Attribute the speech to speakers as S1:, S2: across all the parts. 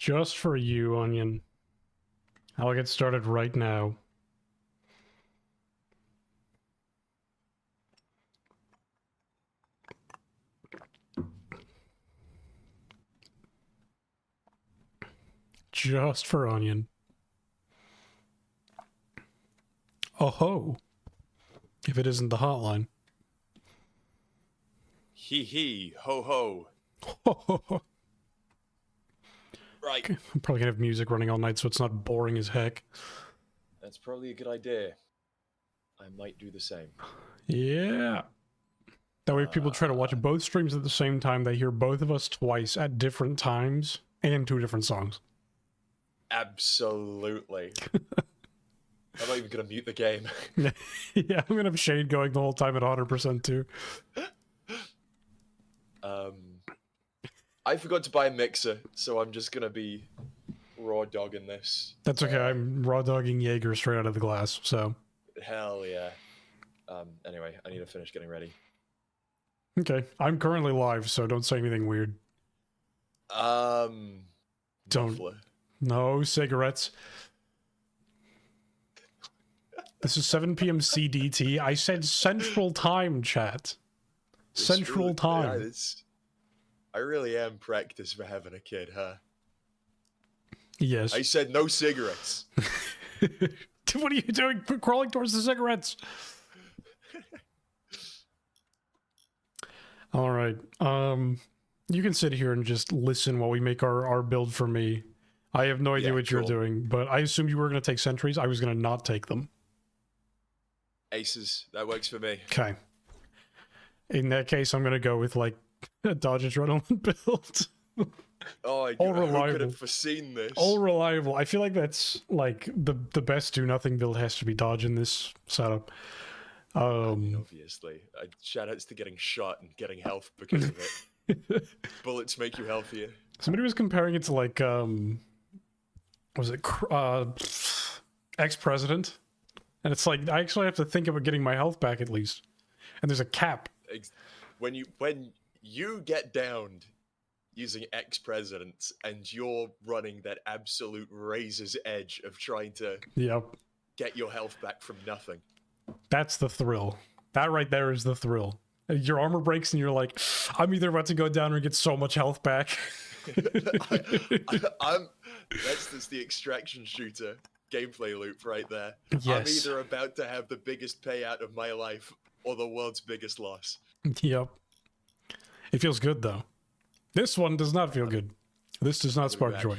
S1: Just for you, Onion. I'll get started right now. Just for Onion. Oh ho. If it isn't the hotline.
S2: Hee hee, ho ho. Right.
S1: I'm probably gonna have music running all night so it's not boring as heck.
S2: That's probably a good idea. I might do the same.
S1: Yeah. That way if people try to watch both streams at the same time, they hear both of us twice at different times and 2 different songs.
S2: Absolutely. I'm not even gonna mute the game.
S1: Yeah, I'm gonna have Shade going the whole time at 100% too.
S2: I forgot to buy a mixer, so I'm just gonna be raw dogging this.
S1: That's okay, I'm raw dogging Jaeger straight out of the glass, so.
S2: Hell yeah. Anyway, I need to finish getting ready.
S1: Okay, I'm currently live, so don't say anything weird. Don't.
S2: Muffler.
S1: No cigarettes. This is 7 p.m. CDT. I said Central Time, chat. Central Time.
S2: Yeah, I really am practiced for having a kid, huh?
S1: Yes.
S2: I said no cigarettes.
S1: What are you doing? Quit crawling towards the cigarettes. All right. You can sit here and just listen while we make our build for me. I have no idea what you're doing, but I assumed you were going to take sentries. I was going to not take them.
S2: Aces. That works for me.
S1: Okay. In that case, I'm going to go with, like, a dodge adrenaline build.
S2: Oh,
S1: All
S2: who
S1: reliable.
S2: could have foreseen this?
S1: All reliable. I feel like that's, like, the best do-nothing build has to be dodge in this setup.
S2: I mean, obviously. Shoutouts to getting shot and getting health because of it. Bullets make you healthier.
S1: Somebody was comparing it to, like, was it ex-president? And it's like, I actually have to think about getting my health back at least. And there's a cap.
S2: When you get downed using ex-presidents and you're running that absolute razor's edge of trying to get your health back from nothing.
S1: That's the thrill. That right there is the thrill. Your armor breaks and you're like, I'm either about to go down or get so much health back.
S2: That's just the extraction shooter gameplay loop right there.
S1: Yes.
S2: I'm either about to have the biggest payout of my life or the world's biggest loss.
S1: Yep. It feels good though. This one does not feel good. This does not spark joy.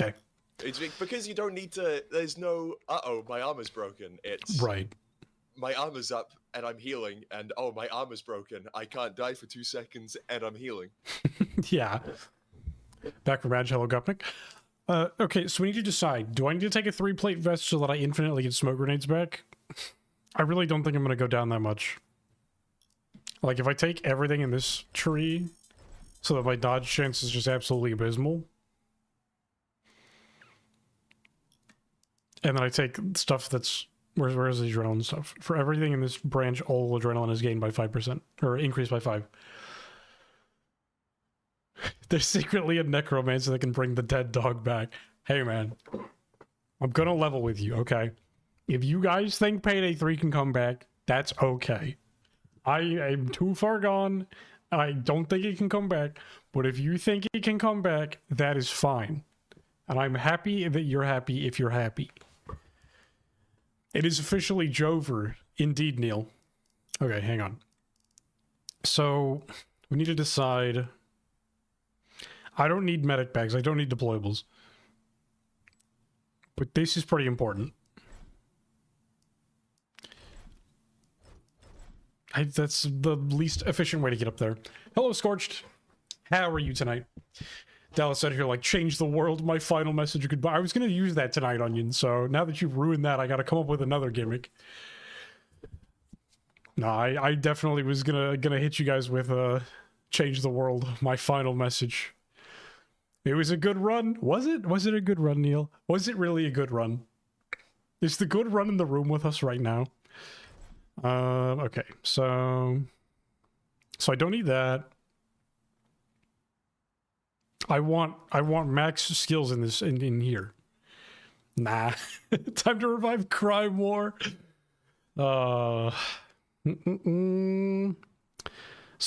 S1: Okay.
S2: It's because you don't need to. There's no. My armor's broken. It's
S1: right.
S2: My armor's up and I'm healing, and my armor's broken. I can't die for 2 seconds and I'm healing.
S1: Yeah. Back from Raj, hello Gupnik. Okay, so we need to decide. Do I need to take a 3-plate vest so that I infinitely get smoke grenades back? I really don't think I'm going to go down that much. Like, if I take everything in this tree so that my dodge chance is just absolutely abysmal, and then I take stuff that's... Where's the adrenaline stuff? For everything in this branch, all adrenaline is gained by 5%. Or increased by 5. There's secretly a necromancer that can bring the dead dog back. Hey, man. I'm gonna level with you, okay? If you guys think Payday 3 can come back, that's okay. I am too far gone. I don't think it can come back. But if you think it can come back, that is fine. And I'm happy that you're happy if you're happy. It is officially Jover. Indeed, Neil. Okay, hang on. So, we need to decide... I don't need medic bags. I don't need deployables. But this is pretty important. That's the least efficient way to get up there. Hello, Scorched. How are you tonight? Dallas said here, like, change the world, my final message, goodbye. I was going to use that tonight, Onion, so now that you've ruined that, I got to come up with another gimmick. No, I definitely was gonna hit you guys with, change the world, my final message. It was a good run. Was it? Was it a good run, Neil? Was it really a good run? Is the good run in the room with us right now? Okay, so I don't need that. I want max skills in this in here. Nah. Time to revive Crime War. So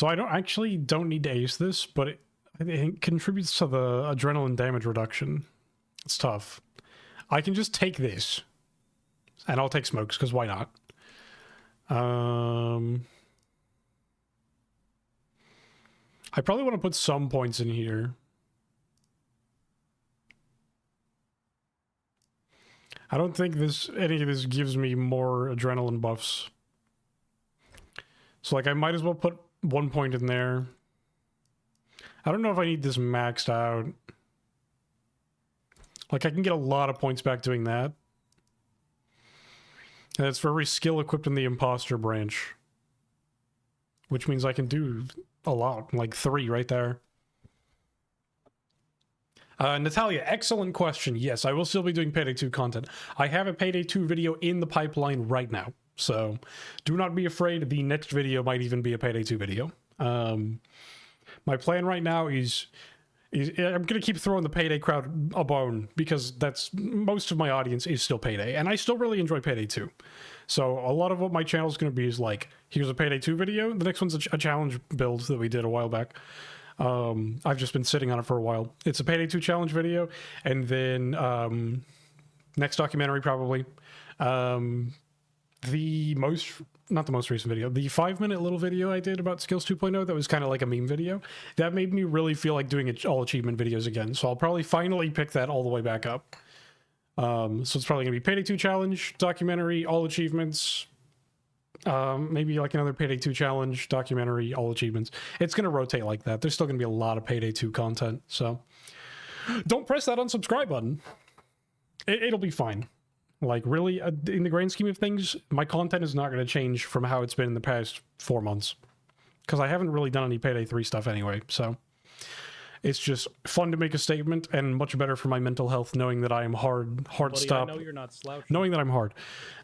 S1: I don't need to ace this, but it contributes to the adrenaline damage reduction. It's tough. I can just take this, and I'll take smokes, because why not? I probably want to put some points in here. I don't think any of this gives me more adrenaline buffs. So, like, I might as well put 1 point in there. I don't know if I need this maxed out. Like, I can get a lot of points back doing that. And it's for every skill equipped in the imposter branch. Which means I can do a lot, like 3 right there. Natalia, excellent question. Yes, I will still be doing Payday 2 content. I have a Payday 2 video in the pipeline right now. So do not be afraid. The next video might even be a Payday 2 video. My plan right now is I'm going to keep throwing the Payday crowd a bone, because that's most of my audience is still Payday, and I still really enjoy Payday 2. So a lot of what my channel is going to be is like, here's a Payday 2 video. The next one's a challenge build that we did a while back. I've just been sitting on it for a while. It's a Payday 2 challenge video, and then next documentary probably. Not the most recent video, the 5-minute little video I did about Skills 2.0 that was kind of like a meme video, that made me really feel like doing all achievement videos again. So I'll probably finally pick that all the way back up. So it's probably gonna be Payday 2 challenge, documentary, all achievements, maybe like another Payday 2 challenge, documentary, all achievements. It's gonna rotate like that. There's still gonna be a lot of Payday 2 content, so don't press that unsubscribe button. It'll be fine. Like, really, in the grand scheme of things, my content is not going to change from how it's been in the past 4 months. Because I haven't really done any Payday 3 stuff anyway, so... It's just fun to make a statement, and much better for my mental health, knowing that I am hard stop.
S3: I know you're not slouching.
S1: Knowing that I'm hard.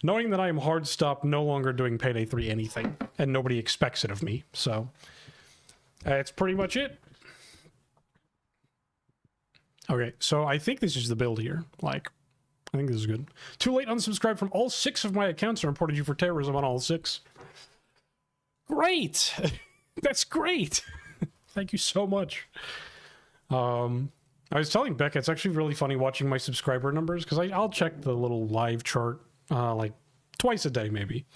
S1: Knowing that I am hard stop, no longer doing Payday 3 anything. And nobody expects it of me, so... That's pretty much it. Okay, so I think this is the build here. Like... I think this is good. Too late, unsubscribed from all 6 of my accounts and reported you for terrorism on all 6. Great! That's great! Thank you so much. I was telling Becca, it's actually really funny watching my subscriber numbers, because I'll check the little live chart like twice a day, maybe.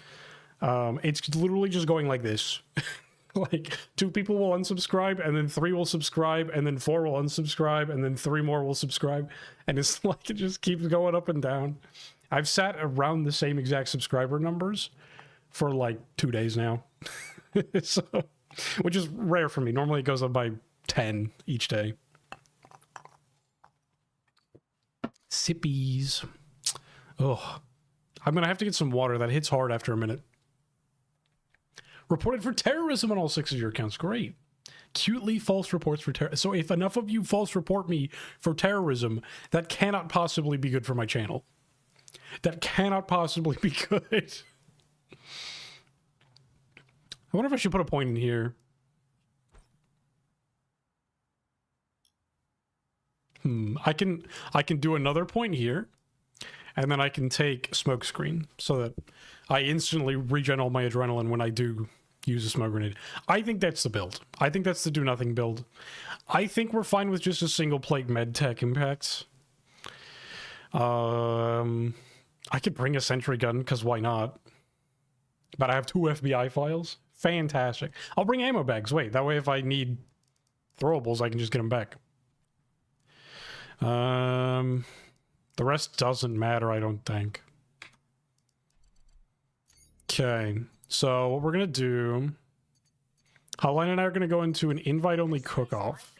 S1: It's literally just going like this. Like, 2 people will unsubscribe, and then 3 will subscribe, and then 4 will unsubscribe, and then 3 more will subscribe. And it's like, it just keeps going up and down. I've sat around the same exact subscriber numbers for like 2 days now. So, which is rare for me. Normally it goes up by 10 each day. Sippies. Oh, I'm gonna have to get some water. That hits hard after a minute. Reported for terrorism on all 6 of your accounts. Great. Cutely false reports for terrorism. So if enough of you false report me for terrorism, that cannot possibly be good for my channel. That cannot possibly be good. I wonder if I should put a point in here. I can do another point here, and then I can take smoke screen so that I instantly regen all my adrenaline when I do use a smoke grenade. I think that's the build. I think that's the do nothing build. I think we're fine with just a single plate med tech impacts. I could bring a sentry gun, because why not? But I have 2 FBI files. Fantastic. I'll bring ammo bags. Wait, that way if I need throwables, I can just get them back. The rest doesn't matter, I don't think. Okay, so what we're gonna do... Hotline and I are gonna go into an invite-only cook-off.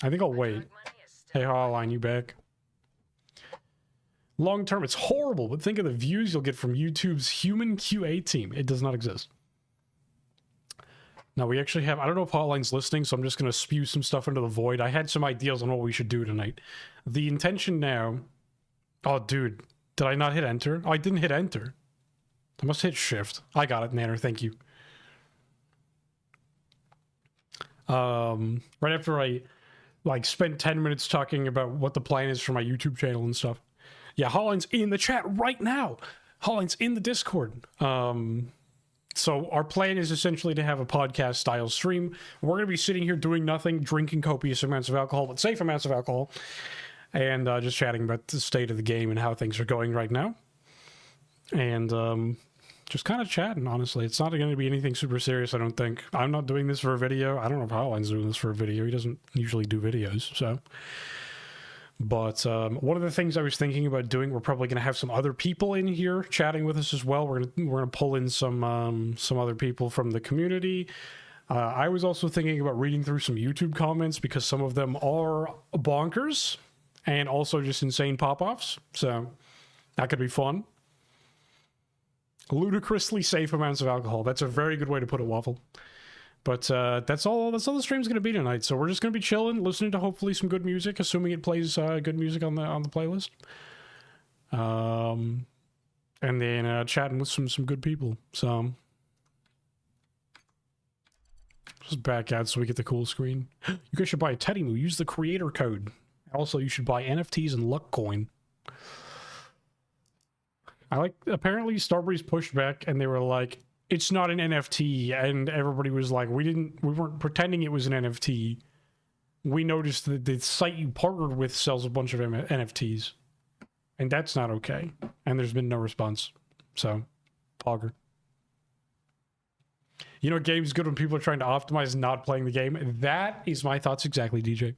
S1: I think I'll wait. Hey, Hotline, you back? Long term, it's horrible, but think of the views you'll get from YouTube's human QA team. It does not exist. Now, we actually have... I don't know if Hotline's listening, so I'm just going to spew some stuff into the void. I had some ideas on what we should do tonight. The intention now... Oh, dude. Did I not hit enter? Oh, I didn't hit enter. I must hit shift. I got it, Nanner. Thank you. Right after I like spent 10 minutes talking about what the plan is for my YouTube channel and stuff. Yeah, Holland's in the chat right now. Holland's in the Discord. So our plan is essentially to have a podcast style stream. We're going to be sitting here doing nothing, drinking copious amounts of alcohol, but safe amounts of alcohol, and just chatting about the state of the game and how things are going right now. And just kind of chatting, honestly. It's not going to be anything super serious, I don't think. I'm not doing this for a video. I don't know if Holland's doing this for a video. He doesn't usually do videos, so... But one of the things I was thinking about doing, we're probably going to have some other people in here chatting with us as well. We're gonna pull in some other people from the community. I was also thinking about reading through some YouTube comments because some of them are bonkers and also just insane pop-offs. So that could be fun. Ludicrously safe amounts of alcohol. That's a very good way to put it, Waffle. But that's all the stream's going to be tonight. So we're just going to be chilling, listening to hopefully some good music, assuming it plays good music on the playlist. And then chatting with some good people. So just back out so we get the cool screen. You guys should buy a Teddy Moo. Use the creator code. Also, you should buy NFTs and Luck Coin. Apparently Starbreeze pushed back and they were like, it's not an NFT, and everybody was like, we weren't pretending it was an NFT. We noticed that the site you partnered with sells a bunch of NFTs, and that's not okay. And there's been no response. So, Pogger. You know, game's good when people are trying to optimize not playing the game. That is my thoughts exactly, DJ.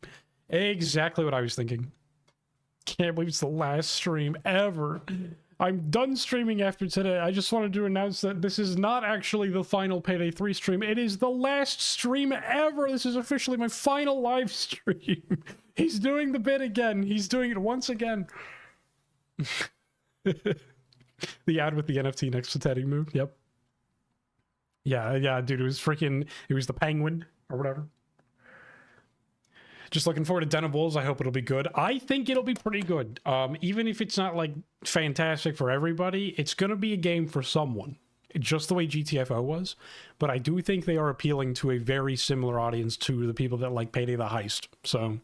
S1: Exactly what I was thinking. Can't believe it's the last stream ever. I'm done streaming after today. I just wanted to announce that this is not actually the final Payday 3 stream. It is the last stream ever. This is officially my final live stream. He's doing the bit again. He's doing it once again. The ad with the NFT next to Teddy Moo. Yep. Yeah, dude. It was the penguin or whatever. Just looking forward to Den of Wolves. I hope it'll be good. I think it'll be pretty good. Even if it's not like fantastic for everybody, it's going to be a game for someone. Just the way GTFO was. But I do think they are appealing to a very similar audience to the people that like Payday the Heist. So,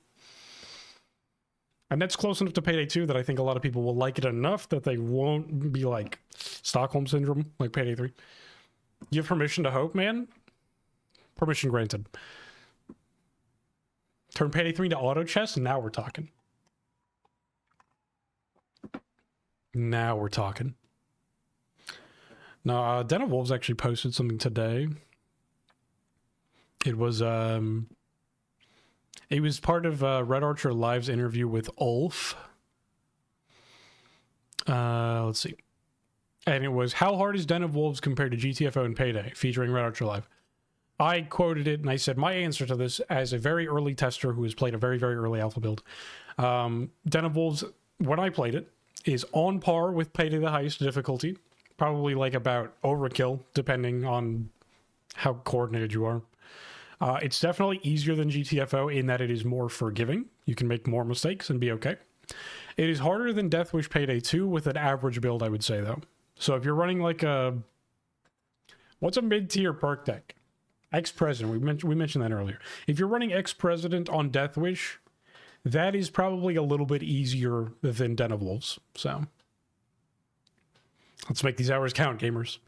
S1: and that's close enough to Payday 2 that I think a lot of people will like it enough that they won't be like Stockholm Syndrome, like Payday 3. You have permission to hope, man? Permission granted. Turn Payday 3 into auto chess, and now we're talking. Now we're talking. No, Den of Wolves actually posted something today. It was part of Red Archer Live's interview with Ulf. Let's see. And it was, how hard is Den of Wolves compared to GTFO and Payday, featuring Red Archer Live? I quoted it and I said, my answer to this as a very early tester who has played a very, very early alpha build. Den of Wolves, when I played it, is on par with Payday the Heist difficulty. Probably like about overkill, depending on how coordinated you are. It's definitely easier than GTFO in that it is more forgiving. You can make more mistakes and be okay. It is harder than Deathwish Payday 2 with an average build, I would say, though. So if you're running like a... What's a mid-tier perk deck? Ex-President, we mentioned that earlier. If you're running Ex-President on Deathwish, that is probably a little bit easier than Den of Wolves. So let's make these hours count, gamers.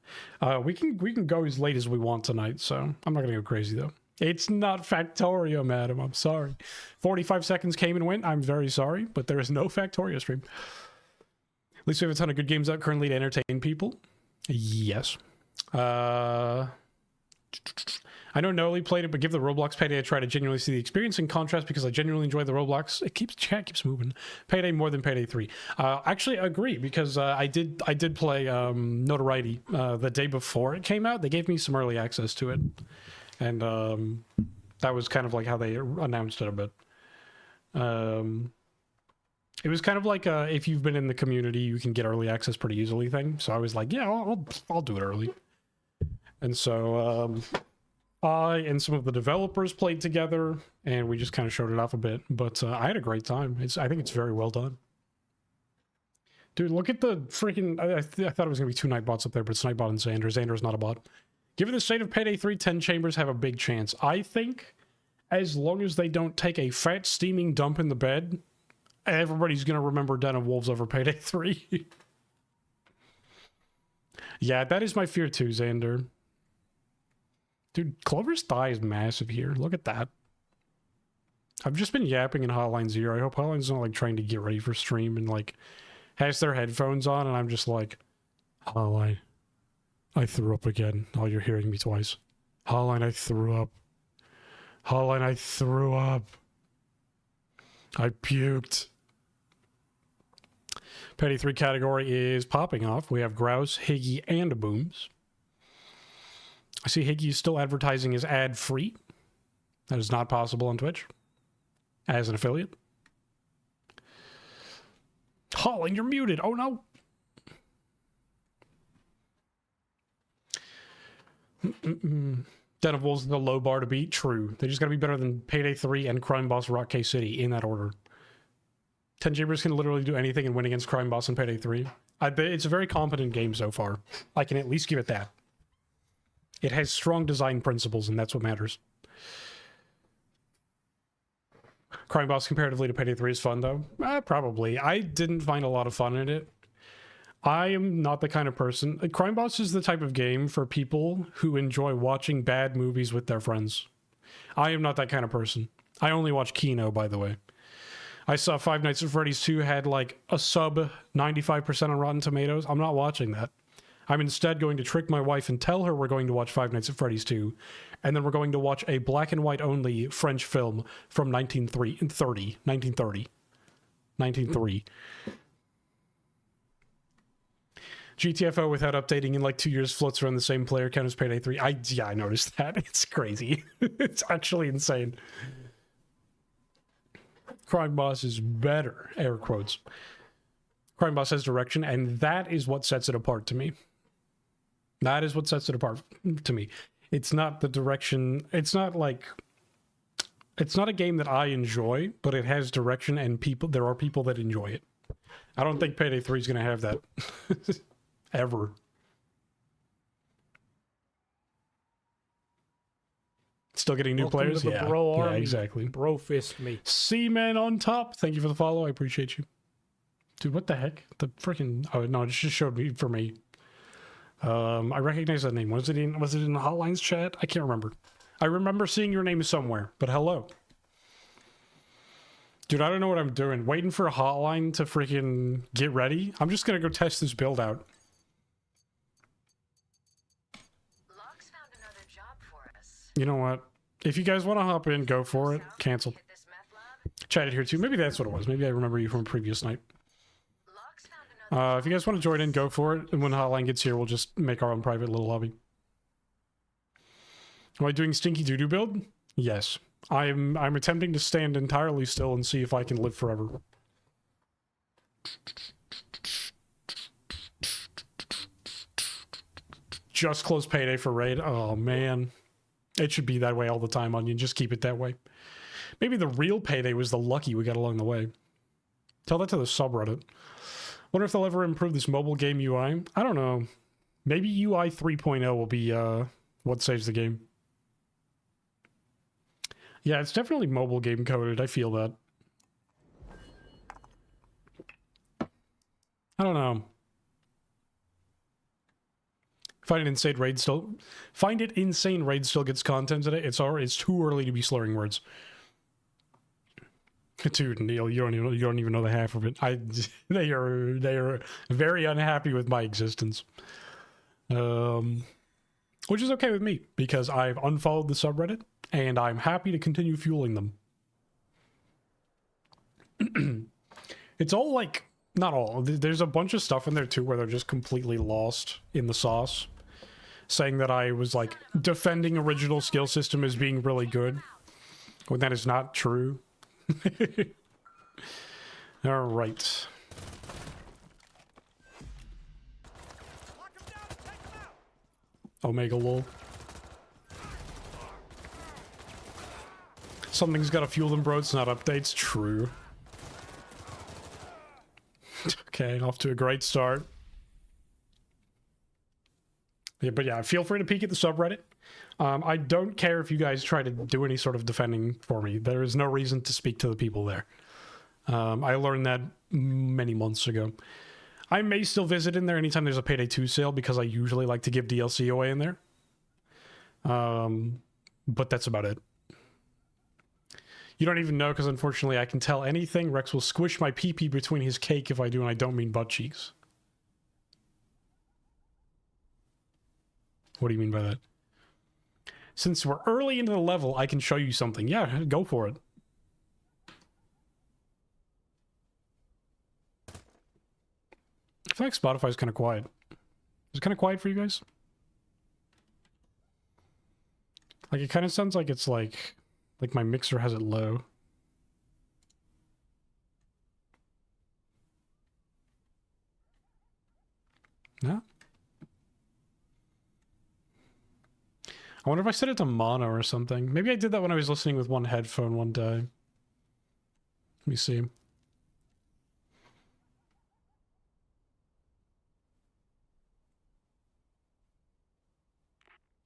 S1: We can go as late as we want tonight, so I'm not gonna go crazy though. It's not Factorio, madam. I'm sorry. 45 seconds came and went. I'm very sorry, but there is no Factorio stream. At least we have a ton of good games out currently to entertain people. Yes. I know Noli played it, but give the Roblox Payday a try to genuinely see the experience. In contrast, because I genuinely enjoy the Roblox, chat keeps moving. Payday more than Payday 3. Actually, I agree, because I did play Notoriety the day before it came out. They gave me some early access to it, and that was kind of like how they announced it a bit. It was kind of like if you've been in the community, you can get early access pretty easily thing. So I was like, yeah, I'll do it early. And so I and some of the developers played together, and we just kind of showed it off a bit. But I had a great time. I think it's very well done. Dude, look at the freaking... I thought it was going to be 2 Nightbots up there, but it's Nightbot and Xander. Xander's not a bot. Given the state of Payday 3, 10 chambers have a big chance. I think as long as they don't take a fat steaming dump in the bed, everybody's gonna remember Den of Wolves over Payday 3. Yeah, that is my fear too, Xander. Dude, Clover's thigh is massive here. Look at that. I've just been yapping in Hotline Zero. I hope Hotline's not like trying to get ready for stream and like has their headphones on and I'm just like, Hotline, I threw up again. Oh, you're hearing me twice. Hotline, I threw up. Hotline, I threw up. I puked. Payday 3 category is popping off. We have Grouse, Higgy, and Booms. I see Higgy is still advertising as ad-free. That is not possible on Twitch as an affiliate. Hotline, you're muted. Oh no. Den of Wolves is the low bar to beat. True. They just gotta be better than Payday 3 and Crime Boss Rock K City in that order. 10 Jabbers can literally do anything and win against Crime Boss and Payday 3. It's a very competent game so far. I can at least give it that. It has strong design principles, and that's what matters. Crime Boss comparatively to Payday 3 is fun, though. Probably. I didn't find a lot of fun in it. I am not the kind of person... Crime Boss is the type of game for people who enjoy watching bad movies with their friends. I am not that kind of person. I only watch Kino, by the way. I saw Five Nights at Freddy's 2 had like a sub 95% on Rotten Tomatoes. I'm not watching that. I'm instead going to trick my wife and tell her we're going to watch Five Nights at Freddy's 2, and then we're going to watch a black and white only French film from 1930. GTFO without updating in like 2 years floats around the same player count as Payday 3. I noticed that. It's crazy. It's actually insane. Crime Boss is better, air quotes. Crime Boss has direction, and that is what sets it apart to me. That is what sets it apart to me. It's not the direction. It's not like... It's not a game that I enjoy, but it has direction, and people. There are people that enjoy it. I don't think Payday 3 is going to have that. Ever. Still getting new
S3: Welcome
S1: players?
S3: To the
S1: Yeah,
S3: bro
S1: yeah,
S3: army.
S1: exactly.
S3: Bro fist me.
S1: Seaman on top. Thank you for the follow. I appreciate you. Dude, what the heck? The freaking... Oh, no, it just showed me for me. I recognize that name. Was it in the Hotlines chat? I can't remember. I remember seeing your name somewhere, but hello. Dude, I don't know what I'm doing. Waiting for a Hotline to freaking get ready? I'm just gonna go test this build out.
S4: Locke's found another job for us.
S1: You know what? If you guys want to hop in, go for it. Cancel. Chatted here too. Maybe that's what it was. Maybe I remember you from a previous night. If you guys want to join in, go for it. And when Hotline gets here, we'll just make our own private little lobby. Am I doing Stinky Doodoo build? Yes. I'm attempting to stand entirely still and see if I can live forever. Just close Payday for raid. Oh man. It should be that way all the time, Onion. Just keep it that way. Maybe the real Payday was the lucky we got along the way. Tell that to the subreddit. Wonder if they'll ever improve this mobile game UI. I don't know. Maybe UI 3.0 will be what saves the game. Yeah, it's definitely mobile game coded. I feel that. I don't know. Find it insane raid still gets content today. It's too early to be slurring words. Dude, Neil, you don't even know the half of it. They are very unhappy with my existence. Which is okay with me because I've unfollowed the subreddit and I'm happy to continue fueling them. It's all like, not all. There's a bunch of stuff in there too where they're just completely lost in the sauce, saying that I was like defending original skill system as being really good when that is not true. All right. Omega lol. Something's got to fuel them, bro. It's not updates. True. Okay, off to a great start. Yeah, but yeah, feel free to peek at the subreddit. I don't care if you guys try to do any sort of defending for me. There is no reason to speak to the people there. I learned that many months ago. I may still visit in there anytime there's a Payday 2 sale because I usually like to give DLC away in there. But that's about it. You don't even know because unfortunately I can tell anything. Rex will squish my pee-pee between his cake if I do, and I don't mean butt cheeks. What do you mean by that? Since we're early into the level, I can show you something. Yeah, go for it. I feel like Spotify's kind of quiet. Is it kind of quiet for you guys? Like, it kind of sounds like it's like my mixer has it low. No? I wonder if I set it to mono or something. Maybe I did that when I was listening with one headphone one day. Let me see.
S4: You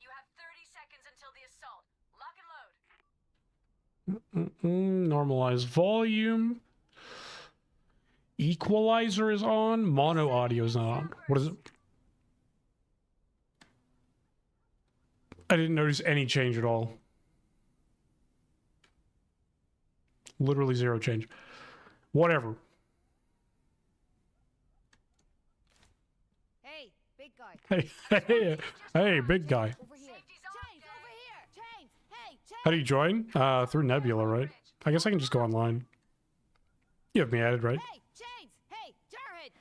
S4: have 30 seconds until the assault. Lock and load.
S1: Normalize volume. Equalizer is on. Mono audio is not on. What is it? I didn't notice any change at all. Literally zero change. Whatever.
S3: Hey, big guy.
S1: Hey, big guy.
S3: Over here. Chains, over here. Chains. Hey, chains.
S1: How do you join? Through Nebula, right? I guess I can just go online. You have me added, right?
S3: Hey, chains. Hey, Jarhead.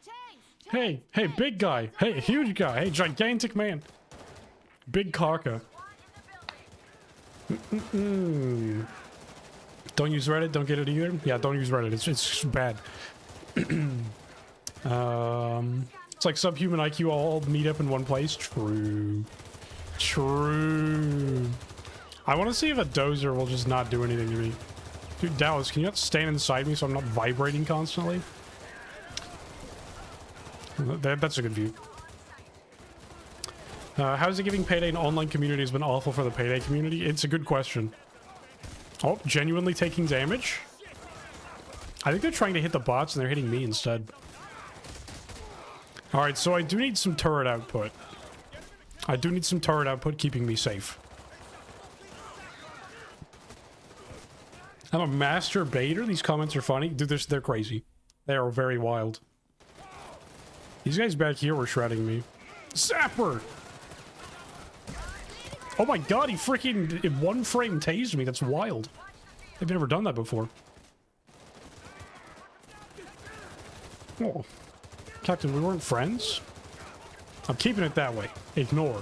S3: Chains.
S1: Hey, big guy. Hey, huge guy. Hey, gigantic man. Big Karka. Don't use Reddit. Don't get it either. Yeah, don't use Reddit. It's bad. It's like subhuman IQ all meet up in one place. True. I want to see if a dozer will just not do anything to me. Dude, Dallas, can you not stand inside me so I'm not vibrating constantly? That's a good view. How's it giving Payday an online community has been awful for the Payday community? It's a good question. Oh, genuinely taking damage? I think they're trying to hit the bots and they're hitting me instead. Alright, so I do need some turret output. Keeping me safe. I'm a master baiter? These comments are funny. Dude, they're crazy. They are very wild. These guys back here were shredding me. Zapper! Oh my god, he freaking in one frame tased me. That's wild. I've never done that before. Oh. Captain, we weren't friends? I'm keeping it that way. Ignore.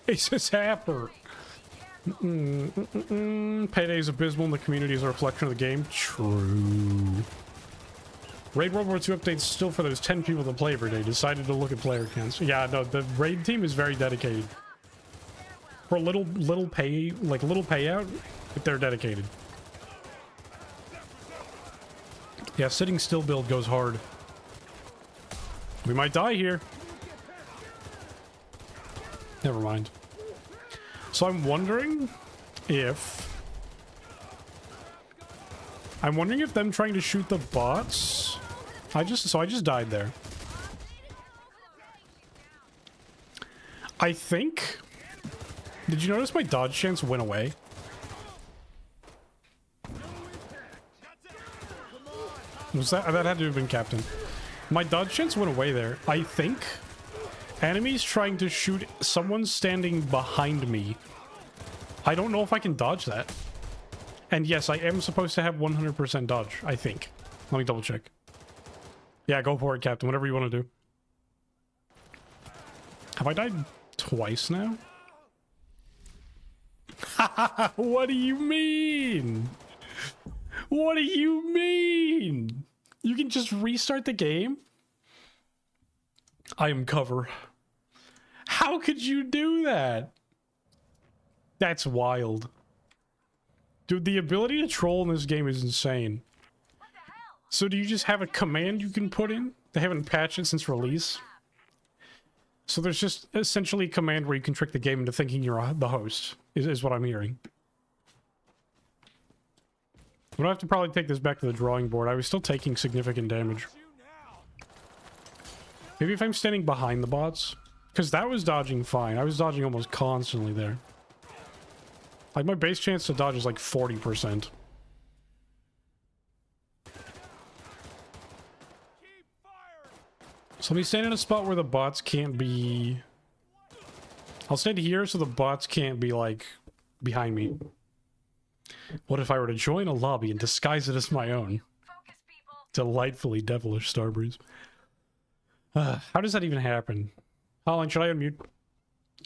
S1: It's a zapper. Payday is abysmal and the community is a reflection of the game. True. Raid World War II updates still for those 10 people that play every day. Decided to look at player counts. Yeah, no, the raid team is very dedicated. For a little payout, but they're dedicated. Yeah, sitting still build goes hard. We might die here. Never mind. So I'm wondering if them trying to shoot the bots. I just died there. I think. Did you notice my dodge chance went away? Was that had to have been Captain? My dodge chance went away there. I think enemies trying to shoot someone standing behind me. I don't know if I can dodge that. And yes, I am supposed to have 100% dodge, I think. Let me double check. Yeah, go for it, Captain. Whatever you want to do. Have I died twice now? What do you mean? What do you mean? You can just restart the game? I am cover. How could you do that? That's wild. Dude, the ability to troll in this game is insane. So do you just have a command you can put in? They haven't patched it since release. So there's just essentially a command where you can trick the game into thinking you're the host, is what I'm hearing. I'm gonna have to probably take this back to the drawing board. I was still taking significant damage. Maybe if I'm standing behind the bots? Because that was dodging fine. I was dodging almost constantly there. Like, my base chance to dodge is like 40%. So let me stand in a spot where the bots can't be... I'll stand here so the bots can't be, like, behind me. What if I were to join a lobby and disguise it as my own? Delightfully devilish, Starbreeze. How does that even happen? Holland, should I unmute?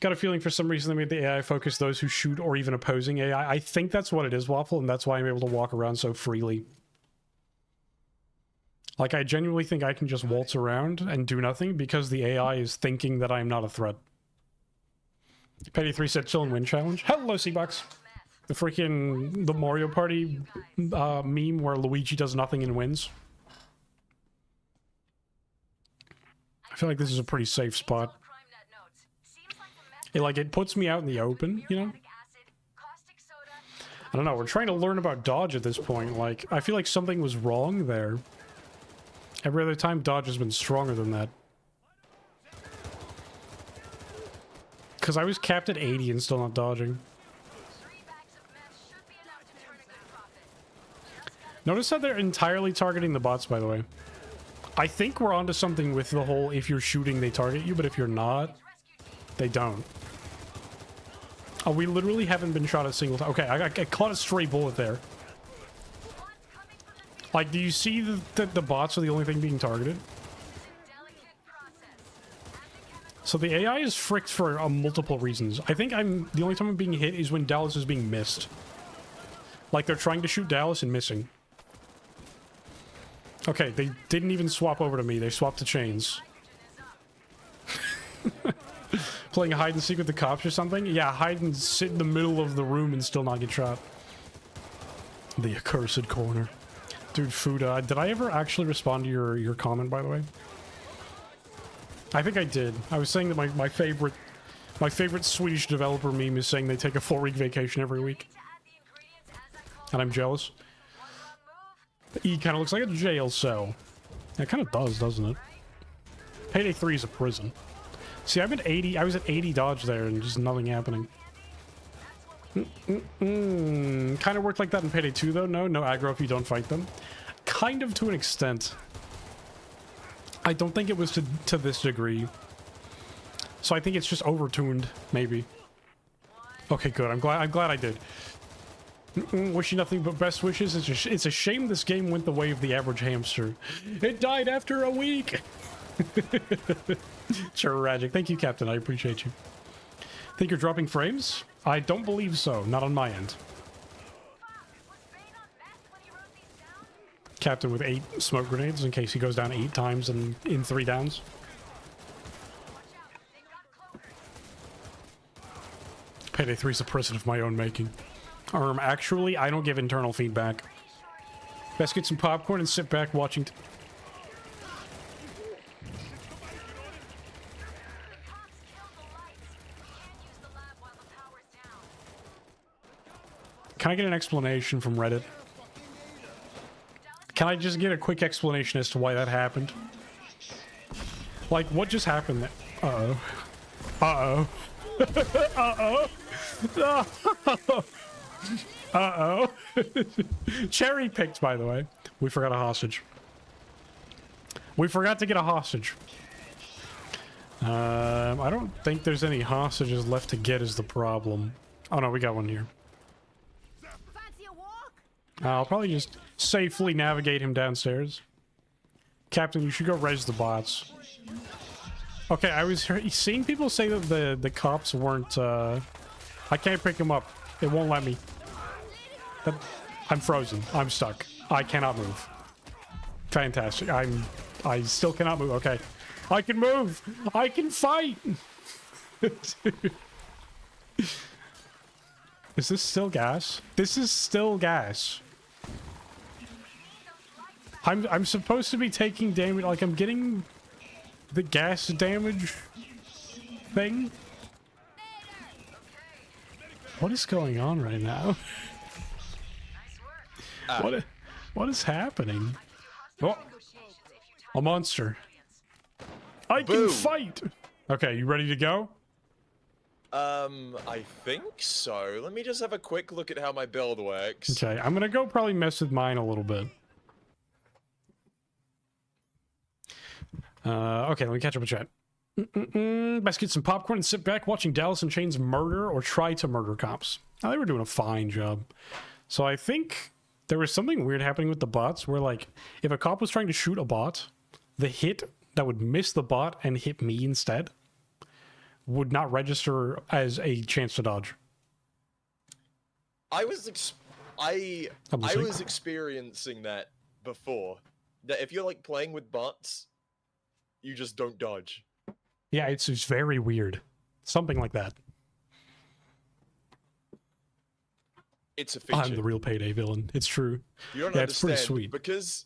S1: Got a feeling for some reason they made the AI focus those who shoot or even opposing AI. I think that's what it is, Waffle, and that's why I'm able to walk around so freely. Like, I genuinely think I can just waltz around and do nothing because the AI is thinking that I'm not a threat. PD3 said chill and win challenge. Hello, C-Bucks. The freaking... the Mario Party meme where Luigi does nothing and wins. I feel like this is a pretty safe spot. It puts me out in the open, you know? I don't know, we're trying to learn about dodge at this point. Like, I feel like something was wrong there. Every other time, dodge has been stronger than that. Because I was capped at 80 and still not dodging. Notice how they're entirely targeting the bots, by the way. I think we're onto something with the whole if you're shooting, they target you, but if you're not, they don't. Oh, we literally haven't been shot a single time. Okay, I caught a stray bullet there. Like, do you see the bots are the only thing being targeted? So the AI is fricked for multiple reasons. I think the only time I'm being hit is when Dallas is being missed. Like, they're trying to shoot Dallas and missing. Okay, they didn't even swap over to me. They swapped to chains. Playing hide and seek with the cops or something? Yeah, hide and sit in the middle of the room and still not get shot. The accursed corner. Dude, Fuda, did I ever actually respond to your comment, by the way? I think I did. I was saying that my favorite Swedish developer meme is saying they take a 4-week vacation every week. And I'm jealous. The E kind of looks like a jail cell. It kind of does, doesn't it? Payday 3 is a prison. See, I was at 80 dodge there and just nothing happening. Kind of worked like that in Payday 2 though. No aggro if you don't fight them. Kind of to an extent. I don't think it was to this degree. So I think it's just overtuned, maybe. Okay, good. I'm glad I did. Wish you nothing but best wishes. It's a shame this game went the way of the average hamster. It died after a week. Tragic. Thank you, Captain. I appreciate you. Think you're dropping frames? I don't believe so. Not on my end. Captain with 8 smoke grenades in case he goes down 8 times in 3 downs. Payday 3 is a prison of my own making. Actually, I don't give internal feedback. Best get some popcorn and sit back watching... Can I get an explanation from Reddit? Can I just get a quick explanation as to why that happened? Like, what just happened there? Uh-oh. Uh-oh. Uh-oh. Uh-oh. Cherry picked, by the way. We forgot a hostage. We forgot to get a hostage. I don't think there's any hostages left to get is the problem. Oh no, we got one here. I'll probably just safely navigate him downstairs. Captain, you should go res the bots. Okay, I was seeing people say that the cops weren't, I can't pick him up. It won't let me. I'm frozen. I'm stuck. I cannot move. Fantastic. I still cannot move. Okay. I can move! I can fight! Is this still gas? This is still gas. I'm supposed to be taking damage, like I'm getting the gas damage thing? What is going on right now? What is happening? Oh, a monster. I can fight! Okay, you ready to go?
S2: I think so. Let me just have a quick look at how my build works.
S1: Okay, I'm gonna go probably mess with mine a little bit. Okay, let me catch up with chat. Best get some popcorn and sit back watching Dallas and Chains murder or try to murder cops. Oh, they were doing a fine job. So I think there was something weird happening with the bots where, like, if a cop was trying to shoot a bot, the hit that would miss the bot and hit me instead would not register as a chance to dodge.
S2: I was experiencing that before. That if you're like playing with bots, you just don't dodge.
S1: Yeah, it's very weird. Something like that.
S2: It's a feature.
S1: I'm the real Payday villain. It's true.
S2: You don't
S1: understand. It's pretty sweet.
S2: Because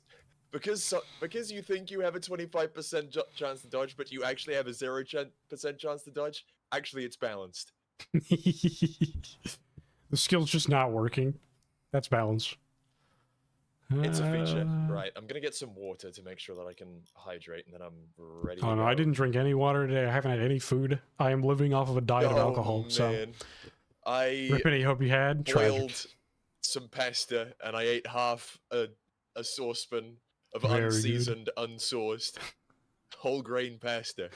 S2: you think you have a 25% chance to dodge, but you actually have a 0% chance to dodge. Actually, it's balanced.
S1: The skill's just not working. That's balanced.
S2: It's a feature. Right, I'm gonna get some water to make sure that I can hydrate, and then I'm ready.
S1: Oh no, I didn't drink any water today. I haven't had any food. I am living off of a diet of alcohol.
S2: Man.
S1: So, Rippity, hope you had.
S2: Boiled
S1: Tragic.
S2: some pasta, and I ate half a saucepan of
S1: Very
S2: unseasoned, unsourced, whole grain pasta.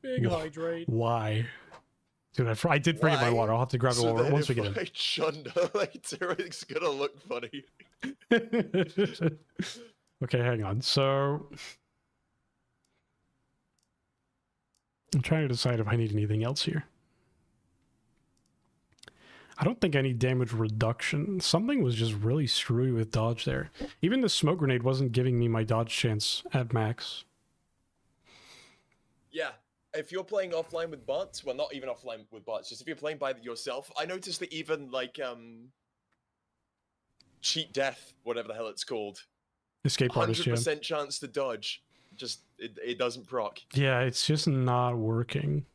S1: Big hydrate. Why? Dude, I did forget my water. I'll have to grab it once we get in.
S2: If I chunder later, it's gonna look funny.
S1: Okay, hang on. So I'm trying to decide if I need anything else here. I don't think I need damage reduction. Something was just really screwy with dodge there. Even the smoke grenade wasn't giving me my dodge chance at max.
S2: Yeah. If you're playing offline with bots, well, not even offline with bots, just if you're playing by yourself, I noticed that even, like, cheat death, whatever the hell it's called.
S1: Escape artist,
S2: 100% chance to dodge. Just, it doesn't proc.
S1: Yeah, it's just not working.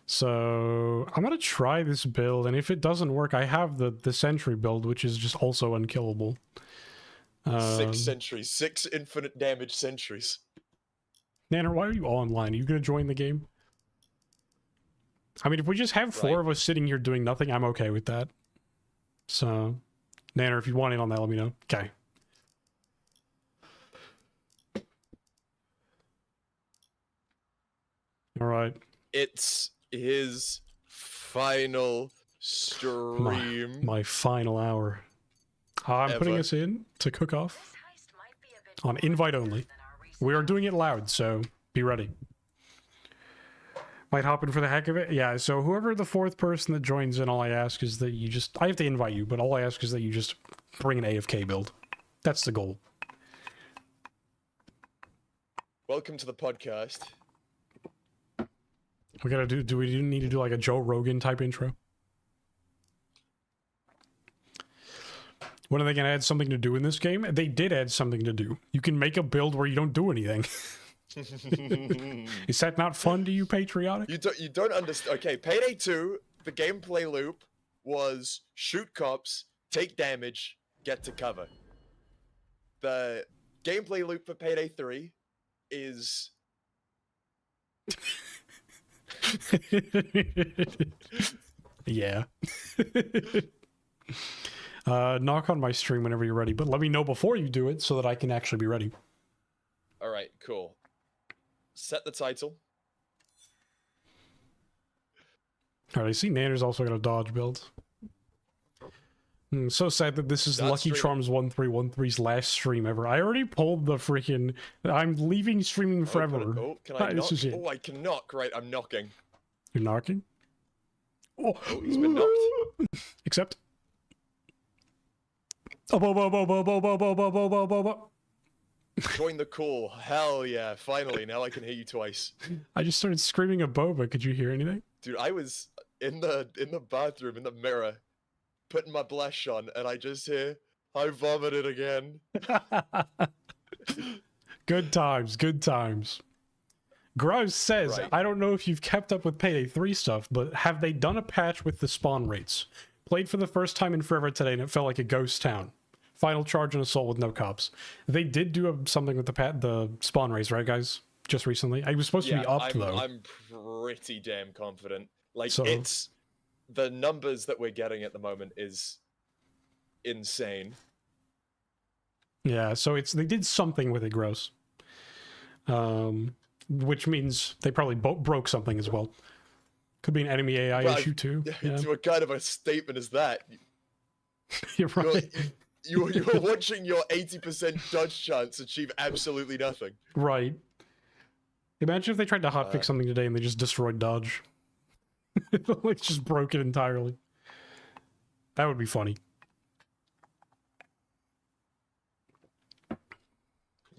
S1: So, I'm gonna try this build, and if it doesn't work, I have the sentry build, which is just also unkillable.
S2: 6 sentries. 6 infinite damage sentries.
S1: Nanner, why are you online? Are you gonna join the game? I mean, if we just have 4 of us sitting here doing nothing, I'm okay with that. So, Nanner, if you want in on that, let me know. Okay. All right.
S2: It's his final stream.
S1: My final hour. I'm putting us in to cook off on invite only. We are doing it loud, so be ready. Might hop in for the heck of it. Yeah, so whoever the 4th person that joins in, all I ask is that you just... I have to invite you, but all I ask is that you just bring an AFK build. That's the goal.
S2: Welcome to the podcast.
S1: We gotta do we need to do like a Joe Rogan type intro? When are they gonna add something to do in this game? They did add something to do. You can make a build where you don't do anything. Is that not fun to you, patriotic?
S2: You don't understand. Okay, Payday 2, the gameplay loop was shoot cops, take damage, get to cover. The gameplay loop for Payday 3 is...
S1: Yeah. Knock on my stream whenever you're ready, but let me know before you do it so that I can actually be ready.
S2: Alright, cool. Set the title.
S1: Alright, I see Nanner's also got a dodge build. So sad that this is Lucky Charms 1313's last stream ever. I already pulled the freaking... I'm leaving streaming forever.
S2: Can I knock? Oh, I can knock. Right, I'm knocking.
S1: You're knocking? Oh,
S2: he's been knocked.
S1: Except...
S2: Join the call. Hell yeah, finally. Now I can hear you twice.
S1: I just started screaming a boba. Could you hear anything?
S2: Dude, I was in the bathroom, in the mirror, putting my blush on, and I just hear, I vomited again.
S1: Good times, good times. Gross says,
S2: Right.
S1: I don't know if you've kept up with Payday 3 stuff, but have they done a patch with the spawn rates? Played for the first time in forever today, and it felt like a ghost town. Final charge and assault with no cops. They did do something with the spawn rates, right, guys? Just recently. I was supposed to be upped, though.
S2: I'm pretty damn confident. Like,
S1: So-
S2: it's... The numbers that we're getting at the moment is insane.
S1: Yeah, so they did something with it, gross. Which means they probably broke something as well. Could be an enemy AI
S2: Well,
S1: issue too. Yeah.
S2: What kind of a statement is that?
S1: You're right.
S2: You're watching your 80% dodge chance achieve absolutely nothing.
S1: Right. Imagine if they tried to hotfix something today and they just destroyed dodge. Like, just broke it entirely. That would be funny.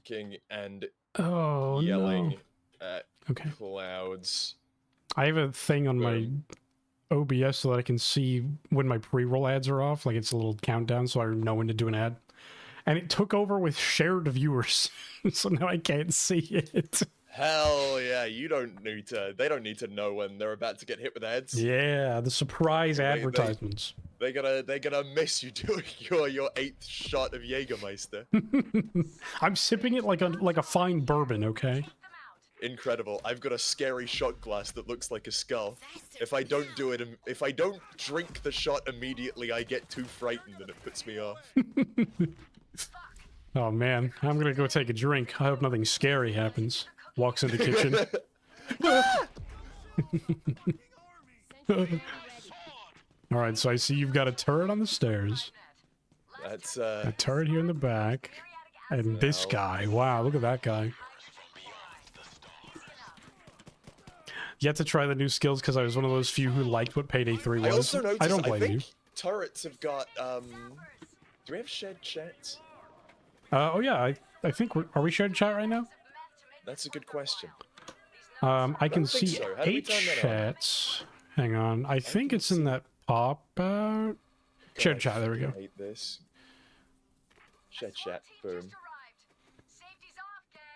S2: King and
S1: Oh,
S2: yelling
S1: no.
S2: at
S1: Okay.
S2: clouds.
S1: I have a thing on my OBS so that I can see when my pre-roll ads are off. Like, it's a little countdown so I know when to do an ad. And it took over with shared viewers. So now I can't see it.
S2: Hell yeah, they don't need to know when they're about to get hit with ads.
S1: Yeah, the surprise advertisements.
S2: They're gonna miss you doing your 8th shot of Jägermeister.
S1: I'm sipping it like a fine bourbon, okay?
S2: Incredible. I've got a scary shot glass that looks like a skull. If I don't drink the shot immediately, I get too frightened and it puts me off.
S1: Oh man, I'm gonna go take a drink. I hope nothing scary happens. Walks in the kitchen. Alright, so I see you've got a turret on the stairs.
S2: That's
S1: A turret here in the back. And this guy. Wow, look at that guy. Yet to try the new skills because I was one of those few who liked what Payday 3 was.
S2: I also noticed,
S1: I don't blame
S2: think
S1: you.
S2: turrets have got do we have shared chats?
S1: Oh yeah, I think are we sharing chat right now?
S2: That's a good question.
S1: I can
S2: don't think
S1: see
S2: so. How do we
S1: 8
S2: turn that on?
S1: chats. Hang on. I think it's in that pop out. Shared chat, there we go.
S2: I hate this. Shared chat, boom.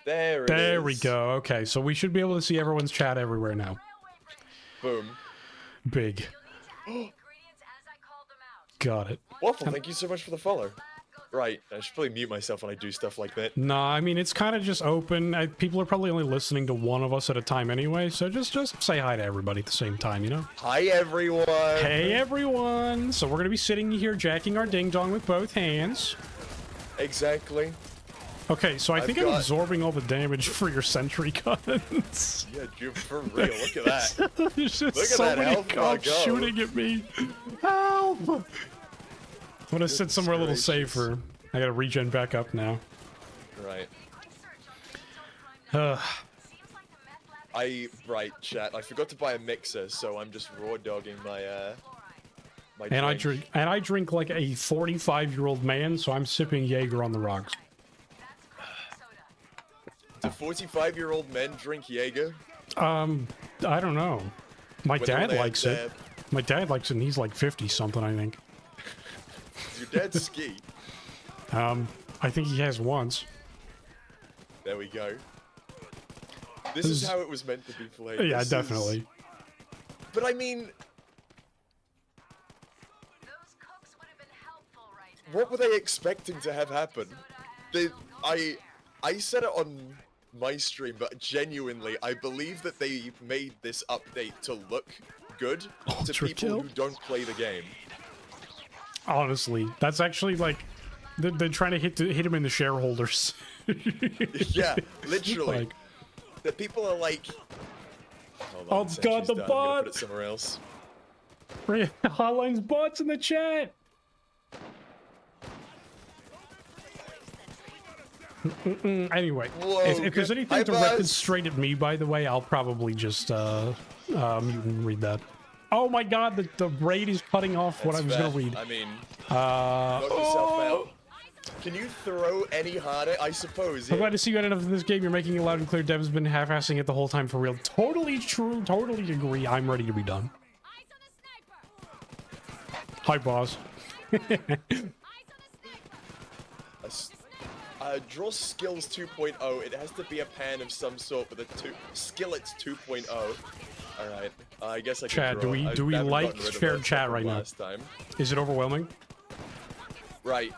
S2: There it is.
S1: There we go. Okay, so we should be able to see everyone's chat everywhere now.
S2: Boom.
S1: Big. Got it.
S2: Waffle, thank you so much for the follow. Right, I should probably mute myself when I do stuff like that.
S1: Nah, I mean, it's kind of just open. People are probably only listening to one of us at a time anyway, so just say hi to everybody at the same time, you know?
S2: Hi, everyone!
S1: Hey, everyone! So we're gonna be sitting here jacking our ding-dong with both hands.
S2: Exactly.
S1: Okay, so I think I'm absorbing all the damage for your sentry guns.
S2: Yeah, dude, for real, look at that.
S1: There's just
S2: Look at
S1: so
S2: that
S1: many
S2: health bar
S1: cops
S2: go.
S1: shooting at me. Help! I'm gonna sit somewhere a little
S2: gracious.
S1: safer. I gotta regen back up now.
S2: Right.
S1: Ugh.
S2: Right, chat, I forgot to buy a mixer, so I'm just raw dogging my, my
S1: And I drink like a 45-year-old man, so I'm sipping Jaeger on the rocks.
S2: Do 45-year-old men drink Jaeger?
S1: I don't know. My
S2: When
S1: dad
S2: they-
S1: likes it. My dad likes it, and he's like 50-something, I think.
S2: Does your dad ski?
S1: I think he has once.
S2: There we go. This is how it was meant to be played.
S1: Yeah,
S2: This is-
S1: definitely.
S2: But I mean, what were they expecting to have happen? I said it on my stream, but genuinely, I believe that they made this update to look good to
S1: Ultra
S2: people
S1: kill?
S2: who don't play the game.
S1: Honestly, that's actually like they're trying to hit him in the shareholders.
S2: Yeah, literally.
S1: Like,
S2: The people are like, hold
S1: Oh,
S2: on,
S1: God,
S2: Sentry's
S1: the
S2: done. I'm gonna
S1: bot!
S2: put it somewhere else.
S1: Hotline's bots in the chat. Anyway,
S2: Whoa,
S1: if there's
S2: good-
S1: anything
S2: hi,
S1: directed
S2: Buzz.
S1: straight at me, by the way, I'll probably just mute and read that. Oh my God, the raid is cutting off what I
S2: That's
S1: was gonna
S2: fair.
S1: read.
S2: I mean,
S1: Uh,
S2: knock yourself out. Can you throw any harder? I suppose.
S1: I'm
S2: Yeah.
S1: glad to see you had enough of this game. You're making it loud and clear. Dev's been half-assing it the whole time for real. Totally true. Totally agree. I'm ready to be done. Hi, boss.
S2: I Draw skills 2.0. It has to be a pan of some sort with a skillets 2.0. All right. I guess I can
S1: Chad,
S2: draw.
S1: do we like shared chat right now?
S2: Time.
S1: Is it overwhelming?
S2: Right.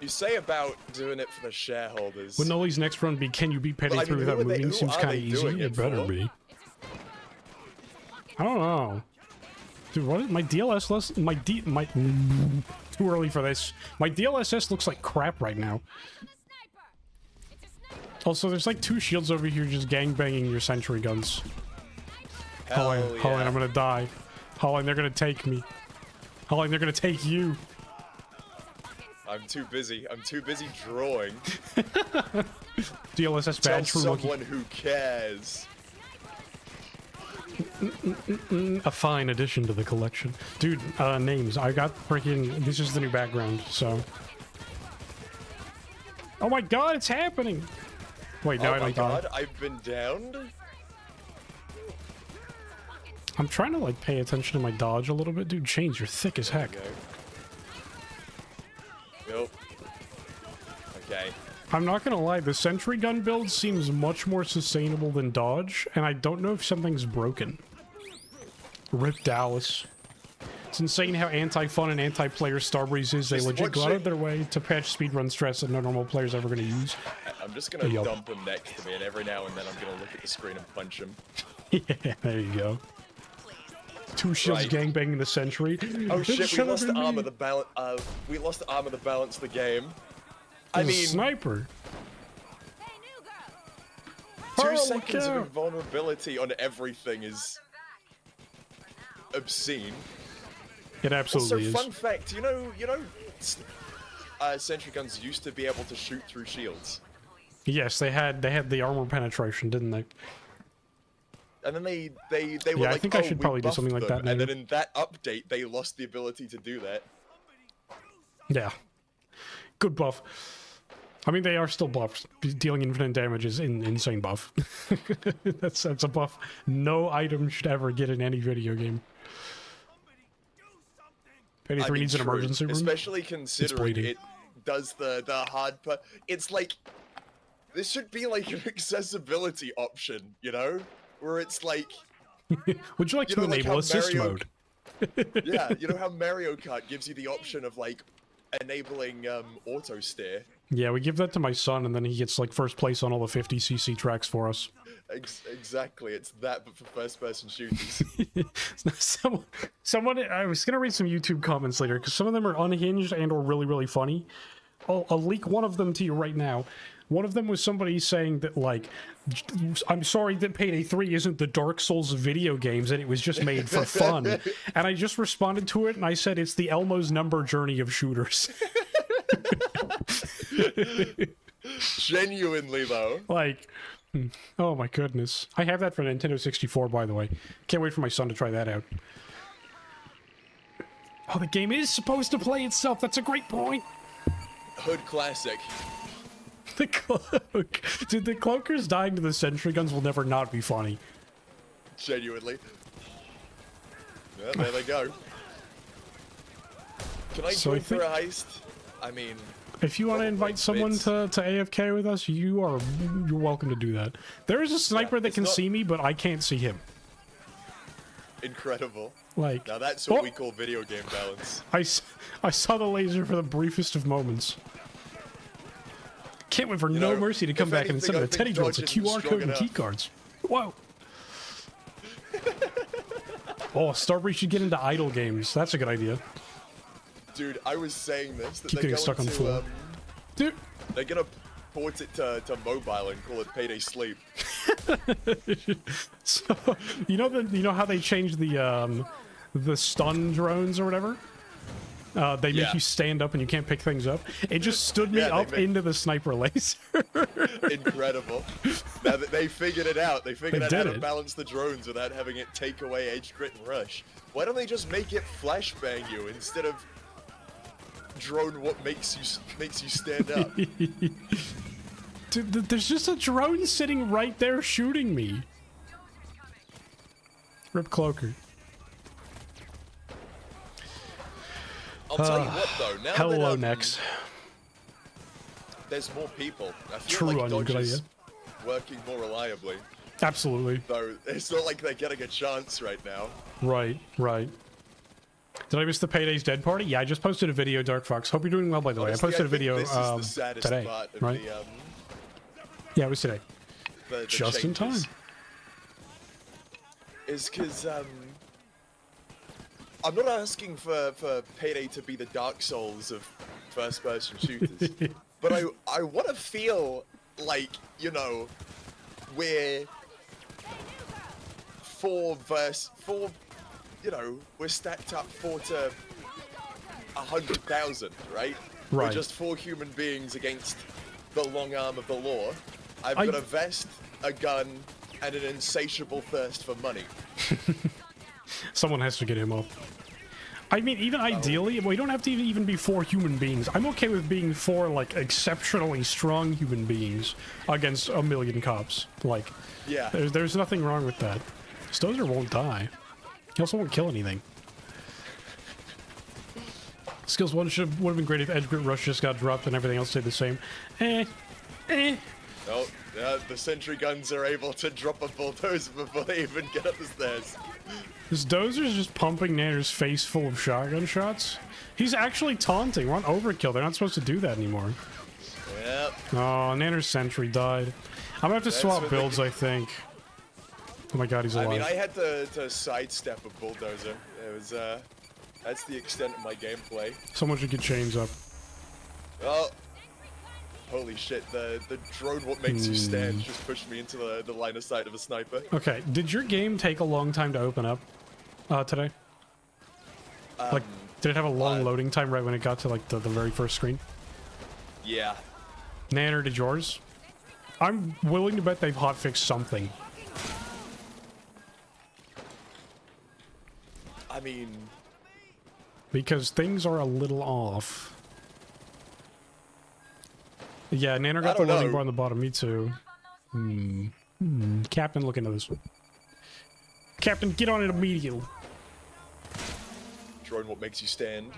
S2: You say about doing it for the shareholders.
S1: Wouldn't Ollie's next run be can you beat Payday 3 without moving? Seems kind of easy. It better be. I don't know. Dude, what is my DLSS? Too early for this. My DLSS looks like crap right now. Also, there's like 2 shields over here just gangbanging your sentry guns. Holland, I'm gonna die. Holland, they're gonna take me. Holland, they're gonna take you.
S2: I'm too busy. I'm too busy drawing.
S1: DLSS badge for
S2: someone who cares.
S1: A fine addition to the collection. Dude, names. I got freaking... This is the new background, so... Oh my god, it's happening! Wait, now I don't die.
S2: Oh my god, I've been downed?
S1: I'm trying to, like, pay attention to my dodge a little bit. Dude, Chains, you're thick as heck.
S2: Nope. Okay.
S1: I'm not gonna lie, the sentry gun build seems much more sustainable than dodge, and I don't know if something's broken. Rip Dallas. It's insane how anti-fun and anti-player Starbreeze is. They legit go out of their way to patch speedrun stress that no normal player's ever gonna use.
S2: I'm just gonna dump him next to me, and every now and then I'm gonna look at the screen and punch him.
S1: Yeah, there you go. 2 shields gangbanging the sentry.
S2: Oh shit, we lost the arm of the balance. We lost the arm of the balance the game. I mean,
S1: sniper.
S3: Hey, new girl.
S2: 2 seconds of invulnerability on everything is obscene.
S1: It absolutely is.
S2: Also, fun fact, you know, sentry guns used to be able to shoot through shields.
S1: Yes, they had the armor penetration, didn't they?
S2: And then they were
S1: yeah,
S2: like,
S1: I think I should probably do something like that.
S2: And then in that update, they lost the ability to do that.
S1: Yeah. Good buff. I mean, they are still buffed. Dealing infinite damage is an insane buff. that's a buff no item should ever get in any video game. Payday 3 needs an emergency room.
S2: Especially considering it does the hard part. It's like, this should be like an accessibility option, you know? Where it's like...
S1: Would you like to enable assist mode?
S2: Yeah, you know how Mario Kart gives you the option of like enabling auto steer?
S1: Yeah, we give that to my son and then he gets like first place on all the 50cc tracks for us.
S2: Exactly, it's that but for first person shooters.
S1: someone, I was gonna read some YouTube comments later because some of them are unhinged and or really funny. I'll leak one of them to you right now. One of them was somebody saying that, like, I'm sorry that Payday 3 isn't the Dark Souls of video games and it was just made for fun. And I just responded to it and I said it's the Elmo's number journey of shooters.
S2: Genuinely, though.
S1: Like, oh my goodness. I have that for Nintendo 64, by the way. Can't wait for my son to try that out. Oh, the game is supposed to play itself. That's a great point.
S2: Hood classic.
S1: The cloak. Dude, the cloakers dying to the sentry guns will never not be funny.
S2: Genuinely. Yeah, there they go. Can I join for a heist? I mean...
S1: If you want to invite someone to AFK with us, you're welcome to do that. There is a sniper that can see me, but I can't see him.
S2: Incredible.
S1: Like...
S2: Now that's what we call video game balance.
S1: I saw the laser for the briefest of moments. Can't wait for No Mercy to come back and instead of a teddy drill, it's a QR code and key cards. Whoa. Oh, Starbreeze should get into idle games. That's a good idea.
S2: Dude, I was saying this. That
S1: Keep getting stuck on the floor. Dude.
S2: They're gonna port it to mobile and call it Payday Sleep.
S1: So, you know how they changed the stun drones or whatever? They make you stand up and you can't pick things up. It just stood me up into the sniper laser.
S2: Incredible. Now that they figured it out, they figured out how to balance the drones without having it take away edge, crit, and rush. Why don't they just make it flashbang you instead of drone what makes you stand up?
S1: Dude, there's just a drone sitting right there shooting me. Rip Cloaker.
S2: I'll tell you what though. Now
S1: Hello,
S2: that
S1: Nex.
S2: there's more people, I feel
S1: True,
S2: like
S1: good
S2: Dodge
S1: idea.
S2: is working more reliably.
S1: Absolutely.
S2: Though it's not like they're getting a chance right now.
S1: Right, right. Did I miss the Payday's dead party? Yeah, I just posted a video, Dark Fox. Hope you're doing well, by the way. I
S2: Honestly,
S1: posted a
S2: think
S1: video
S2: this is the saddest
S1: today,
S2: part of
S1: right? Yeah, it was today.
S2: The
S1: Just in time.
S2: changes. Is because I'm not asking for Payday to be the Dark Souls of first-person shooters, but I want to feel like, you know, we're four, you know, we're stacked up 4 to 100,000, right? We're
S1: Right.
S2: just 4 human beings against the long arm of the law. I've got a vest, a gun, and an insatiable thirst for money.
S1: Someone has to get him up. I mean, even ideally, we don't have to even be 4 human beings. I'm okay with being 4, like, exceptionally strong human beings against a million cops. Like,
S2: Yeah.
S1: there's nothing wrong with that. Stozer won't die. He also won't kill anything. Skills 1 would have been great if Edge Grit Rush just got dropped and everything else stayed the same.
S2: No, the sentry guns are able to drop a bulldozer before they even get up the stairs.
S1: This Dozer's just pumping Nanner's face full of shotgun shots. He's actually taunting. We're on overkill. They're not supposed to do that anymore.
S2: Yep.
S1: Oh, Nanner's sentry died. I'm gonna have to swap builds, I think. Oh my god, he's alive.
S2: I mean, I had to sidestep a bulldozer. It was, that's the extent of my gameplay.
S1: Someone should get chains up.
S2: Oh. Holy shit, the drone what makes you stand just pushed me into the line of sight of a sniper.
S1: Okay, did your game take a long time to open up today? Like, did it have a long loading time right when it got to, like, the very first screen?
S2: Yeah.
S1: Nanner, did yours? I'm willing to bet they've hotfixed something.
S2: I mean...
S1: Because things are a little off. Yeah, Nanner got the loading bar on the bottom, me too. Captain, look into this one. Captain, get on it immediately.
S2: Drone what makes you stand.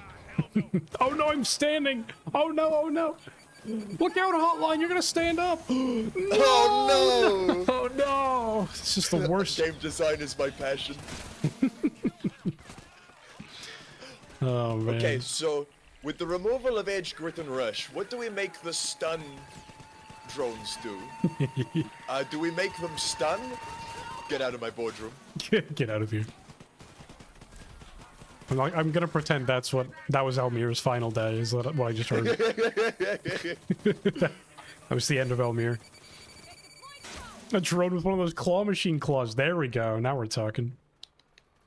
S1: Oh no, I'm standing! Oh no, oh no! Look out, Hotline, you're gonna stand up! No!
S2: Oh no!
S1: Oh no! It's just the worst.
S2: Game design is my passion.
S1: Oh man.
S2: Okay, so with the removal of Edge, Grit, and Rush, what do we make the stun drones do? Do we make them stun? Get out of my boardroom.
S1: Get out of here. I'm gonna pretend that was Elmir's final day, is what I just heard. That was the end of Elmir. A drone with one of those claw machine claws. There we go. Now we're talking.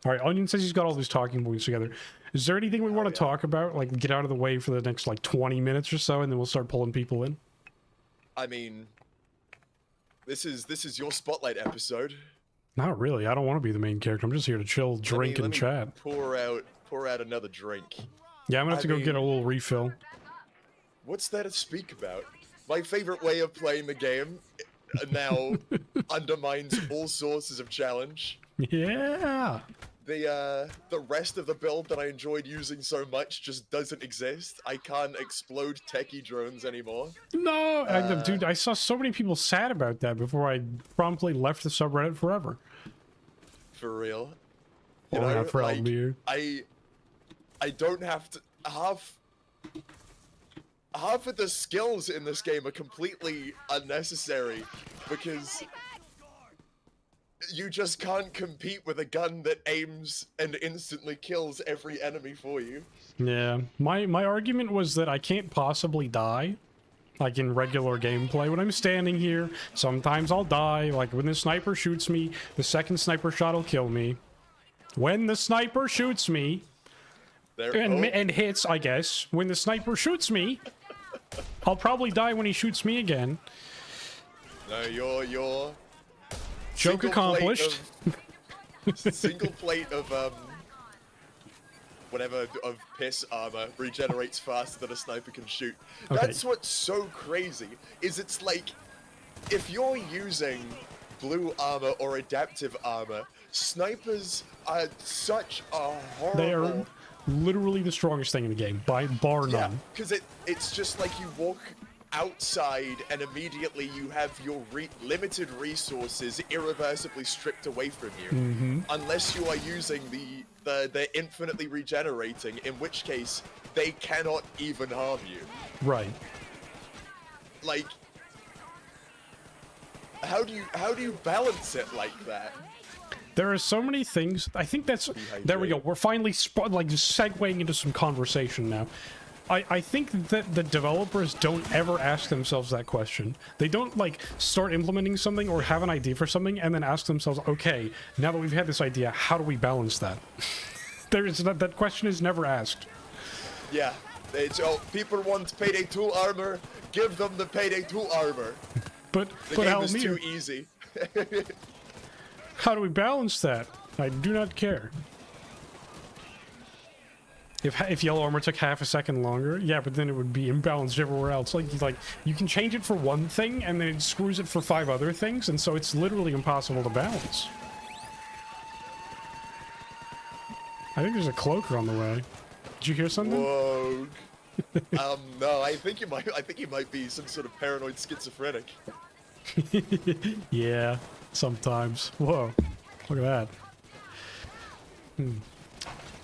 S1: Alright, Onion says he's got all these talking points together. Is there anything we want to talk about? Like, get out of the way for the next, like, 20 minutes or so, and then we'll start pulling people in?
S2: I mean, this is your spotlight episode.
S1: Not really. I don't want to be the main character. I'm just here to chill, drink, and chat.
S2: Pour out another drink.
S1: Yeah, I'm gonna have to go get a little refill.
S2: What's there to speak about? My favorite way of playing the game now undermines all sources of challenge.
S1: Yeah.
S2: The rest of the build that I enjoyed using so much just doesn't exist. I can't explode techie drones anymore.
S1: No, dude, I saw so many people sad about that before I promptly left the subreddit forever.
S2: For real.
S1: You know, for like,
S2: I don't have to half of the skills in this game are completely unnecessary because you just can't compete with a gun that aims and instantly kills every enemy for you.
S1: Yeah, my argument was that I can't possibly die, like in regular gameplay. When I'm standing here, sometimes I'll die. Like when the sniper shoots me, the second sniper shot will kill me. When the sniper shoots me, and hits, I guess. When the sniper shoots me, I'll probably die when he shoots me again.
S2: No, you're
S1: joke accomplished.
S2: Single plate of whatever of piss armor regenerates faster than a sniper can shoot.
S1: Okay.
S2: That's what's so crazy. Is it's like if you're using blue armor or adaptive armor, snipers are such a horrible
S1: Literally the strongest thing in the game, by bar none.
S2: Yeah, because it's just like you walk outside and immediately you have your limited resources irreversibly stripped away from you, unless you are using the infinitely regenerating, in which case they cannot even harm you.
S1: Right.
S2: Like, how do you balance it like that?
S1: There are so many things. I think that's... There we go. We're finally just segueing into some conversation now. I think that the developers don't ever ask themselves that question. They don't, like, start implementing something or have an idea for something and then ask themselves, okay, now that we've had this idea, how do we balance that? That question is never asked.
S2: Yeah. It's, oh, people want Payday 2 armor, give them the Payday 2 armor.
S1: But
S2: The game is too easy.
S1: How do we balance that? I do not care. If yellow armor took half a second longer, yeah, but then it would be imbalanced everywhere else. Like you can change it for one thing, and then it screws it for 5 other things, and so it's literally impossible to balance. I think there's a cloaker on the way. Did you hear something?
S2: Whoa. No, I think you might be some sort of paranoid schizophrenic.
S1: Yeah, sometimes. Whoa, look at that.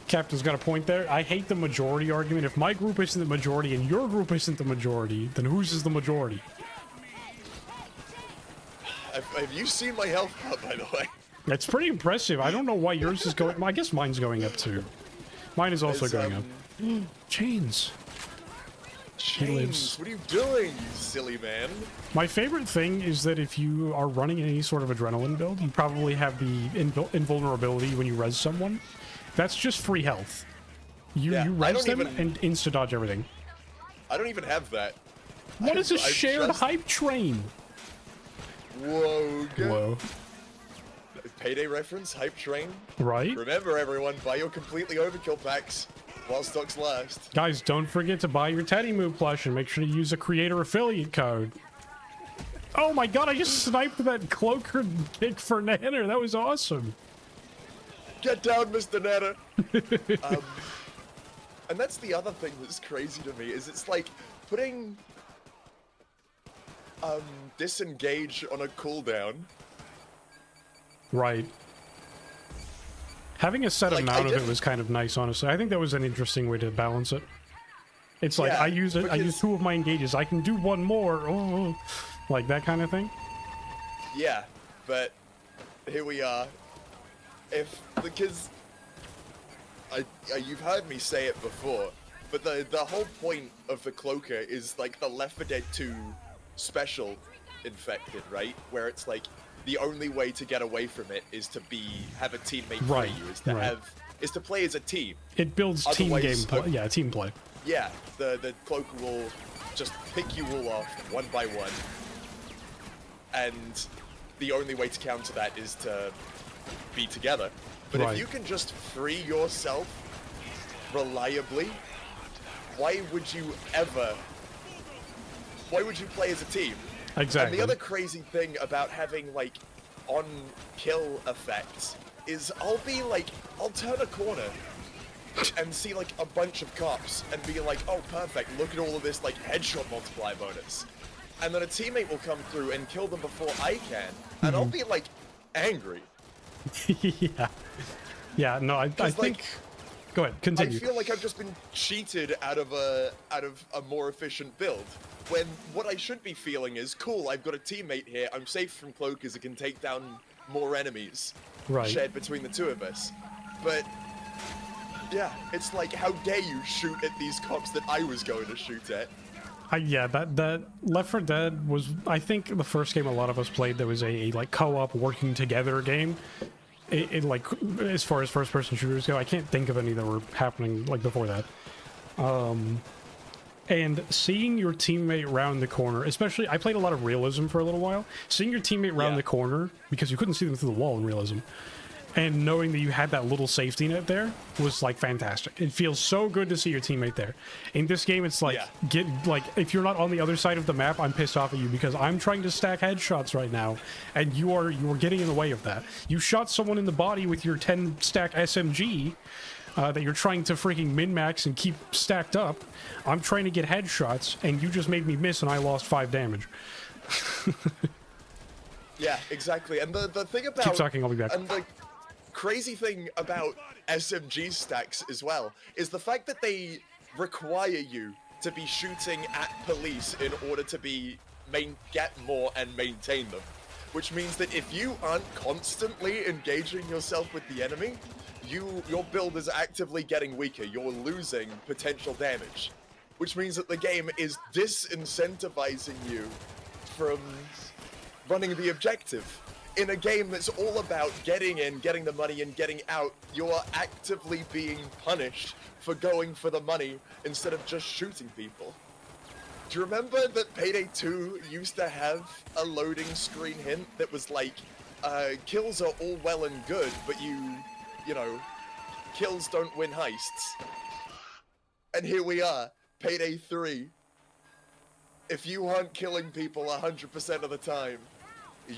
S1: Captain's got a point there. I hate the majority argument. If my group isn't the majority and your group isn't the majority, then whose is the majority?
S2: Have you seen my health bar, by the way?
S1: That's pretty impressive. I don't know why yours is going... I guess mine's going up too. Mine is also going up. Chains.
S2: Chains, what are you doing, you silly man?
S1: My favorite thing is that if you are running any sort of adrenaline build, you probably have the invulnerability when you res someone. That's just free health. You res them and insta-dodge everything.
S2: I don't even have that.
S1: What is a shared hype train?
S2: Whoa.
S1: Whoa.
S2: Payday reference, hype train.
S1: Right?
S2: Remember, everyone, buy your completely overkill packs while stocks last.
S1: Guys, don't forget to buy your Teddy Moo plush and make sure to use a creator affiliate code. Oh my god, I just sniped that cloaker kick for Nanner. That was awesome.
S2: Get down, Mr. Nanner. And that's the other thing that's crazy to me, is it's like putting disengage on a cooldown.
S1: Right. Having a set amount of it was kind of nice, honestly. I think that was an interesting way to balance it. It's like, I use 2 of my engages. I can do 1 more. Like that kind of thing.
S2: Yeah, but here we are. Because you've heard me say it before, but the whole point of the cloaker is like the Left 4 Dead 2 special infected, right? Where it's like the only way to get away from it is to have a teammate play you, is to play as a team.
S1: It builds team gameplay. Yeah, team play.
S2: Yeah, the cloaker will just pick you all off one by one, and the only way to counter that is to be together. But if you can just free yourself reliably, why would you play as a team?
S1: Exactly.
S2: And the other crazy thing about having, like, on-kill effects is I'll turn a corner and see, like, a bunch of cops and be like, oh, perfect, look at all of this, like, headshot multiplier bonus. And then a teammate will come through and kill them before I can, and I'll be, like, angry.
S1: Yeah. Yeah, no, I think...
S2: Like,
S1: go ahead, continue.
S2: I feel like I've just been cheated out of a more efficient build. When what I should be feeling is, cool, I've got a teammate here, I'm safe from cloakers that can take down more enemies shared between the 2 of us. But, yeah, it's like, how dare you shoot at these cops that I was going to shoot at?
S1: Yeah, that Left 4 Dead was, I think, the first game a lot of us played that was a like, co-op working together game. It like, as far as first-person shooters go, I can't think of any that were happening, like, before that. And seeing your teammate round the corner, especially, I played a lot of realism for a little while. Seeing your teammate round the corner, because you couldn't see them through the wall in realism, and knowing that you had that little safety net there was, like, fantastic. It feels so good to see your teammate there. In this game, it's like, if you're not on the other side of the map, I'm pissed off at you because I'm trying to stack headshots right now, and you are getting in the way of that. You shot someone in the body with your 10-stack SMG, that you're trying to freaking min-max and keep stacked up. I'm trying to get headshots, and you just made me miss, and I lost 5 damage.
S2: Yeah, exactly. And the thing about...
S1: Keep talking, I'll be back.
S2: And the crazy thing about SMG stacks as well is the fact that they require you to be shooting at police in order to get more and maintain them. Which means that if you aren't constantly engaging yourself with the enemy, your build is actively getting weaker. You're losing potential damage. Which means that the game is disincentivizing you from running the objective. In a game that's all about getting in, getting the money, and getting out, you are actively being punished for going for the money instead of just shooting people. Do you remember that Payday 2 used to have a loading screen hint that was like, kills are all well and good, but you know, kills don't win heists. And here we are, Payday 3. If you aren't killing people 100% of the time,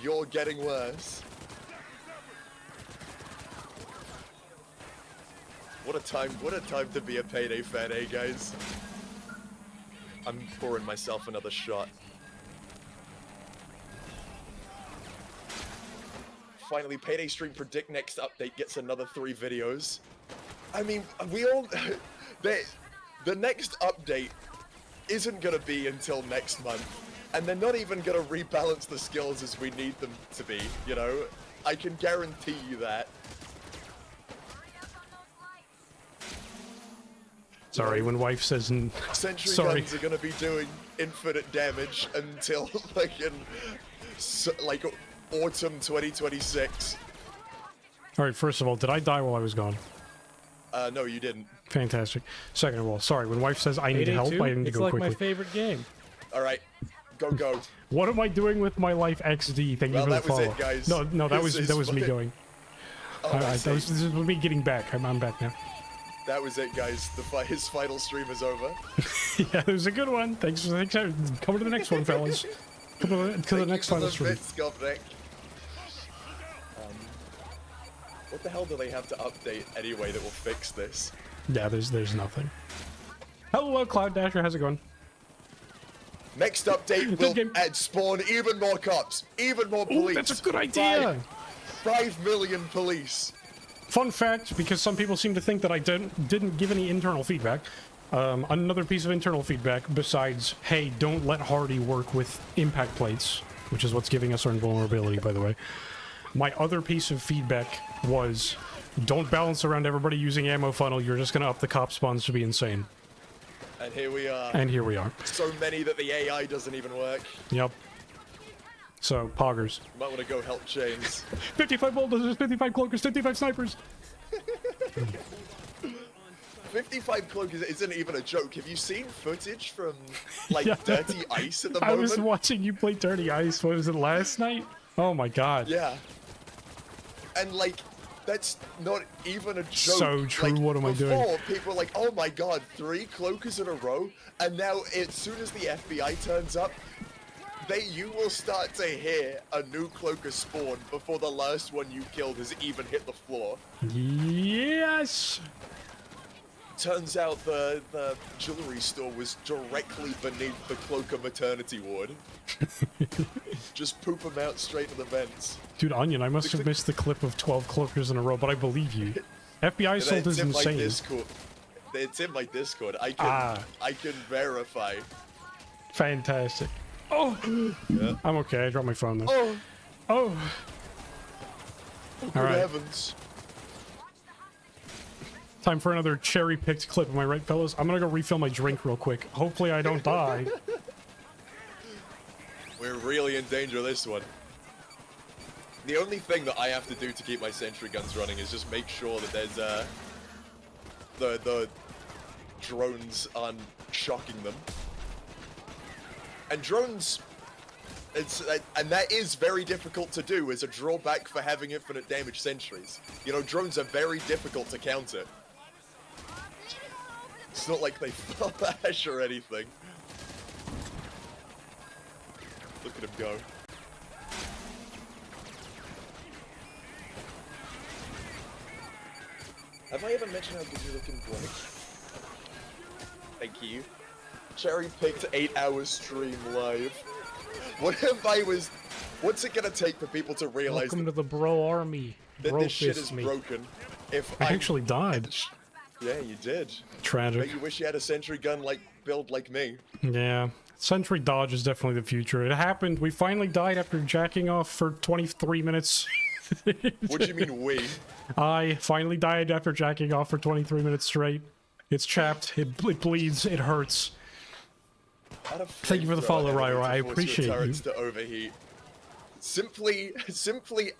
S2: you're getting worse. What a time to be a Payday fan, eh, guys? I'm pouring myself another shot. Finally, Payday Stream Predict next update gets another 3 videos. I mean, we all... the next update isn't gonna be until next month. And they're not even gonna rebalance the skills as we need them to be, you know? I can guarantee you that.
S1: Sorry, when wife says...
S2: Sentry
S1: Sorry.
S2: guns are gonna be doing infinite damage until, like, autumn 2026.
S1: Alright, first of all, did I die while I was gone?
S2: No, you didn't.
S1: Fantastic. Second of all, sorry, when wife says I need
S5: Payday
S1: help,
S5: 2?
S1: I need to
S5: It's
S1: go
S5: like
S1: quickly.
S5: my favorite game.
S2: Alright, go.
S1: What am I doing with my life XD? Thank you for the
S2: That was
S1: follow.
S2: it, guys.
S1: No, that was me
S2: fine.
S1: going.
S2: Oh,
S1: Alright, this is me getting back. I'm back now.
S2: That was it, guys. His final stream is over.
S1: Yeah, it was a good one. Thanks. Coming to the next one, fellas. Come to the next final stream.
S2: Bits, Govnick. What the hell do they have to update anyway that will fix this?
S1: Yeah, there's nothing. Hello, Cloud Dasher. How's it going?
S2: Next update will spawn even more cops, even more police.
S1: Ooh, that's a good idea.
S2: 5 million police.
S1: Fun fact, because some people seem to think that I didn't give any internal feedback. Another piece of internal feedback besides, hey, don't let Hardy work with impact plates, which is what's giving us our invulnerability, by the way. My other piece of feedback was, don't balance around everybody using ammo funnel. You're just gonna up the cop spawns to be insane.
S2: And here we are.
S1: And here we are.
S2: So many that the AI doesn't even work.
S1: Yep. So, poggers.
S2: You might want to go help Chains.
S1: 55 bulldozers, 55 cloakers, 55 snipers.
S2: 55 cloakers isn't even a joke. Have you seen footage from, like,
S1: Yeah.
S2: Dirty Ice at the
S1: I
S2: moment?
S1: was watching you play Dirty Ice. What was it, last night? Oh my god.
S2: Yeah. And, like, that's not even a joke.
S1: So true,
S2: like,
S1: what am I doing?
S2: Before, people were like, oh my god, 3 cloakers in a row? And now, as soon as the FBI turns up, you will start to hear a new cloaker spawn before the last one you killed has even hit the floor.
S1: Yes!
S2: Turns out the jewelry store was directly beneath the cloaker maternity ward. Just poop them out straight to the vents.
S1: Dude, Onion, I must have missed the clip of 12 cloakers in a row, but I believe you. FBI assault is insane.
S2: It's in my Discord. I can verify.
S1: Fantastic. Oh!
S2: Yeah.
S1: I'm okay, I dropped my phone though.
S2: Oh!
S1: Oh!
S2: Good
S1: Alright.
S2: heavens.
S1: Time for another cherry-picked clip, am I right, fellas? I'm gonna go refill my drink real quick. Hopefully I don't die.
S2: We're really in danger of this one. The only thing that I have to do to keep my sentry guns running is just make sure that there's, the drones aren't shocking them. And drones, and that is very difficult to do as a drawback for having infinite damage sentries. You know, drones are very difficult to counter. It's not like they flash or anything. Look at him go. Have I ever mentioned how good you look in black? Thank you. Cherry picked 8 hours stream live. What if I was... What's it gonna take for people to realize
S1: Welcome to the bro army.
S2: that
S1: Bro
S2: this shit is
S1: fist me.
S2: broken? If
S1: I actually died.
S2: Yeah, you did.
S1: Tragic.
S2: But you wish you had a sentry gun build like me.
S1: Yeah. Sentry dodge is definitely the future. It happened. We finally died after jacking off for 23 minutes.
S2: What do you mean we?
S1: I finally died after jacking off for 23 minutes straight. It's chapped. It bleeds. It hurts. Thank you for the follow, Ryo. I appreciate you.
S2: To overheat. Simply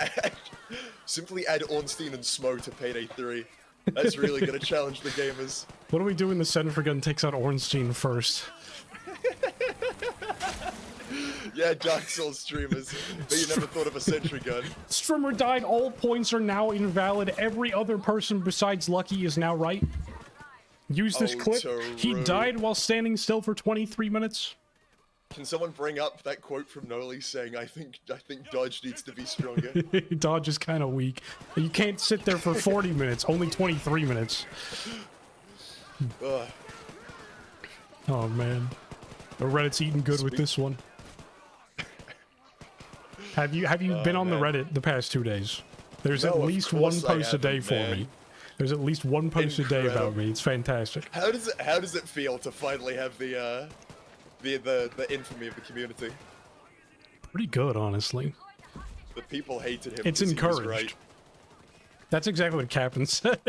S2: add Ornstein and Smo to Payday 3. That's really gonna challenge the gamers.
S1: What do we do when the sentry gun takes out Ornstein first?
S2: Yeah, Dark Souls streamers. But you never thought of a sentry gun.
S1: Streamer died. All points are now invalid. Every other person besides Lucky is now right. Use this clip. He died while standing still for 23 minutes.
S2: Can someone bring up that quote from Noli saying, I think Dodge needs to be stronger?
S1: Dodge is kind of weak. You can't sit there for 40 minutes, only 23 minutes.
S2: Ugh.
S1: Oh man. The Reddit's eating good with this one. Have you been on the Reddit the past 2 days? There's at least one post a day for me. There's at least one post a day about me. It's fantastic.
S2: How does it feel to finally have the infamy of the community?
S1: Pretty good, honestly.
S2: The people hated him.
S1: It's encouraged.
S2: Right.
S1: That's exactly what Captain said.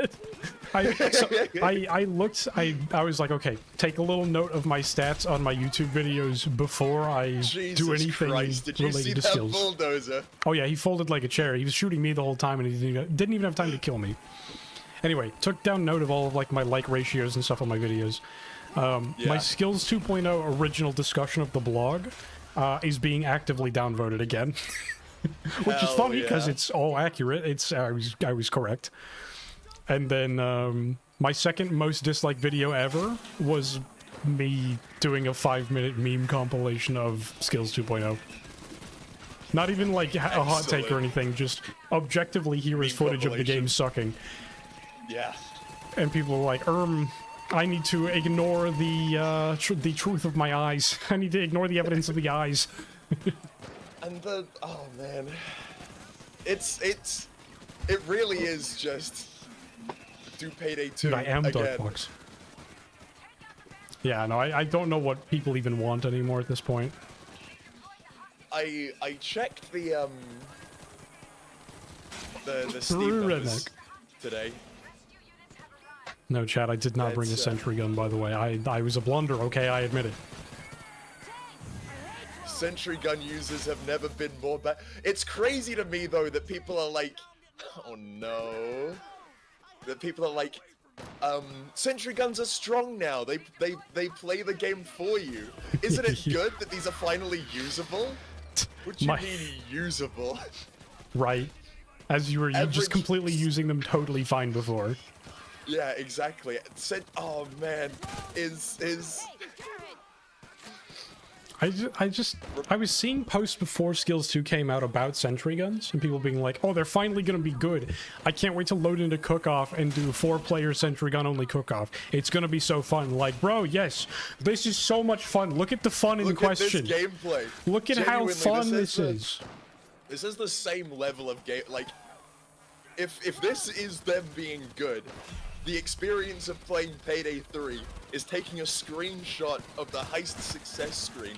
S1: I looked. I was like, okay, take a little note of my stats on my YouTube videos before I do anything
S2: Did you see
S1: related to
S2: that
S1: skills.
S2: bulldozer?
S1: Oh yeah, he folded like a chair. He was shooting me the whole time, and he didn't even have time to kill me. Anyway, took down note of all of like my like ratios and stuff on my videos. My Skills 2.0 original discussion of the blog is being actively downvoted again. Which is funny because it's all accurate. It's I was correct. And then my second most disliked video ever was me doing a 5-minute meme compilation of Skills 2.0. Not even like a hot take or anything, just objectively here is footage of the game sucking.
S2: Yeah.
S1: And people were like, I need to ignore the truth of my eyes. I need to ignore the evidence of the eyes.
S2: And oh man, it really is just do Payday 2
S1: Dude, I am
S2: again.
S1: Darkbox. Yeah, no, I don't know what people even want anymore at this point.
S2: I checked the Steam numbers today.
S1: No, Chad, I did not bring a sentry gun, by the way. I was a blunder, okay? I admit it.
S2: Sentry gun users have never been more bad. It's crazy to me, though, that people are like, oh no. That people are like, sentry guns are strong now. They play the game for you. Isn't it good that these are finally usable? What do you mean usable? Right.
S1: As you were just completely using them totally fine before.
S2: Yeah, exactly. Oh man,
S1: I was seeing posts before Skills 2 came out about sentry guns, and people being like, oh, they're finally gonna be good. I can't wait to load into Cook-Off and do 4-player sentry gun only Cook-Off. It's gonna be so fun. Like, bro, yes, this is so much fun. Look at the fun in question.
S2: Look at this gameplay.
S1: Look at how fun this is.
S2: This is the same level of game, like, if this is them being good, the experience of playing Payday 3 is taking a screenshot of the heist success screen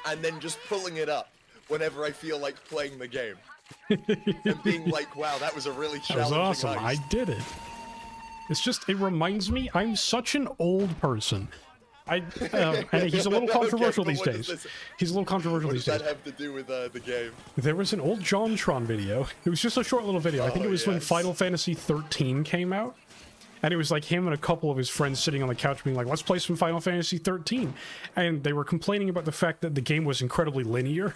S2: and then just pulling it up whenever I feel like playing the game. And being like, wow, that was a really challenging
S1: That was awesome.
S2: heist.
S1: I did it. It's just, it reminds me, I'm such an old person. And he's a little controversial these days. He's a little controversial these days.
S2: What does that have to do with the game?
S1: There was an old JonTron video. It was just a short little video. I think it was when Final Fantasy 13 came out. And it was like him and a couple of his friends sitting on the couch being like, let's play some Final Fantasy 13. And they were complaining about the fact that the game was incredibly linear.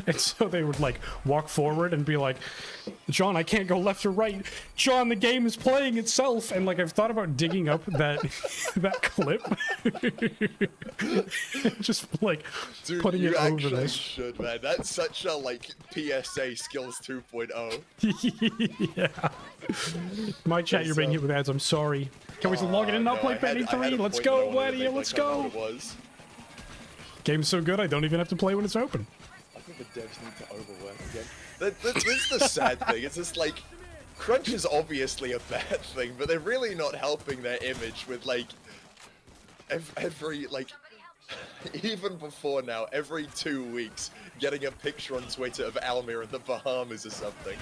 S1: And so they would like walk forward and be like, John, I can't go left or right. John, the game is playing itself. And like I've thought about digging up that that clip. Just like
S2: Dude,
S1: putting
S2: you
S1: it over
S2: actually
S1: this.
S2: should, man. That's such a like PSA skills 2.0.
S1: Yeah. My chat, you're being hit with ads. I'm sorry. Can we log in and not play Payday 3? Let's go, Wladdy, let's go. Game's so good, I don't even have to play when it's open.
S2: I think the devs need to overwork again. This is the sad thing. It's just like, crunch is obviously a bad thing, but they're really not helping their image with like every like. Even before now, every 2 weeks, getting a picture on Twitter of Almir in the Bahamas or something.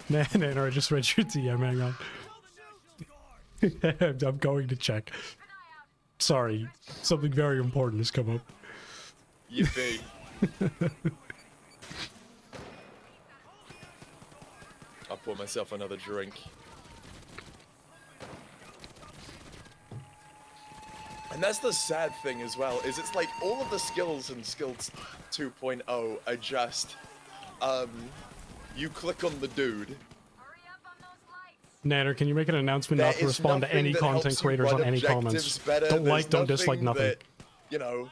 S1: No, I just read your DM, hang on. I'm going to check. Sorry, something very important has come up.
S2: Yippee. I'll pour myself another drink. And that's the sad thing as well, is it's like all of the skills in Skills 2.0 are just, you click on the dude.
S1: Nanner, can you make an announcement not to respond to any content creators on any comments? Don't like, don't dislike, nothing.
S2: That, you know,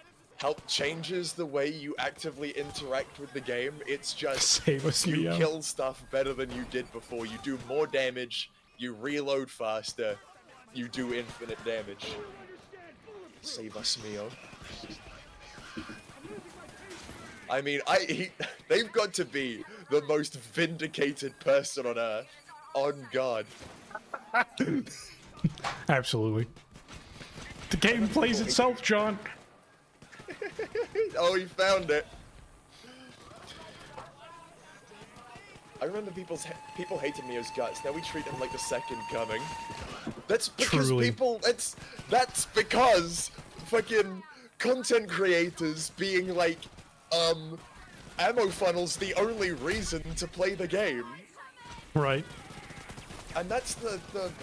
S2: changes the way you actively interact with the game. It's just you kill stuff better than you did before. You do more damage, you reload faster, you do infinite damage. Save us, Mio. I mean, they've got to be the most vindicated person on Earth. On God.
S1: Absolutely. The game plays itself, John.
S2: Oh, he found it. I remember people hated Mio's guts. Now we treat him like the second coming. That's because people. That's because fucking content creators being like, ammo funnel's the only reason to play the game.
S1: Right.
S2: And that's the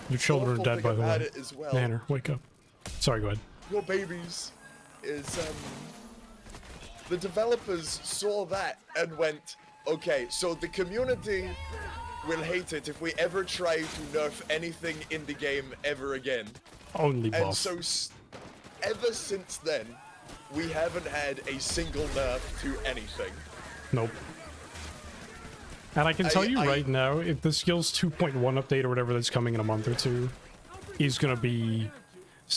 S1: your children are dead, by the way.
S2: As well.
S1: Nanner, wake up. Sorry, go ahead.
S2: Your babies is the developers saw that and went, okay, so the community will hate it if we ever try to nerf anything in the game ever again.
S1: Only buff.
S2: And so ever since then, we haven't had a single nerf to anything.
S1: Nope. And I can tell you right now, if the Skills 2.1 update or whatever that's coming in a month or two is gonna be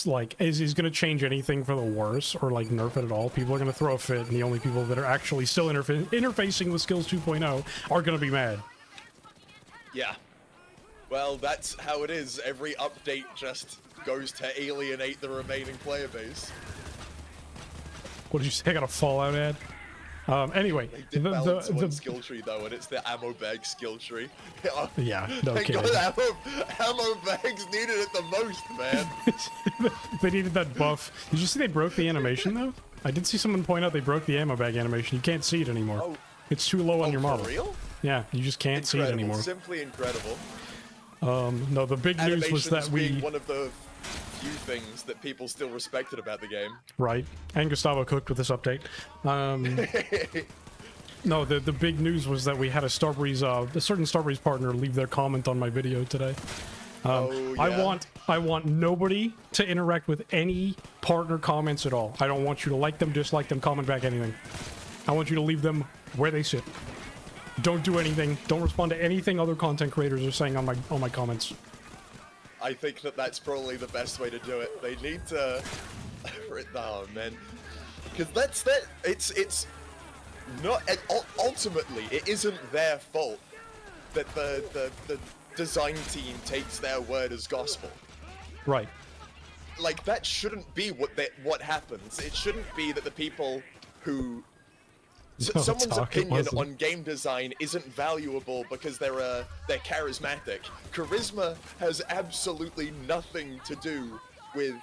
S1: like, is gonna change anything for the worse or like nerf it at all, people are gonna throw a fit, and the only people that are actually still interfacing with Skills 2.0 are gonna be mad.
S2: Yeah. Well, that's how it is. Every update just goes to alienate the remaining player base.
S1: What did you say? I got a Fallout ad? Anyway,
S2: they did balance one skill tree though, and it's the ammo bag skill tree.
S1: Yeah, no kidding.
S2: God, ammo bags needed it the most, man.
S1: They needed that buff. Did you see they broke the animation though? I did see someone point out they broke the ammo bag animation. You can't see it anymore. Oh. It's too low on your model.
S2: For real?
S1: Yeah, you just can't see it anymore.
S2: Simply incredible.
S1: No, the big news was that
S2: being one of the few things that people still respected about the game.
S1: Right. And Gustavo cooked with this update. No, the big news was that we had a certain Starbreeze partner leave their comment on my video today. Yeah. I want nobody to interact with any partner comments at all. I don't want you to like them, dislike them, comment back anything. I want you to leave them where they sit. Don't do anything. Don't respond to anything other content creators are saying on my comments.
S2: I think that's probably the best way to do it. They need to... oh, man. Because it's not... Ultimately, it isn't their fault that the design team takes their word as gospel.
S1: Right.
S2: Like, that shouldn't be what happens. It shouldn't be that the people who... someone's opinion on game design isn't valuable because they're charismatic. Charisma has absolutely nothing to do with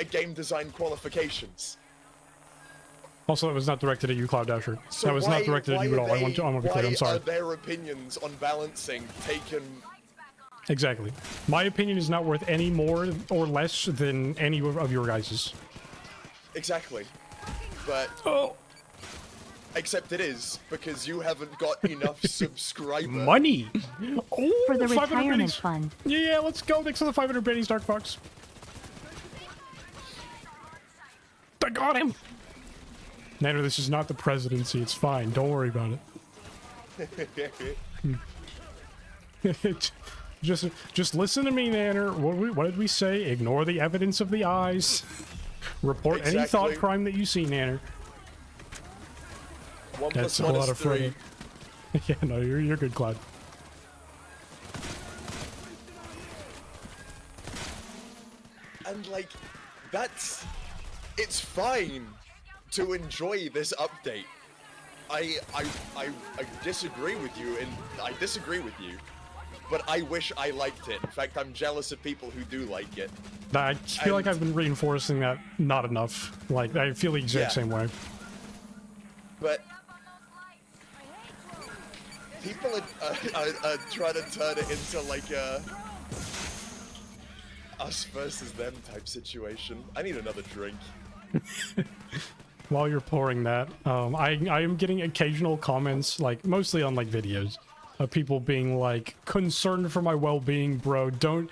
S2: game design qualifications.
S1: Also, it was not directed at you, Cloud Dasher. So that was not directed at you at all. I want to be clear. I'm sorry.
S2: Why are their opinions on balancing taken
S1: Exactly. My opinion is not worth any more or less than any of your guys's.
S2: Exactly. But
S1: Oh,
S2: except it is, because you haven't got enough subscriber
S1: money! Oh,
S5: For the
S1: 500
S5: retirement
S1: pennies.
S5: fund.
S1: Yeah, let's go. Thanks for the 500 pennies, Dark Fox. I got him! Nanner, this is not the presidency. It's fine. Don't worry about it. Just listen to me, Nanner. What did we say? Ignore the evidence of the eyes. Report any thought crime that you see, Nanner.
S2: 1
S1: That's
S2: plus
S1: a
S2: 1
S1: lot
S2: is
S1: of
S2: 3.
S1: fun. Yeah, no, you're good, Cloud.
S2: And like, it's fine to enjoy this update. I disagree with you, and I disagree with you, but I wish I liked it. In fact, I'm jealous of people who do like it.
S1: I feel like I've been reinforcing that not enough. Like, I feel the exact same way.
S2: But people are trying to turn it into like a us versus them type situation. I need another drink.
S1: While you're pouring that, I am getting occasional comments, like mostly on like videos, of people being like, concerned for my well-being, bro. Don't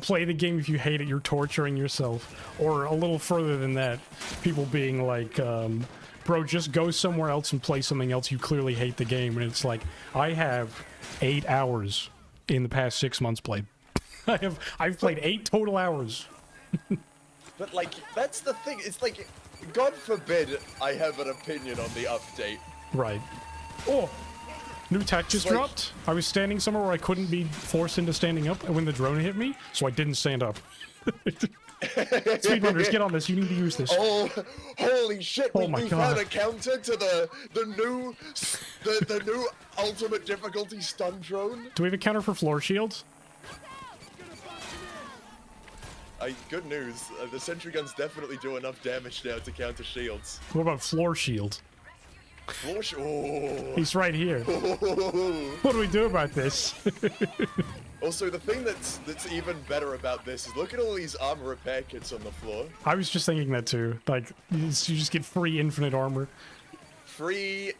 S1: play the game if you hate it. You're torturing yourself. Or a little further than that, people being like, bro, just go somewhere else and play something else. You clearly hate the game. And it's like, I have 8 hours in the past 6 months played. I've played 8 total hours.
S2: But like, that's the thing. It's like, God forbid I have an opinion on the update.
S1: Right. Oh, new tech just dropped. I was standing somewhere where I couldn't be forced into standing up when the drone hit me, so I didn't stand up. Speedrunners, get on this. You need to use this.
S2: Oh, holy shit!
S1: Oh my
S2: we
S1: God.
S2: found a counter to the new ultimate difficulty stun drone.
S1: Do we have a counter for floor shields?
S2: Good news. The sentry guns definitely do enough damage now to counter shields.
S1: What about floor shield?
S2: Oh.
S1: He's right here. What do we do about this?
S2: Also, the thing that's even better about this is look at all these armor repair kits on the floor.
S1: I was just thinking that too. Like, you just get free infinite armor.
S2: Free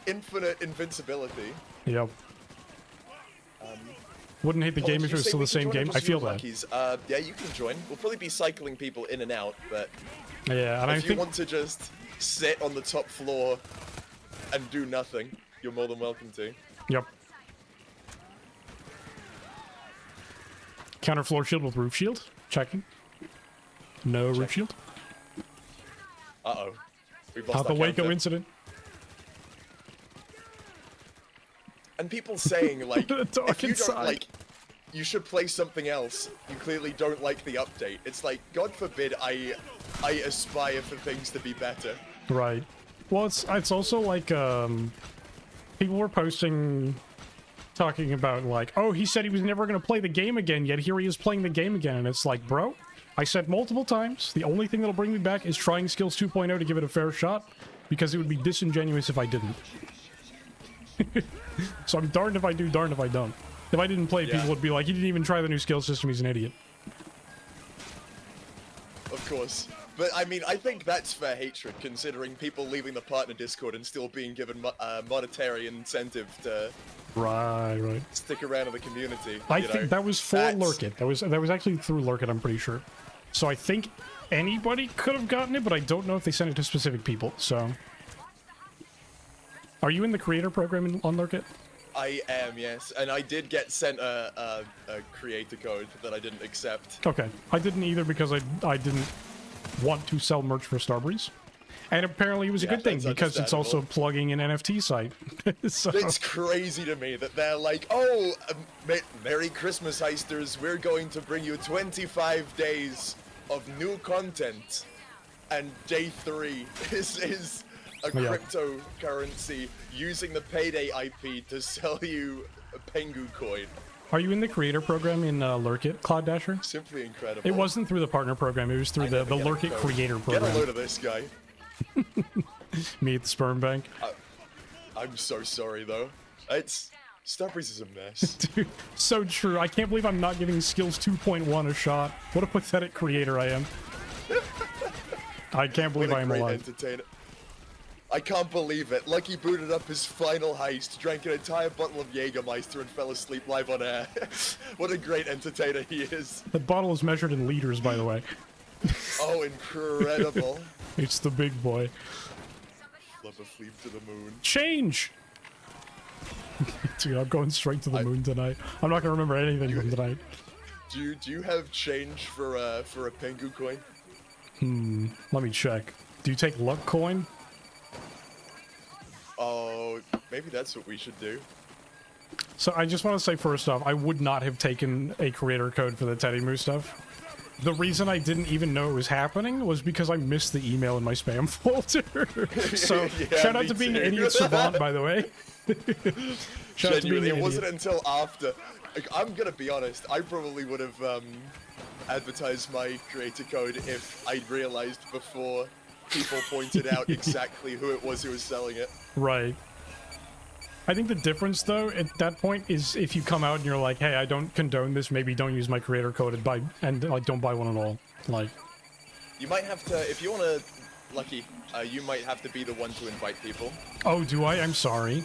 S2: infinite invincibility.
S1: Yep. Wouldn't hate the game if it was still the same game. I feel that.
S2: Yeah, you can join. We'll probably be cycling people in and out, but
S1: yeah, and
S2: if you want to just sit on the top floor and do nothing, you're more than welcome to.
S1: Yep. Counter floor shield with roof shield. Checking. No roof shield.
S2: Uh-oh. We've lost
S1: Not the
S2: our
S1: Waco
S2: counter.
S1: incident.
S2: And people saying, like, if you
S1: inside.
S2: don't, like, you should play something else. You clearly don't like the update. It's like, God forbid I aspire for things to be better.
S1: Right. Well, it's also like, people were posting, talking about like, oh, he said he was never going to play the game again, yet here he is playing the game again. And it's like, bro, I said multiple times, the only thing that'll bring me back is trying Skills 2.0 to give it a fair shot, because it would be disingenuous if I didn't. So I'm darned if I do, darned if I don't. If I didn't play it, people would be like, he didn't even try the new skill system, he's an idiot.
S2: Of course. But, I mean, I think that's fair hatred, considering people leaving the partner Discord and still being given monetary incentive to
S1: Right.
S2: stick around in the community.
S1: I think that was for Lurkit. That was actually through Lurkit, I'm pretty sure. So I think anybody could have gotten it, but I don't know if they sent it to specific people, so... Are you in the creator program on Lurkit?
S2: I am, yes. And I did get sent a creator code that I didn't accept.
S1: Okay. I didn't either because I didn't want to sell merch for Starbreeze. And apparently it was a good thing because it's also plugging an NFT site. So.
S2: It's crazy to me that they're like, oh, Merry Christmas, Heisters. We're going to bring you 25 days of new content. And day 3 is a cryptocurrency using the Payday IP to sell you a Pengu coin.
S1: Are you in the creator program in Lurkit, Cloud Dasher?
S2: Simply incredible.
S1: It wasn't through the partner program, it was through the Lurkit creator program.
S2: Get a load of this guy.
S1: Me at the sperm bank.
S2: I'm so sorry, though. It's Starbreeze is a mess.
S1: Dude, so true. I can't believe I'm not giving skills 2.1 a shot. What a pathetic creator I am. I can't believe I am alive.
S2: Entertainer. I can't believe it. Lucky booted up his final heist, drank an entire bottle of Jägermeister, and fell asleep live on air. What a great entertainer he is.
S1: The bottle is measured in liters, by the way.
S2: Oh, incredible.
S1: It's the big boy.
S2: Flip a fleep to the moon.
S1: Change! Dude, I'm going straight to the moon tonight. I'm not gonna remember anything from tonight.
S2: Do you have change for a Pengu coin?
S1: Let me check. Do you take luck coin?
S2: Oh, maybe that's what we should do.
S1: So I just want to say first off, I would not have taken a creator code for the Teddy Moo stuff. The reason I didn't even know it was happening was because I missed the email in my spam folder. So
S2: Yeah,
S1: shout out
S2: me
S1: to being
S2: too.
S1: an idiot savant, by the way. Shout out to being
S2: Genuinely,
S1: an
S2: it wasn't
S1: idiot.
S2: until after. Like, I'm gonna be honest. I probably would have advertised my creator code if I'd realized before people pointed out exactly who it was who was selling it.
S1: Right. I think the difference, though, at that point is if you come out and you're like, hey, I don't condone this, maybe don't use my creator code and like, don't buy one at all. Like,
S2: You might have to, if you want to, Lucky, you might have to be the one to invite people.
S1: oh, do I? I'm sorry.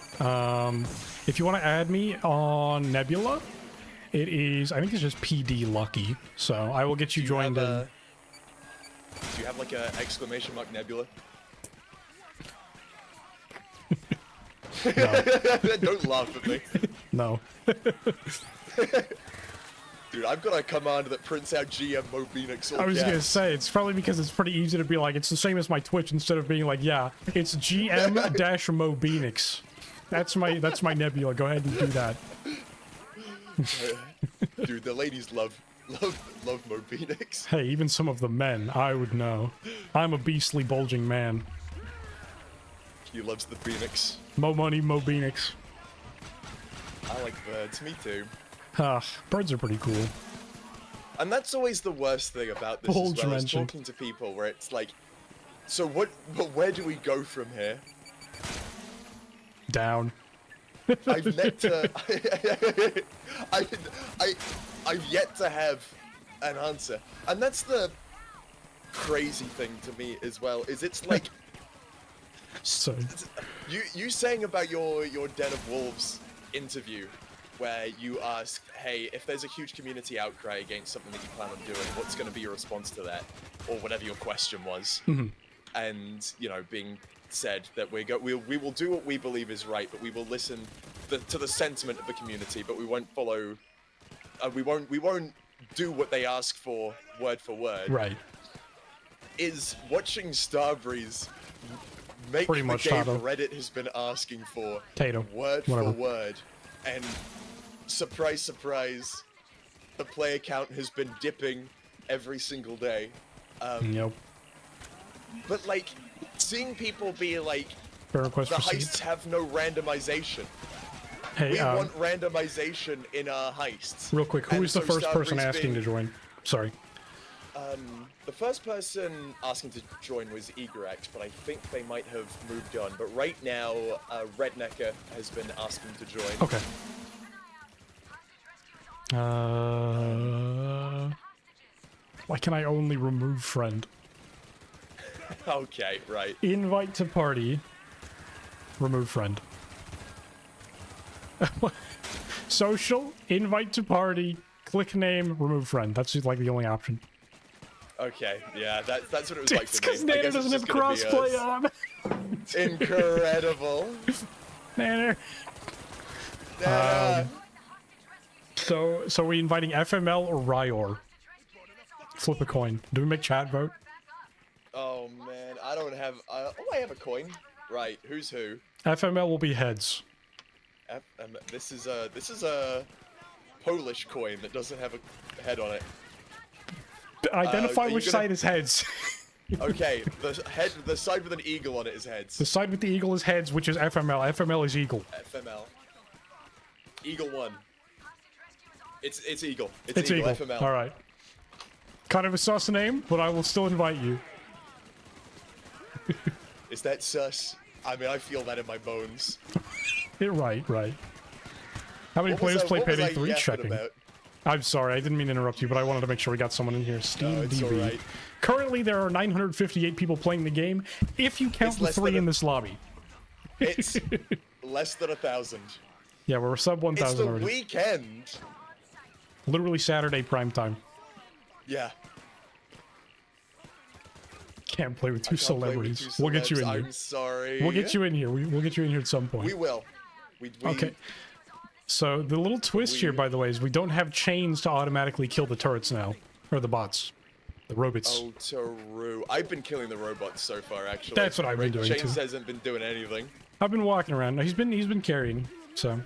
S1: If you want to add me on Nebula, it is, I think it's just PD Lucky. So I will get you joined in.
S2: Do you have like a exclamation mark Nebula?
S1: No.
S2: Don't laugh at me.
S1: No.
S2: Dude, I've got a command that prints out GM Mobinix all
S1: I was
S2: caps.
S1: gonna say, it's probably because it's pretty easy to be like, it's the same as my Twitch instead of being like, yeah, it's GM-Mobinix. That's my Nebula. Go ahead and do that.
S2: Dude, the ladies love Mobinix.
S1: Hey, even some of the men, I would know. I'm a beastly bulging man.
S2: He loves the Phoenix.
S1: Mo money, Mo Beanix.
S2: I like birds, me too.
S1: Birds are pretty cool.
S2: And that's always the worst thing about this
S1: Bulge
S2: as well, is
S1: mentioned.
S2: talking to people where it's like, so what, but where do we go from here?
S1: Down.
S2: I've yet to, I've yet to have an answer. And that's the crazy thing to me as well, is it's like,
S1: So,
S2: you saying about your Den of Wolves interview, where you asked, hey, if there's a huge community outcry against something that you plan on doing, what's going to be your response to that? Or whatever your question was. And, you know, being said that we will do what we believe is right, but we will listen to the sentiment of the community, but we won't follow, we won't do what they ask for word,
S1: right.
S2: is watching Starbreeze make
S1: Pretty
S2: the
S1: much
S2: game
S1: Tato.
S2: Reddit has been asking for,
S1: Tato.
S2: word
S1: Whatever.
S2: for word, and surprise, surprise, the player count has been dipping every single day.
S1: Yep.
S2: But like, seeing people be like,
S1: Fair request
S2: the
S1: received.
S2: heists have no randomization.
S1: Hey,
S2: We want randomization in our heists.
S1: real quick, who
S2: And
S1: is the
S2: so
S1: first person
S2: Starbreeze
S1: asking
S2: being-
S1: to join? Sorry.
S2: The first person asking to join was EagerX, but I think they might have moved on. But right now, Rednecker has been asking to join.
S1: Okay. Why can I only remove friend?
S2: Okay, right.
S1: Invite to party. Remove friend. Social, invite to party, click name, remove friend. That's just like the only option.
S2: Okay, yeah, that's what it was like
S1: It's
S2: for me.
S1: because
S2: I
S1: Nana
S2: guess it's
S1: doesn't have
S2: just gonna be
S1: crossplay
S2: us.
S1: on.
S2: Incredible.
S1: Nana.
S2: Yeah.
S1: So are we inviting FML or Ryor? Flip a coin. Do we make chat vote?
S2: Oh man, I don't have. Oh, I have a coin. Right, who's who?
S1: FML will be heads.
S2: This is a Polish coin that doesn't have a head on it.
S1: Identify
S2: are you
S1: which
S2: gonna-
S1: side is heads.
S2: Okay, the side with an eagle on it is heads.
S1: The side with the eagle is heads, which is FML. FML is eagle.
S2: FML. Eagle 1. It's eagle.
S1: It's eagle.
S2: FML.
S1: All right. Kind of a sus name, but I will still invite you.
S2: Is that sus? I mean, I feel that in my bones.
S1: Right. How many players play
S2: what was I
S1: Payday 3?
S2: yapping
S1: Checking.
S2: about?
S1: I'm sorry, I didn't mean to interrupt you, but I wanted to make sure we got someone in here. Steam
S2: No, it's
S1: DB.
S2: alright.
S1: Currently, there are 958 people playing the game, if you count
S2: It's
S1: the
S2: less
S1: 3
S2: than
S1: in this lobby.
S2: It's less than 1,000.
S1: Yeah, we're sub
S2: It's
S1: 1,000
S2: the
S1: already.
S2: weekend.
S1: Literally Saturday prime time.
S2: Yeah.
S1: Can't play with two
S2: Can't play with
S1: celebrities.
S2: two
S1: We'll get you in
S2: celebs.
S1: here.
S2: I'm sorry.
S1: We'll get you in here. We'll get you in here at some point.
S2: We will. We
S1: Okay. So the little twist here, by the way, is we don't have chains to automatically kill the turrets now. Or the bots. The robots.
S2: Oh, true. I've been killing the robots so far, actually.
S1: That's what I've been doing,
S2: James
S1: too.
S2: hasn't been doing anything.
S1: I've been walking around. He's been carrying, so.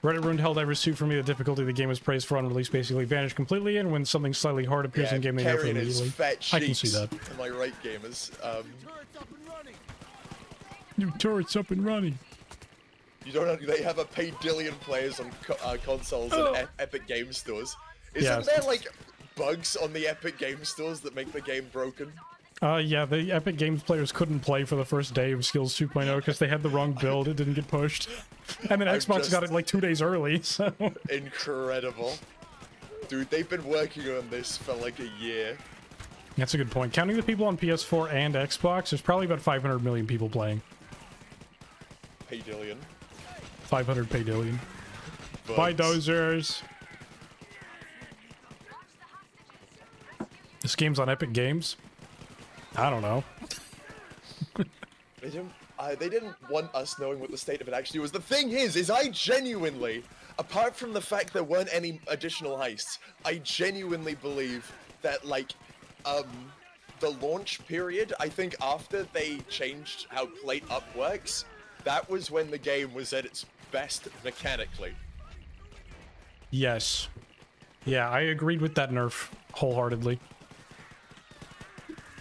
S1: Reddit ruined Helldivers 2 for me. The difficulty the game was praised for on release basically vanished completely, and when something slightly hard appears in game, they nerf it
S2: carrying his
S1: immediately.
S2: fat
S1: I can see
S2: cheeks.
S1: that.
S2: Am I right, gamers?
S1: New turrets up and running.
S2: You don't know, they have a paydillion players on consoles and Epic Game Stores. Isn't there, like, bugs on the Epic Game Stores that make the game broken?
S1: Yeah, the Epic Games players couldn't play for the first day of Skills 2.0 because they had the wrong build. It didn't get pushed. And then Xbox got it like 2 days early, so...
S2: Incredible. Dude, they've been working on this for like a year.
S1: That's a good point. Counting the people on PS4 and Xbox, there's probably about 500 million people playing.
S2: Paydillion.
S1: 500 paydillion.
S2: Bugs.
S1: Buy dozers. This game's on Epic Games? I don't know.
S2: They didn't want us knowing what the state of it actually was. The thing is I genuinely, apart from the fact there weren't any additional heists, I genuinely believe that, like, the launch period, I think after they changed how Plate Up works, that was when the game was at its best mechanically.
S1: Yes. Yeah, I agreed with that nerf wholeheartedly.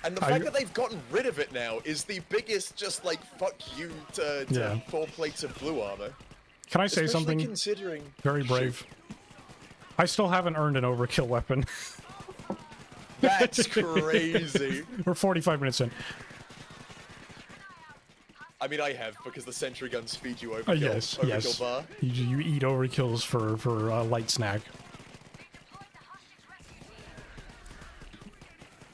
S2: And the fact that they've gotten rid of it now is the biggest just, like, fuck you to 4 plates of blue armor.
S1: Can I say
S2: Especially
S1: something
S2: considering...
S1: very brave? I still haven't earned an overkill weapon.
S2: That's crazy.
S1: We're 45 minutes in.
S2: I mean, I have, because the sentry guns feed you overkill.
S1: Yes,
S2: overkill
S1: yes.
S2: bar.
S1: You eat overkills for a light snack.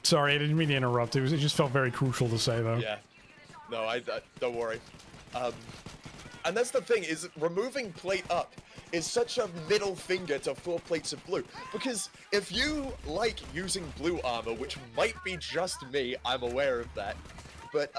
S1: Sorry, I didn't mean to interrupt. It just felt very crucial to say, though.
S2: Yeah. No, I don't worry. And that's the thing, is removing Plate Up is such a middle finger to 4 plates of blue. Because if you like using blue armor, which might be just me, I'm aware of that, but,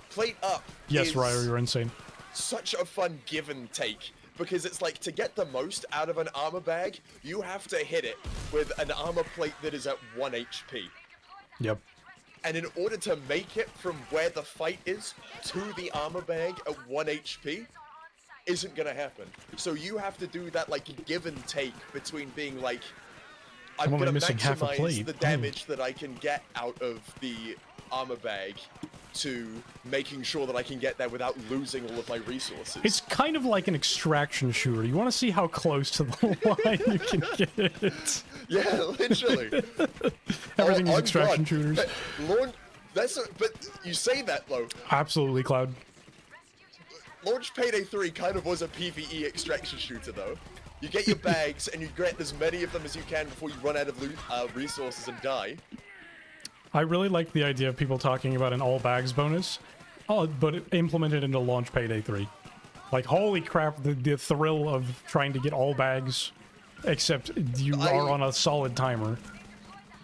S2: Plate Up
S1: Yes,
S2: is
S1: Ryo, you're insane.
S2: such a fun give and take. Because it's like, to get the most out of an armor bag, you have to hit it with an armor plate that is at 1 HP.
S1: Yep.
S2: And in order to make it from where the fight is to the armor bag at 1 HP, isn't gonna happen. So you have to do that, like, give and take between being like, I'm
S1: only
S2: gonna
S1: missing half a
S2: maximize
S1: plate.
S2: the damage that I can get out of the armor bag, to making sure that I can get there without losing all of my resources.
S1: It's kind of like an extraction shooter. You want to see how close to the line you can get.
S2: Yeah, literally.
S1: Everything is
S2: on
S1: extraction
S2: God.
S1: shooters.
S2: But you say that, though.
S1: Absolutely, Cloud.
S2: Launch Payday 3 kind of was a PvE extraction shooter, though. You get your bags, and you get as many of them as you can before you run out of resources and die.
S1: I really like the idea of people talking about an all bags bonus, but implemented into Launch Payday 3. Like, holy crap, the thrill of trying to get all bags, except you are on a solid timer.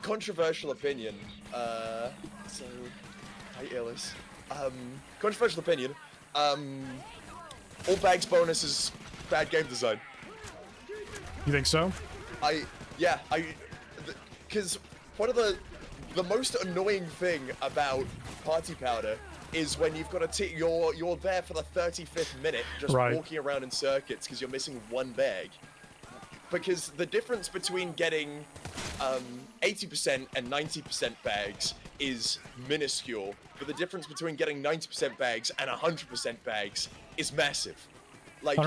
S2: Controversial opinion. So, hi, Illis. Controversial opinion. All bags bonus is bad game design.
S1: You think so?
S2: Because one of the most annoying thing about Party Powder is when you've got you're there for the 35th minute just walking around in circuits because you're missing one bag. Because the difference between getting 80% and 90% bags is minuscule, but the difference between getting 90% bags and 100% bags is massive. Like,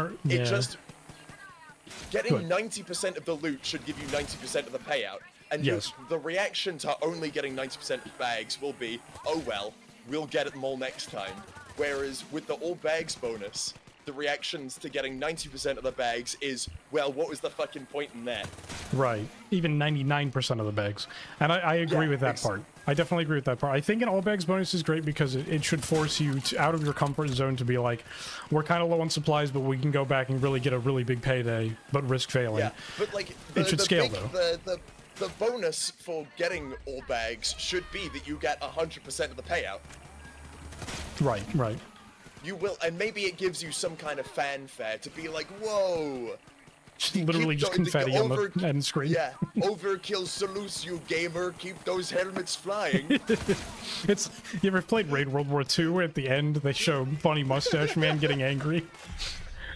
S2: getting 90% of the loot should give you 90% of the payout. And the reaction to only getting 90% of bags will be, oh well, we'll get them all next time. Whereas with the all bags bonus, the reactions to getting 90% of the bags is, well, what was the fucking point in that?
S1: Right. Even 99% of the bags. And I agree with that part. I definitely agree with that part. I think an all bags bonus is great because it should force you to, out of your comfort zone to be like, we're kind of low on supplies, but we can go back and really get a really big payday, but risk failing.
S2: Yeah, but like,
S1: it should scale though.
S2: The bonus for getting all bags should be that you get 100% of the payout.
S1: Right, right.
S2: You will, and maybe it gives you some kind of fanfare to be like, whoa.
S1: Literally just confetti on the end screen.
S2: Yeah, overkill salutes you, gamer. Keep those helmets flying.
S1: It's, you ever played Raid World War II? At the end, they show funny mustache man getting angry.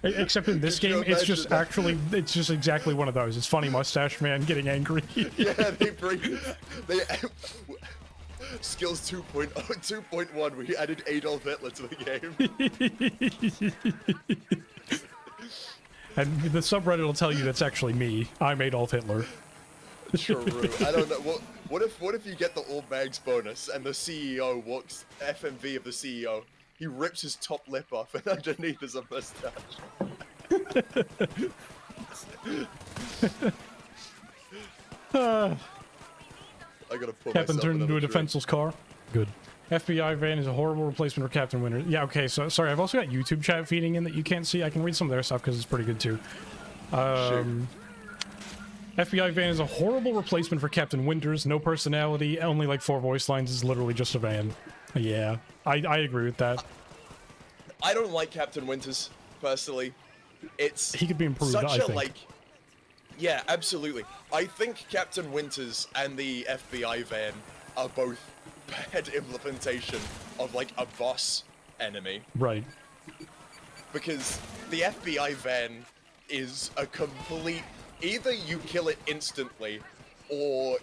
S1: Except in this game, it's just it's just exactly one of those. It's funny mustache man getting angry.
S2: Yeah, they skills 2.1, we added Adolf Hitler to the game.
S1: And the subreddit will tell you that's actually me. I'm Adolf Hitler.
S2: True. I don't know. What if you get the all bags bonus and the CEO walks, FMV of the CEO, he rips his top lip off and underneath is a mustache. I gotta pull
S1: Captain turned into a defenseless car. Good. FBI van is a horrible replacement for Captain Winter. Yeah, okay, so sorry, I've also got YouTube chat feeding in that you can't see. I can read some of their stuff because it's pretty good too. FBI van is a horrible replacement for Captain Winters. No personality, only like 4 voice lines, is literally just a van. Yeah, I agree with that.
S2: I don't like Captain Winters, personally.
S1: He could be improved, I think.
S2: Yeah, absolutely. I think Captain Winters and the FBI van are both bad implementation of like a boss enemy.
S1: Right.
S2: Because the FBI van is a complete, either you kill it instantly or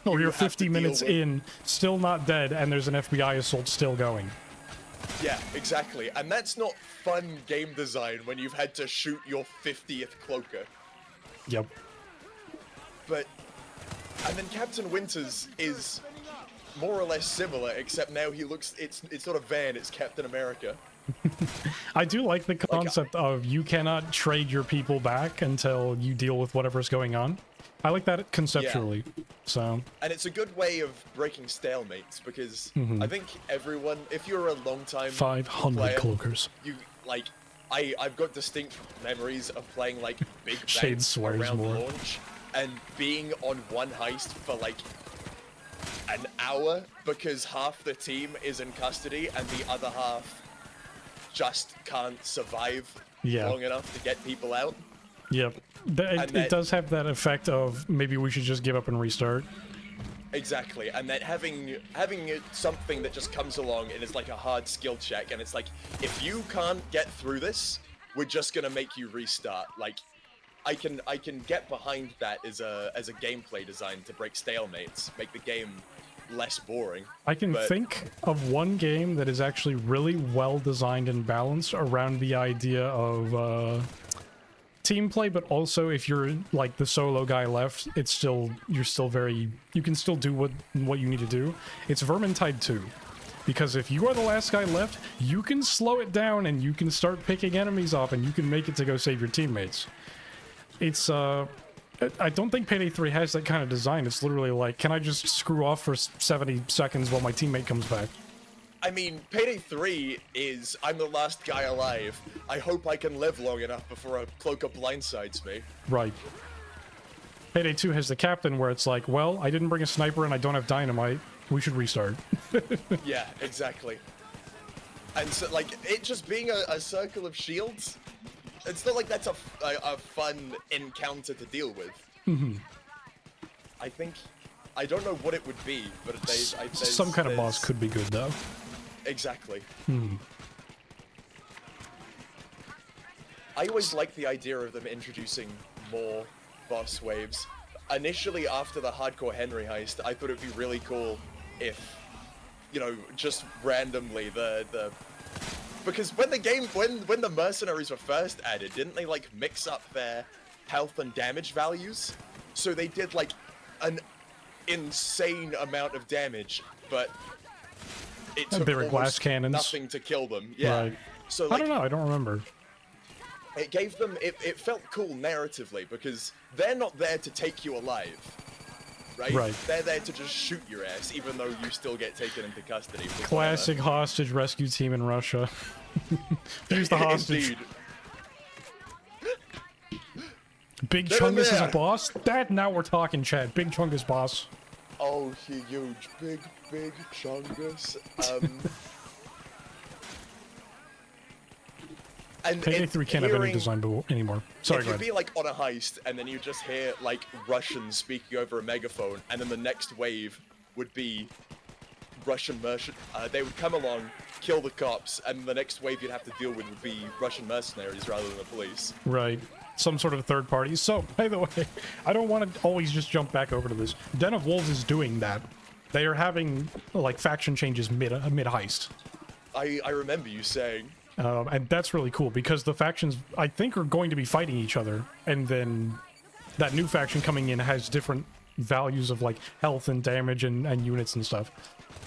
S1: you're 50 minutes in, still not dead, and there's an FBI assault still going.
S2: Yeah, exactly. And that's not fun game design when you've had to shoot your 50th cloaker.
S1: Yep.
S2: And then Captain Winters is more or less similar, except now he looks, it's not a van, it's Captain America.
S1: I do like the concept of you cannot trade your people back until you deal with whatever's going on. I like that conceptually. Yeah. So. And
S2: it's a good way of breaking stalemates because I think everyone, if you're a long time
S1: 500
S2: player,
S1: cloakers.
S2: You like, I've got distinct memories of playing like big
S1: Shade
S2: banks
S1: swears
S2: around
S1: more.
S2: launch and being on one heist for like an hour because half the team is in custody and the other half just can't survive long enough to get people out.
S1: Yep. It does have that effect of maybe we should just give up and restart.
S2: Exactly, and that having something that just comes along and is like a hard skill check, and it's like, if you can't get through this, we're just gonna make you restart. Like, I can get behind that as a gameplay design to break stalemates, make the game less boring.
S1: I can think of one game that is actually really well designed and balanced around the idea of team play, but also if you're like the solo guy left, you can still do what you need to do. It's Vermintide 2. Because if you are the last guy left, you can slow it down and you can start picking enemies off and you can make it to go save your teammates. It's I don't think Payday 3 has that kind of design. It's literally like, can I just screw off for 70 seconds while my teammate comes back?
S2: I mean, Payday 3 is, I'm the last guy alive. I hope I can live long enough before a cloaker blindsides me.
S1: Right. Payday 2 has the captain where it's like, well, I didn't bring a sniper and I don't have dynamite. We should restart.
S2: Yeah, exactly. And so, like, it just being a circle of shields, it's not like that's a fun encounter to deal with. I don't know what it would be, but
S1: some kind of boss could be good, though.
S2: Exactly. I always like the idea of them introducing more boss waves. Initially, after the Hardcore Henry heist, I thought it'd be really cool if, you know, just randomly because when the mercenaries were first added, didn't they like mix up their health and damage values? So they did like an insane amount of damage, but it took
S1: glass cannons.
S2: nothing to kill them. Yeah.
S1: Right.
S2: So
S1: like, I don't know. I don't remember.
S2: it gave them, it felt cool narratively, because they're not there to take you alive, right?
S1: Right.
S2: They're there to just shoot your ass, even though you still get taken into custody.
S1: Classic hostage rescue team in Russia. Here's the hostage.
S2: Indeed.
S1: Big Chungus is a boss? Now we're talking, Chad. Big Chungus boss.
S2: Oh, huge, big Chungus. And
S1: Payday 3 can't have any design anymore. Sorry,
S2: if
S1: go
S2: you'd
S1: ahead.
S2: be like on a heist, and then you just hear like Russians speaking over a megaphone, and then the next wave would be Russian merchant. They would come along, kill the cops, and the next wave you'd have to deal with would be Russian mercenaries rather than the police.
S1: Right. Some sort of third party. So, by the way, I don't want to always just jump back over to this. Den of Wolves is doing that. They are having like faction changes mid heist.
S2: I remember you saying.
S1: And that's really cool because the factions, I think, are going to be fighting each other, and then that new faction coming in has different values of like health and damage and units and stuff.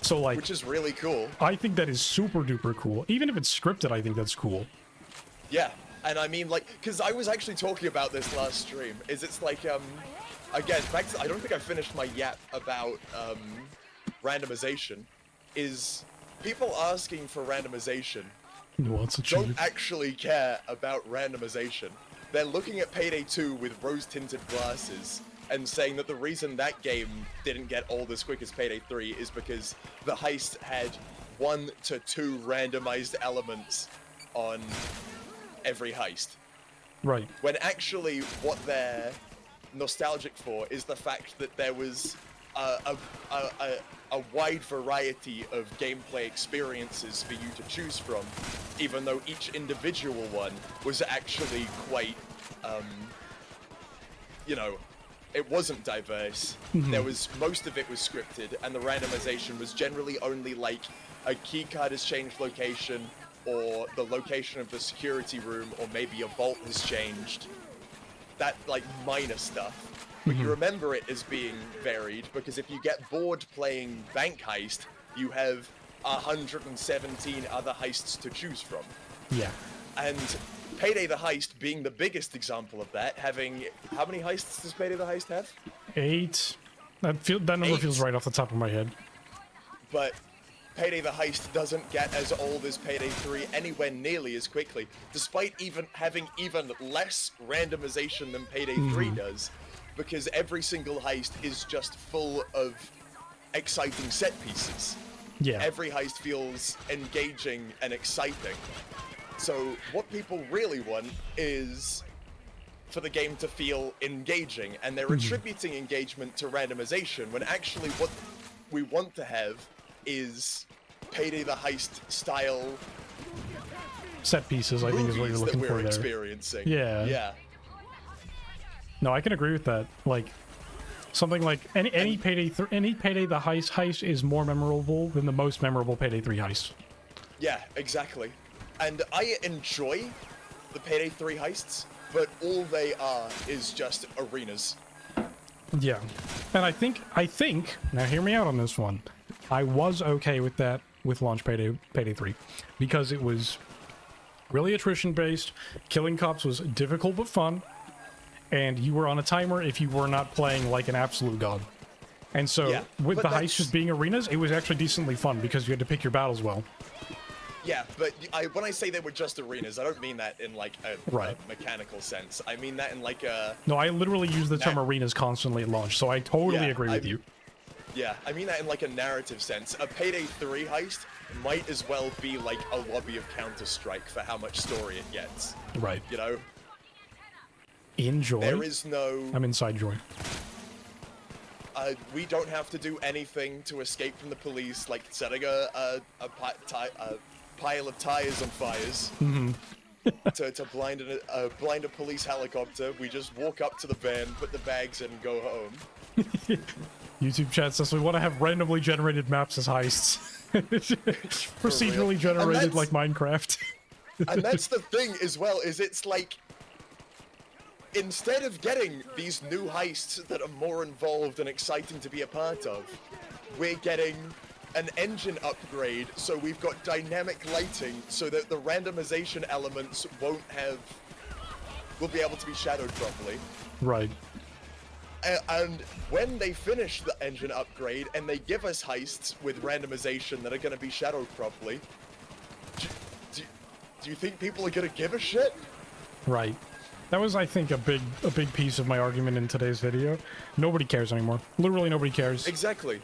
S1: So like,
S2: which is really cool.
S1: I think that is super duper cool. Even if it's scripted, I think that's cool.
S2: Yeah, and I mean like, because I was actually talking about this last stream. It's like again, back to, I don't think I finished my yap about randomization. Is people asking for randomization don't actually care about randomization. They're looking at Payday 2 with rose-tinted glasses and saying that the reason that game didn't get old as quick as Payday 3 is because the heist had 1 to 2 randomized elements on every heist.
S1: Right.
S2: When actually what they're nostalgic for is the fact that there was a wide variety of gameplay experiences for you to choose from, even though each individual one was actually quite, you know, it wasn't diverse. There was, most of it was scripted, and the randomization was generally only like a keycard has changed location, or the location of the security room, or maybe a vault has changed. That, like, minor stuff. But you remember it as being varied, because if you get bored playing Bank Heist, you have 117 other heists to choose from.
S1: Yeah.
S2: And Payday the Heist being the biggest example of that, having... How many heists does Payday the Heist have?
S1: 8. That number
S2: 8.
S1: feels right off the top of my head.
S2: But Payday the Heist doesn't get as old as Payday 3 anywhere nearly as quickly, despite even having even less randomization than Payday 3 does. Because every single heist is just full of exciting set pieces.
S1: Yeah.
S2: Every heist feels engaging and exciting. So what people really want is for the game to feel engaging, and they're attributing engagement to randomization, when actually what we want to have is Payday the Heist style
S1: set pieces, I think, is what you're looking for there.
S2: Experiencing.
S1: Yeah.
S2: Yeah.
S1: No, I can agree with that. Like, something like any Payday the heist is more memorable than the most memorable Payday 3 heist.
S2: Yeah, exactly. And I enjoy the Payday 3 heists, but all they are is just arenas.
S1: Yeah. And I think, now hear me out on this one. I was okay with that with launch Payday 3, because it was really attrition based. Killing cops was difficult but fun. And you were on a timer if you were not playing like an absolute god. And so,
S2: yeah,
S1: with the heist just being arenas, it was actually decently fun because you had to pick your battles well.
S2: Yeah, but when I say they were just arenas, I don't mean that in like a mechanical sense. I mean that in like a...
S1: No, I literally use the term arenas constantly at launch, so I totally agree with you.
S2: Yeah, I mean that in like a narrative sense. A Payday 3 heist might as well be like a lobby of Counter-Strike for how much story it gets.
S1: Right.
S2: You know?
S1: Enjoy.
S2: There is no...
S1: I'm inside joy.
S2: We don't have to do anything to escape from the police, like setting a pile of tires on fires to blind a police helicopter. We just walk up to the van, put the bags in, and go home.
S1: YouTube chat says we want to have randomly generated maps as heists. Procedurally generated like Minecraft.
S2: And that's the thing as well, is it's like, instead of getting these new heists that are more involved and exciting to be a part of, we're getting an engine upgrade, so we've got dynamic lighting so that the randomization elements won't have will be able to be shadowed properly.
S1: Right.
S2: And when they finish the engine upgrade and they give us heists with randomization that are going to be shadowed properly, do you think people are going to give a shit?
S1: Right. That was, I think, a big piece of my argument in today's video. Nobody cares anymore. Literally nobody cares.
S2: Exactly.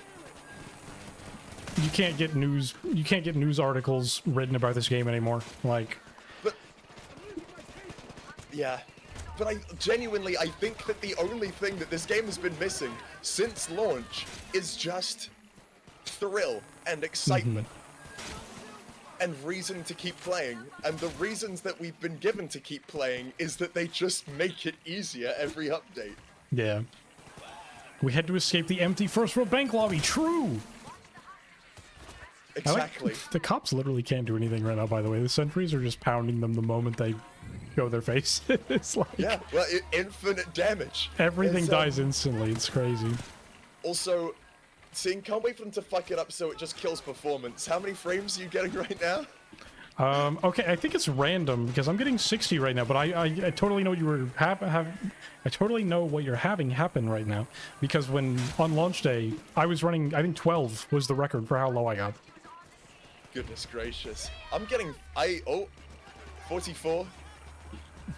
S1: You can't get news articles written about this game anymore. Like,
S2: yeah. But I genuinely, I think that the only thing that this game has been missing since launch is just thrill and excitement. And reason to keep playing. And the reasons that we've been given to keep playing is that they just make it easier every update.
S1: Yeah. We had to escape the empty first world bank lobby. True!
S2: Exactly.
S1: The cops literally can't do anything right now, by the way. The sentries are just pounding them the moment they show their face. It's like...
S2: Yeah, well, infinite damage.
S1: Everything dies instantly. It's crazy.
S2: Also, seeing, can't wait for them to fuck it up so it just kills performance. How many frames are you getting right now?
S1: Okay, I think it's random because I'm getting 60 right now, but I totally know you were I totally know what you're having happen right now because when on launch day I was running, I think 12 was the record for how low I got.
S2: Goodness gracious. I'm getting 44.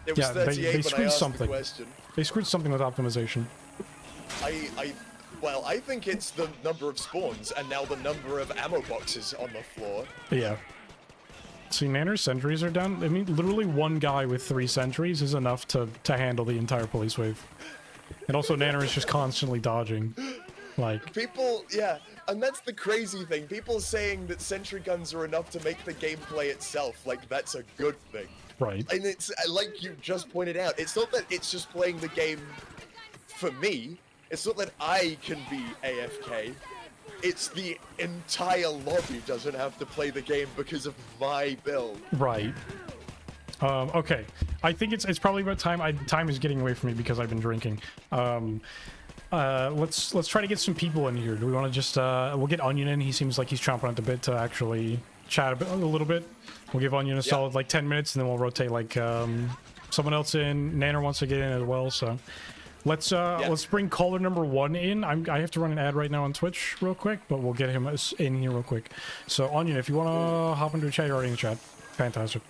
S2: It was
S1: Yeah,
S2: 38
S1: they
S2: when I
S1: screwed
S2: asked
S1: something.
S2: the question.
S1: They screwed something with optimization.
S2: Well, I think it's the number of spawns and now the number of ammo boxes on the floor.
S1: Yeah. See, Nanner's sentries are down. I mean, literally one guy with 3 sentries is enough to handle the entire police wave. And also, Nanner is just constantly dodging. Like...
S2: People, yeah, and that's the crazy thing. People saying that sentry guns are enough to make the gameplay itself, like, that's a good thing.
S1: Right.
S2: And it's, like you just pointed out, it's not that it's just playing the game for me. It's not that I can be AFK. It's the entire lobby doesn't have to play the game because of my build.
S1: Right. Okay. I think it's probably about time. Time is getting away from me because I've been drinking. Let's try to get some people in here. Do we want to just we'll get Onion in. He seems like he's chomping at the bit to actually chat a little bit. We'll give Onion a solid like 10 minutes, and then we'll rotate like someone else in. Nanner wants to get in as well, so let's bring caller number 1 in. I have to run an ad right now on Twitch real quick, but we'll get him in here real quick. So Onion, if you want to hop into a chat, you're already in the chat. Fantastic.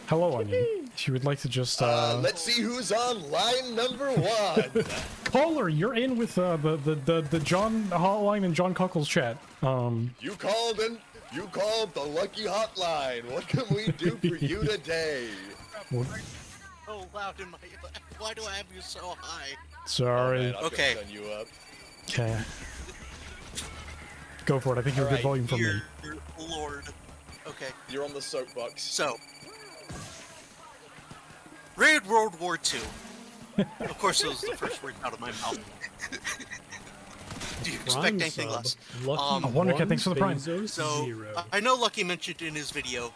S1: Hello, Onion. If you would like to just
S2: let's see who's on line number 1.
S1: Caller, you're in with the John hotline and John Cuckle's chat.
S2: You called the lucky hotline. What can we do for you today?
S5: So loud in my... Why do I have you so high?
S1: Sorry.
S2: Oh, man,
S5: okay.
S2: Turn you up.
S1: Okay. Go for it. I think you're a good volume from me.
S5: Dear Lord. Okay.
S2: You're on the soapbox.
S5: So. Raid World War II. Of course, that was the first word out of my mouth. Do you expect anything less?
S1: I wonder, thanks for the prime.
S5: So, I know Lucky mentioned in his video,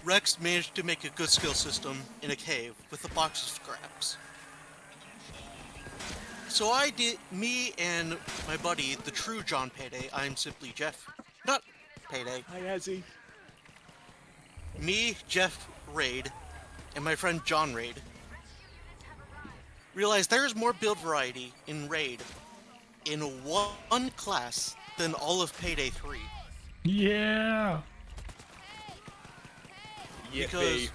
S5: Rex managed to make a good skill system in a cave with a box of scraps. So me and my buddy, the true John Payday, I'm simply Jeff, not Payday.
S2: Hi, Azzy.
S5: Me, Jeff Raid, and my friend John Raid realized there's more build variety in Raid in one class than all of Payday 3.
S1: Yeah.
S5: Because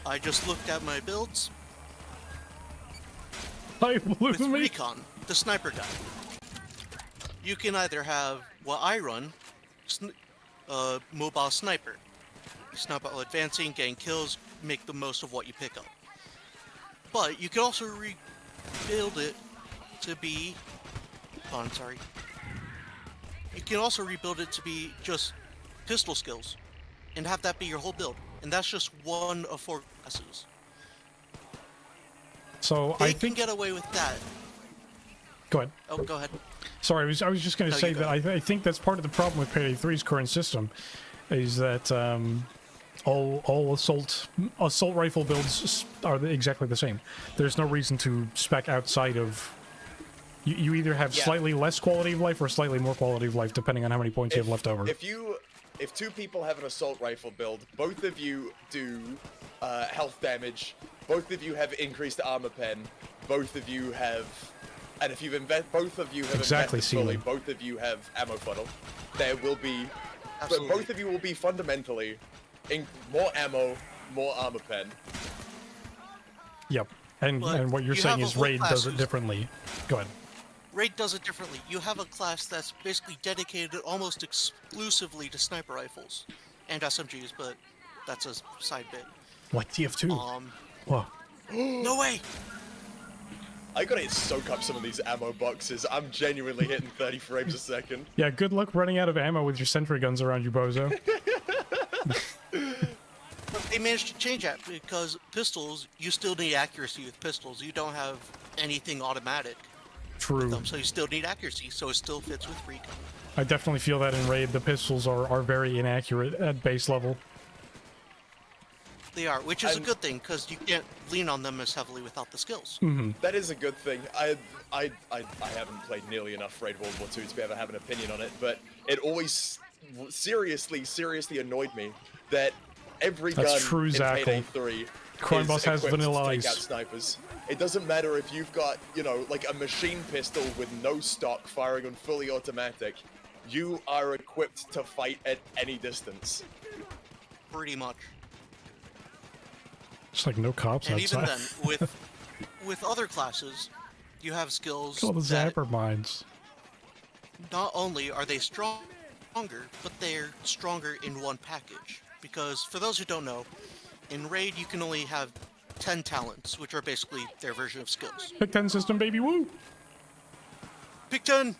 S5: I just looked at my builds with Recon, the sniper gun. You can either have what I run, mobile sniper. Sniper advancing, getting kills, make the most of what you pick up. But you can also rebuild it to be... Oh, I'm sorry. You can also rebuild it to be just pistol skills, and have that be your whole build. And that's just one of 4 classes.
S1: So
S5: they
S1: I think
S5: can get away with that.
S1: Go ahead.
S5: Oh, go ahead.
S1: Sorry, I was just going to say that I think that's part of the problem with Payday 3's current system, is that all assault rifle builds are exactly the same. There's no reason to spec outside of. You either have slightly less quality of life or slightly more quality of life, depending on how many points you have left over.
S2: If 2 people have an assault rifle build, both of you do health damage both of you have increased armor pen. Both of you have, and if you've both of you have
S1: Exactly,
S2: invested fully.
S1: Seaman.
S2: Both of you have ammo funnel. There will be, but
S5: Absolutely.
S2: both of you will be fundamentally in more ammo, more armor pen.
S1: Yep. And
S5: But
S1: what you're
S5: you
S1: saying
S5: have a
S1: is
S5: whole
S1: Raid
S5: class
S1: does it
S5: who's-
S1: differently. Go ahead.
S5: Raid does it differently. You have a class that's basically dedicated almost exclusively to sniper rifles and SMGs, but that's a side bit.
S1: What TF2? Whoa.
S5: No way!
S2: I gotta soak up some of these ammo boxes. I'm genuinely hitting 30 frames a second.
S1: Yeah, good luck running out of ammo with your sentry guns around you, bozo.
S5: But they managed to change that because pistols, you still need accuracy with pistols. You don't have anything automatic
S1: True.
S5: with them, so you still need accuracy, so it still fits with recon.
S1: I definitely feel that in Raid, the pistols are very inaccurate at base level.
S5: They are, which is a good thing because you can't lean on them as heavily without the skills.
S2: That is a good thing. I haven't played nearly enough Raid World War II to be able to have an opinion on it, but it always seriously annoyed me that every
S1: That's
S2: gun
S1: true,
S2: in
S1: Zackle.
S2: Payday 3
S1: Crime
S2: is
S1: Boss has
S2: equipped
S1: vanilla
S2: to take out
S1: ice.
S2: snipers. It doesn't matter if you've got, you know, like a machine pistol with no stock firing on fully automatic. You are equipped to fight at any distance.
S5: Pretty much.
S1: It's like no cops
S5: And
S1: outside.
S5: even then, with other classes, you have skills
S1: It's all the
S5: that
S1: zapper mines.
S5: not only are they stronger, but they're stronger in one package. Because for those who don't know, in Raid you can only have 10 talents, which are basically their version of skills.
S1: Pick 10 system, baby, woo!
S5: Pick 10!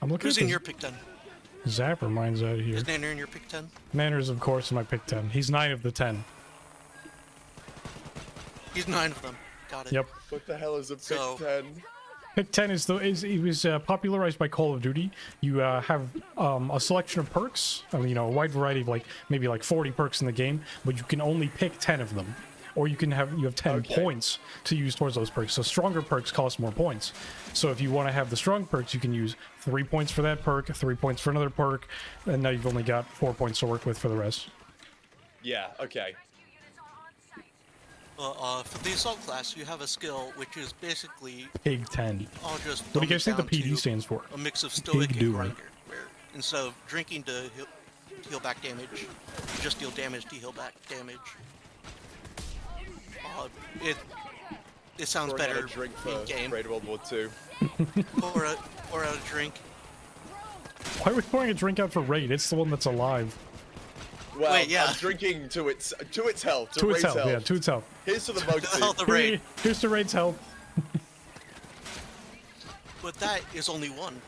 S1: I'm looking
S5: Who's
S1: at
S5: in
S1: the
S5: your pick 10?
S1: zapper mines out here.
S5: Is Nanner in your pick 10?
S1: Manners, of course, in my pick 10. He's 9 of the 10.
S5: He's 9 of them. Got it.
S1: Yep.
S2: What the hell is a pick
S5: So-
S2: 10?
S1: Pick 10 it was popularized by Call of Duty. You have a selection of perks, you know, a wide variety of maybe 40 perks in the game, but you can only pick 10 of them. Or you have 10
S2: Okay.
S1: points to use towards those perks. So stronger perks cost more points. So if you want to have the strong perks, you can use 3 points for that perk, 3 points for another perk, and now you've only got 4 points to work with for the rest.
S2: Yeah, okay.
S5: For the assault class, you have a skill which is basically
S1: Pig 10.
S5: I'll just
S1: What do you guys think the
S5: dumb it down
S1: PD
S5: to
S1: stands for?
S5: a mix of stoic
S1: Pig
S5: and
S1: doer.
S5: grinder, where instead of drinking to heal back damage, you just deal damage to heal back damage. It sounds
S2: Pouring out
S5: better
S2: a drink for
S5: in game.
S2: Raid World War II.
S5: Pour out a drink.
S1: Why are we pouring a drink out for Raid? It's the one that's alive.
S2: Well,
S5: Wait, yeah.
S2: I'm drinking to its health,
S1: To its
S2: Raid's
S1: health, yeah, to its health.
S2: Here's to the mug
S5: The health of Raid.
S1: Here's to Raid's health.
S5: But that is only one.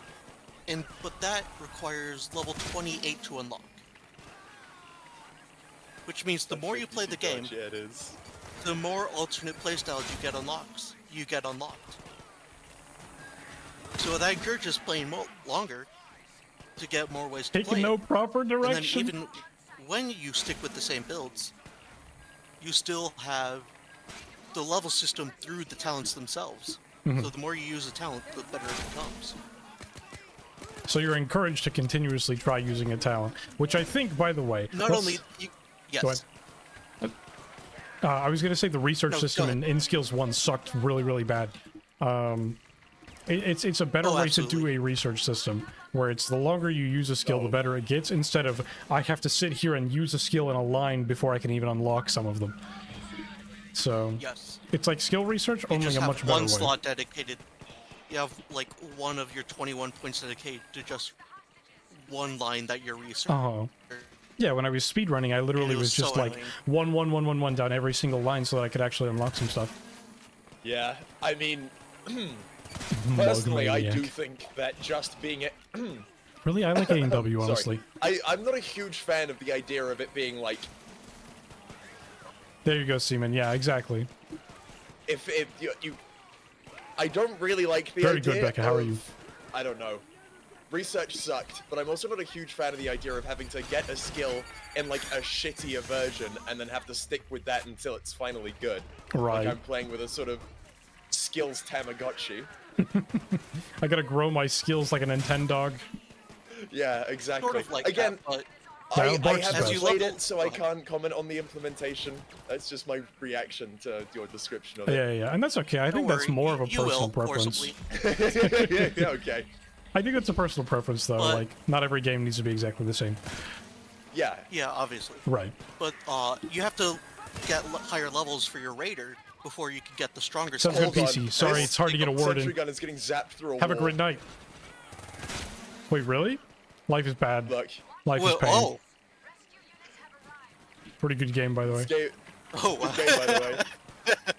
S5: But that requires level 28 to unlock. Which means the more you play the game,
S2: Yeah, it is.
S5: the more alternate playstyles you get unlocked. So that encourages playing longer to get more ways to
S1: Taking
S5: play.
S1: no proper
S5: And then
S1: direction.
S5: even when you stick with the same builds, you still have the level system through the talents themselves.
S1: Mm-hmm.
S5: So the more you use a talent, the better it becomes.
S1: So you're encouraged to continuously try using a talent, which I think, by the way,
S5: Not only you, yes.
S1: Go ahead. I was going to say the research
S5: No, go
S1: system
S5: ahead.
S1: in Skills 1 sucked really, really bad. It's a better
S5: Oh,
S1: way to do
S5: absolutely.
S1: a research system, where it's the longer you use a skill, the better it gets, instead of I have to sit here and use a skill in a line before I can even unlock some of them. So
S5: Yes.
S1: it's like skill research,
S5: You
S1: only
S5: just
S1: a
S5: have
S1: much better
S5: one
S1: way.
S5: slot dedicated. You have like one of your 21 points dedicated to just one line that you're researching.
S1: Oh. Yeah, when I was speedrunning, I literally
S5: And it
S1: was
S5: was
S1: just
S5: so
S1: like
S5: annoying.
S1: 1 down every single line so that I could actually unlock some stuff.
S2: Yeah, I mean, personally, I do
S1: Mugmaniac.
S2: think that just being it.
S1: Really, I like A&W, honestly.
S2: I'm not a huge fan of the idea of it being like,
S1: There you go, Seaman. Yeah, exactly.
S2: if you I don't really like the
S1: Very
S2: idea
S1: good, Becca. How are
S2: of-
S1: you?
S2: I don't know. Research sucked, but I'm also not a huge fan of the idea of having to get a skill in like a shittier version and then have to stick with that until it's finally good.
S1: Right.
S2: Like I'm playing with a sort of skills Tamagotchi.
S1: I gotta grow my skills like a Nintendo dog.
S2: Yeah, exactly.
S5: Sort of like
S2: Again,
S5: that, but
S1: Yeah,
S2: I
S1: Bart's
S2: haven't
S1: best.
S2: played it, so I can't comment on the implementation. That's just my reaction to your description of it.
S1: Yeah, and that's okay. I think that's
S5: worry,
S1: more of a
S5: you will,
S1: personal preference.
S5: forcibly.
S2: Yeah, okay.
S1: I think it's a personal preference, though.
S5: But-
S1: like, not every game needs to be exactly the same.
S2: Yeah.
S5: Yeah, obviously.
S1: Right.
S5: But you have to get higher levels for your raider before you can get the stronger
S1: Sounds
S5: skills.
S1: good,
S2: Hold
S1: PC.
S2: on.
S1: Sorry,
S2: This
S1: it's hard to get a word
S2: Sentry
S1: in.
S2: gun is getting zapped through a
S1: Have a
S2: wall.
S1: great night. Wait, really? Life is bad.
S2: Look,
S1: Life
S5: Well,
S1: is pain.
S5: oh,
S1: Pretty good game, by the way.
S2: this game,
S5: oh,
S2: this game, by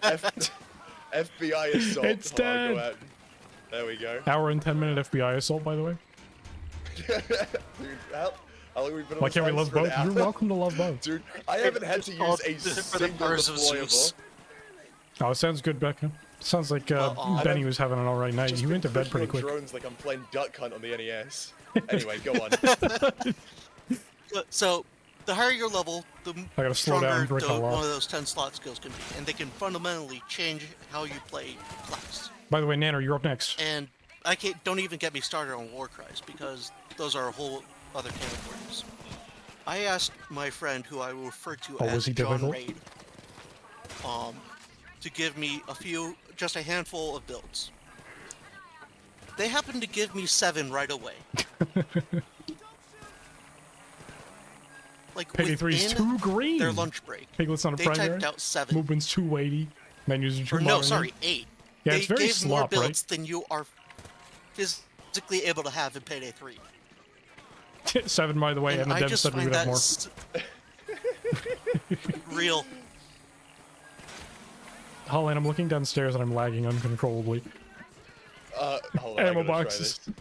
S2: the way. FBI assault.
S1: It's
S2: Hold on,
S1: dead.
S2: go ahead. There we go.
S1: Hour and 10-minute FBI assault, by the way.
S2: Dude, how long have we been on
S1: Why
S2: this
S1: can't we
S2: ice
S1: love
S2: for an
S1: both? You're
S2: hour?
S1: welcome to love both.
S2: Dude, I haven't had to
S5: all
S2: use a
S5: for the
S2: single
S5: birds of
S2: deployable.
S5: Zeus.
S1: Oh, it sounds good, Becca. Sounds like
S5: Well,
S1: Benny was having an alright night.
S2: Just
S1: He went to
S2: been
S1: bed pretty
S2: pushing
S1: quick.
S2: on drones like I'm playing Duck Hunt on the NES. Anyway, go on.
S5: So, the higher your level, the
S1: I gotta slow down and
S5: stronger
S1: drink a lot.
S5: one of those 10 slot skills can be, and they can fundamentally change how you play class.
S1: By the way, Nanner, you're up next.
S5: And I can't. Don't even get me started on war cries because those are a whole other can of worms. I asked my friend, who I will refer to
S1: Oh,
S5: as
S1: was he
S5: John
S1: difficult?
S5: Raid, to give me just a handful of builds. They happened to give me 7 right away. Like
S1: PD3 is
S5: within
S1: too green.
S5: their lunch break,
S1: Piglet's on a
S5: they
S1: primary.
S5: typed out 7.
S1: Movement's 280. Menus are 2
S5: Or no, sorry, 8.
S1: Yeah,
S5: They
S1: it's very
S5: gave more
S1: slop, right?
S5: builds than you are physically able to have in Payday 3.
S1: 7, by the way, and the
S5: I
S1: dev
S5: just
S1: said we
S5: find
S1: would have
S5: that
S1: more.
S5: real.
S1: Holland, I'm looking downstairs and I'm lagging uncontrollably.
S2: Hold on, I
S1: Ammo
S2: gotta try
S1: boxes.
S2: this.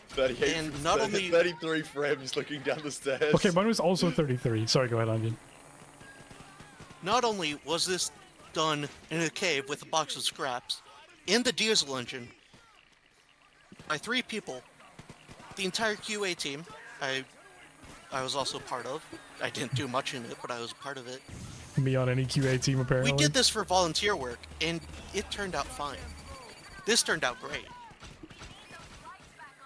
S2: 38,
S5: And not only-
S2: 33 frames looking down the stairs.
S1: Okay, mine was also 33. Sorry, go ahead, Onion.
S5: Not only was this done in a cave with a box of scraps, in the diesel engine, by 3 people, the entire QA team, I was also part of. I didn't do much in it, but I was part of it.
S1: Me on any QA team, apparently.
S5: We did this for volunteer work, and it turned out fine. This turned out great.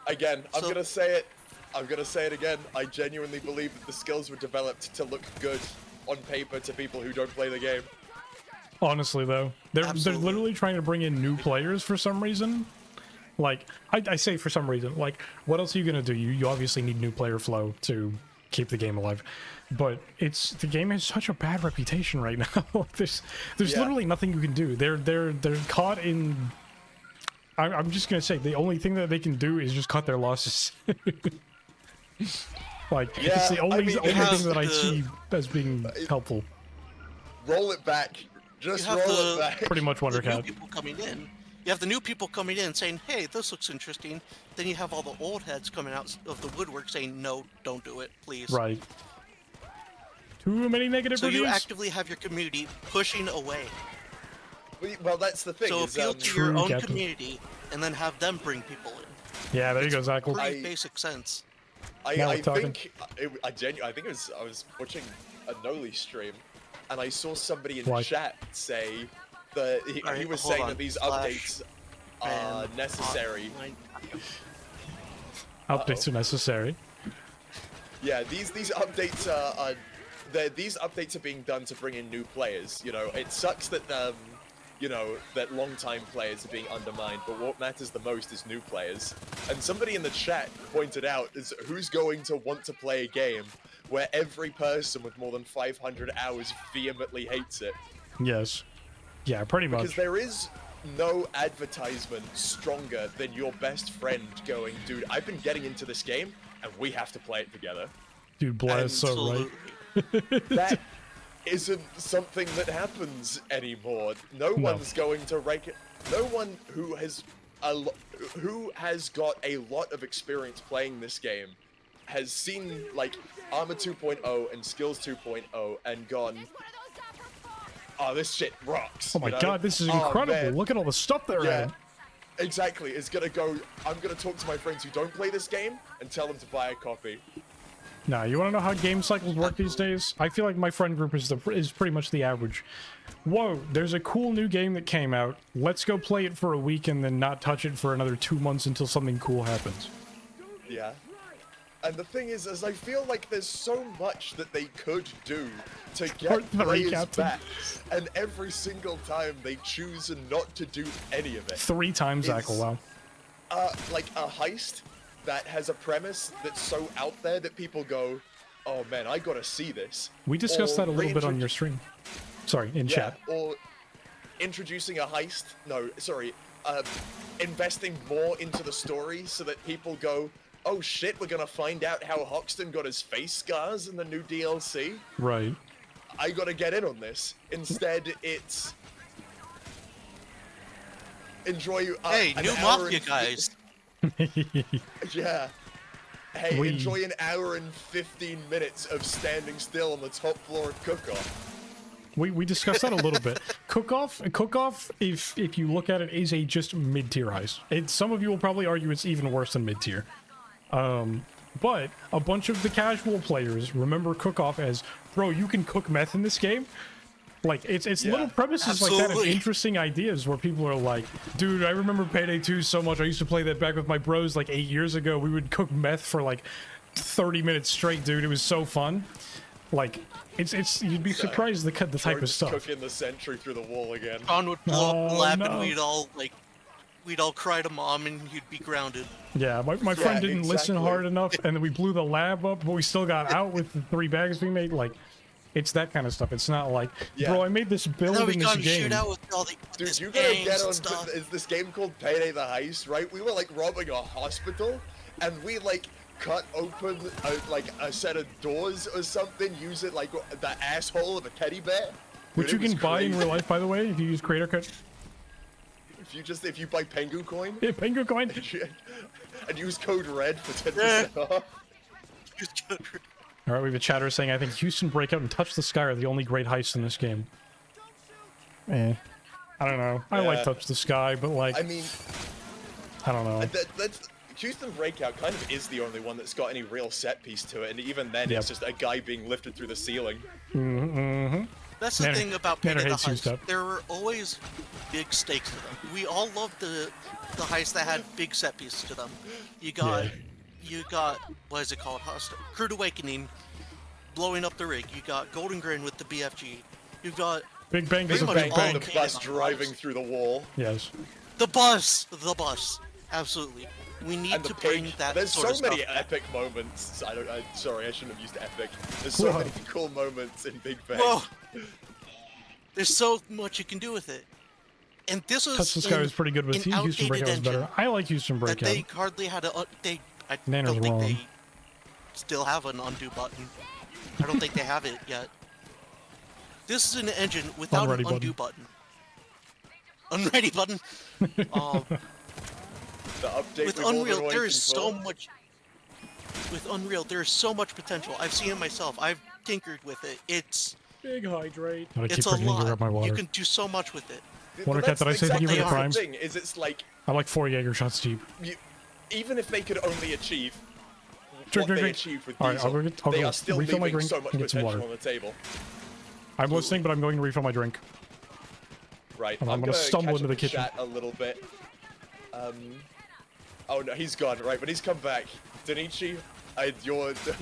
S2: Again, I'm
S5: So-
S2: gonna say it. I'm gonna say it again. I genuinely believe that the skills were developed to look good on paper to people who don't play the game.
S1: Honestly, though, they're
S5: Absolutely.
S1: literally trying to bring in new players for some reason. Like, I say for some reason. Like, what else are you gonna do? You obviously need new player flow to keep the game alive. But the game has such a bad reputation right now. there's
S2: Yeah.
S1: literally nothing you can do. They're caught in. I'm just gonna say the only thing that they can do is just cut their losses. Like, it's
S2: Yeah,
S1: the
S2: I
S1: only,
S2: mean,
S1: only
S5: you have
S1: thing that I
S5: the-
S1: see as being helpful.
S2: Roll it back. Just
S5: You have
S2: roll
S5: the-
S2: it back.
S1: Pretty much
S5: The new
S1: Wondercat.
S5: people coming in. You have the new people coming in saying, hey, this looks interesting. Then you have all the old heads coming out of the woodwork saying, no, don't do it, please.
S1: Right. Too many negative
S5: So you
S1: reviews.
S5: actively have your community pushing away.
S2: Well, that's the thing.
S5: So
S2: is,
S5: appeal to your
S1: True,
S5: own
S1: Captain.
S5: community and then have them bring people in.
S1: Yeah, there you go, Zach.
S5: Pretty
S2: I-
S5: basic sense.
S1: Now
S2: I
S1: we're talking.
S2: think I think I was watching a Noli stream, and I saw somebody in
S1: Why?
S2: chat say that he
S5: Alright,
S2: was
S5: hold
S2: saying
S5: on.
S2: that these
S5: Slash
S2: updates are
S5: And
S2: necessary.
S1: Updates are necessary.
S2: Yeah, these updates these updates are being done to bring in new players. You know, it sucks that that long-time players are being undermined, but what matters the most is new players. And somebody in the chat pointed out is who's going to want to play a game where every person with more than 500 hours vehemently hates it.
S1: Yes. Yeah, pretty
S2: Because
S1: much.
S2: there is no advertisement stronger than your best friend going, dude, I've been getting into this game and we have to play it together.
S1: Dude, Blah is so right.
S5: Absolutely.
S2: That isn't something that happens anymore. No one's going to rank it. No one who has got a lot of experience playing this game has seen like Armor 2.0 and Skills 2.0 and gone, oh, this shit rocks.
S1: Oh my
S2: you know?
S1: god, this is
S2: Oh,
S1: incredible.
S2: man.
S1: Look at all the stuff they're
S2: Yeah,
S1: adding.
S2: exactly. It's gonna go. I'm gonna talk to my friends who don't play this game and tell them to buy a copy.
S1: Nah, you want to know how game cycles work these days? I feel like my friend group is pretty much the average. Whoa, there's a cool new game that came out. Let's go play it for a week and then not touch it for another 2 months until something cool happens.
S2: Yeah. And the thing is I feel like there's so much that they could do to get
S1: Part three,
S2: players
S1: Captain.
S2: back, and every single time they choose not to do any of it.
S1: 3 times, Zach.
S2: It's-
S1: Wow.
S2: Like a heist that has a premise that's so out there that people go, oh man, I gotta see this.
S1: We discussed
S2: Or
S1: that a little bit on
S2: reintrodu-
S1: your stream. Sorry, in
S2: Yeah,
S1: chat.
S2: or introducing a heist. No, sorry. Investing more into the story so that people go, oh shit, we're gonna find out how Hoxton got his face scars in the new DLC.
S1: Right.
S2: I gotta get in on this. Instead, it's enjoy.
S5: Hey,
S2: an
S5: new
S2: hour
S5: Mafia
S2: and
S5: guys.
S2: Yeah. Hey,
S1: We-
S2: enjoy an hour and 15 minutes of standing still on the top floor of Cook-Off.
S1: We discussed that a little bit. Cook-Off, if you look at it, is a just mid-tier heist. Some of you will probably argue it's even worse than mid-tier. But a bunch of the casual players remember Cook-Off as, bro, you can cook meth in this game? Like, it's
S2: Yeah,
S1: little premises like that and
S5: absolutely.
S1: interesting ideas where people are like, dude, I remember Payday 2 so much. I used to play that back with my bros like 8 years ago. We would cook meth for like 30 minutes straight, dude. It was so fun. Like, it's you'd be surprised the type of
S2: Jordan's
S1: stuff.
S2: cooking the sentry through the wall again.
S5: Sean would blow up the
S1: Oh,
S5: lab
S1: no.
S5: and we'd all cry to mom and you'd be grounded.
S1: Yeah, my friend didn't listen
S2: exactly.
S1: hard enough, and then we blew the lab up, but we still got out with the 3 bags we made. Like, it's that kind of stuff. It's not like,
S2: Yeah.
S1: bro, I made this build
S5: Then we
S1: in this
S5: got to
S1: game.
S5: shoot out with all the
S2: Dude,
S5: this
S2: you gotta
S5: gangs
S2: get
S5: and
S2: on.
S5: stuff.
S2: Is this game called Payday the Heist, right? We were like robbing a hospital, and we like cut open like a set of doors or something. Use it like the asshole of a teddy bear.
S1: Which
S2: Dude,
S1: you
S2: it
S1: can
S2: was
S1: buy in
S2: crazy.
S1: real life, by the way, if you use Creator Code.
S2: If you buy Pengu coin
S1: Yeah, Penguin Coin.
S2: and use code RED for 10% off.
S1: All right, we have a chatter saying, I think Houston Breakout and Touch the Sky are the only great heists in this game. I don't know. I like
S2: Yeah.
S1: Touch the Sky, but like,
S2: I mean,
S1: I don't know.
S2: that's Houston Breakout kind of is the only one that's got any real set piece to it, and even then,
S1: Yep.
S2: it's just a guy being lifted through the ceiling.
S5: That's the
S1: Nanner-
S5: thing about
S1: Nanner
S5: Payday the
S1: hates you
S5: Heist.
S1: stuff.
S5: There were always big stakes to them. We all loved the heists that had big set pieces to them. You got what is it called? Crude Awakening, blowing up the rig. You got Golden Grin with the BFG. You got
S1: Big Bang is
S5: Pretty
S1: a
S5: much
S1: big
S5: all
S1: bang.
S2: The
S5: Okay,
S2: bus
S5: then.
S2: driving through the wall.
S1: Yes.
S5: the bus. Absolutely. We need
S2: And the
S5: to bring
S2: pig.
S5: that
S2: There's
S5: sort
S2: so
S5: of stuff
S2: many
S5: back.
S2: epic moments. Sorry, I shouldn't have used epic. There's so
S1: Whoa.
S2: many cool moments in Big Bang.
S5: Whoa. There's so much you can do with it. And this was
S1: Touch the Sky
S5: in
S1: was pretty good with
S5: an
S1: you. Houston
S5: outdated
S1: Breakout was better.
S5: engine
S1: I like Houston
S5: that
S1: Breakout.
S5: they hardly had a. I
S1: Nanner's
S5: don't think
S1: wrong.
S5: they still have an undo button. I don't think they have it yet. This is an engine without
S1: Unready
S5: an undo button. Unready button.
S2: The update
S5: With
S2: we've all been
S5: Unreal, there
S2: waiting
S5: is so
S2: for.
S5: much. With Unreal, there is so much potential. I've seen it myself. I've tinkered with it. It's
S1: Big hydrate. I keep
S5: it's a
S1: forgetting to grab my
S5: lot.
S1: water.
S5: You can do so much with it.
S1: Wonder Cat, did I say thank you for
S5: the
S2: exactly
S1: primes?
S2: thing. Is it's like
S1: I like 4 Jaeger shots deep.
S2: even if they could only achieve
S1: Drink,
S2: what they
S1: drink.
S2: achieved with
S1: All right,
S2: Diesel,
S1: I'll
S2: they
S1: go
S2: are still
S1: refill my
S2: leaving
S1: drink
S2: so much
S1: and get some
S2: potential
S1: water.
S2: on the table.
S1: I'm listening, but I'm going to refill my drink.
S2: Right,
S1: I'm
S2: I'm
S1: gonna
S2: gonna
S1: stumble
S2: catch
S1: into
S2: up
S1: the
S2: with
S1: kitchen.
S2: chat a little bit. Oh no, he's gone. Right, but he's come back. Danichi,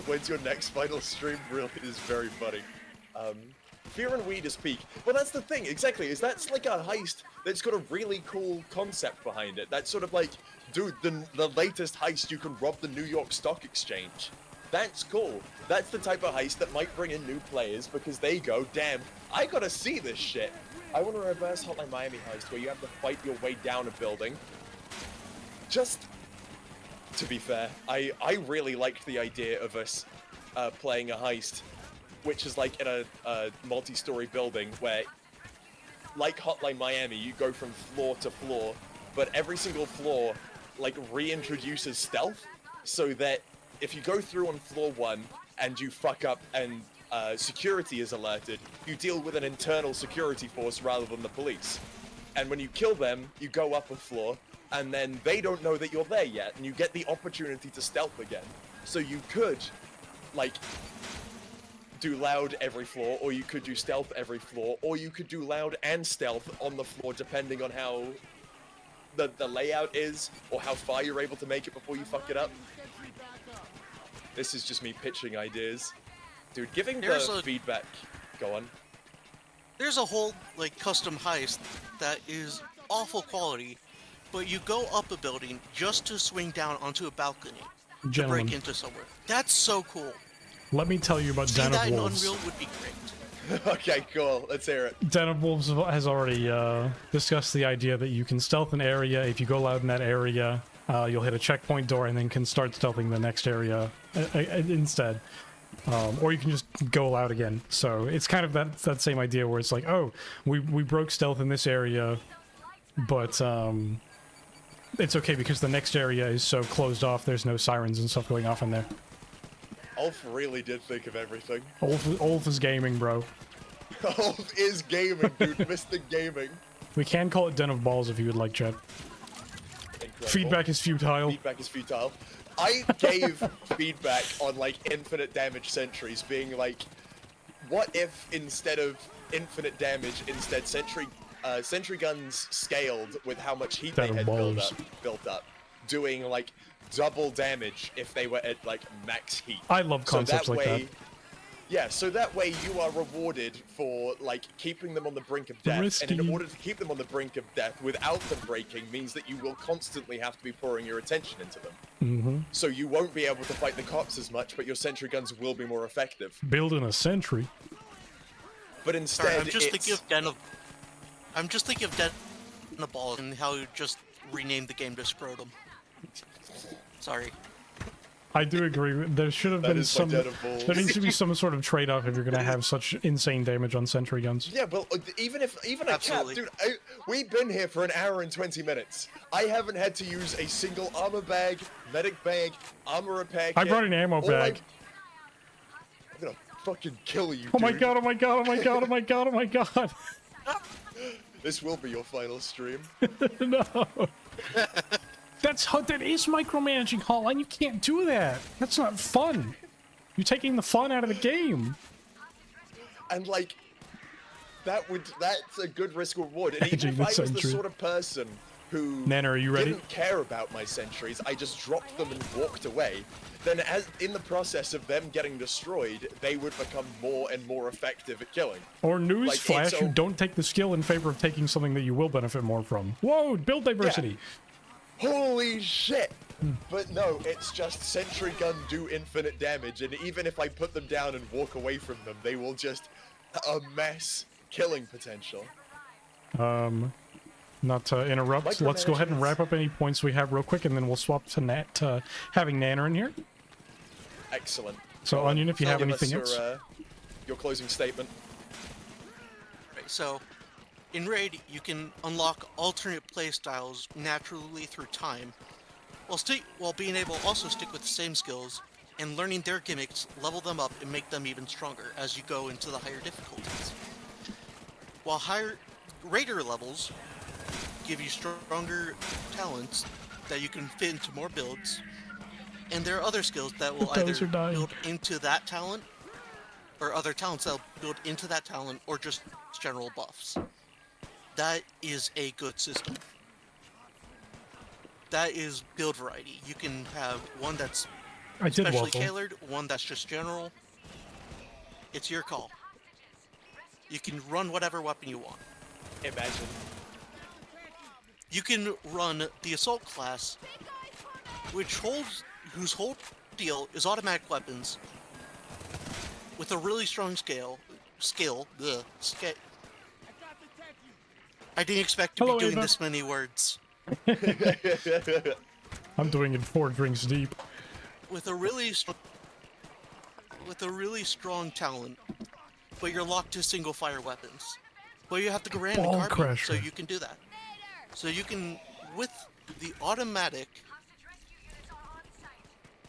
S2: when's your next final stream? Really is very funny. Fear and Weed is peak. Well, that's the thing, exactly. Is that's like a heist that's got a really cool concept behind it. That's sort of like, dude, the latest heist, you can rob the New York Stock Exchange. That's cool. That's the type of heist that might bring in new players because they go, damn, I gotta see this shit. I want a reverse Hotline Miami heist where you have to fight your way down a building. Just to be fair, I really liked the idea of us playing a heist, which is like in a multi-story building where, like Hotline Miami, you go from floor to floor, but every single floor like reintroduces stealth, so that if you go through on floor 1 and you fuck up and security is alerted, you deal with an internal security force rather than the police. And when you kill them, you go up a floor, and then they don't know that you're there yet, and you get the opportunity to stealth again. So you could, like, do loud every floor, or you could do stealth every floor, or you could do loud and stealth on the floor, depending on how the layout is, or how far you're able to make it before you fuck it up. This is just me pitching ideas. Dude, giving
S5: There's
S2: the
S5: a-
S2: feedback... Go on.
S5: There's a whole, like, custom heist that is awful quality, but you go up a building just to swing down onto a balcony to
S1: Gentlemen,
S5: break into somewhere. That's so cool.
S1: let me tell you about
S5: See
S1: Den
S5: that
S1: of
S5: in
S1: Wolves.
S5: Unreal would be great.
S2: Okay, cool. Let's hear it.
S1: Den of Wolves has already discussed the idea that you can stealth an area. If you go loud in that area, you'll hit a checkpoint door and then can start stealthing the next area instead. Or you can just go loud again. So it's kind of that same idea where it's like, oh, we broke stealth in this area, but it's okay because the next area is so closed off, there's no sirens and stuff going off in there.
S2: Ulf really did think of everything.
S1: Ulf is gaming, bro.
S2: Ulf is gaming, dude. Mr. Gaming.
S1: We can call it Den of Balls if you would like, Chet.
S2: Incredible.
S1: Feedback is futile.
S2: Feedback is futile. I gave feedback on, like, infinite damage sentries, being like, what if instead of infinite damage, instead sentry guns scaled with how much heat they
S1: Den of
S2: had
S1: Balls.
S2: built up, doing, like, double damage if they were at, like, max heat.
S1: I love concepts like that.
S2: Yeah, so that way you are rewarded for, like, keeping them on the brink of death.
S1: Risky.
S2: And in order to keep them on the brink of death without them breaking means that you will constantly have to be pouring your attention into them.
S1: Mm-hmm.
S2: So you won't be able to fight the cops as much, but your sentry guns will be more effective.
S1: Building a sentry.
S2: But instead,
S5: Sorry, I'm just
S2: it's...
S5: thinking of Den of Balls and how you just renamed the game to Scrotum. Sorry.
S1: I do agree. There should have
S2: That
S1: been
S2: is my
S1: some.
S2: Den of Balls.
S1: There needs to be some sort of trade-off if you're going to have such insane damage on sentry guns.
S2: Yeah, but even a cap,
S5: Absolutely.
S2: dude, we've been here for an hour and 20 minutes. I haven't had to use a single armor bag, medic bag, armor repair kit.
S1: I brought an ammo
S2: All
S1: bag.
S2: I'm gonna fucking kill you,
S1: Oh my
S2: dude.
S1: god, oh my god, oh my god, oh my god, oh my god.
S2: This will be your final stream.
S1: No. That is micromanaging, Hotline. You can't do that. That's not fun. You're taking the fun out of the game.
S2: And like, that's a good risk reward. And even
S1: Managing
S2: if
S1: the
S2: I was the
S1: sentry.
S2: sort of person who
S1: Nana, are you ready?
S2: didn't care about my sentries, I just dropped them and walked away, then as in the process of them getting destroyed, they would become more and more effective at killing.
S1: Or
S2: Like,
S1: newsflash,
S2: it's
S1: you
S2: a-
S1: don't take the skill in favor of taking something that you will benefit more from. Whoa, build diversity.
S2: Holy shit! But no, it's just sentry gun do infinite damage, and even if I put them down and walk away from them, they will just amass killing potential.
S1: Not to interrupt, let's go ahead and wrap up any points we have real quick, and then we'll swap to having Nanner in here.
S2: Excellent.
S1: So,
S2: Go on,
S1: Onion, if you have
S2: give us
S1: anything else.
S2: your closing statement.
S5: Right, so, in Raid, you can unlock alternate playstyles naturally through time, while being able to also stick with the same skills, and learning their gimmicks level them up and make them even stronger as you go into the higher difficulties. While higher Raider levels give you stronger talents that you can fit into more builds, and there are other skills that will either
S1: Those are dying.
S5: build into that talent, or other talents that will build into that talent, or just general buffs. That is a good system. That is build variety. You can have one that's
S1: I did
S5: specially
S1: waffle.
S5: tailored, one that's just general. It's your call. You can run whatever weapon you want.
S2: Imagine.
S5: You can run the assault class, whose whole deal is automatic weapons with a really strong skill. I didn't expect to
S1: Hello,
S5: be doing
S1: Ava.
S5: this many words.
S1: I'm doing it 4 drinks deep.
S5: With a really strong talent, but you're locked to single fire weapons. But you have to go random
S1: Ball
S5: carbine, so
S1: crusher.
S5: you can do that. So you can, with the automatic,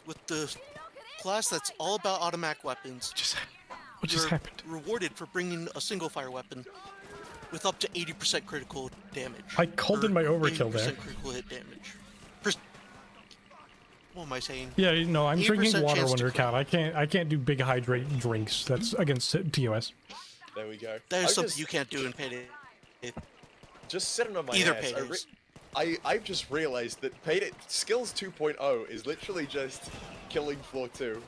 S5: with the class that's all about automatic weapons,
S1: What just
S5: you're
S1: happened?
S5: rewarded for bringing a single fire weapon with up to 80% critical damage.
S1: I called in my overkill
S5: 80%
S1: there.
S5: critical hit damage. What am I saying?
S1: Yeah, no, I'm
S5: 80%
S1: drinking water
S5: chance
S1: when
S5: to
S1: you're
S5: crit.
S1: count. I can't do big hydrate drinks. That's against TOS.
S2: There we go.
S5: That is
S2: I
S5: something
S2: just-
S5: you can't do in Payday.
S2: Just sitting on my
S5: Either
S2: ass.
S5: Paydays.
S2: I've just realized that Payday Skills 2.0 is literally just killing floor 2.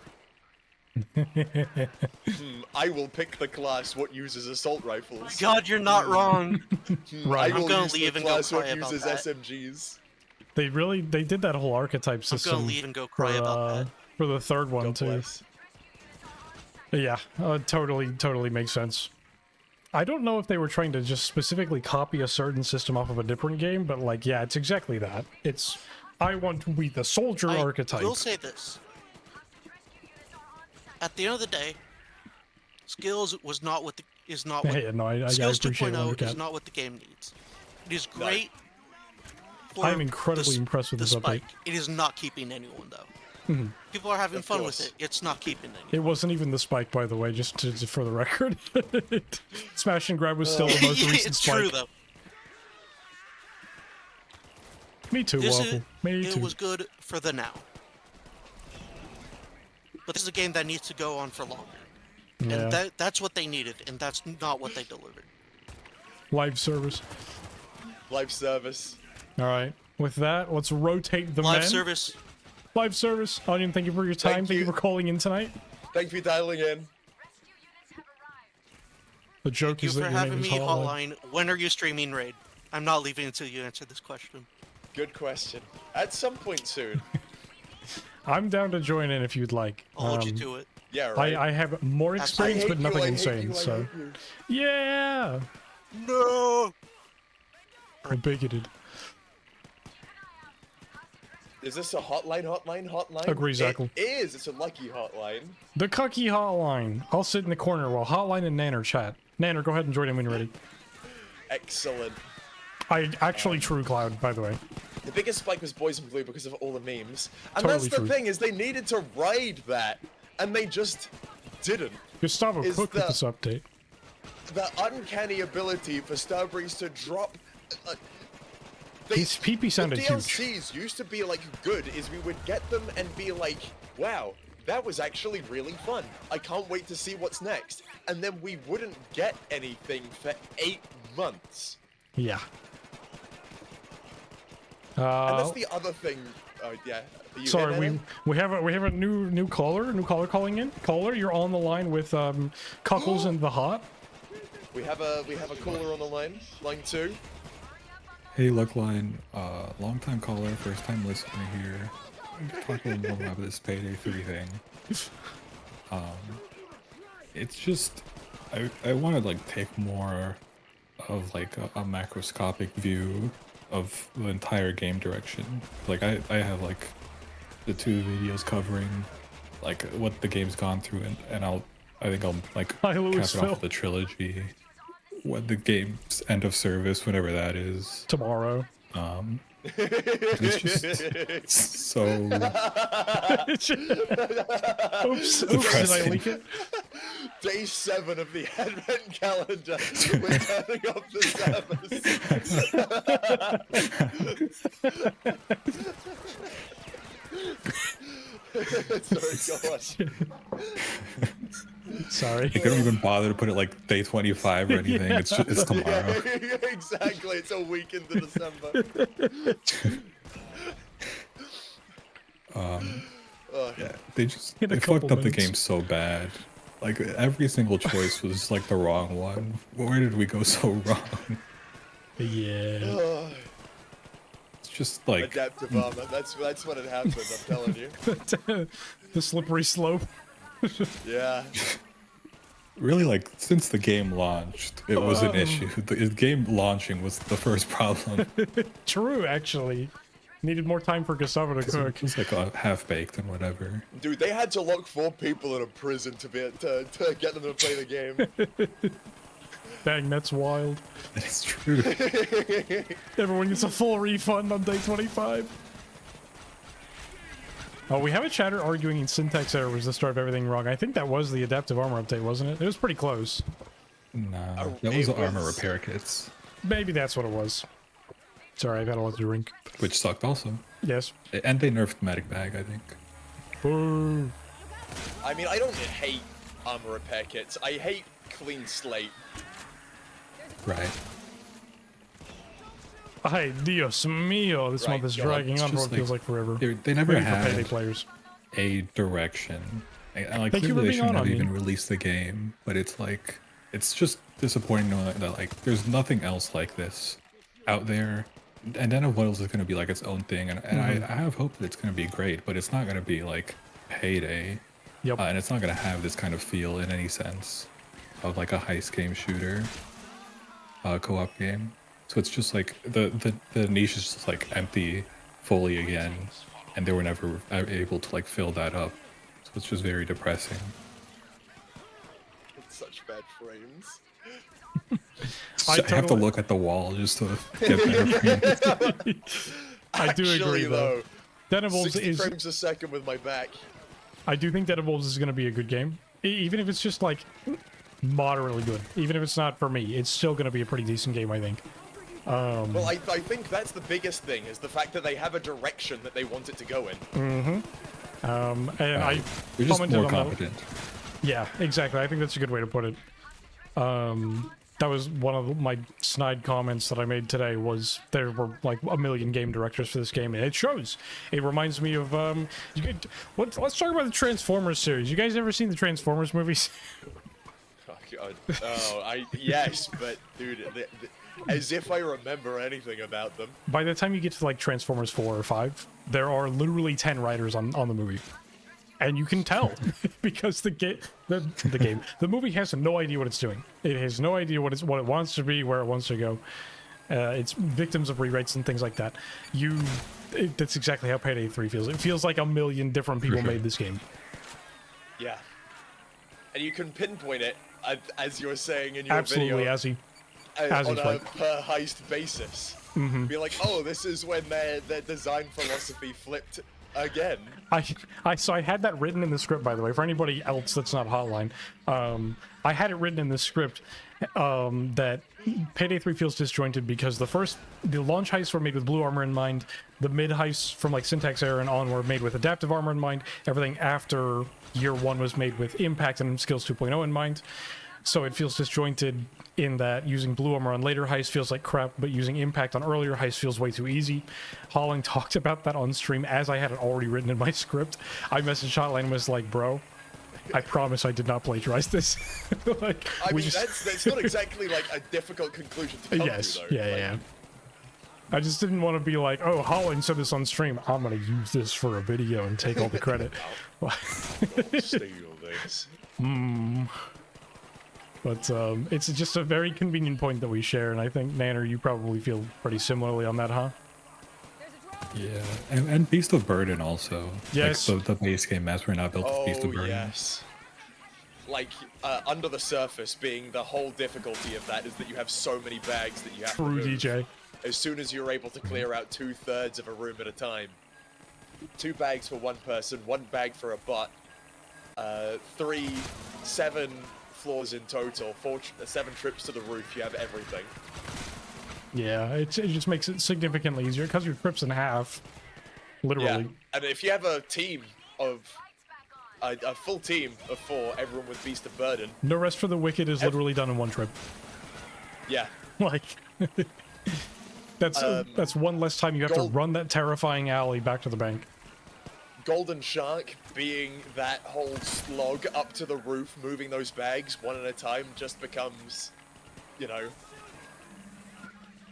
S2: I will pick the class what uses assault rifles.
S5: God, you're not wrong.
S1: Right.
S2: I will
S5: I'm gonna
S2: use
S5: leave
S2: the
S5: and go
S2: class what
S5: cry about
S2: uses
S5: that.
S2: SMGs.
S1: They did that whole archetype
S5: I'm
S1: system.
S5: gonna leave and go cry about that.
S1: For the third one
S2: God
S1: too.
S2: bless.
S1: Yeah, totally makes sense. I don't know if they were trying to just specifically copy a certain system off of a different game, but like, yeah, it's exactly that. It's, I want to be the soldier archetype.
S5: I will say this. At the end of the day, Skills was not what is not what
S1: Yeah, no, I
S5: Skills
S1: appreciate
S5: 2.0
S1: Wondercat.
S5: is not what the game needs. It is great.
S1: I'm incredibly impressed with
S5: the
S1: this
S5: spike.
S1: update.
S5: It is not keeping anyone though. People are having fun with it. It's not keeping anyone.
S1: It wasn't even the spike, by the way, just for the record. Smash and grab was still the most recent
S5: It's
S1: spike.
S5: true though.
S1: Me too, Waffle. Me
S5: It
S1: too.
S5: was good for the now. But this is a game that needs to go on for longer.
S1: Yeah.
S5: And that's what they needed, and that's not what they delivered.
S1: Live service.
S2: Live service.
S1: All right. With that, let's rotate the
S5: Live
S1: men.
S5: service.
S1: Live service. Onion, thank you for your time. Thank you for calling in tonight.
S2: Thank you for dialing in.
S4: Rescue units have arrived.
S1: The joke
S5: Thank you
S1: is
S5: for
S1: that your name
S5: having
S1: is
S5: me,
S1: Hotline.
S5: Hotline. When are you streaming Raid? I'm not leaving until you answer this question.
S2: Good question. At some point soon.
S1: I'm down to join in if you'd like.
S5: I'll hold you to it.
S2: Yeah, right.
S1: I have more
S5: I
S1: experience,
S2: hate
S1: but
S2: you,
S1: nothing
S2: I hate
S1: insane.
S2: you, I
S1: So,
S2: hate you.
S1: yeah,
S5: No!
S1: I'm bigoted.
S2: Is this a hotline?
S1: Agree, Zackle.
S2: It is. It's a lucky hotline.
S1: The Cucky Hotline. I'll sit in the corner while Hotline and Nanner chat. Nanner, go ahead and join in when you're ready.
S2: Excellent.
S1: I actually true Cloud, by the way.
S2: The biggest spike was Boys in Blue because of all the memes. And
S1: Totally
S2: that's the
S1: true.
S2: thing, is they needed to ride that, and they just didn't.
S1: Gustavo
S2: Is
S1: Cook with
S2: the-
S1: this update.
S2: The uncanny ability for Starbreeze to drop...
S1: His PP sounded
S2: the
S1: huge.
S2: DLCs used to be, like, good, is we would get them and be like, wow, that was actually really fun. I can't wait to see what's next. And then we wouldn't get anything for 8 months.
S1: Yeah.
S2: And that's the other thing. Oh, yeah. Are you
S1: Sorry,
S2: here,
S1: we have a new caller calling in. Caller, you're on the line with Cuckles and the Hot.
S2: We have a caller on the line, line 2.
S6: Hey, Luckline, long time caller, first time listener here. Talking more about this Payday 3 thing. It's just, I want to like take more of like a macroscopic view of the entire game direction. Like I have like the 2 videos covering like what the game's gone through, and I think I'll like
S1: Hi,
S6: cap
S1: Louis
S6: it off
S1: Phil.
S6: with the trilogy. What the game's end of service, whenever that is.
S1: Tomorrow.
S6: It's just so
S1: Oops, did I leak it?
S2: Day 7 of the Advent calendar. We're turning off the service. Sorry, go on.
S1: Sorry.
S6: you couldn't even bother to put it like day 25 or anything.
S1: Yeah.
S6: It's tomorrow.
S2: Yeah, exactly. It's a week into December.
S6: Yeah, they
S1: In a
S6: they
S1: couple
S6: fucked up the
S1: minutes.
S6: game so bad. Like every single choice was like the wrong one. Where did we go so wrong?
S1: Yeah.
S6: It's just like
S2: Adaptive armor. That's when it happened. I'm telling you.
S1: The slippery slope.
S2: Yeah.
S6: really like since the game launched, it was an issue. The game launching was the first problem.
S1: True, actually. Needed more time for Gustavo to cook.
S6: It was like half baked and whatever.
S2: Dude, they had to lock 4 people in a prison to get them to play the game.
S1: Dang, that's wild.
S6: That is true.
S1: Everyone gets a full refund on day 25. Oh, we have a chatter arguing in syntax error was the start of everything wrong. I think that was the adaptive armor update, wasn't it? It was pretty close.
S6: Nah, that was the armor repair kits,
S1: Maybe that's what it was. Sorry, I've had a lot to drink.
S6: which sucked also.
S1: Yes.
S6: And they nerfed medic bag, I think.
S1: Boo.
S2: I mean, I don't hate armor repair kits. I hate clean slate.
S6: Right.
S1: Ay, Dios mío, this
S2: Right,
S1: month is
S2: go on.
S1: dragging
S6: It's
S1: on for
S6: just
S1: what feels
S6: like-
S1: like forever.
S6: They never
S1: Maybe for Payday
S6: had
S1: players.
S6: a direction. And like,
S1: Thank you for
S6: clearly they
S1: being
S6: shouldn't
S1: on
S6: have
S1: me.
S6: even released the game, but it's like, it's just disappointing knowing that like, there's nothing else like this out there. And Den of Wales is going to be like its own thing, and I have hope that it's going to be great, but it's not going to be like Payday.
S1: Yep.
S6: And it's not going to have this kind of feel in any sense of like a heist game shooter co-op game. So it's just like the niche is just like empty fully again, and they were never able to like fill that up. So it's just very depressing.
S2: It's such bad frames.
S6: I have to look at the wall just to get better frames.
S1: I do agree, though. Den of Wolves
S2: 60
S1: is...
S2: frames a second with my back.
S1: I do think Den of Wolves is going to be a good game. Even if it's just, like, moderately good. Even if it's not for me, it's still going to be a pretty decent game, I think.
S2: Well, I think that's the biggest thing, is the fact that they have a direction that they want it to go in.
S1: And I
S6: You're just
S1: commented
S6: more
S1: on
S6: competent.
S1: Yeah, exactly. I think that's a good way to put it. That was one of my snide comments that I made today, was there were like a million game directors for this game, and it shows. It reminds me of let's talk about the Transformers series. You guys ever seen the Transformers movies?
S2: Oh, God. Yes, but dude, as if I remember anything about them.
S1: By the time you get to like Transformers 4 or 5, there are literally 10 writers on the movie. And you can tell because the movie has no idea what it's doing. It has no idea what it wants to be, where it wants to go. It's victims of rewrites and things like that. That's exactly how Payday 3 feels. It feels like a million different people made this game.
S2: Yeah. And you can pinpoint it, as you were saying in your
S1: Absolutely,
S2: video,
S1: as
S2: on
S1: he's
S2: a
S1: right.
S2: per heist basis. Be like, oh, this is when their design philosophy flipped again.
S1: So I had that written in the script, by the way, for anybody else that's not Hotline. I had it written in the script that Payday 3 feels disjointed because the launch heists were made with blue armor in mind, the mid heists from like Syntax Error and on were made with adaptive armor in mind, everything after year 1 was made with impact and skills 2.0 in mind. So it feels disjointed in that using blue armor on later heists feels like crap, but using impact on earlier heists feels way too easy. Holland talked about that on stream as I had it already written in my script. I messaged Hotline and was like, bro, I promise I did not plagiarize this. Like,
S2: I mean, that's not exactly like a difficult conclusion to come
S1: yes,
S2: to, though.
S1: yeah. I just didn't want to be like, oh, Holland said this on stream. I'm going to use this for a video and take all the credit.
S2: Steal this.
S1: But it's just a very convenient point that we share, and I think, Nanner, you probably feel pretty similarly on that, huh?
S6: Yeah, and Beast of Burden also.
S1: Yes.
S6: Like the base game maps were not built with Beast of Burden.
S2: Yes. Like, under the surface being the whole difficulty of that is that you have so many bags that you have to
S1: True,
S2: move.
S1: DJ.
S2: As soon as you're able to clear out 2/3 of a room at a time. 2 bags for one person, 1 bag for a bot. 7 floors in total, 7 trips to the roof, you have everything.
S1: Yeah, it just makes it significantly easier because your trip's in half. Literally.
S2: Yeah, and if you have a team of a full team of 4, everyone with Beast of Burden.
S1: No Rest for the Wicked is literally done in 1 trip.
S2: Yeah.
S1: Like, that's one less time you have to run that terrifying alley back to the bank.
S2: Golden Shark being that whole slog up to the roof, moving those bags one at a time, just becomes, you know,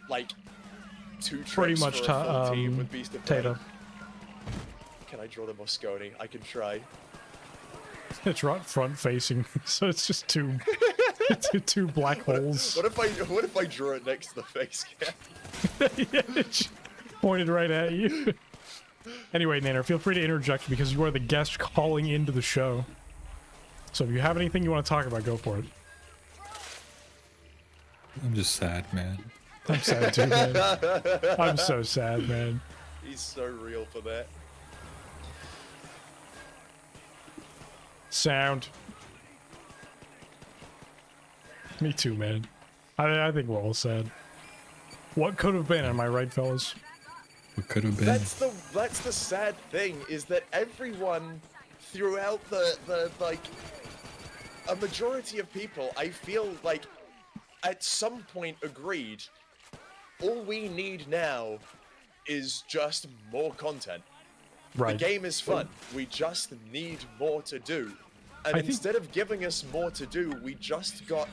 S2: like 2 trips
S1: Pretty much
S2: for a full team with Beast of
S1: Tato.
S2: Burden. Can I draw the Moscone? I can try.
S1: It's right front facing, so it's just two black holes.
S2: What if I draw it next to the face cam?
S1: Yeah, it's pointed right at you. Anyway, Nanner, feel free to interject because you are the guest calling into the show. So if you have anything you want to talk about, go for it.
S6: I'm just sad, man.
S1: I'm sad too, man. I'm so sad, man.
S2: He's so real for that.
S1: Sound. Me too, man. I think we're all sad. What could have been, am I right, fellas?
S6: What could have been?
S2: That's the sad thing, is that everyone throughout the like, a majority of people, I feel like at some point agreed, all we need now is just more content.
S1: Right.
S2: The game is fun. We just need more to do. And instead of giving us more to do, we just got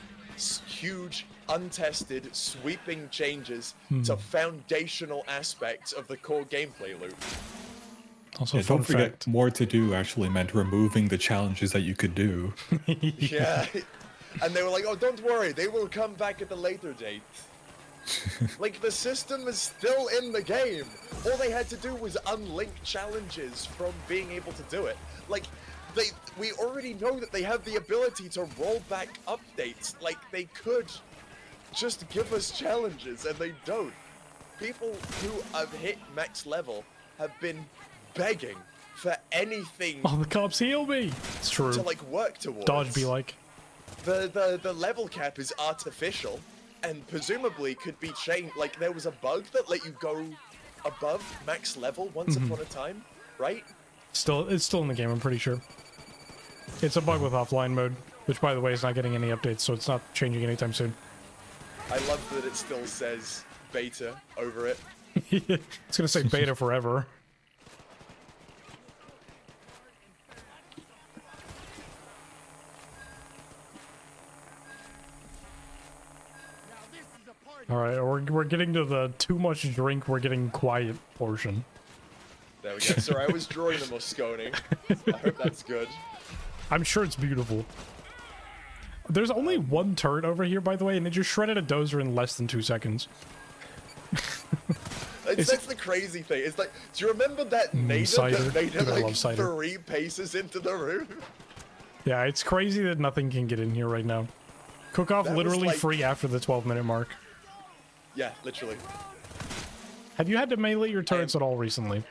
S2: huge, untested, sweeping changes to foundational aspects of the core gameplay loop.
S1: Also,
S6: Yeah,
S1: fun
S6: don't forget,
S1: fact.
S6: more to do actually meant removing the challenges that you could do.
S2: Yeah. And they were like, oh, don't worry, they will come back at a later date. Like, the system is still in the game. All they had to do was unlink challenges from being able to do it. Like, we already know that they have the ability to roll back updates. Like, they could just give us challenges, and they don't. People who have hit max level have been begging for anything
S1: Oh, the cops heal me. It's true.
S2: to, like, work towards.
S1: Dodge be like.
S2: The level cap is artificial, and presumably could be changed. Like, there was a bug that let you go above max level once upon a time, right?
S1: It's still in the game, I'm pretty sure. It's a bug with offline mode, which, by the way, is not getting any updates, so it's not changing anytime soon.
S2: I love that it still says beta over it.
S1: It's gonna say beta forever. Alright, we're getting to the too much drink, we're getting quiet portion.
S2: There we go. Sorry, I was drawing the Moscone. I hope that's good.
S1: I'm sure it's beautiful. There's only one turret over here, by the way, and it just shredded a dozer in less than 2 seconds.
S2: That's the crazy thing. It's like, do you remember that nader
S1: cider.
S2: that made it
S1: I love
S2: like
S1: cider.
S2: 3 paces into the room?
S1: Yeah, it's crazy that nothing can get in here right now. Cook-off
S2: That was
S1: literally
S2: like-
S1: free after the 12-minute mark.
S2: Yeah, literally.
S1: Have you had to melee your turrets at all recently?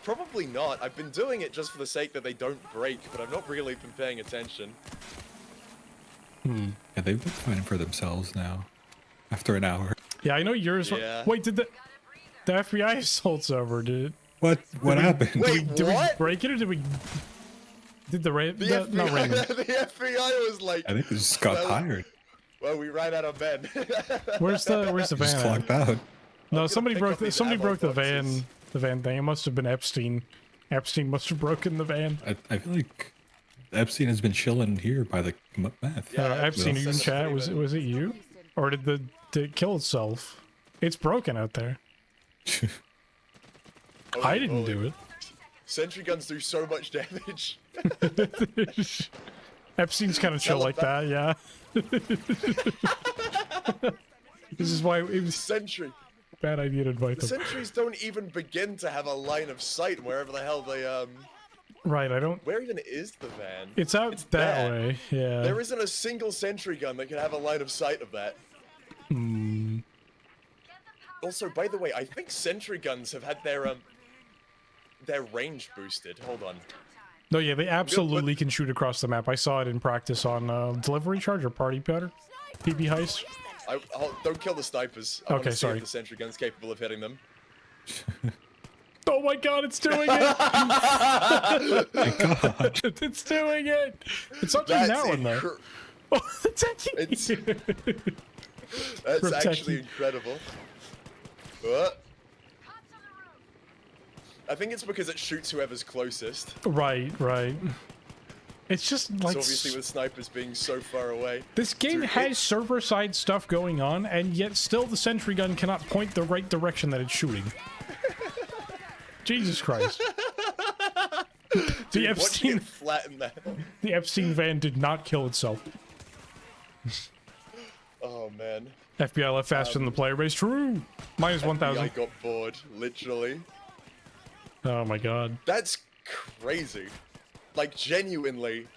S2: Probably not. I've been doing it just for the sake that they don't break, but I've not really been paying attention.
S6: Yeah, they've been fighting for themselves now. After an hour.
S1: Yeah, I know yours.
S2: Yeah.
S1: Wait, did the FBI assault's over? Did
S6: What happened?
S2: Wait,
S1: did we
S2: what?
S1: break it or did we? Did the
S2: The
S1: not
S2: FBI,
S1: Raymond?
S2: the FBI was like,
S6: I think they just got
S2: Well-
S6: tired.
S2: well, we ran out of men.
S1: Where's the
S6: Just
S1: van? at?
S6: clocked out.
S1: No,
S2: gonna
S1: somebody
S2: pick
S1: broke
S2: up
S1: the
S2: these
S1: somebody
S2: ammo
S1: broke the
S2: boxes.
S1: van thing. It must have been Epstein. Epstein must have broken the van.
S6: I feel like Epstein has been chilling here by the meth.
S2: Yeah,
S1: Epstein, you in
S2: that's
S1: chat?
S2: pretty
S1: Was it you, or did it kill itself? It's broken out there. I didn't do it.
S2: Sentry guns do so much damage.
S1: Epstein's kind of chill
S2: Tell him
S1: like that, yeah. This is why it was
S2: Sentry.
S1: a bad idea to invite
S2: The
S1: them.
S2: sentries don't even begin to have a line of sight wherever the hell they
S1: Right, I don't.
S2: Where even is the van?
S1: It's out that
S2: there.
S1: way, yeah.
S2: There isn't a single sentry gun that can have a line of sight of that. Also, by the way, I think sentry guns have had their range boosted. Hold on.
S1: No, yeah, they absolutely can shoot across the map. I saw it in practice on Delivery Charge or Party Powder. PB Heist.
S2: Don't kill the snipers. I
S1: Okay,
S2: wanna see
S1: sorry.
S2: if the sentry gun's capable of hitting them.
S1: Oh my god, it's doing it!
S6: My God.
S1: It's doing it! It's not doing that one, though. Oh, it's actually...
S2: That's
S1: Protect
S2: actually
S1: you.
S2: incredible. What? I think it's because it shoots whoever's closest.
S1: Right. It's just like...
S2: So obviously with snipers being so far away.
S1: This game
S2: Dude,
S1: has server-side stuff going on, and yet still the sentry gun cannot point the right direction that it's shooting. Jesus Christ.
S2: Dude, watching
S1: Epstein...
S2: it flatten that.
S1: The Epstein van did not kill itself.
S2: Oh man.
S1: FBI left faster than the player base. True. Minus
S2: I
S1: 1,000.
S2: got bored, literally.
S1: Oh my god.
S2: That's crazy. Like genuinely.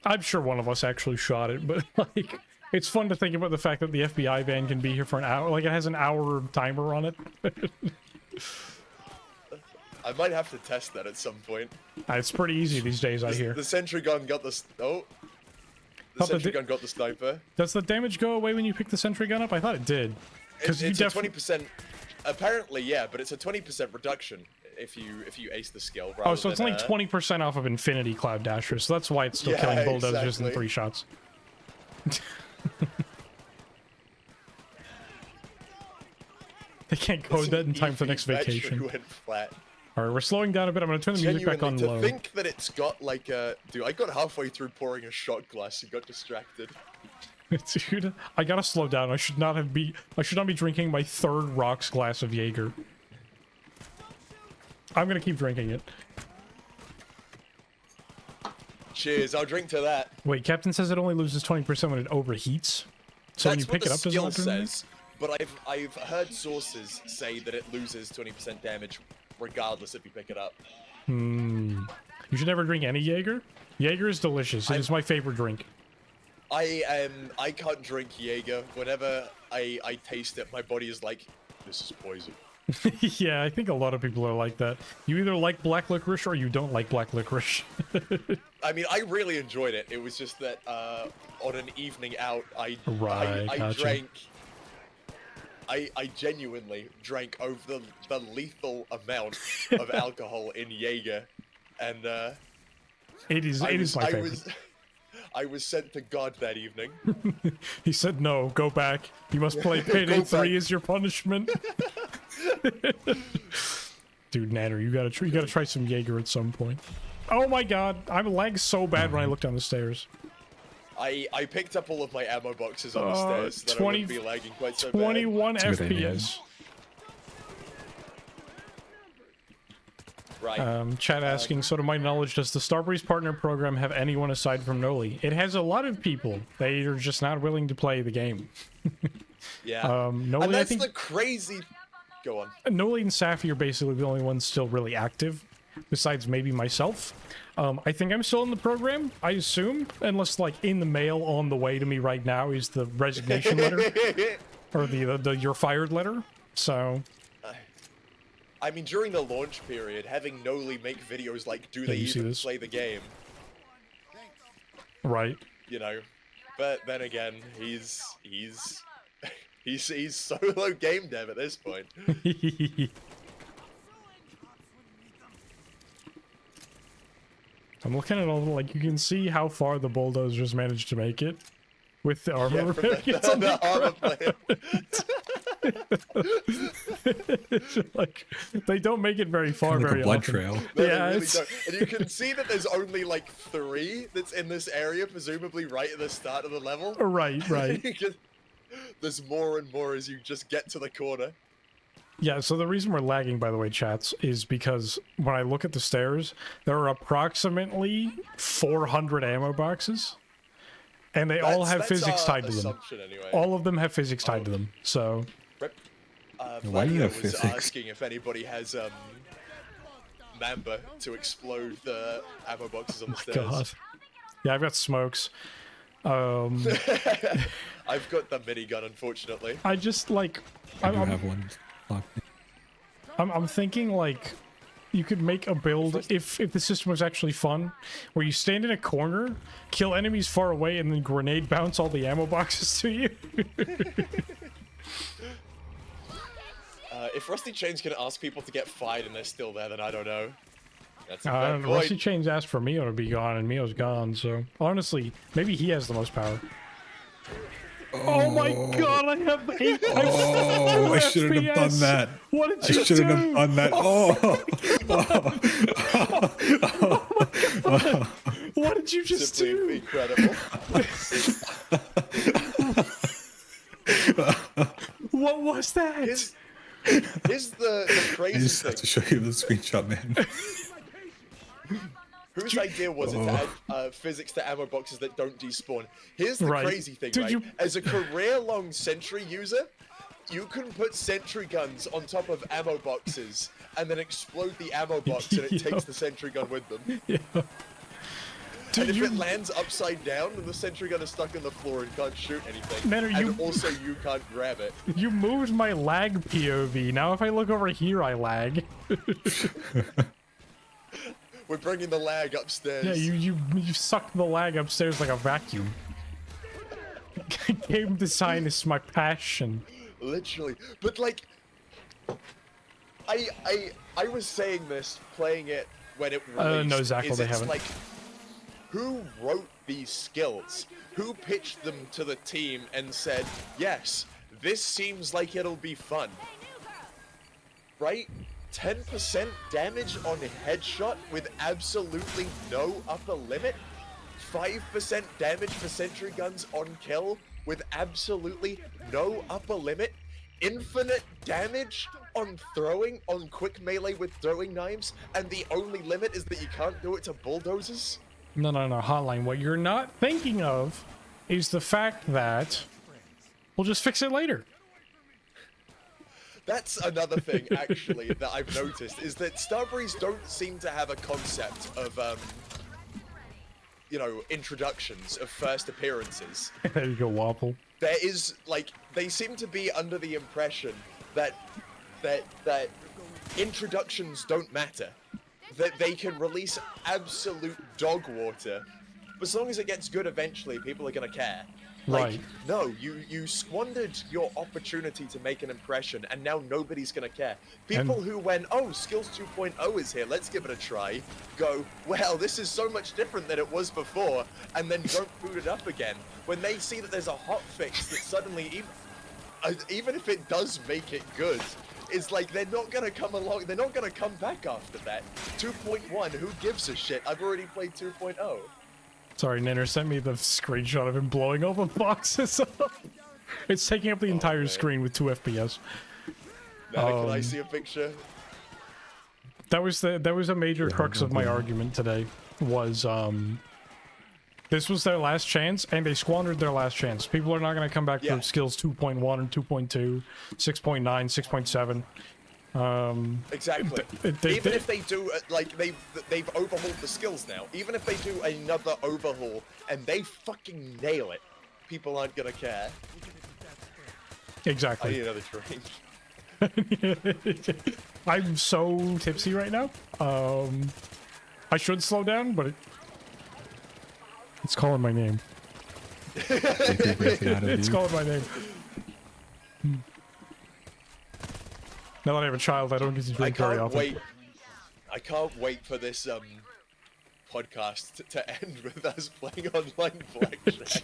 S1: I'm sure one of us actually shot it, but like, it's fun to think about the fact that the FBI van can be here for an hour. Like, it has an hour timer on it.
S2: I might have to test that at some point.
S1: It's pretty easy these days, I hear.
S2: The sentry gun got the The
S1: Thought
S2: sentry
S1: the-
S2: gun got the sniper.
S1: Does the damage go away when you pick the sentry gun up? I thought it did. Because you
S2: It's a
S1: definitely
S2: 20%. Apparently, yeah, but it's a 20% reduction if you ace the skill.
S1: Oh, so it's only
S2: than,
S1: 20% off of Infinity Cloud Dashers, so that's why it's still
S2: Yeah,
S1: killing bulldozers in
S2: exactly.
S1: 3 shots. They can't code that in time for the next
S2: battery
S1: vacation.
S2: went flat.
S1: All right, we're slowing down a bit. I'm gonna turn the music back on
S2: Genuinely,
S1: low.
S2: to think that it's got like a... Dude, I got halfway through pouring a shot glass and got distracted.
S1: Dude, I gotta slow down. I should not be drinking my 3rd rocks glass of Jaeger. I'm gonna keep drinking it.
S2: Cheers, I'll drink to that.
S1: Wait, Captain says it only loses 20% when it overheats. So when you pick it up, does it
S2: skill
S1: not do anything?
S2: says, but I've heard sources say that it loses 20% damage regardless if you pick it up.
S1: You should never drink any Jaeger. Jaeger is delicious. It is my favorite drink.
S2: I can't drink Jaeger. Whenever I taste it, my body is like, this is poison.
S1: Yeah, I think a lot of people are like that. You either like black licorice or you don't like black licorice.
S2: I mean, I really enjoyed it. It was just that on an evening out, I
S1: gotcha.
S2: I genuinely drank over the lethal amount of alcohol in Jaeger, and
S1: it is my favorite.
S2: I was sent to God that evening.
S1: He said, "No, go back. You must play Payday 3 as your punishment." Dude, Nanner, you gotta try some Jaeger at some point. Oh my God, I'm lagged so bad when I look down the stairs.
S2: I picked up all of my ammo boxes on the stairs, so that I wouldn't be lagging quite so bad.
S1: 21
S6: That's a good idea.
S1: FPS.
S2: Right.
S1: Chat asking, so to my knowledge, does the Starbreeze Partner Program have anyone aside from Noli? It has a lot of people. They are just not willing to play the game.
S2: Yeah.
S1: Noli,
S2: and that's
S1: I think
S2: the crazy... Go on.
S1: Noli and Safi are basically the only ones still really active, besides maybe myself. I think I'm still in the program, I assume, unless, like, in the mail on the way to me right now is the resignation letter. Or the you're fired letter. So...
S2: I mean, during the launch period, having Noli make videos like, do they
S1: you see
S2: even
S1: this?
S2: play the game?
S1: Right.
S2: You know, but then again, he's solo game dev at this point.
S1: I'm looking at all, like, you can see how far the bulldozers managed to make it with the armor repair kits on the like, they don't make it very far,
S6: Like
S1: very
S6: a blood
S1: often.
S6: trail.
S2: No,
S1: Yeah,
S2: they really
S1: it's...
S2: don't. And you can see that there's only like 3 that's in this area, presumably right at the start of the level.
S1: Right, right.
S2: There's more and more as you just get to the corner.
S1: Yeah, so the reason we're lagging, by the way, chats, is because when I look at the stairs, there are approximately 400 ammo boxes. And they all have physics tied to them.
S2: Anyway.
S1: All of them have physics tied to them, so...
S6: Why do you have
S2: was
S6: physics?
S2: asking if anybody has Mamba to explode the ammo boxes on the stairs.
S1: God. Yeah, I've got smokes.
S2: I've got the minigun, unfortunately.
S1: I just, like...
S6: I do have one.
S1: I'm thinking, like, you could make a build, if the system was actually fun, where you stand in a corner, kill enemies far away, and then grenade bounce all the ammo boxes to you.
S2: If Rusty Chains can ask people to get fired and they're still there, then I don't know. That's a fair point.
S1: Rusty Chains asked for Mio to be gone, and Mio's gone, so... Honestly, maybe he has the most power. Oh my God, I have 8.
S6: Oh, I shouldn't have done that.
S1: What did you do?
S6: I shouldn't have done that. Oh.
S1: What did you just
S2: Simply
S1: do?
S2: incredible.
S1: What was that?
S2: Here's the
S6: I
S2: crazy
S6: just
S2: thing.
S6: have to show you the screenshot, man.
S2: Whose idea was it to add physics to ammo boxes that don't despawn? Here's the
S1: Right.
S2: crazy thing,
S1: Did
S2: right?
S1: you-
S2: As a career-long sentry user, you can put sentry guns on top of ammo boxes and then explode the ammo box and it
S1: Yeah.
S2: takes the sentry gun with them.
S1: Yeah.
S2: And if
S1: you-
S2: it lands upside down, then the sentry gun is stuck on the floor and can't shoot anything.
S1: Man, are
S2: and
S1: you-
S2: also you can't grab it.
S1: You moved my lag POV. Now if I look over here, I lag.
S2: We're bringing the lag upstairs.
S1: Yeah, you sucked the lag upstairs like a vacuum. Game design is my passion.
S2: Literally. But like I was saying this playing it when it released.
S1: No, Zach,
S2: is
S1: they
S2: it's
S1: haven't.
S2: like who wrote these skills? Who pitched them to the team and said, "Yes, this seems like it'll be fun." right? 10% damage on headshot with absolutely no upper limit. 5% damage for sentry guns on kill with absolutely no upper limit. Infinite damage on throwing, on quick melee with throwing knives, and the only limit is that you can't do it to bulldozers?
S1: No, Hotline. What you're not thinking of is the fact that we'll just fix it later.
S2: That's another thing, actually, that I've noticed, is that Starbreeze don't seem to have a concept of, you know, introductions, of first appearances.
S1: There you go, Wapple.
S2: There is, like, they seem to be under the impression that introductions don't matter. That they can release absolute dog water. But as long as it gets good eventually, people are gonna care. Like,
S1: Right.
S2: no, you squandered your opportunity to make an impression, and now nobody's gonna care. People who went, oh, Skills 2.0 is here, let's give it a try, go, well, this is so much different than it was before, and then don't boot it up again. When they see that there's a hotfix that suddenly, even if it does make it good, it's like they're not gonna come along, they're not gonna come back after that. 2.1, who gives a shit? I've already played 2.0.
S1: Sorry, Nanner sent me the screenshot of him blowing all the boxes up. It's taking up the entire
S2: man.
S1: screen with 2 FPS.
S2: Can I see a picture?
S1: That was a major crux of my argument today. Was this was their last chance, and they squandered their last chance. People are not going to come back for Skills 2.1 and 2.2, 6.9, 6.7.
S2: Exactly. Even if they do, like, they've overhauled the skills now. Even if they do another overhaul and they fucking nail it, people aren't gonna care.
S1: Exactly.
S2: I need another drink.
S1: I'm so tipsy right now. I should slow down, but it's calling my name. It's calling my name. Now that I have a child, I don't get to drink very often.
S2: I can't wait for this podcast to end with us playing online blackjack.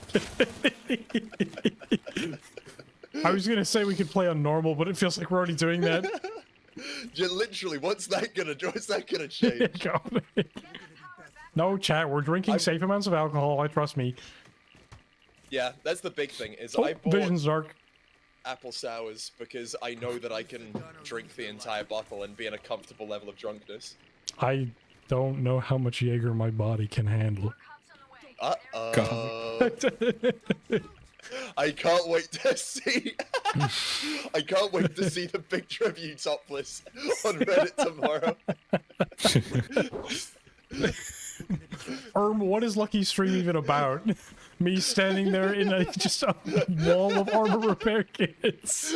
S1: I was gonna say we could play on normal, but it feels like we're already doing that.
S2: Literally, what's that gonna change?
S1: No, chat. We're drinking safe amounts of alcohol. Trust me.
S2: Yeah, that's the big thing. Is
S1: Oh,
S2: I bought
S1: Vision's dark.
S2: apple sours because I know that I can drink the entire bottle and be in a comfortable level of drunkenness.
S1: I don't know how much Jaeger my body can handle.
S2: Uh-oh. I can't wait to see. I can't wait to see the picture of you topless on Reddit tomorrow.
S1: What is Lucky Stream even about? Me standing there in just a wall of armor repair kits,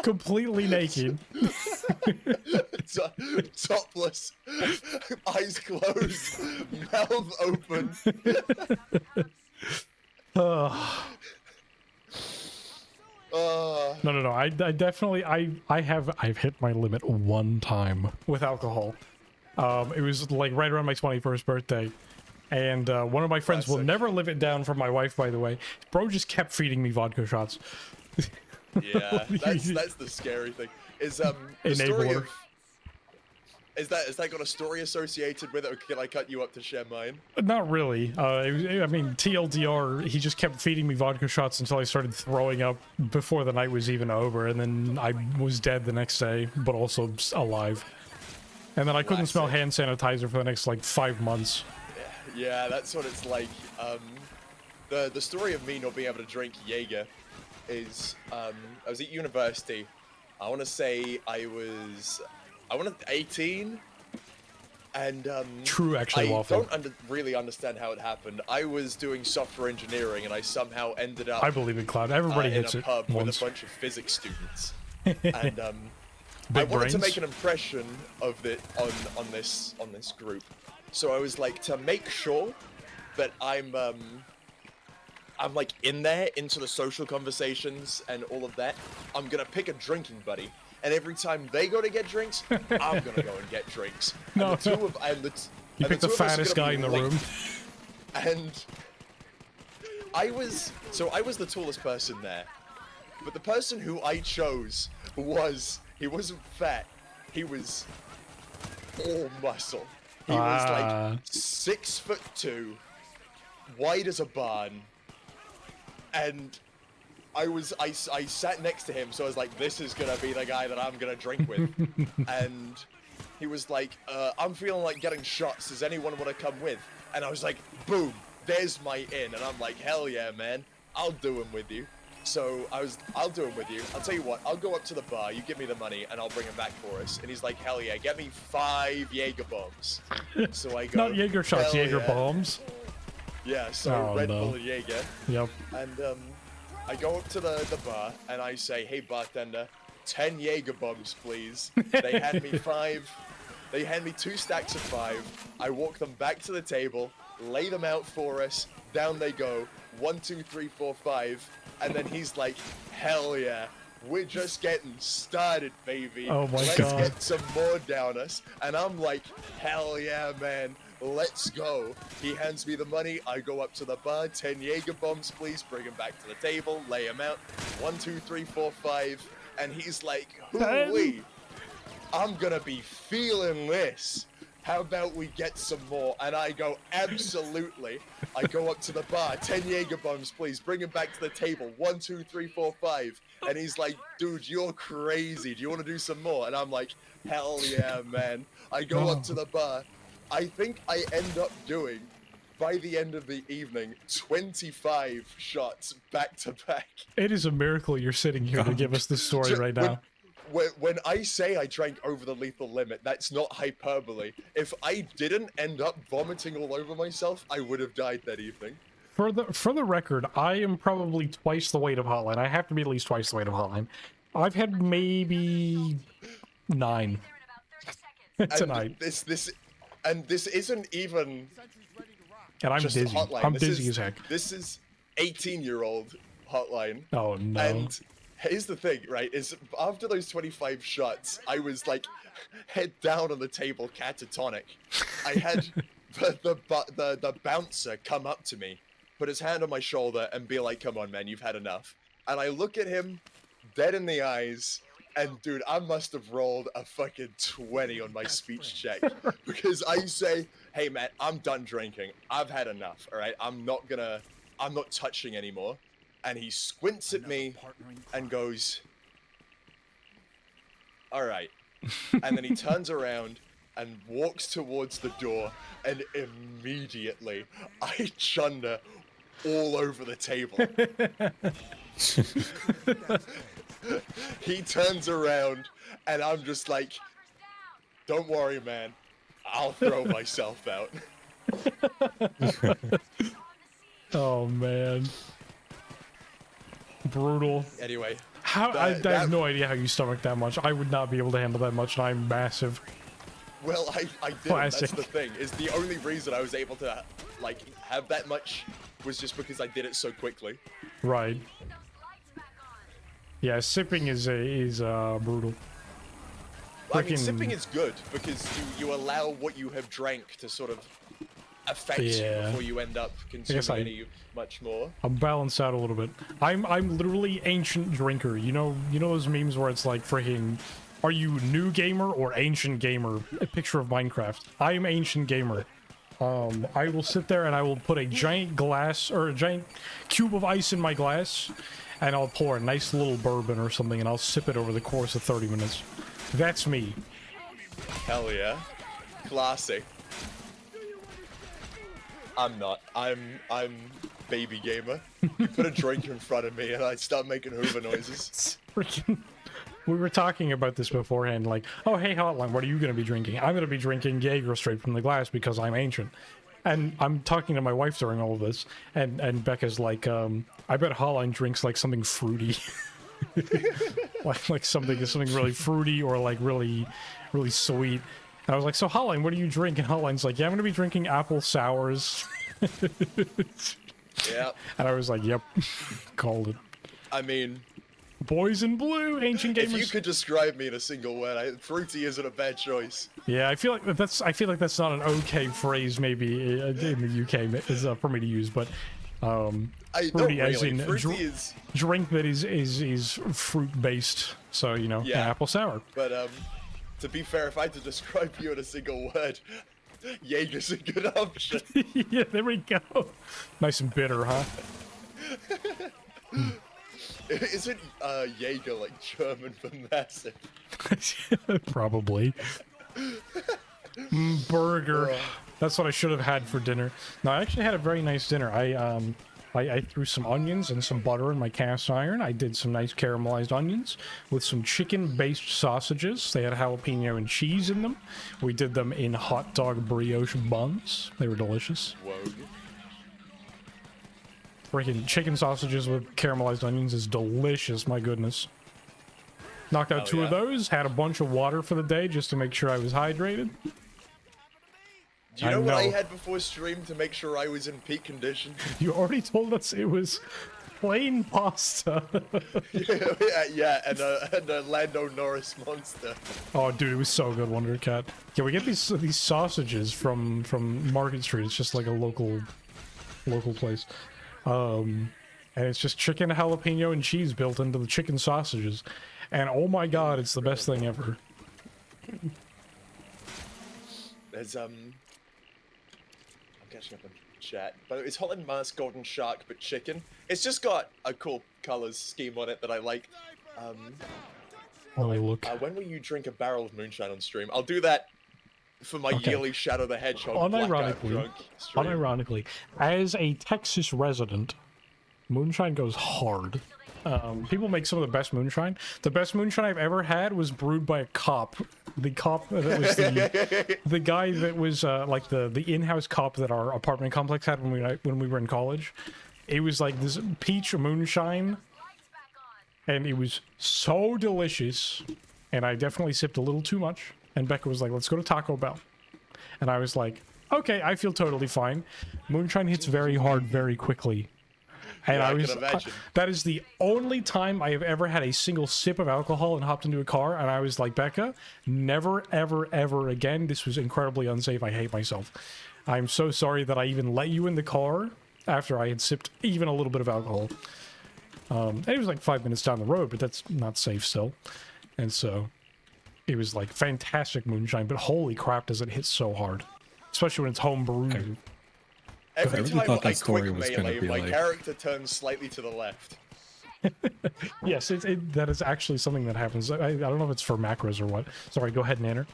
S1: completely naked,
S2: topless, eyes closed, mouth open.
S1: No. I definitely I've hit my limit one time with alcohol. It was like right around my 21st birthday. And one of my friends will never live it down from my wife, by the way. Bro just kept feeding me vodka shots.
S2: Yeah, that's the scary thing. Is the story of, is that got a story associated with it, or can I cut you up to share mine?
S1: Not really. I mean, TLDR, he just kept feeding me vodka shots until I started throwing up before the night was even over, and then I was dead the next day, but also alive. And then I couldn't smell hand sanitizer for the next, like, 5 months.
S2: Yeah, that's what it's like. The story of me not being able to drink Jaeger is, I was at university. I want to say I was 18, and
S1: True, actually, Waffle.
S2: I don't really understand how it happened. I was doing software engineering, and I somehow ended up.
S1: I believe in Cloud. Everybody hits
S2: in a
S1: it
S2: pub
S1: once.
S2: with a bunch of physics students, and I wanted
S1: brains.
S2: to make an impression of it on this group. So I was like, to make sure that I'm like in there into the social conversations and all of that, I'm gonna pick a drinking buddy, and every time they go to get drinks, I'm gonna go and get drinks. And
S1: No, you pick the fattest guy in the room.
S2: And I was the tallest person there, but the person who I chose he wasn't fat. he was all muscle. He was like 6'2", wide as a barn, and I sat next to him, so I was like, this is gonna be the guy that I'm gonna drink with. And he was like, I'm feeling like getting shots, does anyone want to come with? And I was like, boom, there's my in. And I'm like, hell yeah, man, I'll do him with you. So I'll do him with you. I'll tell you what, I'll go up to the bar, you give me the money, and I'll bring him back for us. And he's like, hell yeah, get me 5 Jaeger bombs. So I go,
S1: not Jaeger shots, Jaeger bombs.
S2: Yeah, so Red Bull and Jaeger.
S1: Yep.
S2: And I go up to the bar, and I say, hey bartender, 10 Jaeger bombs, please. They hand me 5. They hand me 2 stacks of 5. I walk them back to the table, lay them out for us. Down they go. 1, 2, 3, 4, 5. And then he's like, hell yeah. We're just getting started, baby.
S1: Oh my God.
S2: Let's get some more down us. And I'm like, hell yeah, man. Let's go. He hands me the money. I go up to the bar. 10 Jaeger bombs, please. Bring him back to the table. Lay him out. 1, 2, 3, 4, 5. And he's like, hoo-wee. I'm gonna be feeling this. How about we get some more? And I go, absolutely. I go up to the bar, 10 Jaeger bombs, please. Bring him back to the table. 1, 2, 3, 4, 5. And he's like, dude, you're crazy. Do you want to do some more? And I'm like, hell yeah, man. I go up to the bar. I think I end up doing, by the end of the evening, 25 shots back to back.
S1: It is a miracle you're sitting here to give us this story right now.
S2: When I say I drank over the lethal limit, that's not hyperbole. If I didn't end up vomiting all over myself, I would have died that evening.
S1: For the record, I am probably twice the weight of Hotline. I have to be at least twice the weight of Hotline. I've had maybe 9 tonight.
S2: This isn't even.
S1: And I'm
S2: just
S1: dizzy.
S2: Hotline.
S1: I'm dizzy as heck.
S2: This is 18-year-old Hotline.
S1: Oh no.
S2: And here's the thing, right? Is after those 25 shots, I was like head down on the table, catatonic. I had the bouncer come up to me, put his hand on my shoulder, and be like, "Come on, man, you've had enough." And I look at him, dead in the eyes, and dude, I must have rolled a fucking 20 on my speech check because I say, "Hey, man, I'm done drinking. I've had enough. All right, I'm not touching anymore." And he squints at me and goes, all right. And then he turns around and walks towards the door, and immediately I chunder all over the table. He turns around, and I'm just like, don't worry, man. I'll throw myself out.
S1: Oh, man. Brutal.
S2: Anyway.
S1: I have no idea how you stomach that much. I would not be able to handle that much, and I'm massive.
S2: Well, I didn't.
S1: Classic.
S2: That's the thing. Is the only reason I was able to, like, have that much was just because I did it so quickly.
S1: Right. Yeah, sipping is brutal.
S2: I mean, sipping is good because you allow what you have drank to sort of affect you before you end up consuming much more.
S1: I'll balance out a little bit. I'm literally ancient drinker. You know those memes where it's like freaking, are you new gamer or ancient gamer? A picture of Minecraft. I am ancient gamer. I will sit there and I will put a giant glass or a giant cube of ice in my glass, and I'll pour a nice little bourbon or something, and I'll sip it over the course of 30 minutes. That's me.
S2: Hell yeah. Classic. I'm not. I'm baby gamer. You put a drink in front of me and I start making Hoover noises.
S1: Freaking. We were talking about this beforehand, like, oh, hey, Hotline, what are you going to be drinking? I'm going to be drinking Jaeger straight from the glass because I'm ancient. And I'm talking to my wife during all of this, and Becca's like, I bet Hotline drinks like something fruity. like something really fruity or like really sweet. And I was like, so Hotline, what do you drink? And Hotline's like, yeah, I'm going to be drinking apple sours.
S2: Yeah.
S1: And I was like, yep, called it.
S2: I mean,
S1: boys in blue, ancient gamers.
S2: if you could describe me in a single word, fruity isn't a bad choice.
S1: Yeah, I feel like that's not an okay phrase maybe in the UK is for me to use, but fruity as in
S2: drink
S1: that is fruit based. So apple sour.
S2: But To be fair, if I had to describe you in a single word, Jaeger's a good option.
S1: Yeah, there we go. Nice and bitter, huh?
S2: Isn't Jaeger like German for massive?
S1: Probably. Burger.
S2: Ugh.
S1: That's what I should have had for dinner. No, I actually had a very nice dinner. I threw some onions and some butter in my cast iron. I did some nice caramelized onions with some chicken-based sausages. They had jalapeno and cheese in them. We did them in hot dog brioche buns. They were delicious.
S2: Whoa.
S1: Freaking chicken sausages with caramelized onions is delicious, my goodness. Knocked out two of those, had a bunch of water for the day just to make sure I was hydrated.
S2: Do you know what I had before stream to make sure I was in peak condition?
S1: You already told us it was plain pasta.
S2: yeah, and a Lando Norris monster.
S1: Oh, dude, it was so good, Wonder Cat. Yeah, we get these sausages from Market Street. It's just like a local place. And it's just chicken, jalapeno, and cheese built into the chicken sausages. And oh my god, it's the best thing ever.
S2: There's I'm catching up on chat, but it's Holland Mars Golden Shark, but chicken. It's just got a cool colors scheme on it that I like.
S1: Look.
S2: When will you drink a barrel of moonshine on stream? I'll do that for my yearly Shadow the Hedgehog blackout drunk stream.
S1: Unironically, as a Texas resident, moonshine goes hard. People make some of the best moonshine. The best moonshine I've ever had was brewed by a cop. The cop that was the guy that was like the in-house cop that our apartment complex had when we were in college. It was like this peach moonshine, and it was so delicious. And I definitely sipped a little too much. And Becca was like, "Let's go to Taco Bell," and I was like, "Okay, I feel totally fine." Moonshine hits very hard very quickly. And
S2: yeah,
S1: that is the only time I have ever had a single sip of alcohol and hopped into a car, and I was like, Becca, never, ever, ever again. This was incredibly unsafe. I hate myself. I'm so sorry that I even let you in the car after I had sipped even a little bit of alcohol. And it was like 5 minutes down the road, but that's not safe still. And so it was like fantastic moonshine, but holy crap, does it hit so hard. Especially when it's home brewed.
S2: Every time I quick melee, my character turns slightly to the left.
S1: Yes, that is actually something that happens. I don't know if it's for macros or what. Sorry, go ahead, Nanner.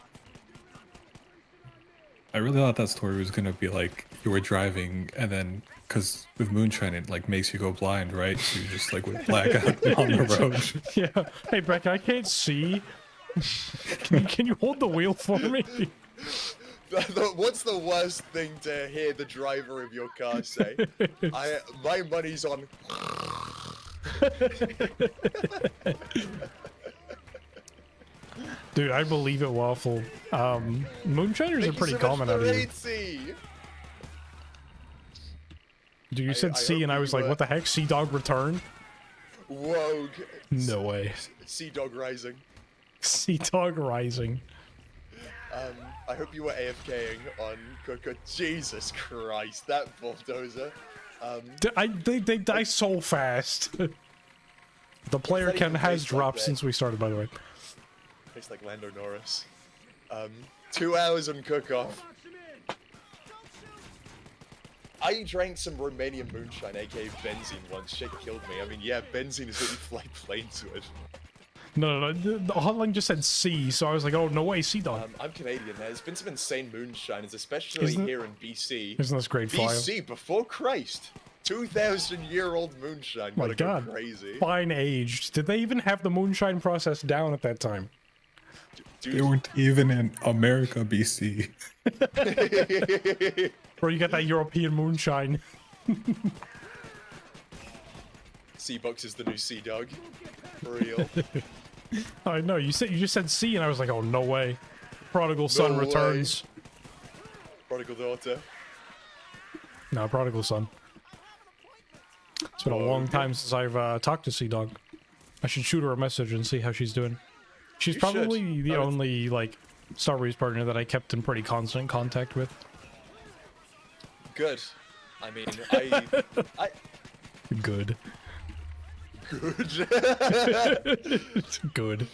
S6: I really thought that story was gonna be like you were driving and then, because with moonshine it like makes you go blind, right? So you just like would black out on the road.
S1: Yeah. Hey, Becca, I can't see. Can you hold the wheel for me?
S2: What's the worst thing to hear the driver of your car say? My money's on.
S1: Dude, I believe it, Waffle. Moonshiners are pretty common out here. Dude, you said C, and I was like, what the heck? Sea Dog Return?
S2: Whoa.
S1: No way.
S2: Sea Dog Rising.
S1: Sea Dog Rising.
S2: I hope you were AFKing on Coco. Jesus Christ, that bulldozer.
S1: They die so fast. The player has dropped since we started, by the way.
S2: Tastes like Lando Norris. 2 hours on cook-off. I drank some Romanian moonshine, aka benzene, once. Shit killed me. I mean, yeah, benzene is what you fly planes with.
S1: No. The hotline just said C, so I was like, oh, no way, Sea Dog.
S2: I'm Canadian. There's been some insane moonshiners, especially here in BC.
S1: Isn't this great fire?
S2: BC, before Christ. 2,000-year-old moonshine.
S1: My God.
S2: Go crazy.
S1: Fine aged. Did they even have the moonshine process down at that time?
S2: Dude.
S6: They weren't even in America, BC.
S1: Bro, you got that European moonshine.
S2: C-Box is the new Sea Dog. For real.
S1: I know, you just said C, and I was like, oh, no way. Prodigal Son returns.
S2: Prodigal Daughter.
S1: No, Prodigal Son. It's been a long time since I've talked to Sea Dog. I should shoot her a message and see how she's doing. She's probably the only, like, Star Wars partner that I kept in pretty constant contact with.
S2: Good. I mean,
S1: Good.
S2: Good.
S1: Good.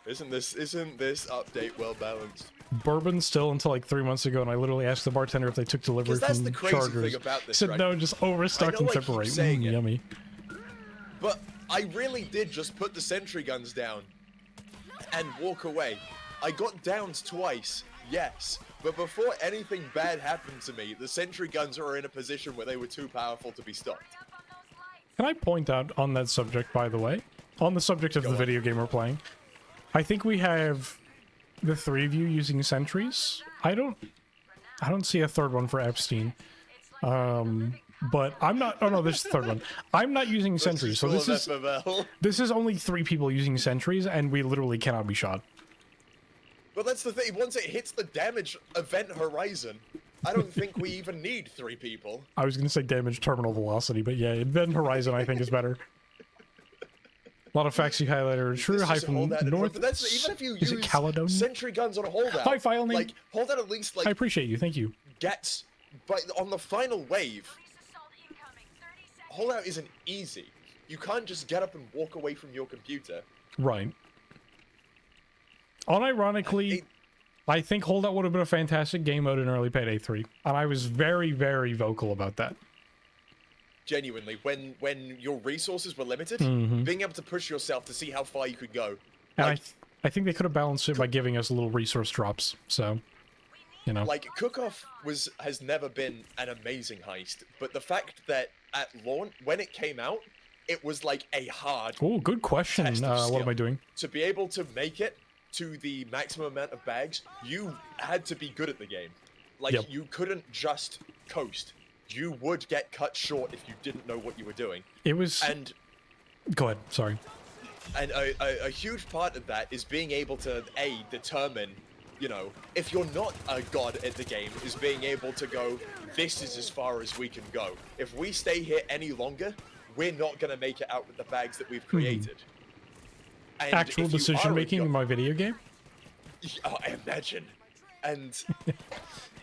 S2: Isn't this update well balanced?
S1: Bourbon still until like 3 months ago, and I literally asked the bartender if they took delivery
S2: That's
S1: from
S2: the crazy
S1: Chargers.
S2: thing about this,
S1: He said
S2: right?
S1: no, just overstocked and
S2: I keep
S1: separate.
S2: saying it.
S1: Yummy.
S2: But I really did just put the sentry guns down and walk away. I got downed twice, yes, but before anything bad happened to me, the sentry guns were in a position where they were too powerful to be stopped.
S1: Can I point out on that subject, by the way, on the subject of the video game we're playing, I think we have the 3 of you using sentries. I don't see a third one for Epstein. But I'm not. Oh no, there's the third one. I'm not using sentries, so this is only 3 people using sentries, and we literally cannot be shot.
S2: But that's the thing. Once it hits the damage event horizon, I don't think we even need 3 people.
S1: I was gonna say damage terminal velocity, but yeah, event horizon I think is better. A lot of facts you highlighted are true. Hyphen north.
S2: But that's even if you
S1: is
S2: use
S1: it Caledonia?
S2: sentry guns on a holdout.
S1: Hi, file name.
S2: Like holdout at least like
S1: I appreciate you. Thank you.
S2: gets, but on the final wave, holdout isn't easy. You can't just get up and walk away from your computer.
S1: Right. Unironically, I think Holdout would have been a fantastic game mode in early Payday 3, and I was very, very vocal about that.
S2: Genuinely, when your resources were limited, being able to push yourself to see how far you could go.
S1: And
S2: Like,
S1: I think they could have balanced it by giving us little resource drops, so, you know.
S2: like Cook-Off has never been an amazing heist, but the fact that at launch, when it came out, it was like a hard
S1: Oh, good question.
S2: test of
S1: What am
S2: skill.
S1: I doing?
S2: To be able to make it to the maximum amount of bags, you had to be good at the game. Like,
S1: Yep.
S2: you couldn't just coast. You would get cut short if you didn't know what you were doing.
S1: It was...
S2: And
S1: Go ahead, sorry.
S2: and a huge part of that is being able to, A, determine, you know, if you're not a god at the game, is being able to go, this is as far as we can go. If we stay here any longer, we're not going to make it out with the bags that we've created. And
S1: Actual
S2: if you
S1: decision
S2: are a
S1: making in
S2: god-
S1: my video game?
S2: Oh, I imagine. And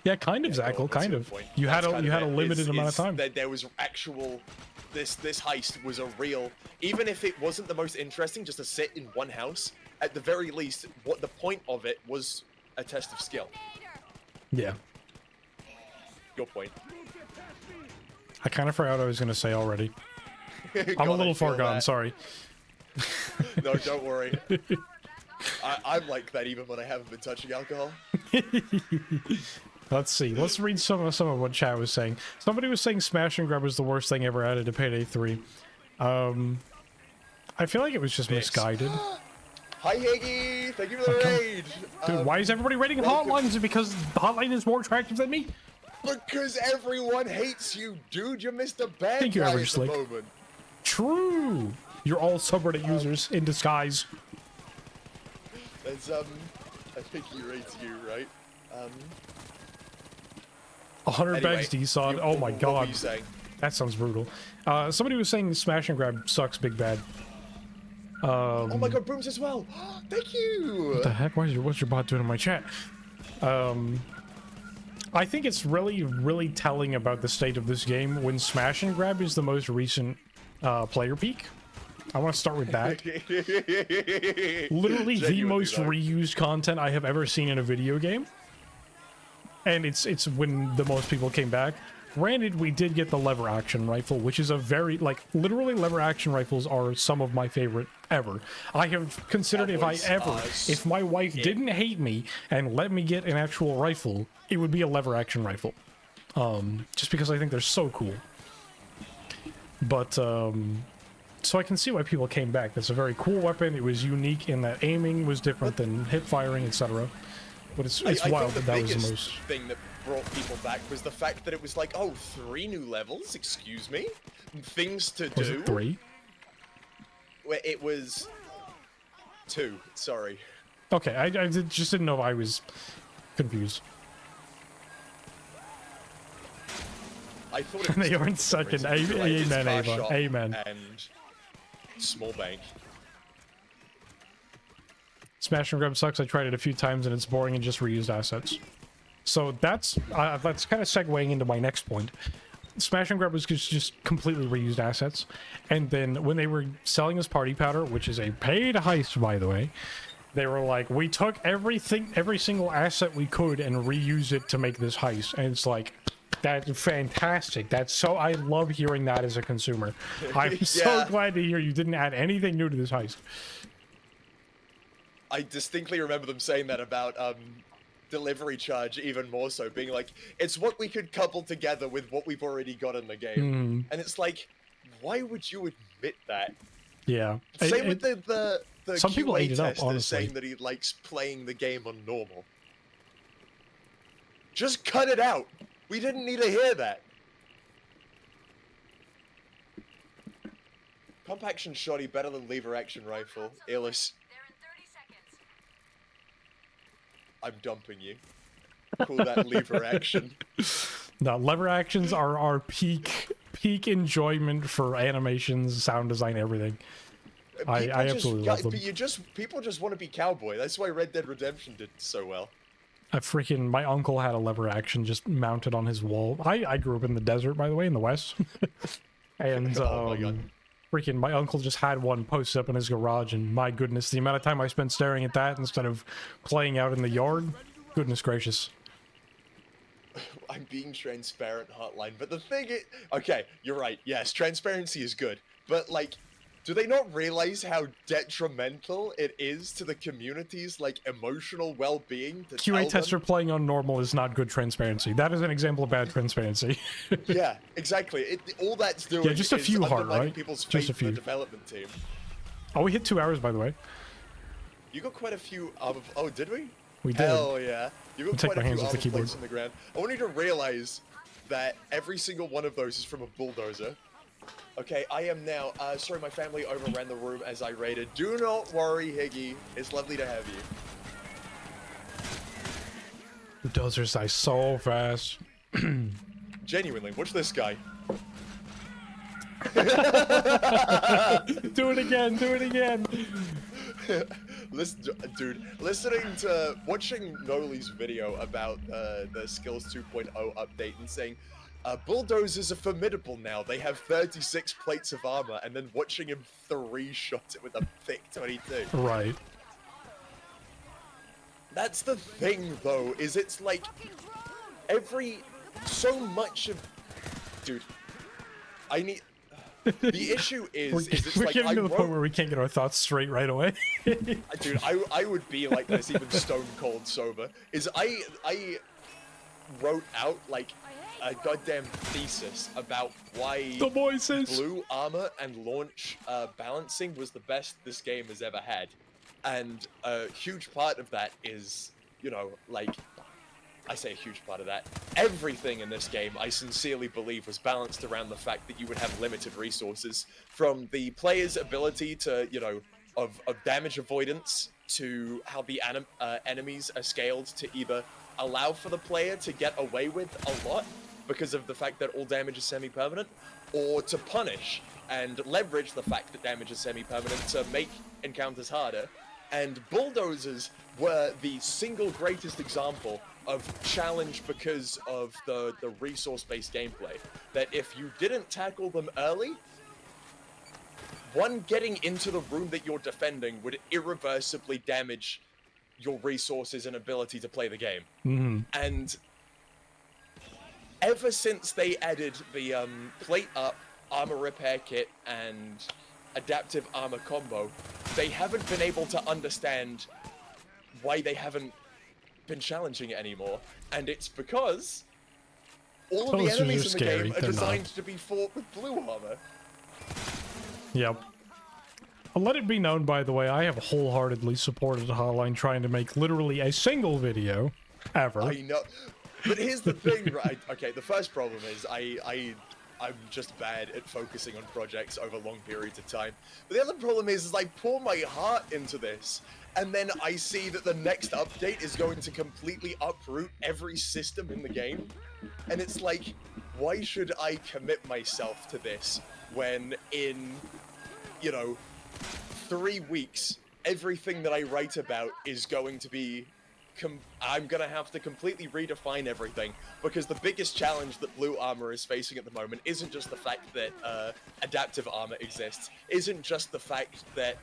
S1: Yeah, kind of,
S2: yeah,
S1: Zackle,
S2: well, that's
S1: kind
S2: your
S1: of.
S2: point.
S1: You had
S2: That's
S1: a
S2: kind
S1: you
S2: of
S1: had a
S2: it,
S1: limited
S2: is-
S1: amount of
S2: is
S1: time.
S2: that there was actual, this heist was a real, even if it wasn't the most interesting, just to sit in one house, at the very least, what the point of it was a test of skill.
S1: Yeah.
S2: Your point.
S1: I kind of forgot what I was going to say already. I'm a
S2: God, I
S1: little far
S2: feel
S1: gone,
S2: that.
S1: sorry.
S2: No, don't worry. I'm like that even when I haven't been touching alcohol.
S1: Let's see. Let's read some of what chat was saying. Somebody was saying Smash and Grab was the worst thing ever added to Payday 3. I feel like it was just misguided.
S2: Hi, Higgy! Thank you for the raid!
S1: Dude, why is everybody rating
S2: welcome.
S1: Hotline? Is it because Hotline is more attractive than me?
S2: Because everyone hates you, dude! You're Mr. Bad
S1: Thank you,
S2: Guy
S1: Average
S2: at the
S1: Slick.
S2: moment.
S1: True. You're all subreddit users in disguise.
S2: That's, I think he rates you, right?
S1: 100
S2: Anyway,
S1: bags D-Sod.
S2: you-
S1: Oh my
S2: what were
S1: god.
S2: you saying?
S1: That sounds brutal. Somebody was saying Smash and Grab sucks big bad.
S2: Oh my god, Brooms as well! Thank you!
S1: What the heck? What's your bot doing in my chat? I think it's really, really telling about the state of this game when Smash and Grab is the most recent player peak. I want to start with that. Literally the
S2: Genuinely,
S1: most
S2: though.
S1: reused content I have ever seen in a video game. And it's when the most people came back. Granted, we did get the lever action rifle, which is a very, like, literally lever action rifles are some of my favorite ever. I have considered if my wife didn't hate me and let me get an actual rifle, it would be a lever action rifle. Just because I think they're so cool. But, so I can see why people came back. That's a very cool weapon. It was unique in that aiming was different than hip firing, etc. But it's
S2: I
S1: wild
S2: think
S1: that
S2: the
S1: that was the
S2: biggest
S1: most...
S2: thing that brought people back was the fact that it was like, oh, 3 new levels? Excuse me? Things to
S1: Was
S2: do?
S1: it 3?
S2: Where it was 2, sorry.
S1: Okay, I just didn't know if I was confused.
S2: I thought it was
S1: They
S2: 2
S1: are in
S2: for some
S1: second.
S2: reason. Like, it's
S1: Amen,
S2: car
S1: Ava.
S2: shop
S1: Amen.
S2: And small bank.
S1: Smash and Grab sucks. I tried it a few times and it's boring and just reused assets. So that's kind of segueing into my next point. Smash and Grab was just completely reused assets. And then when they were selling us party powder, which is a paid heist, by the way, They were like, we took every single asset we could and reused it to make this heist. And it's like, that's fantastic. That's so, I love hearing that as a consumer. I'm so glad to hear you didn't add anything new to this heist.
S2: I distinctly remember them saying that about delivery charge, even more so, being like, it's what we could couple together with what we've already got in the game. And it's like, why would you admit that?
S1: Yeah.
S2: Same with the
S1: some people ate it up,
S2: tester
S1: honestly.
S2: saying that he likes playing the game on normal. Just cut it out. We didn't need to hear that. Pump action shotty better than lever action rifle. Illis.
S4: They're in 30 seconds.
S2: I'm dumping you. Call that lever action.
S1: No, lever actions are our peak enjoyment for animations, sound design, everything. I absolutely love them.
S2: People just want to be cowboy. That's why Red Dead Redemption did so well.
S1: My uncle had a lever action just mounted on his wall. I grew up in the desert, by the way, in the West. And
S2: Oh my God.
S1: my uncle just had one posted up in his garage, and my goodness, the amount of time I spent staring at that instead of playing out in the yard, goodness gracious.
S2: I'm being transparent, Hotline, but the thing is... Okay, you're right, yes, transparency is good, but, like, do they not realize how detrimental it is to the community's, like, emotional well-being to
S1: QA tester playing on normal is not good transparency. That is an example of bad transparency.
S2: Yeah, exactly. All that's doing
S1: just a
S2: is
S1: few heart,
S2: undermining
S1: right?
S2: people's
S1: Just a
S2: faith in the
S1: few.
S2: development team.
S1: Oh, we hit 2 hours, by the way.
S2: You got quite a few... oh, did we?
S1: We did.
S2: Hell yeah. You got
S1: Take
S2: quite
S1: my
S2: a few
S1: hands off the
S2: armor
S1: keyboard.
S2: plates on the ground. I want you to realize that every single one of those is from a bulldozer. Okay, I am now... sorry, my family overran the room as I raided. Do not worry, Higgy. It's lovely to have you.
S1: Bulldozers die so fast.
S2: Genuinely, watch this guy.
S1: Do it again, do it again.
S2: Watching Noli's video about the Skills 2.0 update and saying, bulldozers are formidable now. They have 36 plates of armor, and then watching him 3-shot it with a thick 22.
S1: Right.
S2: That's the thing, though, is it's like so much of, dude. The issue is it's
S1: we're
S2: like
S1: getting to the point where we can't get our thoughts straight right away.
S2: Dude, I would be like this even stone cold sober. I wrote out like a goddamn thesis about why
S1: The voices.
S2: blue armor and launch balancing was the best this game has ever had, and a huge part of that is, you know, like, I say a huge part of that. Everything in this game, I sincerely believe, was balanced around the fact that you would have limited resources, from the player's ability to, you know, of damage avoidance, to how the enemies are scaled to either allow for the player to get away with a lot because of the fact that all damage is semi-permanent, or to punish and leverage the fact that damage is semi-permanent to make encounters harder. And bulldozers were the single greatest example of challenge because of the resource-based gameplay. That if you didn't tackle them early, one getting into the room that you're defending would irreversibly damage your resources and ability to play the game.
S1: Mm-hmm.
S2: And ever since they added the plate up, armor repair kit, and adaptive armor combo, they haven't been able to understand why they haven't been challenging it anymore. And it's because all of the
S1: Those are
S2: enemies in the
S1: scary.
S2: game are
S1: They're
S2: designed
S1: not.
S2: to be fought with blue armor.
S1: Yep. I'll let it be known, by the way, I have wholeheartedly supported Hotline trying to make literally a single video ever.
S2: I know. But here's the thing, right? Okay, the first problem is I'm just bad at focusing on projects over long periods of time. But the other problem is I pour my heart into this, and then I see that the next update is going to completely uproot every system in the game. And it's like, why should I commit myself to this when in, you know, 3 weeks, everything that I write about is going to be... I'm gonna have to completely redefine everything, because the biggest challenge that blue armor is facing at the moment isn't just the fact that adaptive armor exists, isn't just the fact that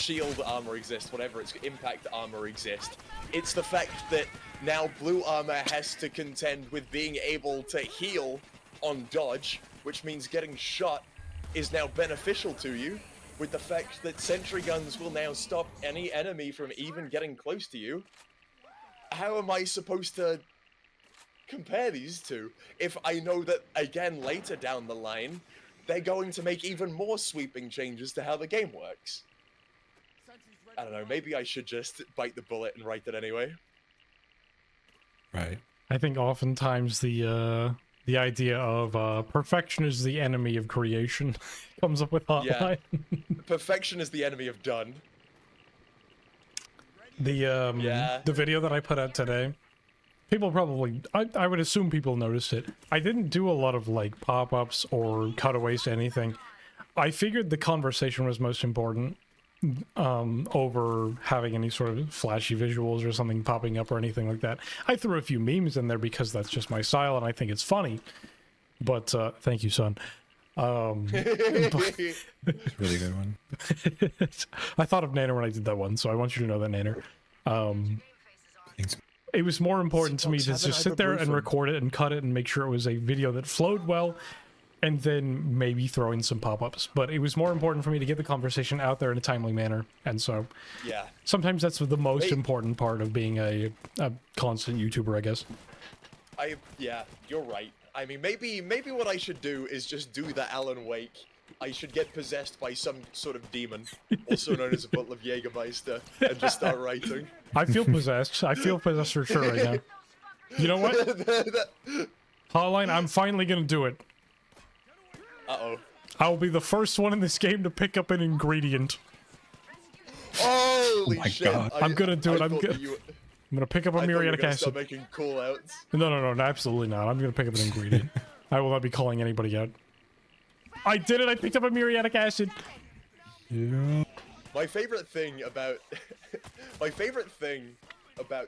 S2: shield armor exists, whatever its impact armor exists. It's the fact that now blue armor has to contend with being able to heal on dodge, which means getting shot is now beneficial to you, with the fact that sentry guns will now stop any enemy from even getting close to you. How am I supposed to compare these two if I know that, again, later down the line, they're going to make even more sweeping changes to how the game works? I don't know, maybe I should just bite the bullet and write it anyway.
S6: Right.
S1: I think oftentimes the idea of perfection is the enemy of creation comes up with Hotline.
S2: Yeah. Perfection is the enemy of done.
S1: The video that I put out today, people probably, I would assume people noticed it. I didn't do a lot of like pop-ups or cutaways to anything. I figured the conversation was most important over having any sort of flashy visuals or something popping up or anything like that. I threw a few memes in there because that's just my style and I think it's funny. But thank you, son.
S6: It's a really good one.
S1: I thought of Nanner when I did that one, so I want you to know that, Nanner.
S6: Thanks.
S1: It was more important to me to just sit there and record it and cut it and make sure it was a video that flowed well, and then maybe throw in some pop-ups. But it was more important for me to get the conversation out there in a timely manner, and so
S2: yeah,
S1: sometimes that's the most important part of being a constant YouTuber, I guess.
S2: Yeah, you're right. I mean, maybe what I should do is just do the Alan Wake. I should get possessed by some sort of demon, also known as a bottle of Jägermeister, and just start writing.
S1: I feel possessed. I feel possessed for sure right now. You know what? Hotline, I'm finally gonna do it.
S2: Uh-oh.
S1: I'll be the first one in this game to pick up an ingredient.
S2: Holy
S6: my
S2: shit.
S6: God.
S1: I'm gonna do it. I'm gonna pick up a muriatic acid.
S2: Start making call outs.
S1: No, absolutely not. I'm gonna pick up an ingredient. I will not be calling anybody out. I did it! I picked up a muriatic acid!
S6: Yeah.
S2: My favorite thing about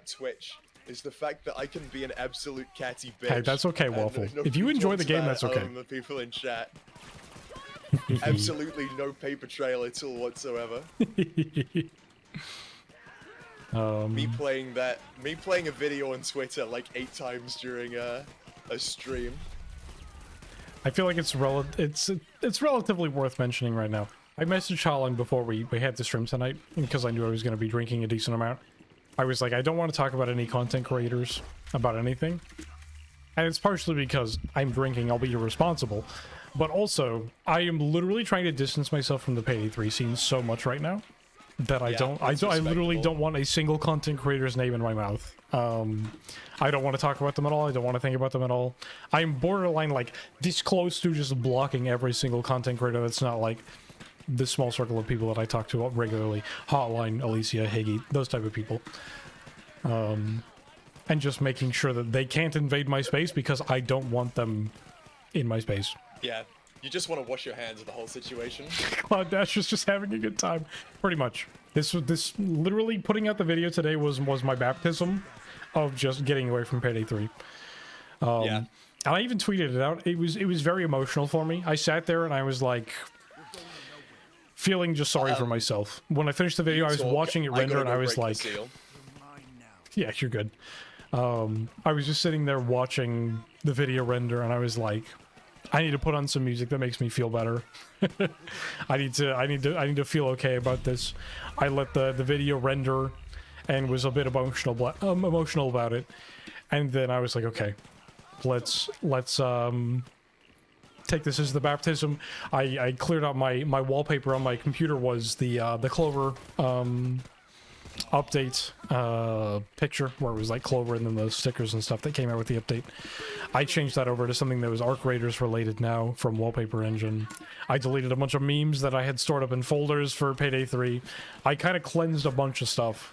S2: Twitch is the fact that I can be an absolute catty bitch.
S1: Hey, that's okay, Waffle. If you enjoy the game, that's okay.
S2: The people in chat. Absolutely no paper trail at all whatsoever. Me playing a video on Twitter like 8 times during a stream.
S1: I feel like it's relatively worth mentioning right now. I messaged Holland before we had the stream tonight because I knew I was going to be drinking a decent amount. I was like, I don't want to talk about any content creators about anything. And it's partially because I'm drinking, I'll be irresponsible. But also, I am literally trying to distance myself from the Payday 3 scene so much right now that I literally don't want a single content creator's name in my mouth. I don't want to talk about them at all. I don't want to think about them at all. I'm borderline like this close to just blocking every single content creator that's not like the small circle of people that I talk to regularly. Hotline, Alicia, Higgy, those type of people. And just making sure that they can't invade my space because I don't want them in my space.
S2: Yeah, you just want to wash your hands of the whole situation.
S1: Cloud Dash is just having a good time. Pretty much. This literally putting out the video today was my baptism of just getting away from Payday 3.
S2: Yeah.
S1: And I even tweeted it out. It was very emotional for me. I sat there and I was like feeling just sorry for myself. When I finished the video, I was watching it render and I was like, yeah, you're good. I was just sitting there watching the video render and I was like, I need to put on some music that makes me feel better. I need to feel okay about this. I let the video render and was a bit emotional about it. And then I was like, okay, let's take this as the baptism. I cleared out my wallpaper on my computer was the Clover update picture where it was like Clover and then the stickers and stuff that came out with the update. I changed that over to something that was Arc Raiders related now from Wallpaper Engine. I deleted a bunch of memes that I had stored up in folders for Payday 3. I kind of cleansed a bunch of stuff.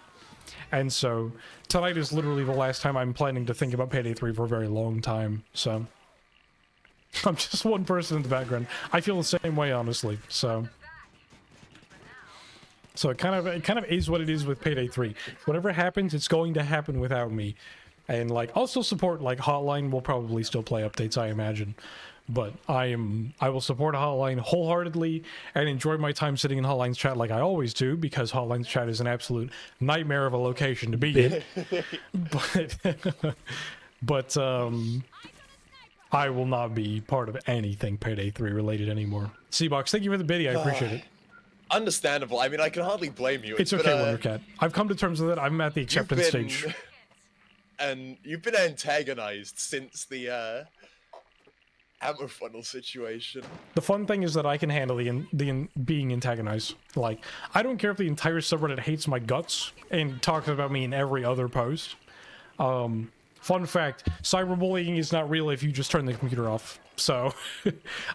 S1: And so tonight is literally the last time I'm planning to think about Payday 3 for a very long time. So I'm just one person in the background. I feel the same way, honestly. So it kind of is what it is with Payday 3. Whatever happens, it's going to happen without me. And like, I'll still support like Hotline will probably still play updates, I imagine. But I will support Hotline wholeheartedly and enjoy my time sitting in Hotline's chat like I always do, because Hotline's chat is an absolute nightmare of a location to be in. but I will not be part of anything Payday 3 related anymore. C-Box, thank you for the biddy. I appreciate it.
S2: Understandable. I mean, I can hardly blame you.
S1: It's okay, Wondercat. I've come to terms with it. I'm at the acceptance stage.
S2: And you've been antagonized since the hammer funnel situation.
S1: The fun thing is that I can handle the being antagonized. Like, I don't care if the entire subreddit hates my guts and talks about me in every other post. Fun fact, cyberbullying is not real if you just turn the computer off. So,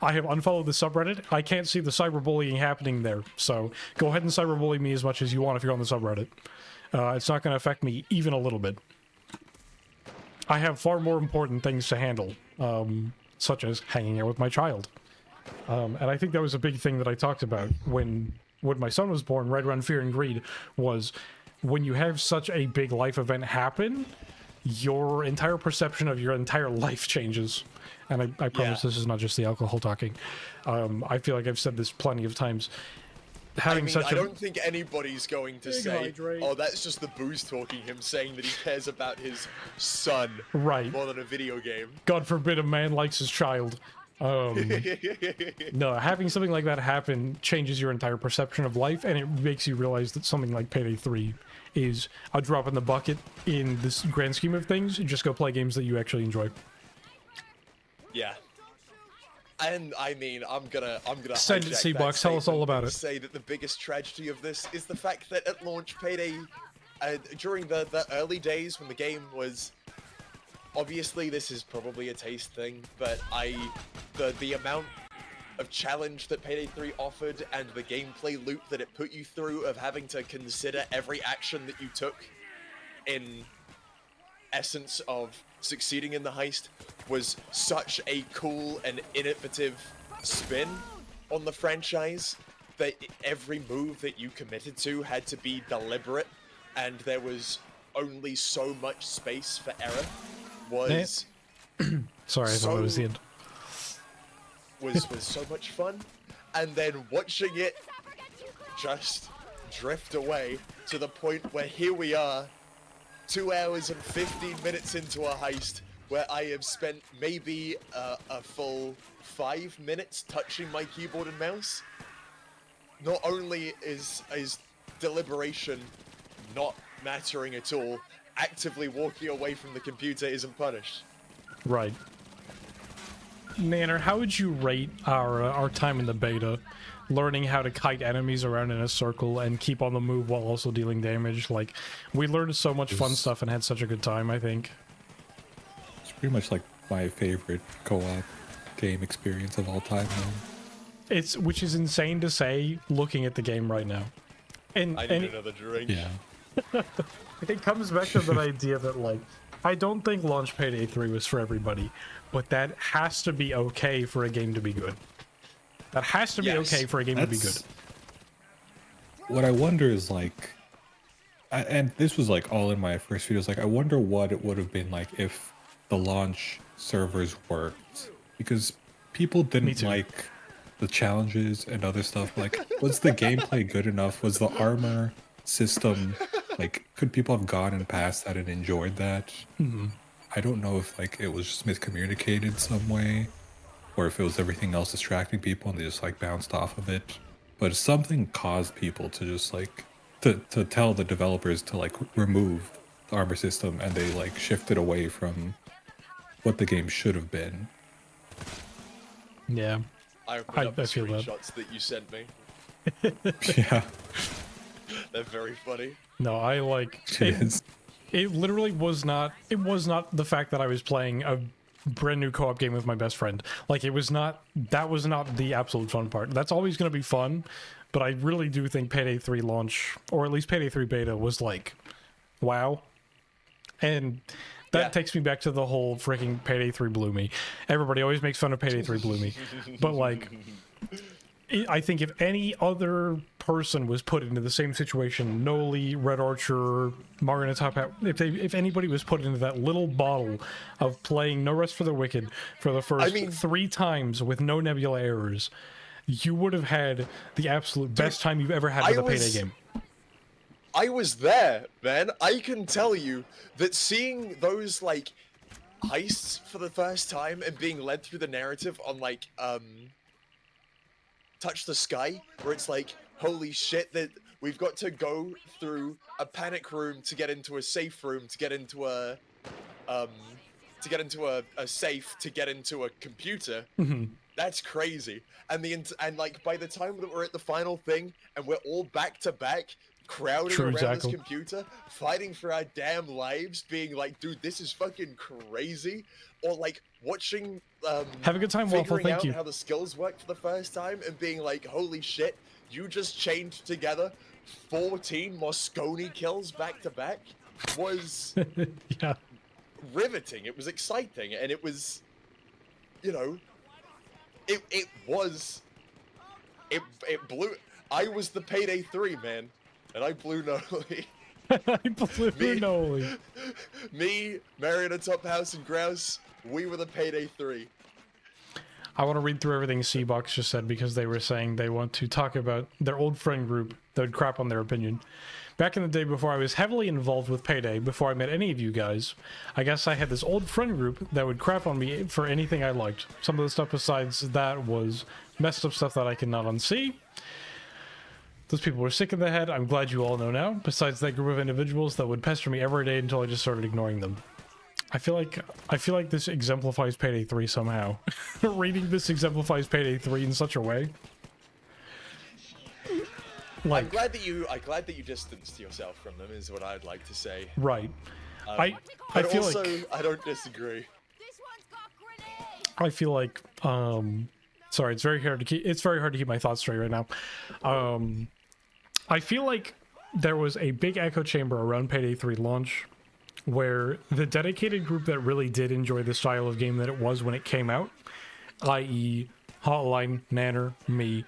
S1: I have unfollowed the subreddit. I can't see the cyberbullying happening there. So, go ahead and cyberbully me as much as you want if you're on the subreddit. It's not going to affect me even a little bit. I have far more important things to handle, such as hanging out with my child. And I think that was a big thing that I talked about when my son was born. Red Run, Fear, and Greed was when you have such a big life event happen, your entire perception of your entire life changes. And I promise this is not just the alcohol talking. I feel like I've said this plenty of times. I
S2: don't think anybody's going to say, oh, that's just the booze talking, him saying that he cares about his son more than a video game.
S1: God forbid a man likes his child. No, having something like that happen changes your entire perception of life, and it makes you realize that something like Payday 3 is a drop in the bucket in this grand scheme of things. Just go play games that you actually enjoy.
S2: Yeah. And I mean, I'm gonna
S1: send it, C-Box. Tell us all about it.
S2: Say that the biggest tragedy of this is the fact that at launch, Payday, during the early days when the game was, obviously this is probably a taste thing, but the amount of challenge that Payday 3 offered and the gameplay loop that it put you through of having to consider every action that you took in essence of succeeding in the heist was such a cool and innovative spin on the franchise that every move that you committed to had to be deliberate, and there was only so much space for error.
S1: Sorry, I thought it was the end.
S2: Was so much fun, and then watching it just drift away to the point where here we are 2 hours and 15 minutes into a heist where I have spent maybe a full 5 minutes touching my keyboard and mouse. Not only is deliberation not mattering at all, actively walking away from the computer isn't punished.
S1: Right. Nanner, how would you rate our time in the beta? Learning how to kite enemies around in a circle and keep on the move while also dealing damage. Like, we learned so much fun stuff and had such a good time, I think.
S6: It's pretty much like my favorite co-op game experience of all time, man.
S1: Which is insane to say, looking at the game right now. And
S2: I need another drink.
S6: Yeah.
S1: It comes back to that idea that, like, I don't think launch Payday 3 was for everybody, but that has to be okay for a game to be good. That has to be okay for a game to be good.
S6: What I wonder is, like, and this was like all in my first videos, like, I wonder what it would have been like if the launch servers worked, because people didn't like the challenges and other stuff. Like, was the gameplay good enough? Was the armor system, like, could people have gone and past that and enjoyed that? I don't know if, like, it was just miscommunicated some way, or if it was everything else distracting people and they just, like, bounced off of it. But something caused people to just, like, to tell the developers to, like, remove the armor system, and they, like, shifted away from what the game should have been.
S1: Yeah.
S2: I opened up the screenshots that you sent me.
S6: Yeah.
S2: They're very funny.
S1: No, I like it. It literally was not. It was not the fact that I was playing a brand new co-op game with my best friend. Like, it was not. That was not the absolute fun part. That's always going to be fun, but I really do think Payday 3 launch, or at least Payday 3 beta, was like, wow. And that takes me back to the whole freaking Payday 3 blew me. Everybody always makes fun of Payday 3 blew me, but like, I think if any other person was put into the same situation, Noli, Red Archer, Mario in a Top Hat, if anybody was put into that little bottle of playing No Rest for the Wicked for the first 3 times with no Nebula errors, you would have had the absolute best time you've ever had with a Payday game.
S2: I was there, man. I can tell you that seeing those, like, heists for the first time and being led through the narrative on, like, Touch the Sky, where it's like, holy shit, that we've got to go through a panic room to get into a safe room, to get into a safe, to get into a computer. That's crazy. And like, by the time that we're at the final thing and we're all back to back, crowding around this computer, fighting for our damn lives, being like, dude, this is fucking crazy. Or like watching,
S1: have a good time, Waffle. Thank you.
S2: How the skills work for the first time and being like, holy shit, you just chained together 14 Moscone kills back to back was
S1: yeah,
S2: riveting. It was exciting, and it was, you know, it blew. I was the Payday 3 man. And I blew Noli.
S1: I blew Noli.
S2: Me, Marion Top House, and Grouse, we were the Payday 3.
S1: I want to read through everything C-Box just said because they were saying they want to talk about their old friend group that would crap on their opinion. Back in the day before I was heavily involved with Payday, before I met any of you guys, I guess I had this old friend group that would crap on me for anything I liked. Some of the stuff besides that was messed up stuff that I cannot unsee. Those people were sick in the head. I'm glad you all know now. Besides that group of individuals that would pester me every day until I just started ignoring them. I feel like this exemplifies Payday 3 somehow. Reading this exemplifies Payday 3 in such a way. Like,
S2: I'm glad that you distanced yourself from them, is what I'd like to say.
S1: Right. I
S2: but
S1: feel
S2: also,
S1: like
S2: I don't disagree.
S3: This one's got grenades.
S1: I feel like sorry, it's very hard to keep my thoughts straight right now. I feel like there was a big echo chamber around Payday 3 launch where the dedicated group that really did enjoy the style of game that it was when it came out, i.e. Hotline, Nanner, me,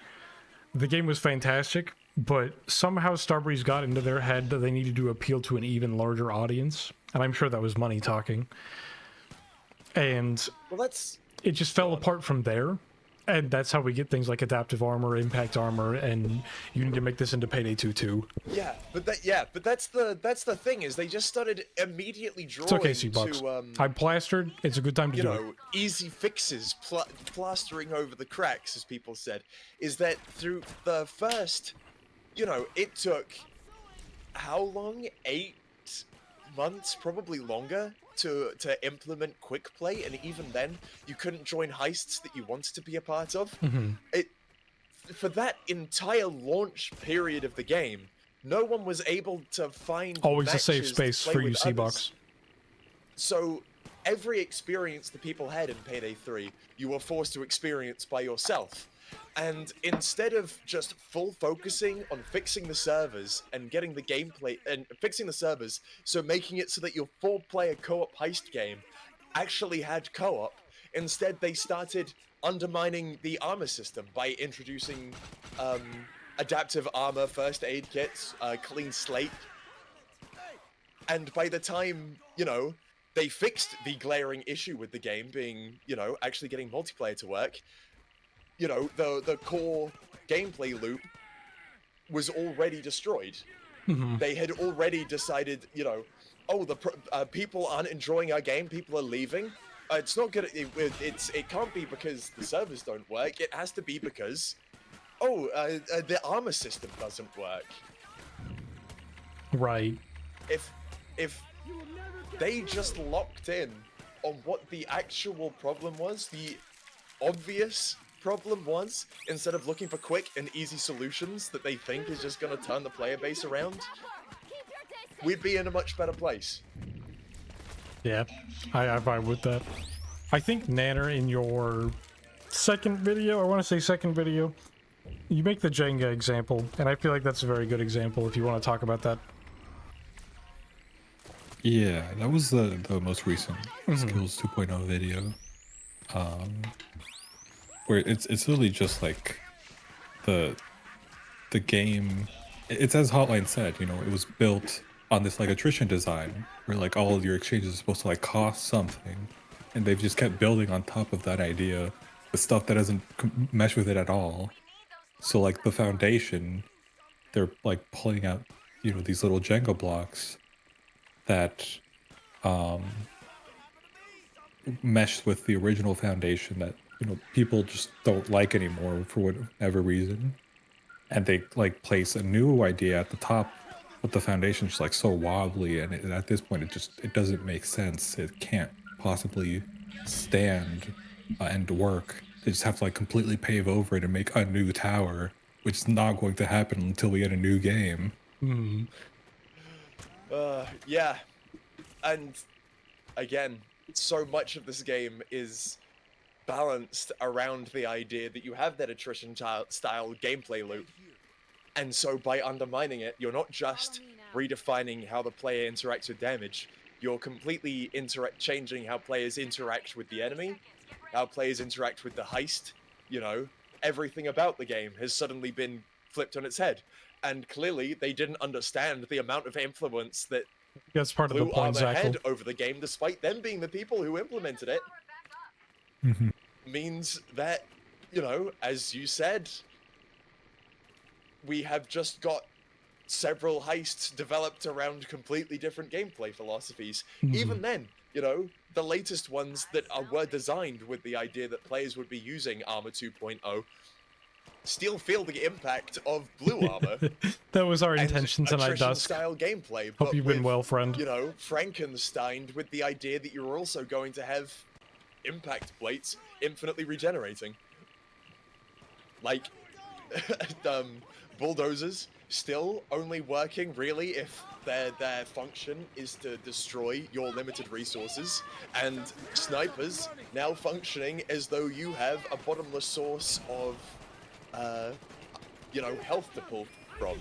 S1: the game was fantastic, but somehow Starbreeze got into their head that they needed to appeal to an even larger audience, and I'm sure that was money talking. And
S2: well,
S1: it just fell apart from there. And that's how we get things like adaptive armor, impact armor, and you need to make this into Payday 2 too.
S2: Yeah, but that's the thing, is they just started immediately drawing.
S1: It's okay, C-Box. I'm plastered. It's a good time to do it.
S2: Easy fixes, plastering over the cracks, as people said, is that through the first, it took how long? 8 months, probably longer, to implement quick play, and even then you couldn't join heists that you wanted to be a part of. For that entire launch period of the game, no one was able to find
S1: always a safe space for you, C-Box.
S2: So every experience that people had in Payday 3 you were forced to experience by yourself. And instead of just full focusing on fixing the servers and getting the gameplay and fixing the servers, so making it so that your 4-player co-op heist game actually had co-op, instead they started undermining the armor system by introducing adaptive armor, first aid kits, clean slate. And by the time, they fixed the glaring issue with the game being, actually getting multiplayer to work, the core gameplay loop was already destroyed. They had already decided, people aren't enjoying our game, people are leaving. It's not good. It can't be because the servers don't work. It has to be because, the armor system doesn't work.
S1: Right.
S2: If they just locked in on what the actual problem was, the obvious problem was, instead of looking for quick and easy solutions that they think is just going to turn the player base around, we'd be in a much better place.
S1: Yeah, I vibe with that. I think, Nanner, in your second video, you make the Jenga example, and I feel like that's a very good example if you want to talk about that.
S6: Yeah, that was the most recent Skills 2.0 video. Where it's literally just like the the game, it's as Hotline said, you know, it was built on this like attrition design where like all of your exchanges are supposed to like cost something, and they've just kept building on top of that idea with stuff that doesn't mesh with it at all. So like the foundation, they're like pulling out, you know, these little Jenga blocks that meshed with the original foundation that, you know, people just don't like anymore for whatever reason, and they like place a new idea at the top, but the foundation's just like so wobbly, and at this point it doesn't make sense. It can't possibly stand and work. They just have to like completely pave over it and make a new tower, which is not going to happen until we get a new game.
S2: Yeah, and again, so much of this game is balanced around the idea that you have that attrition style gameplay loop, and so by undermining it, you're not just redefining how the player interacts with damage, you're completely changing how players interact with the enemy, how players interact with the heist. You know, everything about the game has suddenly been flipped on its head, and clearly they didn't understand the amount of influence that
S1: That's part of the
S2: Blue
S1: point,
S2: Armor
S1: Zachel.
S2: had over the game, despite them being the people who implemented it. Means that, you know, as you said, we have just got several heists developed around completely different gameplay philosophies. Even then, you know, the latest ones that were designed with the idea that players would be using Armor 2.0 still feel the impact of Blue Armor.
S1: That was our intention tonight, Dusk.
S2: Style gameplay.
S1: Hope you've been well, friend.
S2: You know, Frankenstein with the idea that you're also going to have impact plates infinitely regenerating. Like, bulldozers still only working really if their function is to destroy your limited resources, and snipers now functioning as though you have a bottomless source of you know, health to pull from.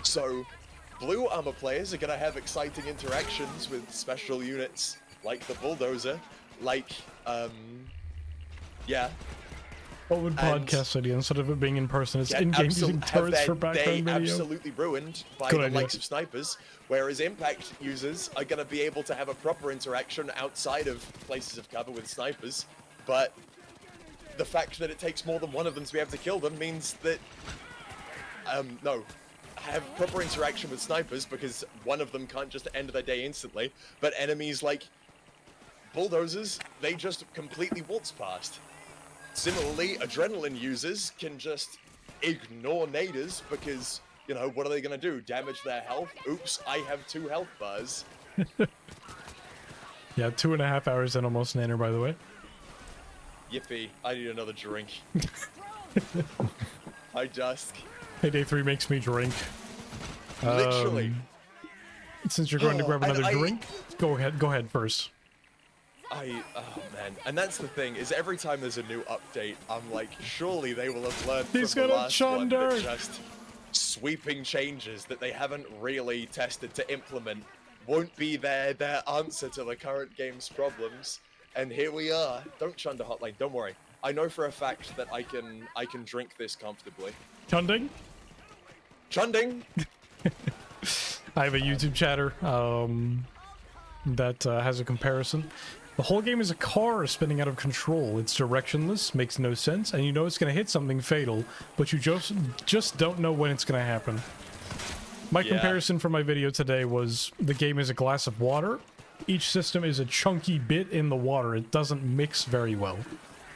S2: So, Blue Armor players are gonna have exciting interactions with special units like the Bulldozer, like, yeah.
S1: What would podcast idea, instead of it being in person, it's in-game using turrets for background video?
S2: Absolutely ruined by the likes of snipers, whereas Impact users are gonna be able to have a proper interaction outside of places of cover with snipers, but the fact that it takes more than one of them to be able to kill them means that, no, have proper interaction with snipers because one of them can't just end their day instantly, but enemies like bulldozers, they just completely waltz past. Similarly, adrenaline users can just ignore naders because, you know, what are they gonna do? Damage their health? Oops, I have 2 health bars.
S1: Yeah, 2.5 hours in almost nader, by the way.
S2: Yippee, I need another drink. Hi, Dusk.
S1: Payday 3 makes me drink.
S2: Literally.
S1: Since you're going to grab another drink, go ahead first.
S2: Oh man, and that's the thing, is every time there's a new update, I'm like, surely they will have learned from the last one that just sweeping changes that they haven't really tested to implement won't be their answer to the current game's problems. And here we are. Don't chunder Hotline, don't worry. I know for a fact that I can drink this comfortably.
S1: Chunding?
S2: Chunding!
S1: I have a YouTube chatter that has a comparison. The whole game is a car spinning out of control. It's directionless, makes no sense, and you know it's going to hit something fatal, but you just don't know when it's going to happen. My comparison for my video today was the game is a glass of water. Each system is a chunky bit in the water. It doesn't mix very well.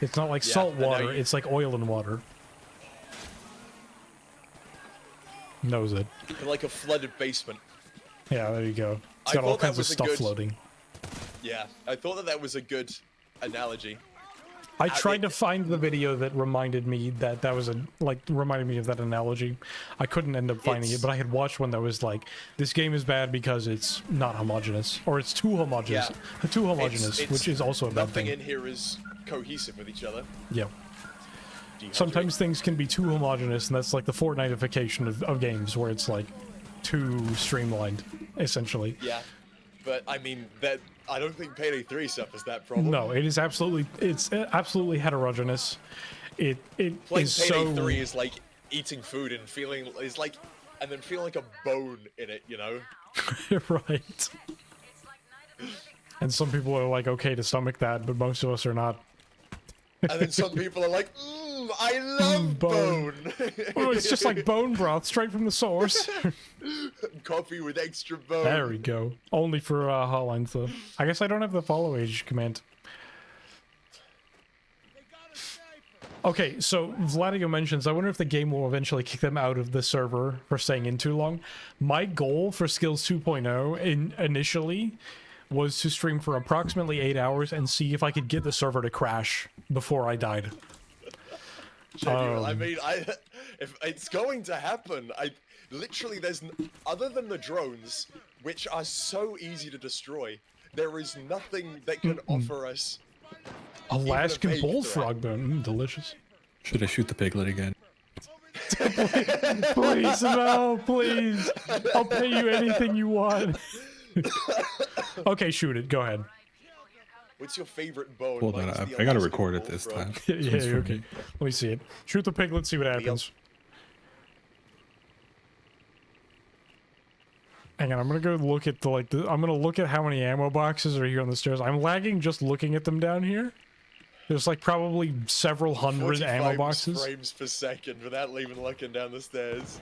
S1: It's not like salt water, it's like oil and water. Knows it.
S2: Like a flooded basement.
S1: Yeah, there you go. It's got all kinds of stuff floating.
S2: Yeah, I thought that was a good analogy.
S1: I tried to find the video that reminded me that was reminded me of that analogy. I couldn't end up finding it, but I had watched one that was like, this game is bad because it's not homogenous, or it's too homogenous. Yeah. Too homogenous, which is also a bad thing.
S2: Nothing in here is cohesive with each other.
S1: Yeah. Sometimes things can be too homogenous, and that's like the Fortnite-ification of games, where it's like too streamlined, essentially.
S2: Yeah, but I mean, I don't think Payday 3 suffers that problem.
S1: No, it's absolutely heterogeneous, it
S2: Playing
S1: is
S2: Payday
S1: so
S2: 3 is like eating food and feeling and then feeling like a bone in it, you know?
S1: right. And some people are like okay to stomach that, but most of us are not.
S2: And then some people are like, I love bone.
S1: Oh, it's just like bone broth straight from the source.
S2: Coffee with extra bone.
S1: There we go. Only for hotlines though. I guess I don't have the follow age command. Okay, so Vladio mentions, I wonder if the game will eventually kick them out of the server for staying in too long. My goal for Skills 2.0 initially was to stream for approximately 8 hours and see if I could get the server to crash before I died.
S2: I mean, if it's going to happen, literally there's other than the drones, which are so easy to destroy, there is nothing that can offer us
S1: Alaskan bullfrog bone, delicious.
S6: Should I shoot the piglet again?
S1: Please, no, please. I'll pay you anything you want. Okay, shoot it. Go ahead.
S2: What's your favorite bone?
S6: Hold on, I gotta record it this time.
S1: Yeah, okay. Let me see it. Shoot the piglet, see what happens. Hang on, I'm gonna go look at I'm gonna look at how many ammo boxes are here on the stairs. I'm lagging just looking at them down here. There's like probably several hundred ammo boxes.
S2: Frames per second without even looking down the stairs.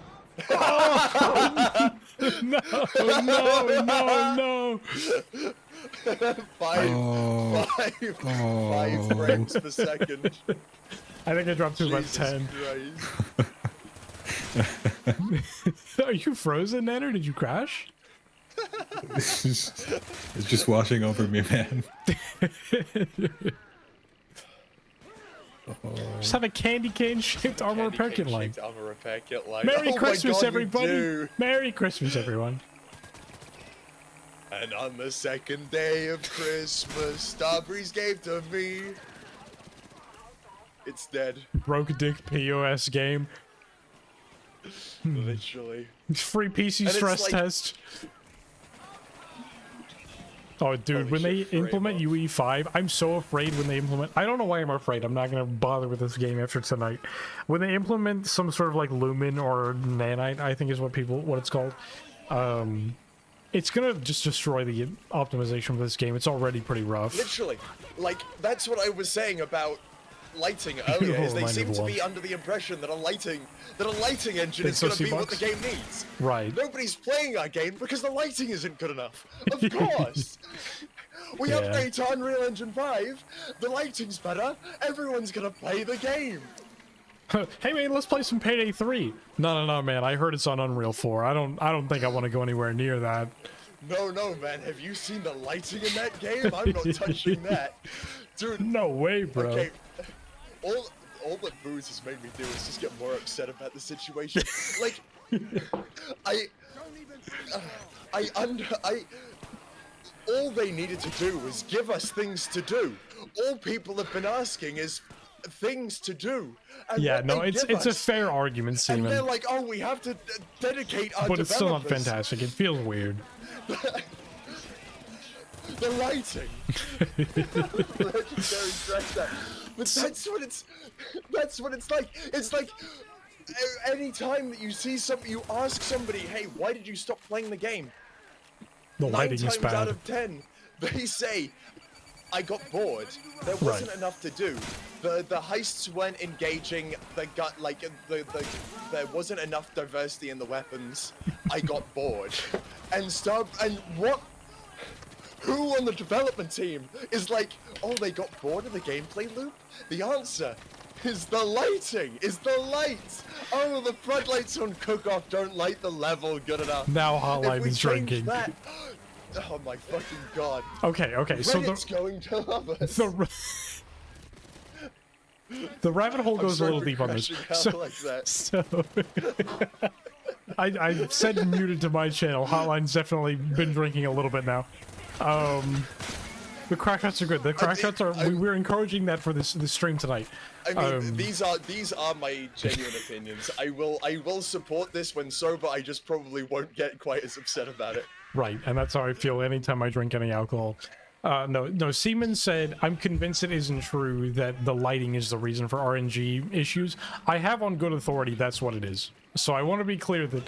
S1: Oh, no, no.
S2: Five frames per second.
S1: I think I dropped to about 10. Are you frozen, Ned, or did you crash?
S6: It's just washing over me, man.
S1: Just have a candy cane shaped armor repair kit line. Merry
S2: Oh
S1: Christmas,
S2: my God,
S1: everybody! Merry Christmas, everyone.
S2: And on the second day of Christmas, Starbreeze gave to me. It's dead.
S1: Broke dick POS game.
S2: Literally.
S1: Free PC stress test. Oh, dude, when they implement UE5, I'm so afraid when they implement... I don't know why I'm afraid. I'm not going to bother with this game after tonight. When they implement some sort of, like, Lumen or Nanite, I think is what it's called, it's going to just destroy the optimization of this game. It's already pretty rough.
S2: Literally. Like, that's what I was saying about lighting earlier, is they seem to be under the impression that a lighting engine is going to be what the game needs.
S1: Right.
S2: Nobody's playing our game because the lighting isn't good enough. Of course. We update to Unreal Engine 5, the lighting's better, everyone's going to play the game.
S1: Hey man, let's play some Payday 3. No, man, I heard it's on Unreal 4. I don't think I want to go anywhere near that.
S2: No, man, have you seen the lighting in that game? I'm not touching that. Dude.
S1: No way, bro. Okay.
S2: All that Booze has made me do is just get more upset about the situation. Like, all they needed to do was give us things to do. All people have been asking is things to do. And
S1: yeah, no, it's a fair argument, Seaman.
S2: And they're like, oh, we have to dedicate our
S1: But it's still not fantastic. It feels weird.
S2: The lighting. Legendary dress up. But that's what it's like. It's like any time that you see you ask somebody, hey, why did you stop playing the game?
S1: The lighting is bad.
S2: 9 times out of 10, they say, I got bored. There wasn't enough to do. The heists weren't engaging. There wasn't enough diversity in the weapons. I got bored. And what? Who on the development team is like, oh, they got bored of the gameplay loop? The answer is the lighting, is the lights. Oh, the floodlights on Cook-Off don't light the level good enough.
S1: Now Hotline is drinking.
S2: That, oh my fucking god.
S1: Okay, so
S2: Reddit's going to love us.
S1: The rabbit hole goes a little deep on this. So I said muted to my channel. Hotline's definitely been drinking a little bit now. The crack shots are good. The crack shots are. We're encouraging that for this stream tonight.
S2: I mean, these are my genuine opinions. I will support this when sober. I just probably won't get quite as upset about it.
S1: Right, and that's how I feel anytime I drink any alcohol. No. Seaman said, I'm convinced it isn't true that the lighting is the reason for RNG issues. I have on good authority that's what it is. So I want to be clear that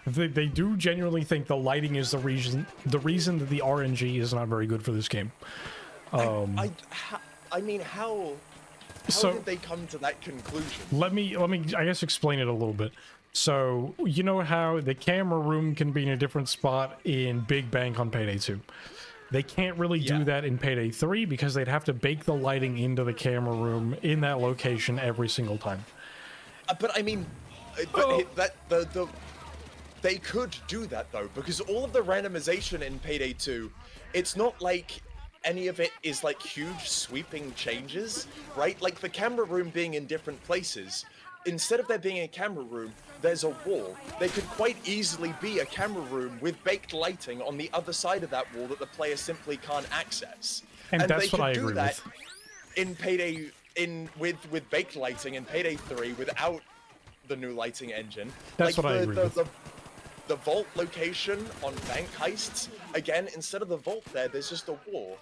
S1: they do genuinely think the lighting is the reason that the RNG is not very good for this game.
S2: I mean, how did they come to that conclusion?
S1: Let me I guess explain it a little bit. So you know how the camera room can be in a different spot in Big Bank on Payday 2. They can't really do that in Payday 3 because they'd have to bake the lighting into the camera room in that location every single time.
S2: But I mean, they could do that though, because all of the randomization in Payday 2, it's not like any of it is like huge sweeping changes, right? Like the camera room being in different places, instead of there being a camera room, there's a wall. There could quite easily be a camera room with baked lighting on the other side of that wall that the player simply can't access.
S1: And that's
S2: they
S1: what I
S2: could do
S1: agree
S2: that
S1: with.
S2: in Payday with baked lighting in Payday 3 without the new lighting engine.
S1: That's
S2: like
S1: what I agree with.
S2: The vault location on bank heists, again, instead of the vault there's just a wall.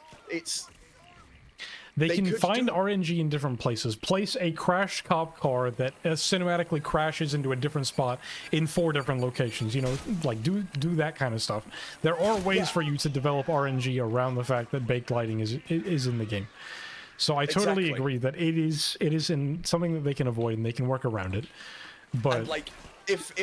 S1: They can find RNG in different places. Place a crashed cop car that cinematically crashes into a different spot in 4 different locations. You know, like do that kind of stuff. There are ways for you to develop RNG around the fact that baked lighting is in the game. So I totally agree that it is in something that they can avoid and they can work around it. But
S2: and like if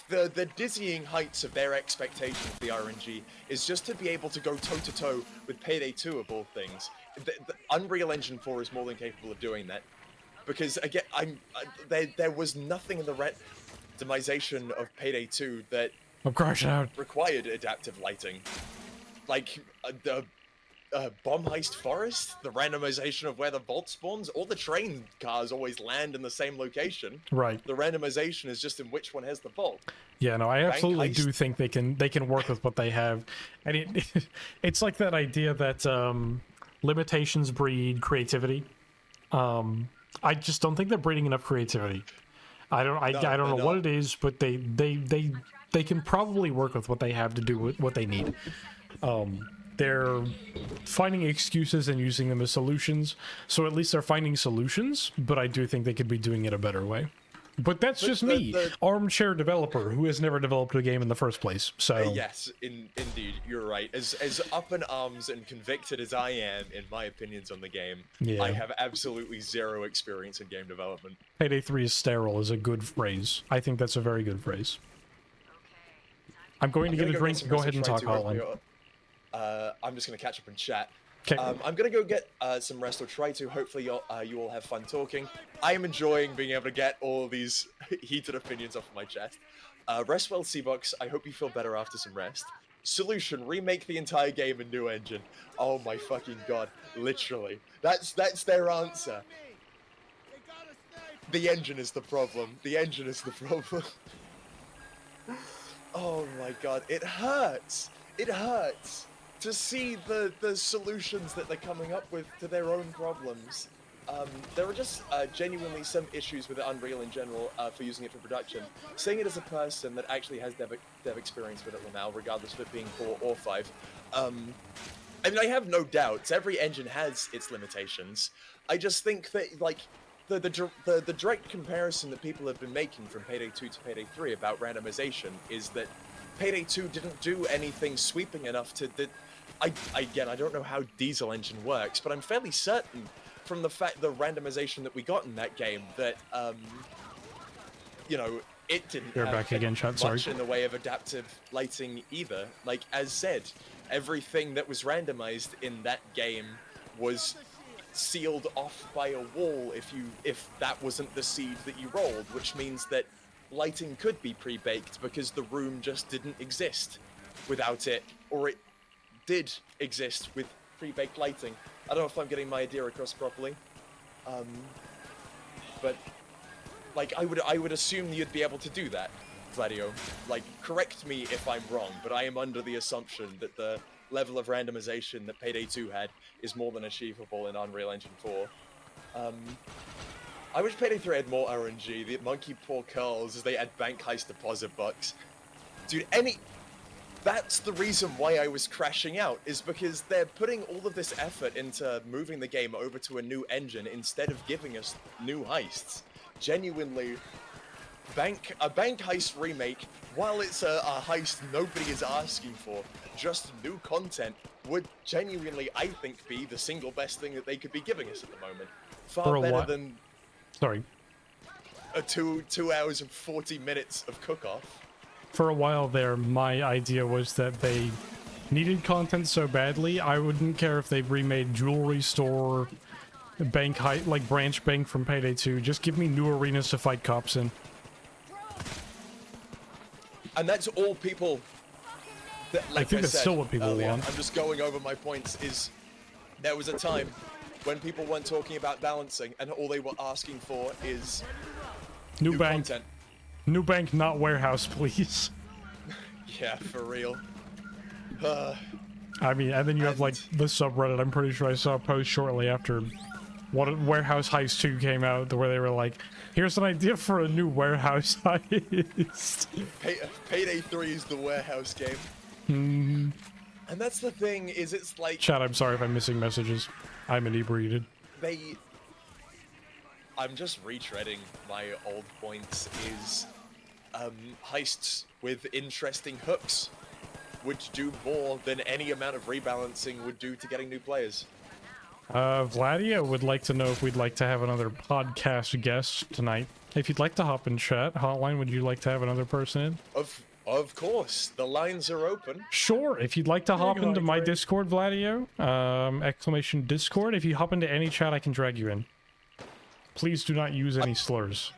S2: the dizzying heights of their expectation of the RNG is just to be able to go toe to toe with Payday 2 of all things, the Unreal Engine 4 is more than capable of doing that. Because again, there was nothing in the randomization of Payday 2 that required adaptive lighting. Like the Bomb Heist Forest, the randomization of where the vault spawns, all the train cars always land in the same location.
S1: Right.
S2: The randomization is just in which one has the vault.
S1: Yeah, no, I absolutely do think they can work with what they have. And it's like that idea that limitations breed creativity. I just don't think they're breeding enough creativity. I don't know what it is, but they can probably work with what they have to do with what they need. They're finding excuses and using them as solutions. So at least they're finding solutions, but I do think they could be doing it a better way. But that's just me, armchair developer who has never developed a game in the first place. So
S2: yes, indeed, you're right. As up in arms and convicted as I am in my opinions on the game, I have absolutely zero experience in game development.
S1: Payday 3 is sterile is a good phrase. I think that's a very good phrase. I'm going to get a drink. Go ahead and talk, Hotline.
S2: I'm just going to catch up and chat.
S1: Okay.
S2: I'm going to go get some rest, or try to. Hopefully you all have fun talking. I am enjoying being able to get all these heated opinions off my chest. Rest well, C-Box. I hope you feel better after some rest. Solution, remake the entire game in new engine. Oh my fucking god. Literally. That's their answer. The engine is the problem. The engine is the problem. Oh my god. It hurts. It hurts to see the solutions that they're coming up with to their own problems. There are just genuinely some issues with Unreal in general for using it for production. Saying it as a person that actually has dev experience with it now, regardless of it being 4 or 5. I mean, I have no doubts. Every engine has its limitations. I just think that, like, the direct comparison that people have been making from Payday 2 to Payday 3 about randomization is that Payday 2 didn't do anything sweeping enough to that. Again, I don't know how Diesel Engine works, but I'm fairly certain from the randomization that we got in that game that, you know, it didn't have much in the way of adaptive lighting either. Like, as said, everything that was randomized in that game was sealed off by a wall if that wasn't the seed that you rolled, which means that lighting could be pre-baked because the room just didn't exist without it, or it did exist with pre-baked lighting. I don't know if I'm getting my idea across properly, but like I would assume you'd be able to do that, Vladio. Like, correct me if I'm wrong, but I am under the assumption that the level of randomization that Payday 2 had is more than achievable in Unreal Engine 4. I wish Payday 3 had more RNG. The monkey paw curls as they add bank heist deposit bucks. Dude, That's the reason why I was crashing out, is because they're putting all of this effort into moving the game over to a new engine instead of giving us new heists. Genuinely, a bank heist remake, while it's a heist nobody is asking for, just new content would genuinely, I think, be the single best thing that they could be giving us at the moment. Far better than a 2 hours and 40 minutes of cook-off.
S1: For a while there, my idea was that they needed content so badly, I wouldn't care if they remade Jewelry Store, Bank Height, like Branch Bank from Payday 2. Just give me new arenas to fight cops in.
S2: And that's all people...
S1: I think that's still what people want.
S2: I'm just going over my points, is there was a time when people weren't talking about balancing, and all they were asking for is new
S1: bank
S2: content.
S1: New bank, not warehouse, please.
S2: Yeah, for real.
S1: I mean, and then you have like the subreddit. I'm pretty sure I saw a post shortly after Warehouse Heist 2 came out where they were like, here's an idea for a new warehouse heist.
S2: Payday 3 is the warehouse game. And that's the thing, is it's like...
S1: Chat, I'm sorry if I'm missing messages. I'm inebriated.
S2: I'm just retreading my old points, is heists with interesting hooks would do more than any amount of rebalancing would do to getting new players.
S1: Vladia would like to know if we'd like to have another podcast guest tonight. If you'd like to hop in chat, Hotline, would you like to have another person in?
S2: Of course, the lines are open.
S1: Sure, if you'd like to hop into my Discord, Vladio, exclamation Discord, if you hop into any chat, I can drag you in. Please do not use any slurs.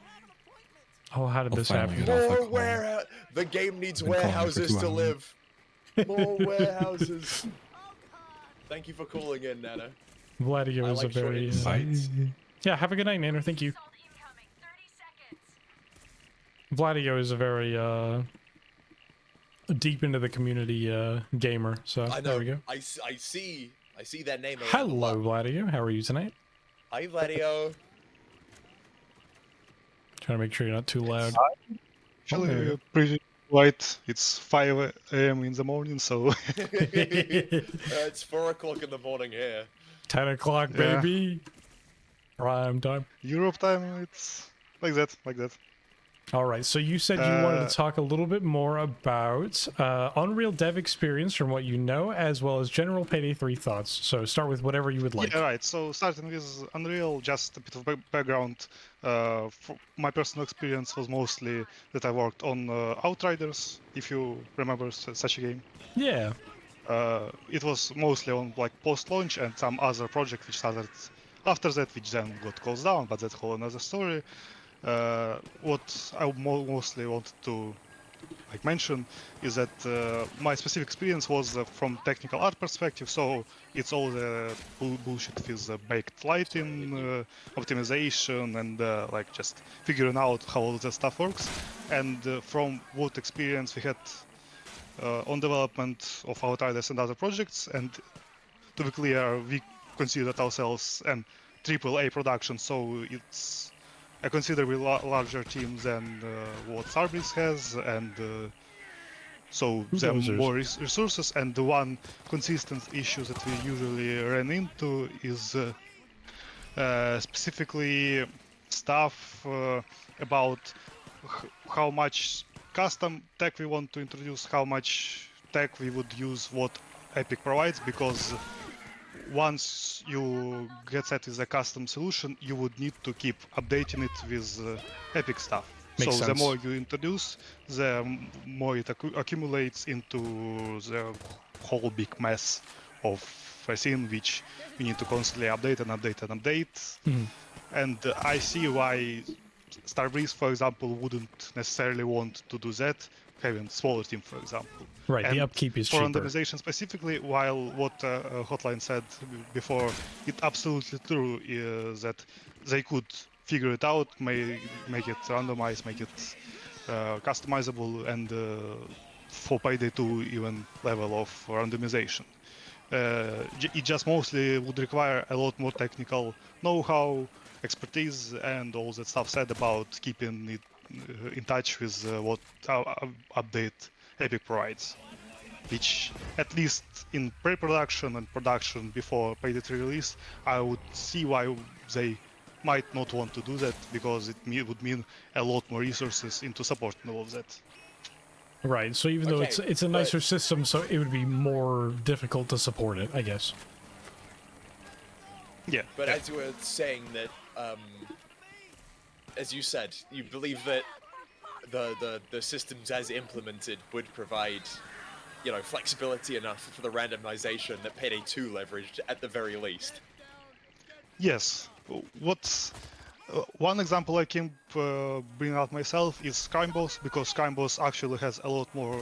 S1: Oh, how did this happen?
S2: More warehouse. The game needs warehouses to live. More warehouses. Thank you for calling in, Nana.
S1: Vladio is a very... yeah, have a good night, Nana. Thank you. Vladio is a very, deep into the community, gamer, so
S2: I know.
S1: there we go.
S2: I see that name.
S1: Hello, Vladio. How are you tonight?
S2: Hi, Vladio.
S1: Trying to make sure you're not too loud.
S7: Actually, pretty light. It's 5 a.m. in the morning, so...
S2: It's 4 o'clock in the morning here.
S1: 10 o'clock, baby. Prime time.
S7: Europe time, it's like that.
S1: All right, so you said you wanted to talk a little bit more about Unreal dev experience from what you know, as well as general Payday 3 thoughts. So start with whatever you would like.
S7: Yeah, right. So starting with Unreal, just a bit of background. My personal experience was mostly that I worked on Outriders, if you remember such a game.
S1: Yeah.
S7: It was mostly on like post-launch and some other project which started after that, which then got closed down, but that's a whole another story. What I mostly wanted to mention is that my specific experience was from technical art perspective, so it's all the bullshit with baked lighting, optimization, and just figuring out how all that stuff works. And from what experience we had on development of Outriders and other projects, and to be clear, we considered ourselves an AAA production, so it's a considerably larger team than what Starbreeze has, and so there are more resources. And the one consistent issue that we usually ran into is specifically stuff about how much custom tech we want to introduce, how much tech we would use, what Epic provides, because once you get set with a custom solution, you would need to keep updating it with Epic stuff.
S1: Makes
S7: so
S1: sense.
S7: The more you introduce, the more it accumulates into the whole big mess of a scene which we need to constantly update and update and update. And I see why Starbreeze, for example, wouldn't necessarily want to do that, having a smaller team, for example.
S1: Right,
S7: and
S1: the upkeep is
S7: for
S1: cheaper.
S7: randomization specifically, while what Hotline said before, it absolutely true is that they could figure it out, make it randomized, make it customizable, and for Payday 2 even level of randomization. It just mostly would require a lot more technical know-how, expertise, and all that stuff said about keeping it in touch with what update Epic provides. which at least in pre-production and production before Payday 3 release, I would see why they might not want to do that, because it would mean a lot more resources into supporting all of that.
S1: Right. So even though
S2: Okay,
S1: it's a nicer system, so it would be more difficult to support it, I guess.
S7: Yeah.
S2: But
S7: yeah.
S2: as you were saying that, as you said, you believe that the systems as implemented would provide, you know, flexibility enough for the randomization that Payday 2 leveraged at the very least.
S7: Yes. What's one example I can bring out myself is Crime Boss, because Crime Boss actually has a lot more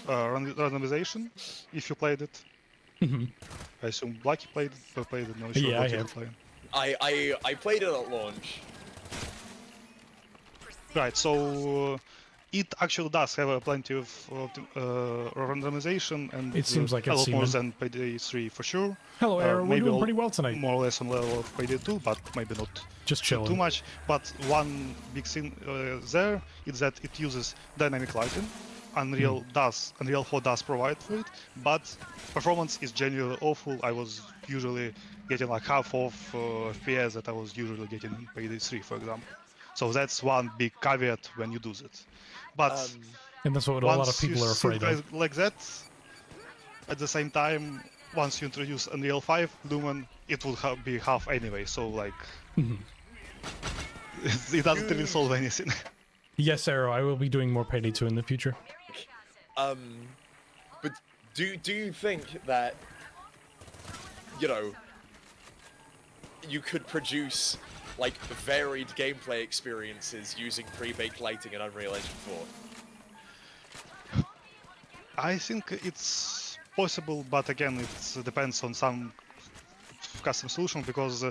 S7: randomization if you played it.
S1: Mm-hmm.
S7: I assume Lucky played it. No, sure
S1: Yeah,
S7: what
S1: I
S7: you
S1: have.
S7: playing.
S2: I played it at launch.
S7: Right, so it actually does have plenty of randomization, and
S1: It seems like
S7: a
S1: it's
S7: lot more
S1: seeming.
S7: than Payday 3 for sure.
S1: Hello, Arrow. We're
S7: Maybe
S1: doing pretty well tonight.
S7: more or less on level of Payday 2, but maybe not
S1: Just
S7: too
S1: chilling.
S7: much. But one big thing there is that it uses dynamic lighting. Unreal 4 does provide for it, but performance is genuinely awful. I was usually getting like half of FPS that I was usually getting in Payday 3, for example. So that's one big caveat when you do that. But
S1: And that's what a lot of
S7: once you
S1: people are afraid
S7: synchronize
S1: of.
S7: like that, at the same time, once you introduce Unreal 5 Lumen, it will be half anyway. So like, it doesn't really solve anything.
S1: Yes, Arrow. I will be doing more Payday 2 in the future.
S2: But do you think that, you know, you could produce like varied gameplay experiences using pre-baked lighting in Unreal Engine 4?
S7: I think it's possible, but again, it depends on some custom solution, because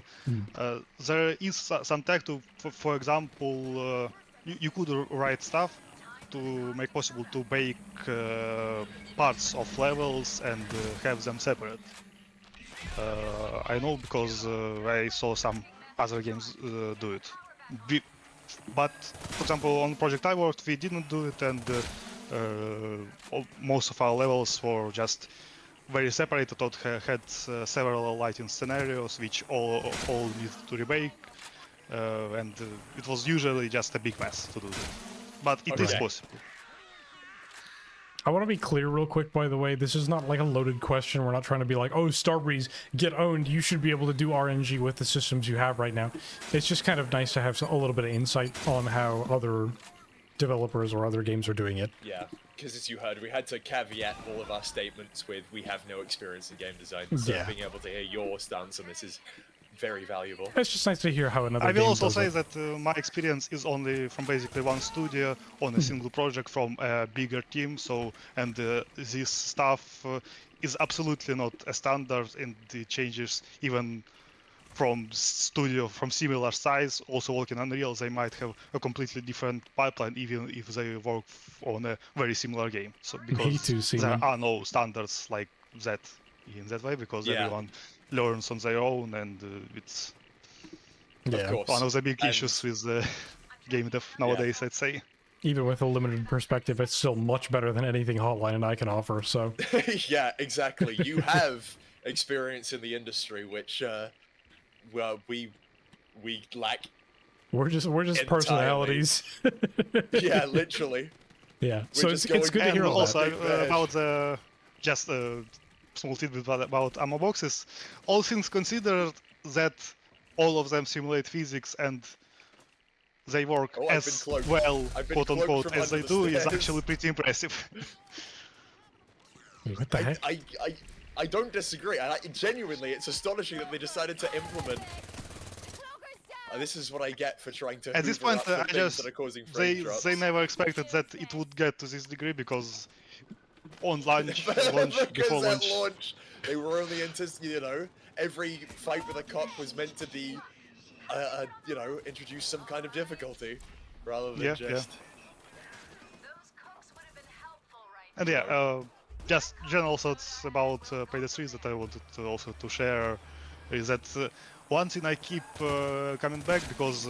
S7: there is some tech to, for example, you could write stuff to make possible to bake parts of levels and have them separate. I know because I saw some other games do it. But for example, on project I worked, we didn't do it, and most of our levels were just very separated, or had several lighting scenarios which all needed to rebake, and it was usually just a big mess to do that. But it is possible.
S1: I want to be clear real quick, by the way. This is not like a loaded question. We're not trying to be like, oh, Starbreeze, get owned. You should be able to do RNG with the systems you have right now. It's just kind of nice to have a little bit of insight on how other developers or other games are doing it.
S2: Yeah, because as you heard, we had to caveat all of our statements with we have no experience in game design, so being able to hear your stance on this is very valuable.
S1: It's just nice to hear how another
S7: I
S1: game
S7: will also
S1: does
S7: say
S1: it.
S7: that my experience is only from basically one studio on a single project from a bigger team. So, and this stuff is absolutely not a standard, and the changes even from studio from similar size, also working on Unreal, they might have a completely different pipeline, even if they work on a very similar game. So because there are no standards like that in that way, because everyone learns on their own, and it's one of the big issues with game dev nowadays, I'd say.
S1: Even with a limited perspective, it's still much better than anything Hotline and I can offer, so...
S2: Yeah, exactly. You have experience in the industry, which, well, we lack.
S1: We're just personalities.
S2: Yeah, literally.
S1: Yeah, so it's good to hear all
S7: also
S1: that.
S7: about just small tidbit about ammo boxes. All things considered, that all of them simulate physics and they work as well, quote unquote, as they do is actually pretty impressive.
S1: What the heck?
S2: I don't disagree. Genuinely, it's astonishing that they decided to implement. This is what I get for trying to.
S7: At this point, I just
S2: they
S7: never expected that it would get to this degree, because on launch before launch,
S2: they were only every fight with a cop was meant to be, introduce some kind of difficulty, rather than just.
S7: And just general thoughts about Payday 3 that I wanted to also to share is that one thing I keep coming back, because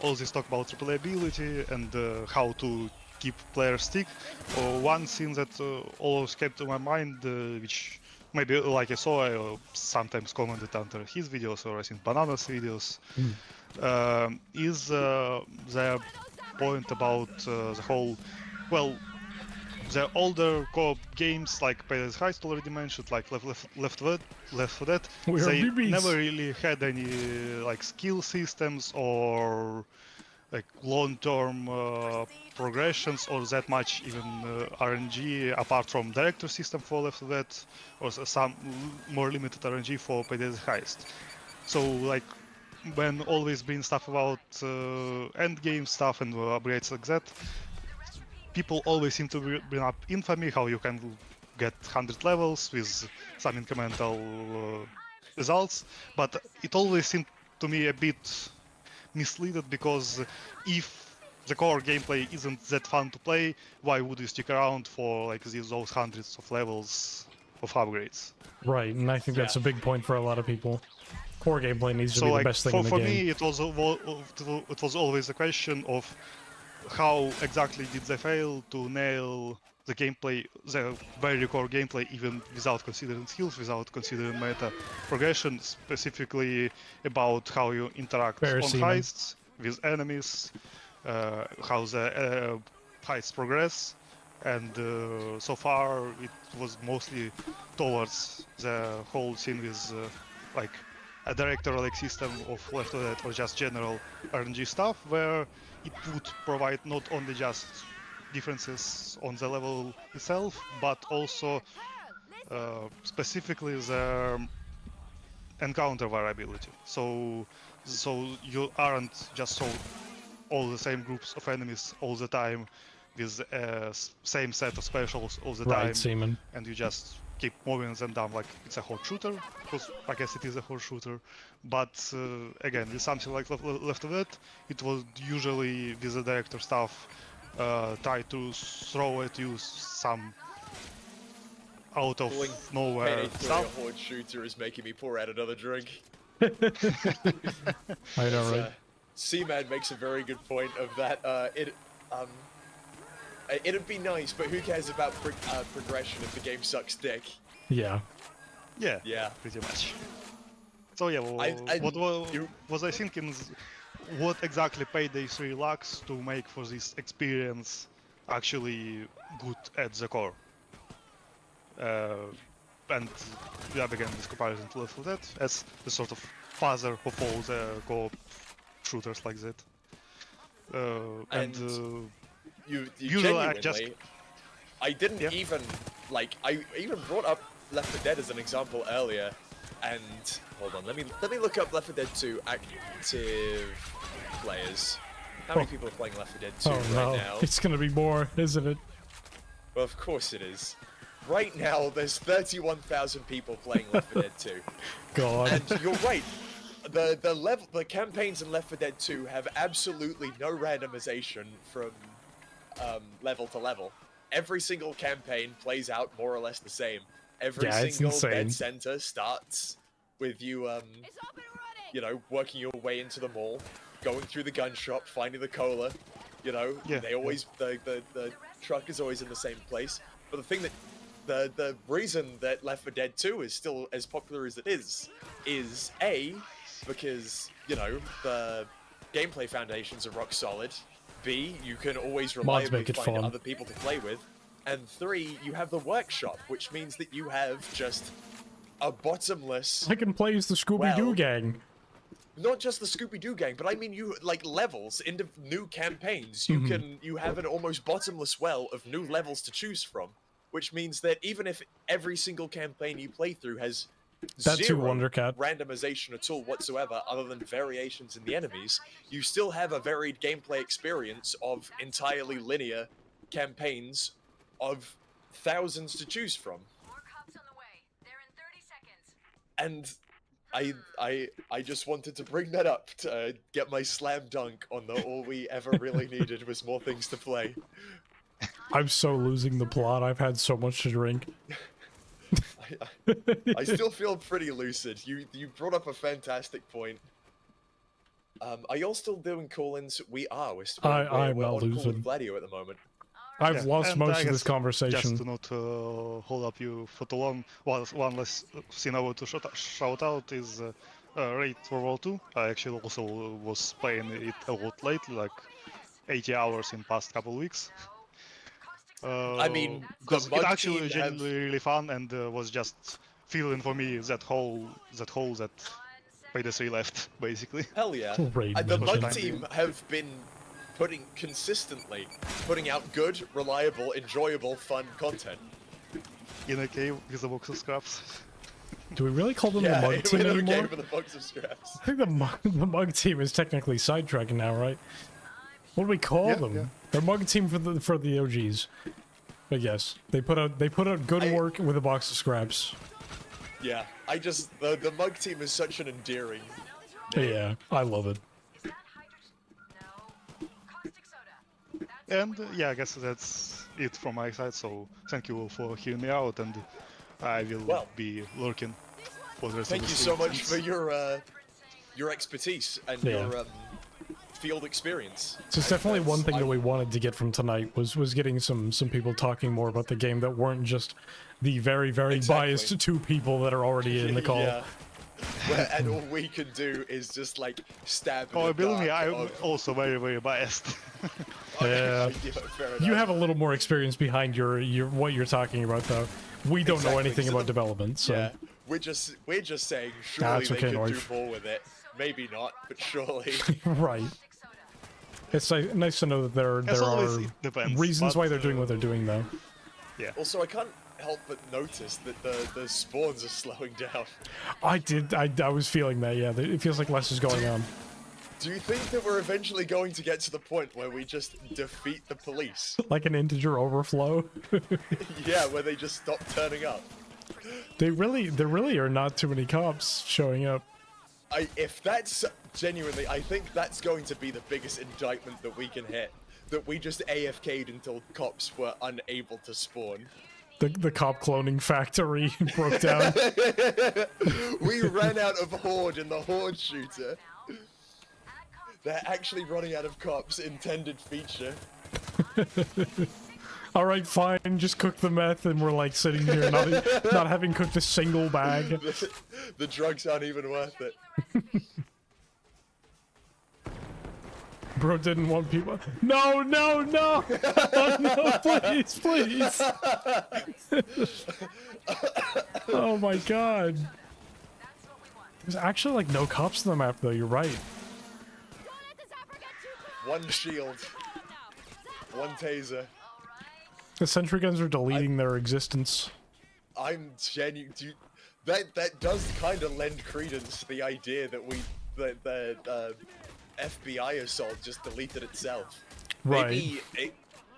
S7: all this talk about replayability and how to keep players stick. One thing that always came to my mind, which maybe like I saw, I sometimes commented under his videos or I think Banana's videos, is their point about the whole, well, the older co-op games like Payday Heist already mentioned, like Left 4 Dead,
S1: We are
S7: they
S1: BBs.
S7: never really had any like skill systems or like long-term progressions or that much even RNG apart from director system for Left 4 Dead or some more limited RNG for Payday Heist. So like when always been stuff about end game stuff and upgrades like that, people always seem to bring up Infamy, how you can get 100 levels with some incremental results, but it always seemed to me a bit misleaded because if the core gameplay isn't that fun to play, why would you stick around for like those hundreds of levels of upgrades?
S1: Right, and I think that's a big point for a lot of people. Core gameplay needs to
S7: So
S1: be
S7: like
S1: the best thing in the
S7: for
S1: game.
S7: me, it was always a question of how exactly did they fail to nail the gameplay, the very core gameplay, even without considering skills, without considering meta progression, specifically about how you interact on heists with enemies, how the heists progress, and so far it was mostly towards the whole thing with like a director-like system of Left 4 Dead or just general RNG stuff, where it would provide not only just differences on the level itself, but also specifically the encounter variability. So you aren't just so all the same groups of enemies all the time with same set of specials all the time,
S1: Seaman.
S7: and you just keep moving them down like it's a horde shooter, because I guess it is a horde shooter. But again, with something like Left 4 Dead, it was usually with the director stuff try to throw at you some out of nowhere stuff.
S2: A horde shooter is making me pour out another drink.
S1: I know, right?
S2: Seaman makes a very good point of that. It'd be nice, but who cares about progression if the game sucks dick?
S1: Yeah.
S7: Yeah, pretty much. So yeah, what was I thinking? What exactly Payday 3 lacks to make for this experience actually good at the core? And we began this comparison to Left 4 Dead as the sort of father of all the co-op shooters like that.
S2: You
S7: usually
S2: genuinely, I didn't even like. I even brought up Left 4 Dead as an example earlier, and hold on, let me look up Left 4 Dead 2 active players. How many people are playing Left 4 Dead 2 right now?
S1: It's gonna be more, isn't it?
S2: Well, of course it is. Right now, there's 31,000 people playing Left 4 Dead 2.
S1: God.
S2: And you're right. The campaigns in Left 4 Dead 2 have absolutely no randomization from level to level. Every single campaign plays out more or less the same. Every single dead center starts with you, you know, working your way into the mall, going through the gun shop, finding the cola. You know, they always the truck is always in the same place. But the thing that the reason that Left 4 Dead 2 is still as popular as it is A, because, you know, the gameplay foundations are rock solid. B, you can always reliably find other people to play with. And 3, you have the workshop, which means that you have just a bottomless...
S1: I can play as the Scooby-Doo gang.
S2: Not just the Scooby-Doo gang, but I mean you, like, levels into new campaigns. You have an almost bottomless well of new levels to choose from. Which means that even if every single campaign you play through has zero randomization at all whatsoever, other than variations in the enemies, you still have a varied gameplay experience of entirely linear campaigns of thousands to choose from.
S4: More cops on the way. They're in 30 seconds.
S2: And I just wanted to bring that up to get my slam dunk on the all we ever really needed was more things to play.
S1: I'm so losing the plot. I've had so much to drink.
S2: I still feel pretty lucid. You brought up a fantastic point. Are y'all still doing call-ins? We are. We're
S1: I'm not
S2: on call
S1: lucid.
S2: with Gladio at the moment.
S1: I've lost
S7: and
S1: most
S7: I
S1: of this
S7: guess
S1: conversation.
S7: Just to not hold up you for too long, one last thing I want to shout out is Raid for World 2. I actually also was playing it a lot lately, like 80 hours in past couple weeks.
S2: I mean, the
S7: because it
S2: Mug
S7: actually
S2: team
S7: genuinely really fun and was just feeling for me that hole that Payday 3 left, basically.
S2: Hell yeah.
S1: Raid
S2: The
S1: mention.
S2: Mug team have been consistently putting out good, reliable, enjoyable, fun content.
S7: In a cave with a box of scraps.
S1: Do we really call them the
S2: Yeah,
S1: Mug team
S2: with a
S1: anymore?
S2: game with a box of scraps.
S1: I think the Mug team is technically sidetracking now, right? What do we call them?
S7: yeah.
S1: They're Mug team for the OGs. But yes, they put out good work with a box of scraps.
S2: Yeah, the Mug team is such an endearing name.
S1: Yeah, I love it.
S7: And yeah, I guess that's it from my side. So thank you all for hearing me out, and I will be lurking for the rest
S2: Thank
S7: of
S2: you
S7: the
S2: so
S7: stream.
S2: much for your expertise and your field experience.
S1: So it's definitely one thing that we wanted to get from tonight was getting some people talking more about the game that weren't just the very biased two people that are already in the call.
S2: Yeah. And all we can do is just like stab.
S7: Oh, believe me, I'm also very biased.
S1: Yeah.
S2: Fair enough.
S1: You have a little more experience behind your what you're talking about, though. We don't know
S2: Exactly,
S1: anything
S2: so
S1: about development, so
S2: Yeah, we're just saying surely
S1: it's
S2: they
S1: okay,
S2: could
S1: North.
S2: do more with it. Maybe not, but surely.
S1: right. It's nice to know that there
S7: always,
S1: are
S7: it depends,
S1: reasons
S7: but,
S1: why they're doing what they're doing, though.
S7: Yeah.
S2: Also, I can't help but notice that the spawns are slowing down.
S1: I was feeling that. Yeah, it feels like less is going on.
S2: Do you think that we're eventually going to get to the point where we just defeat the police?
S1: Like an integer overflow.
S2: Yeah, where they just stop turning up.
S1: There really are not too many cops showing up.
S2: If that's genuinely, I think that's going to be the biggest indictment that we can hit. That we just AFK'd until cops were unable to spawn.
S1: The cop cloning factory broke down.
S2: We ran out of Horde in the Horde shooter. They're actually running out of cops. Intended feature.
S1: All right, fine. Just cook the meth, and we're like sitting here not having cooked a single bag.
S2: The drugs aren't even worth it.
S1: Bro didn't want people. No! Oh, no! Please! Oh my god! There's actually like no cops on the map, though. You're right.
S2: One shield. One taser.
S1: The sentry guns are deleting their existence.
S2: I'm genuine. That does kind of lend credence to the idea that the FBI assault just deleted itself.
S1: Right.
S2: Maybe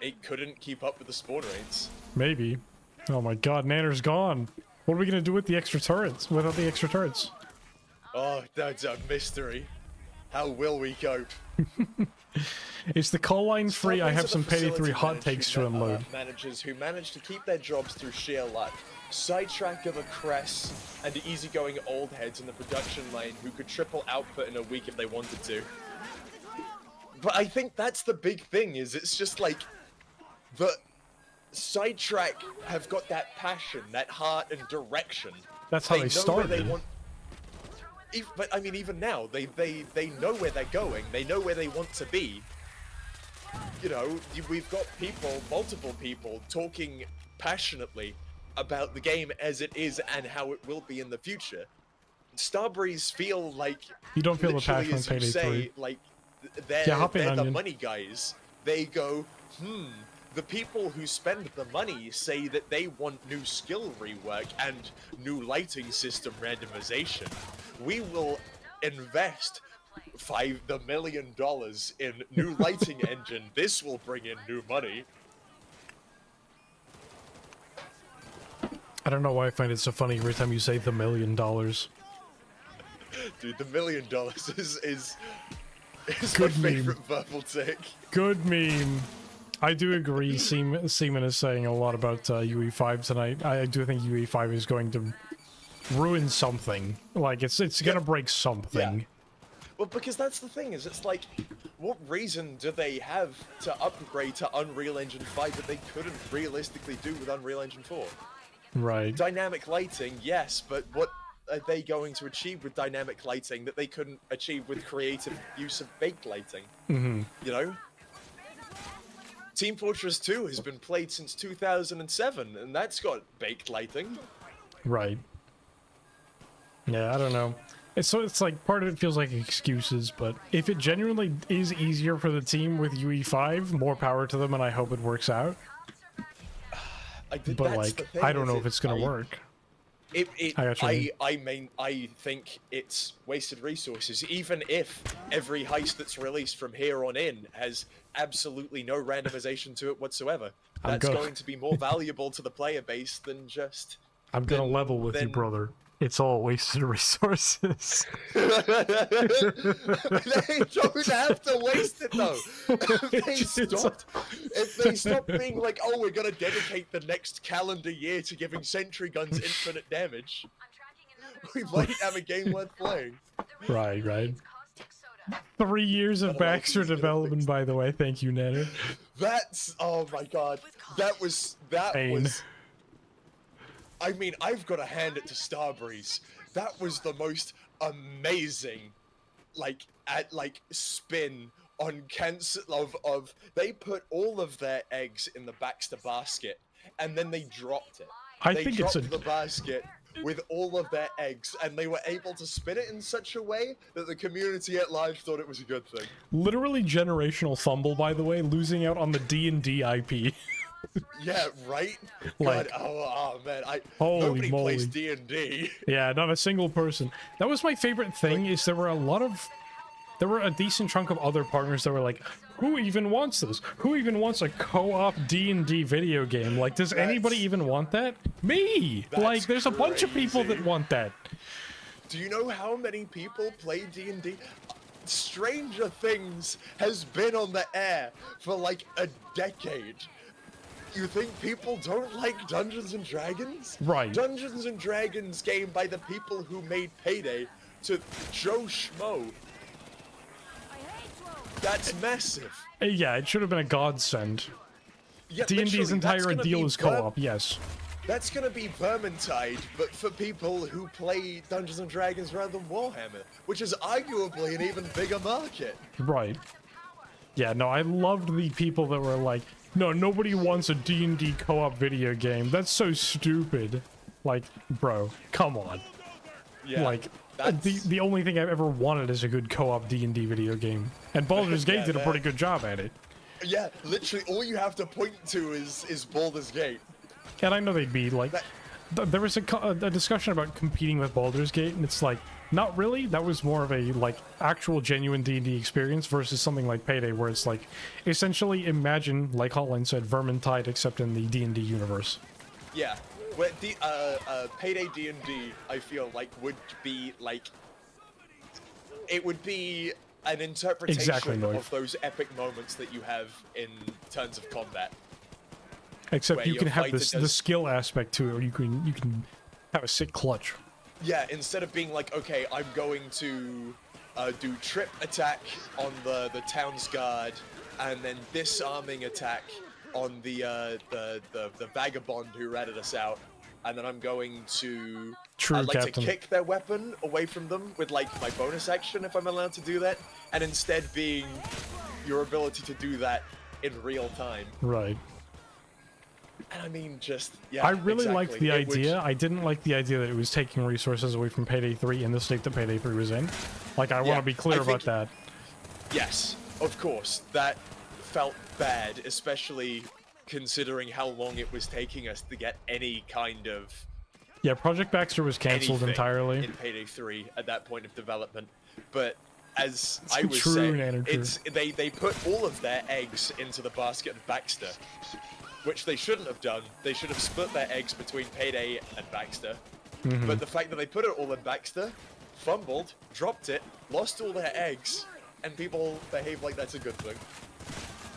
S2: it couldn't keep up with the spawn rates.
S1: Maybe. Oh my god, Nanner's gone. What are we gonna do with the extra turrets? Without the extra turrets?
S2: Oh, that's a mystery. How will we cope?
S1: Is the call line free? I have
S2: Stop
S1: some
S2: into the
S1: Payday 3
S2: facility
S1: hot takes to unload.
S2: Managers who manage to keep their jobs through sheer luck. Sidetrack of a Cress and easygoing old heads in the production line who could triple output in a week if they wanted to. But I think that's the big thing, is it's just like the Sidetrack have got that passion, that heart and direction.
S1: That's how they
S2: know where
S1: started.
S2: they want. But I mean, even now, they know where they're going. They know where they want to be. You know, we've got multiple people, talking passionately about the game as it is and how it will be in the future. Starbreeze feel like
S1: You don't feel the
S2: literally,
S1: passion
S2: as
S1: on
S2: you
S1: Payday
S2: say,
S1: 3.
S2: like they're the
S1: Onion.
S2: money guys. They go, The people who spend the money say that they want new skill rework and new lighting system randomization. We will invest $5 million in new lighting engine. This will bring in new money.
S1: I don't know why I find it so funny every time you say the $1 million.
S2: Dude, the $1 million is
S1: Good
S2: my
S1: meme.
S2: favorite verbal tick.
S1: Good meme. I do agree. Seaman is saying a lot about UE5 tonight. I do think UE5 is going to ruin something. Like it's gonna break something.
S2: Yeah. Well, because that's the thing, is it's like, what reason do they have to upgrade to Unreal Engine 5 that they couldn't realistically do with Unreal Engine 4?
S1: Right.
S2: Dynamic lighting, yes, but what are they going to achieve with dynamic lighting that they couldn't achieve with creative use of baked lighting?
S1: Mm-hmm.
S2: You know? Team Fortress 2 has been played since 2007, and that's got baked lighting.
S1: Right. Yeah, I don't know. It's like part of it feels like excuses, but if it genuinely is easier for the team with UE5, more power to them, and I hope it works out. But like, I don't know if it's gonna work.
S2: I think it's wasted resources. Even if every heist that's released from here on in has absolutely no randomization to it whatsoever, that's going to be more valuable to the player base than just.
S1: I'm gonna level with you, brother. It's all wasted resources.
S2: They don't have to waste it though. If they stop being like, oh, we're gonna dedicate the next calendar year to giving sentry guns infinite damage, we might have a game worth playing.
S1: Right, right. 3 years of Baxter development, by the way. Thank you, Nana.
S2: That's, oh my god, that was. I mean, I've got to hand it to Starbreeze. That was the most amazing, spin on cancel of. They put all of their eggs in the Baxter basket, and then they dropped it. They dropped the basket with all of their eggs, and they were able to spin it in such a way that the community at large thought it was a good thing.
S1: Literally generational fumble, by the way, losing out on the D&D IP.
S2: Yeah, right?
S1: Like,
S2: God, oh man,
S1: nobody
S2: plays D&D.
S1: Yeah, not a single person. That was my favorite thing, is there were a decent chunk of other partners that were like, who even wants this? Who even wants a co-op D&D video game? Like, does anybody even want that? Me! Like, there's a bunch of people that want that.
S2: Do you know how many people play D&D? Stranger Things has been on the air for like a decade. You think people don't like Dungeons and Dragons?
S1: Right.
S2: Dungeons and Dragons game by the people who made Payday to Joe Schmo. That's massive.
S1: Yeah, it should have been a godsend.
S2: Yeah,
S1: D&D's entire deal is co-op, yes.
S2: That's gonna be Vermintide, but for people who play Dungeons and Dragons rather than Warhammer, which is arguably an even bigger market.
S1: Right. Yeah, no, I loved the people that were like, no, nobody wants a D&D co-op video game. That's so stupid. Like, bro, come on.
S2: Yeah,
S1: like, the only thing I've ever wanted is a good co-op D&D video game. And Baldur's Gate did a pretty good job at it.
S2: Yeah, literally all you have to point to is Baldur's Gate.
S1: And I know they'd be like... There was a discussion about competing with Baldur's Gate, and it's like, not really. That was more of a, like, actual genuine D&D experience versus something like Payday, where it's like, essentially imagine, like Hotline said, Vermintide, except in the D&D universe.
S2: Yeah. Where Payday D&D, I feel like, would be, like... It would be an interpretation of those epic moments that you have in terms of combat.
S1: Except you can have the skill aspect to it, or you can have a sick clutch.
S2: Yeah, instead of being like, okay, I'm going to do trip attack on the town's guard, and then disarming attack on the vagabond who ratted us out, and then I'm going to to kick their weapon away from them with like my bonus action if I'm allowed to do that, and instead being your ability to do that in real time.
S1: Right.
S2: And I mean, just, yeah,
S1: I really liked the idea. I didn't like the idea that it was taking resources away from Payday 3 in the state that Payday 3 was in. Like, I want to be clear about that.
S2: Yes, of course. That felt bad, especially considering how long it was taking us to get any kind of...
S1: Yeah, Project Baxter was cancelled entirely.
S2: In Payday 3 at that point of development. But as I was saying, they put all of their eggs into the basket of Baxter. Which they shouldn't have done. They should have split their eggs between Payday and Baxter. But the fact that they put it all in Baxter, fumbled, dropped it, lost all their eggs, and people behave like that's a good thing.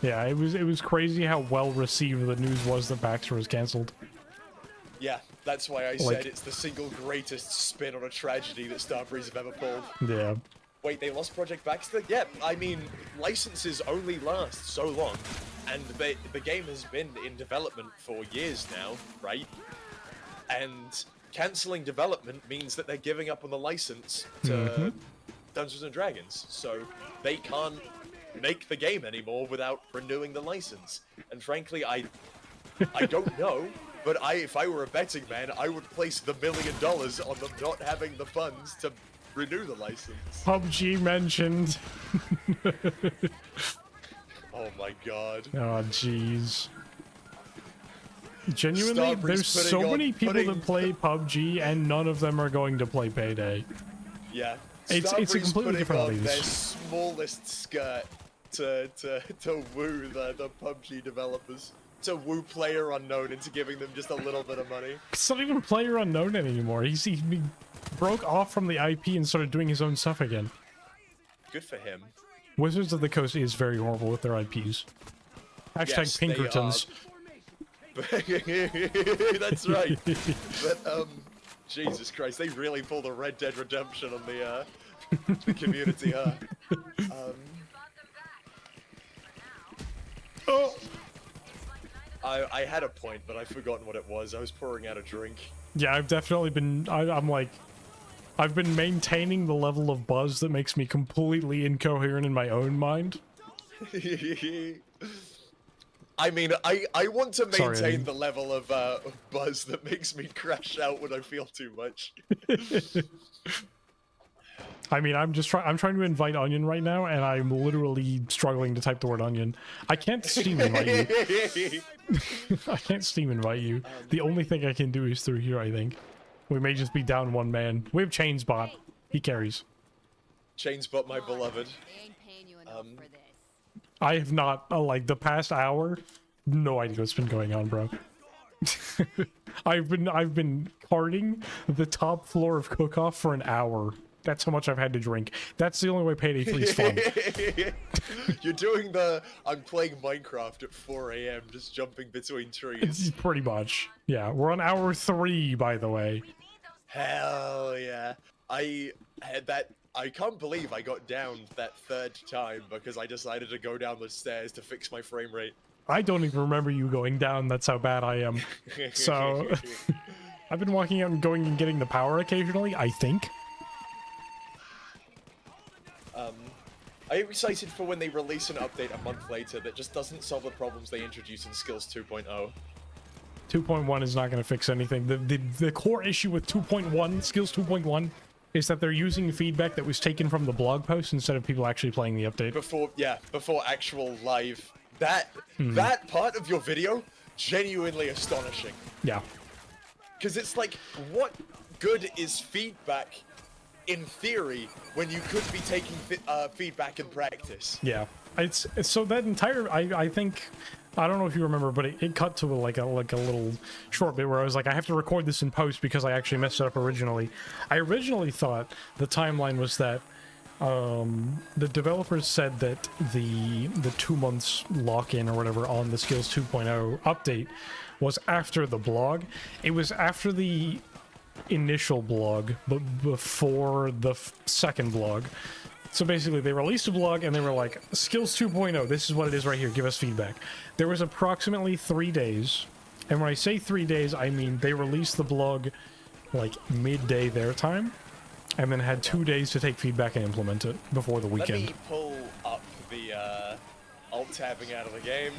S1: Yeah, it was crazy how well received the news was that Baxter was cancelled.
S2: Yeah, that's why I said it's the single greatest spin on a tragedy that Starbreeze have ever pulled.
S1: Yeah.
S2: Wait, they lost Project Baxter? Yeah, I mean, licenses only last so long, and the game has been in development for years now, right? And cancelling development means that they're giving up on the license to Dungeons and Dragons, so they can't make the game anymore without renewing the license. And frankly, I don't know, but if I were a betting man, I would place the $1 million on them not having the funds to renew the license.
S1: PUBG mentioned.
S2: Oh my god.
S1: Oh jeez. Genuinely,
S2: Starbreeze
S1: there's so
S2: putting
S1: many
S2: on-
S1: people
S2: putting-
S1: that play PUBG and none of them are going to play Payday.
S2: Yeah.
S1: It's a
S2: Starbreeze
S1: completely
S2: putting
S1: different
S2: on
S1: audience.
S2: their smallest skirt to woo the PUBG developers. To woo Player Unknown into giving them just a little bit of money.
S1: It's not even Player Unknown anymore. He broke off from the IP and started doing his own stuff again.
S2: Good for him.
S1: Wizards of the Coast is very horrible with their IPs. Hashtag
S2: Yes, they
S1: Pinkertons.
S2: That's right. But Jesus Christ, they really pulled a Red Dead Redemption on the community, huh?
S1: Oh.
S2: I had a point, but I've forgotten what it was. I was pouring out a drink.
S1: Yeah, I've definitely been. I've been maintaining the level of buzz that makes me completely incoherent in my own mind.
S2: I mean, I want to maintain
S1: Sorry.
S2: the level of buzz that makes me crash out when I feel too much.
S1: I mean, I'm trying to invite Onion right now, and I'm literally struggling to type the word Onion. I can't Steam invite you. I can't Steam invite you. The only thing I can do is through here, I think. We may just be down one man. We have Chainsbot. He carries.
S2: Chainsbot, my beloved.
S3: They ain't paying you enough for this.
S1: I have not, like, the past hour, no idea what's been going on, bro. I've been carting the top floor of Cook-Off for an hour. That's how much I've had to drink. That's the only way Payday 3 is fun.
S2: You're doing the I'm playing Minecraft at 4 a.m. just jumping between trees.
S1: It's pretty much. Yeah, we're on hour 3, by the way.
S2: Hell yeah. I can't believe I got down that third time because I decided to go down the stairs to fix my frame rate.
S1: I don't even remember you going down. That's how bad I am. So, I've been walking out and going and getting the power occasionally, I think.
S2: Are you excited for when they release an update a month later that just doesn't solve the problems they introduced in Skills 2.0?
S1: 2.1 is not going to fix anything. The core issue with 2.1, Skills 2.1, is that they're using feedback that was taken from the blog post instead of people actually playing the update.
S2: Before actual live. That part of your video, genuinely astonishing.
S1: Yeah.
S2: Because it's like, what good is feedback in theory when you could be taking feedback in practice?
S1: Yeah. It's so that entire, I think, I don't know if you remember, but it cut to like a little short bit where I was like, I have to record this in post because I actually messed it up originally. I originally thought the timeline was that the developers said that the 2 months lock-in or whatever on the Skills 2.0 update was after the blog. It was after the initial blog, but before the second blog. So basically, they released a blog and they were like, Skills 2.0, this is what it is right here, give us feedback. There was approximately 3 days, and when I say 3 days, I mean they released the blog like midday their time, and then had 2 days to take feedback and implement it before the weekend.
S2: Let me pull up the alt-tabbing out of the game.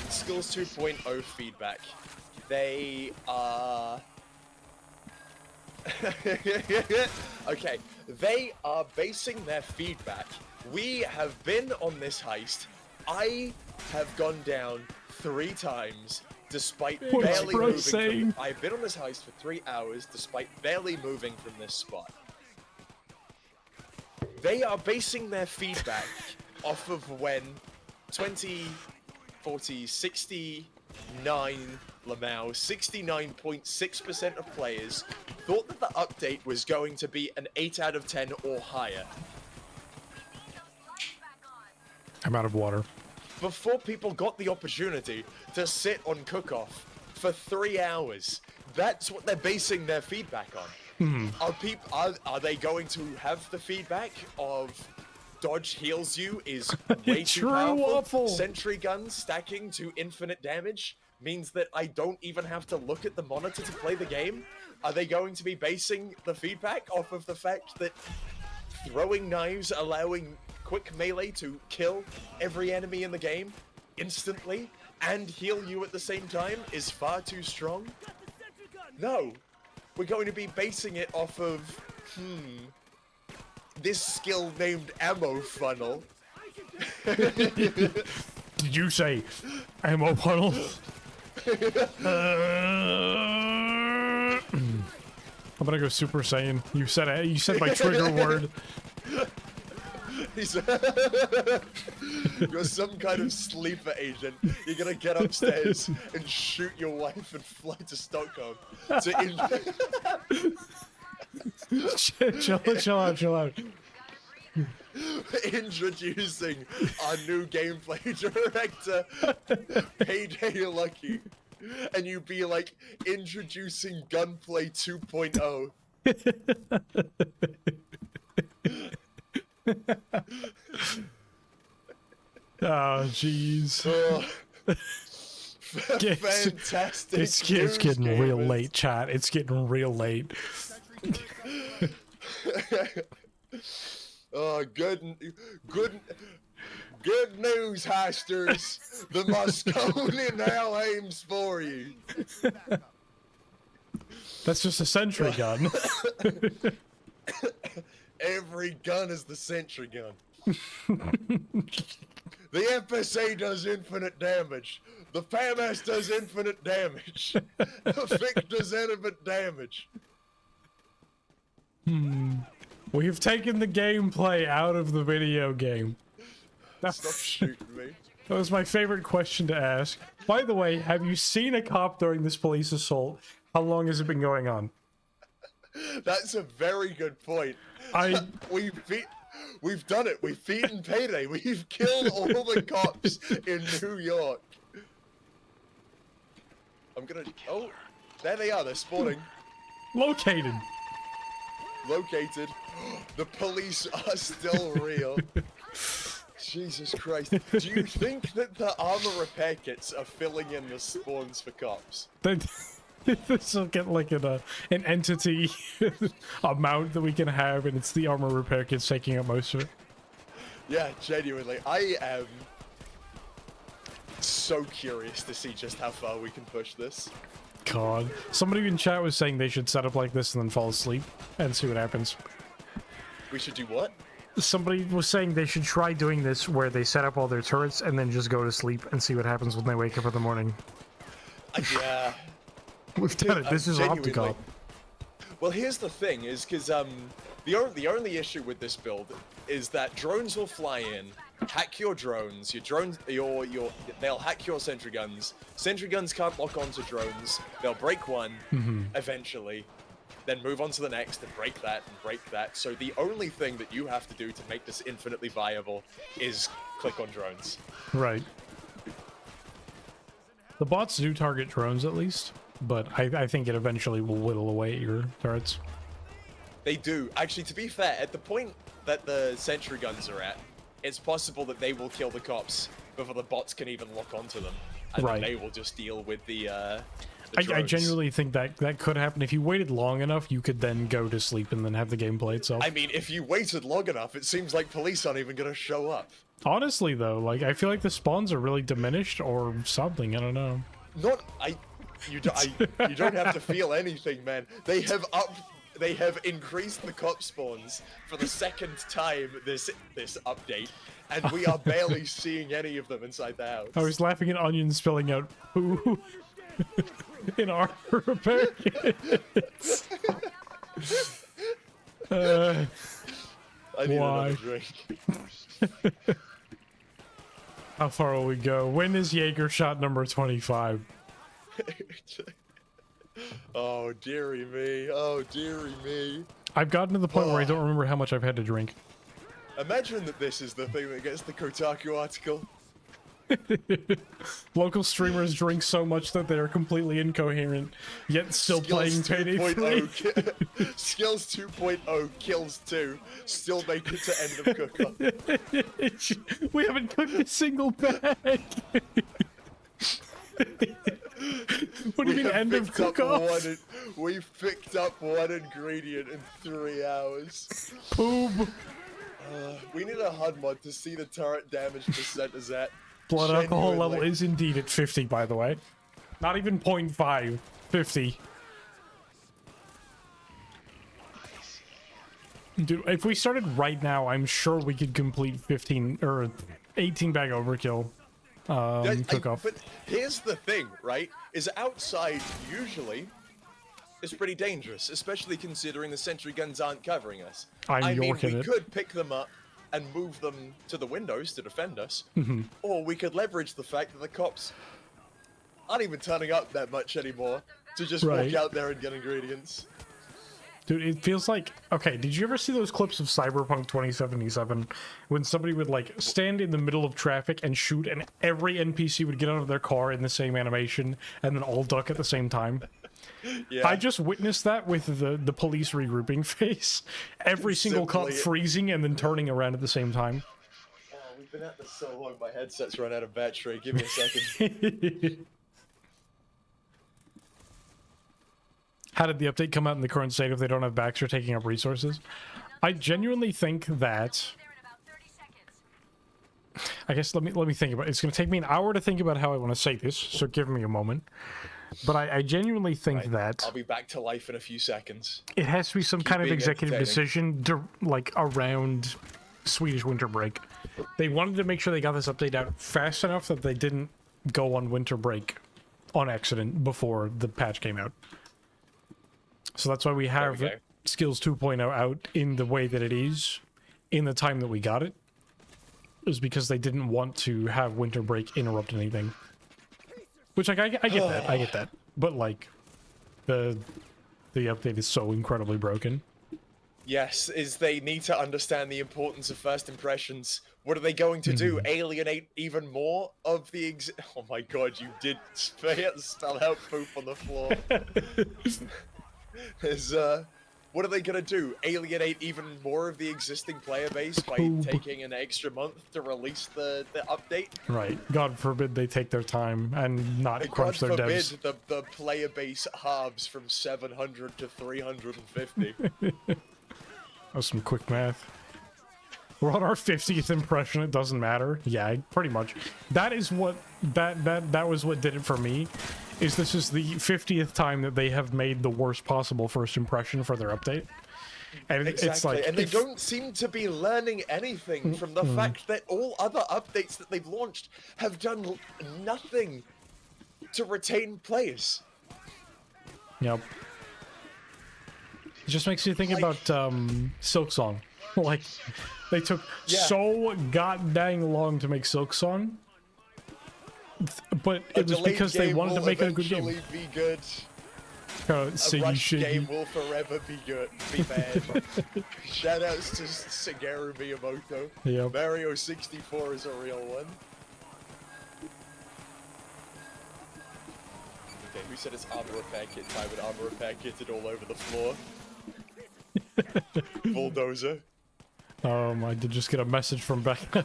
S2: Skills 2.0 feedback. They are... Okay, they are basing their feedback. We have been on this heist. I have gone down 3 times despite barely moving. I've been on this heist for 3 hours despite barely moving from this spot. They are basing their feedback off of when 20, 40, 69 Lamau, 69.6% of players thought that the update was going to be an 8 out of 10 or higher.
S1: I'm out of water.
S2: Before people got the opportunity to sit on Cook-Off for 3 hours. That's what they're basing their feedback on. Are they going to have the feedback of dodge heals you is way too
S1: True
S2: powerful?
S1: waffle.
S2: Sentry guns stacking to infinite damage means that I don't even have to look at the monitor to play the game? Are they going to be basing the feedback off of the fact that throwing knives allowing quick melee to kill every enemy in the game instantly and heal you at the same time is far too strong? No. We're going to be basing it off of, this skill named Ammo Funnel.
S1: Did you say ammo funnel? I'm gonna go Super Saiyan. You said my trigger word.
S2: You're some kind of sleeper agent. You're gonna get upstairs and shoot your wife and fly to Stockholm.
S1: Chill out.
S2: Introducing our new gameplay director, Payday Lucky. And you be like, introducing Gunplay 2.0.
S1: Oh, jeez.
S2: Fantastic.
S1: It's getting real late, chat. It's getting real late.
S2: Oh, good news, heisters. The Moscone now aims for you.
S1: That's just a sentry gun.
S2: Every gun is the sentry gun. The FSA does infinite damage. The FAMAS does infinite damage. The FIC does infinite damage.
S1: We've taken the gameplay out of the video game.
S2: Stop shooting me.
S1: That was my favorite question to ask. By the way, have you seen a cop during this police assault? How long has it been going on?
S2: That's a very good point. We've done it. We've beaten Payday. We've killed all the cops in New York. Oh, there they are. They're spawning.
S1: Located.
S2: The police are still real. Jesus Christ. Do you think that the armor repair kits are filling in the spawns for cops?
S1: This will get like an entity amount that we can have, and it's the armor repair kits taking up most of it.
S2: Yeah, genuinely. I am so curious to see just how far we can push this.
S1: God. Somebody in chat was saying they should set up like this and then fall asleep and see what happens.
S2: We should do what?
S1: Somebody was saying they should try doing this where they set up all their turrets and then just go to sleep and see what happens when they wake up in the morning.
S2: Yeah.
S1: We've done it. This is Opticop.
S2: Well, here's the thing, is because the only issue with this build is that drones will fly in, hack your drones. They'll hack your sentry guns. Sentry guns can't lock onto drones. They'll break one eventually, then move on to the next and break that and break that. So the only thing that you have to do to make this infinitely viable is click on drones.
S1: Right. The bots do target drones at least, but I think it eventually will whittle away at your turrets.
S2: They do. Actually, to be fair, at the point that the sentry guns are at, it's possible that they will kill the cops before the bots can even lock onto them. And then they will just deal with the
S1: I genuinely think that could happen. If you waited long enough, you could then go to sleep and then have the gameplay itself.
S2: I mean, if you waited long enough, it seems like police aren't even going to show up.
S1: Honestly, though, like, I feel like the spawns are really diminished or something. I don't know.
S2: You don't have to feel anything, man. They have increased the cop spawns for the second time this update, and we are barely seeing any of them inside the house.
S1: I was laughing at Onion spilling out poo in our repair kits.
S2: I need another drink.
S1: How far will we go? When is Jaeger shot number 25?
S2: Oh, dearie me. Oh, dearie me.
S1: I've gotten to the point where I don't remember how much I've had to drink.
S2: Imagine that this is the thing that gets the Kotaku article.
S1: Local streamers drink so much that they are completely incoherent, yet still playing Payday 3.
S2: Skills 2.0 kills 2, still make it to end of cook-off.
S1: We haven't cooked a single bag. What do you mean end of cook-off?
S2: We've picked up one ingredient in 3 hours.
S1: Boom.
S2: We need a HUD mod to see the turret damage percent is at.
S1: Blood alcohol
S2: Genuinely.
S1: level is indeed at 50, by the way. Not even 0.5. 50. Dude, if we started right now, I'm sure we could complete 15 or 18 bag overkill cook-off.
S2: But here's the thing, right? Is outside usually is pretty dangerous, especially considering the sentry guns aren't covering us. I mean, we could pick them up and move them to the windows to defend us, or we could leverage the fact that the cops aren't even turning up that much anymore to just walk out there and get ingredients.
S1: Dude, it feels like... Okay, did you ever see those clips of Cyberpunk 2077 when somebody would, like, stand in the middle of traffic and shoot, and every NPC would get out of their car in the same animation, and then all duck at the same time? Yeah. I just witnessed that with the police regrouping phase. Every single cop freezing and then turning around at the same time.
S2: Oh, we've been at this so long, my headset's run out of battery. Give me a second.
S1: How did the update come out in the current state if they don't have Baxter taking up resources? I genuinely think that... I guess let me think about it. It's going to take me an hour to think about how I want to say this, so give me a moment. But I genuinely think that...
S2: I'll be back to life in a few seconds.
S1: It has to be some kind of executive decision like around Swedish winter break. They wanted to make sure they got this update out fast enough that they didn't go on winter break on accident before the patch came out. So that's why we have Skills 2.0 out in the way that it is, in the time that we got it, is because they didn't want to have winter break interrupt anything. Which, like, I get that. But, like, the update is so incredibly broken.
S2: Yes, is they need to understand the importance of first impressions. What are they going to do? Alienate even more of the oh my god, you did spell out poop on the floor. What are they gonna do? Alienate even more of the existing player base by taking an extra month to release the update?
S1: Right. God forbid they take their time and not crunch their devs.
S2: God forbid the player base halves from 700 to 350.
S1: That's some quick math. We're on our 50th impression, it doesn't matter. Yeah, pretty much. That is what that was what did it for me. This is the 50th time that they have made the worst possible first impression for their update. And it's like,
S2: and they don't seem to be learning anything from the fact that all other updates that they've launched have done nothing to retain players.
S1: Yep. It just makes you think about Silksong. Like, they took so goddamn long to make Silksong. But it was because they wanted to make it a good game.
S2: Be good.
S1: A
S2: rush game will forever be good, be bad. Shoutouts to Shigeru Miyamoto.
S1: Yep.
S2: Mario 64 is a real one. Okay, who said it's armor repair kit time with armor repair kitted all over the floor? Bulldozer.
S1: I did just get a message from Becca.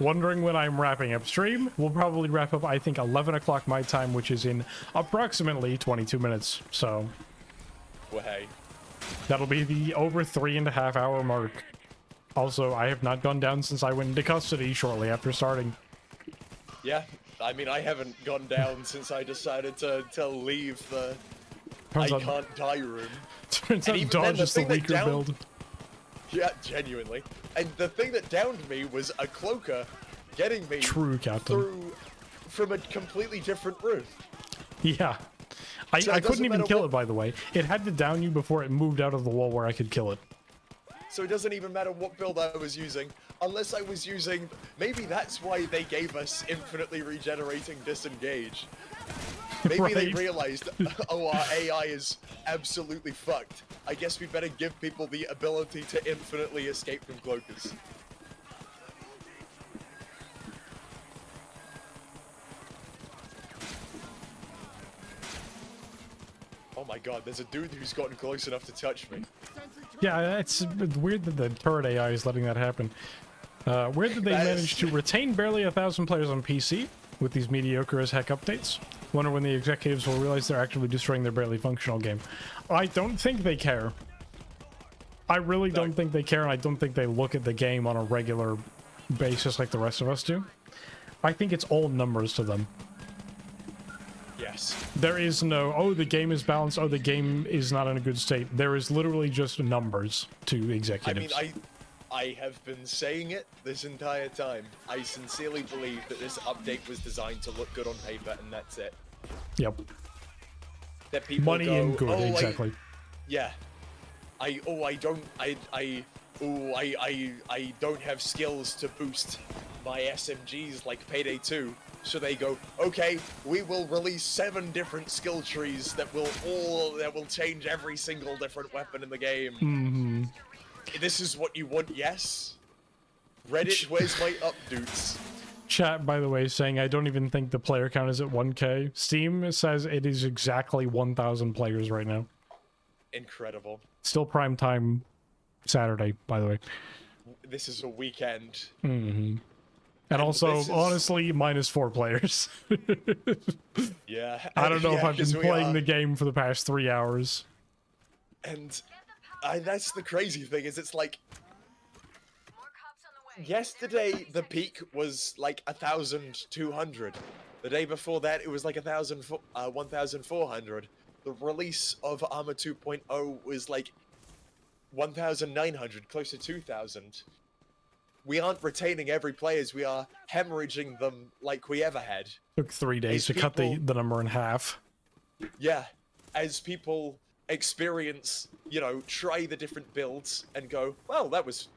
S1: Wondering when I'm wrapping up stream. We'll probably wrap up, I think, 11 o'clock my time, which is in approximately 22 minutes. So,
S2: well, hey,
S1: that'll be the over 3.5 hour mark. Also, I have not gone down since I went into custody shortly after starting.
S2: Yeah, I mean, I haven't gone down since I decided to leave the can't die room.
S1: Turns out Dodge is the weaker build.
S2: Yeah, genuinely. And the thing that downed me was a cloaker getting me through from a completely different route.
S1: Yeah. I couldn't even kill it, by the way. It had to down you before it moved out of the wall where I could kill it.
S2: So it doesn't even matter what build I was using, unless I was using... Maybe that's why they gave us infinitely regenerating disengage. Maybe they realized, oh, our AI is absolutely fucked. I guess we better give people the ability to infinitely escape from cloakers. Oh my god, there's a dude who's gotten close enough to touch me.
S1: Yeah, it's weird that the turret AI is letting that happen. Weird that they managed to retain barely 1,000 players on PC with these mediocre as heck updates. Wonder when the executives will realize they're actively destroying their barely functional game. I don't think they care. I really don't think they care, and I don't think they look at the game on a regular basis like the rest of us do. I think it's all numbers to them.
S2: Yes.
S1: There is no, oh, the game is balanced, oh, the game is not in a good state. There is literally just numbers to executives.
S2: I mean, I have been saying it this entire time. I sincerely believe that this update was designed to look good on paper, and that's it.
S1: Yep.
S2: That people
S1: Money
S2: go,
S1: in good,
S2: oh,
S1: exactly.
S2: Yeah. I don't have skills to boost my SMGs like Payday 2. So they go, okay, we will release 7 different skill trees that will change every single different weapon in the game.
S1: Mm-hmm.
S2: This is what you want, yes? Reddit, where's my updates?
S1: Chat, by the way, saying I don't even think the player count is at 1K. Steam says it is exactly 1,000 players right now.
S2: Incredible.
S1: Still prime time Saturday, by the way.
S2: This is a weekend.
S1: Mm-hmm. And also, honestly, -4 players.
S2: Yeah.
S1: I don't know if I've been playing the game for the past 3 hours.
S2: And that's the crazy thing, is it's like... Yesterday, the peak was like 1,200. The day before that, it was like 1,400. The release of Armor 2.0 was like 1,900, close to 2,000. We aren't retaining every players, we are hemorrhaging them like we ever had.
S1: Took 3 days to cut the number in half.
S2: Yeah, as people experience, you know, try the different builds and go, well, that was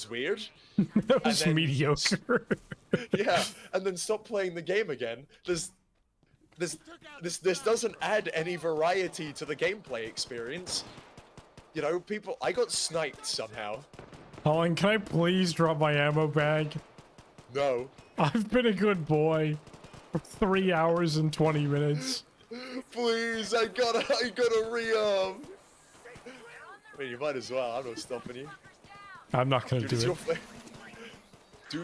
S2: weird.
S1: That was mediocre.
S2: Yeah, and then stop playing the game again. This doesn't add any variety to the gameplay experience. You know, I got sniped somehow.
S1: Colin, can I please drop my ammo bag?
S2: No.
S1: I've been a good boy for 3 hours and 20 minutes.
S2: Please, I gotta re-arm. I mean, you might as well. I'm not stopping you.
S1: I'm not gonna do it.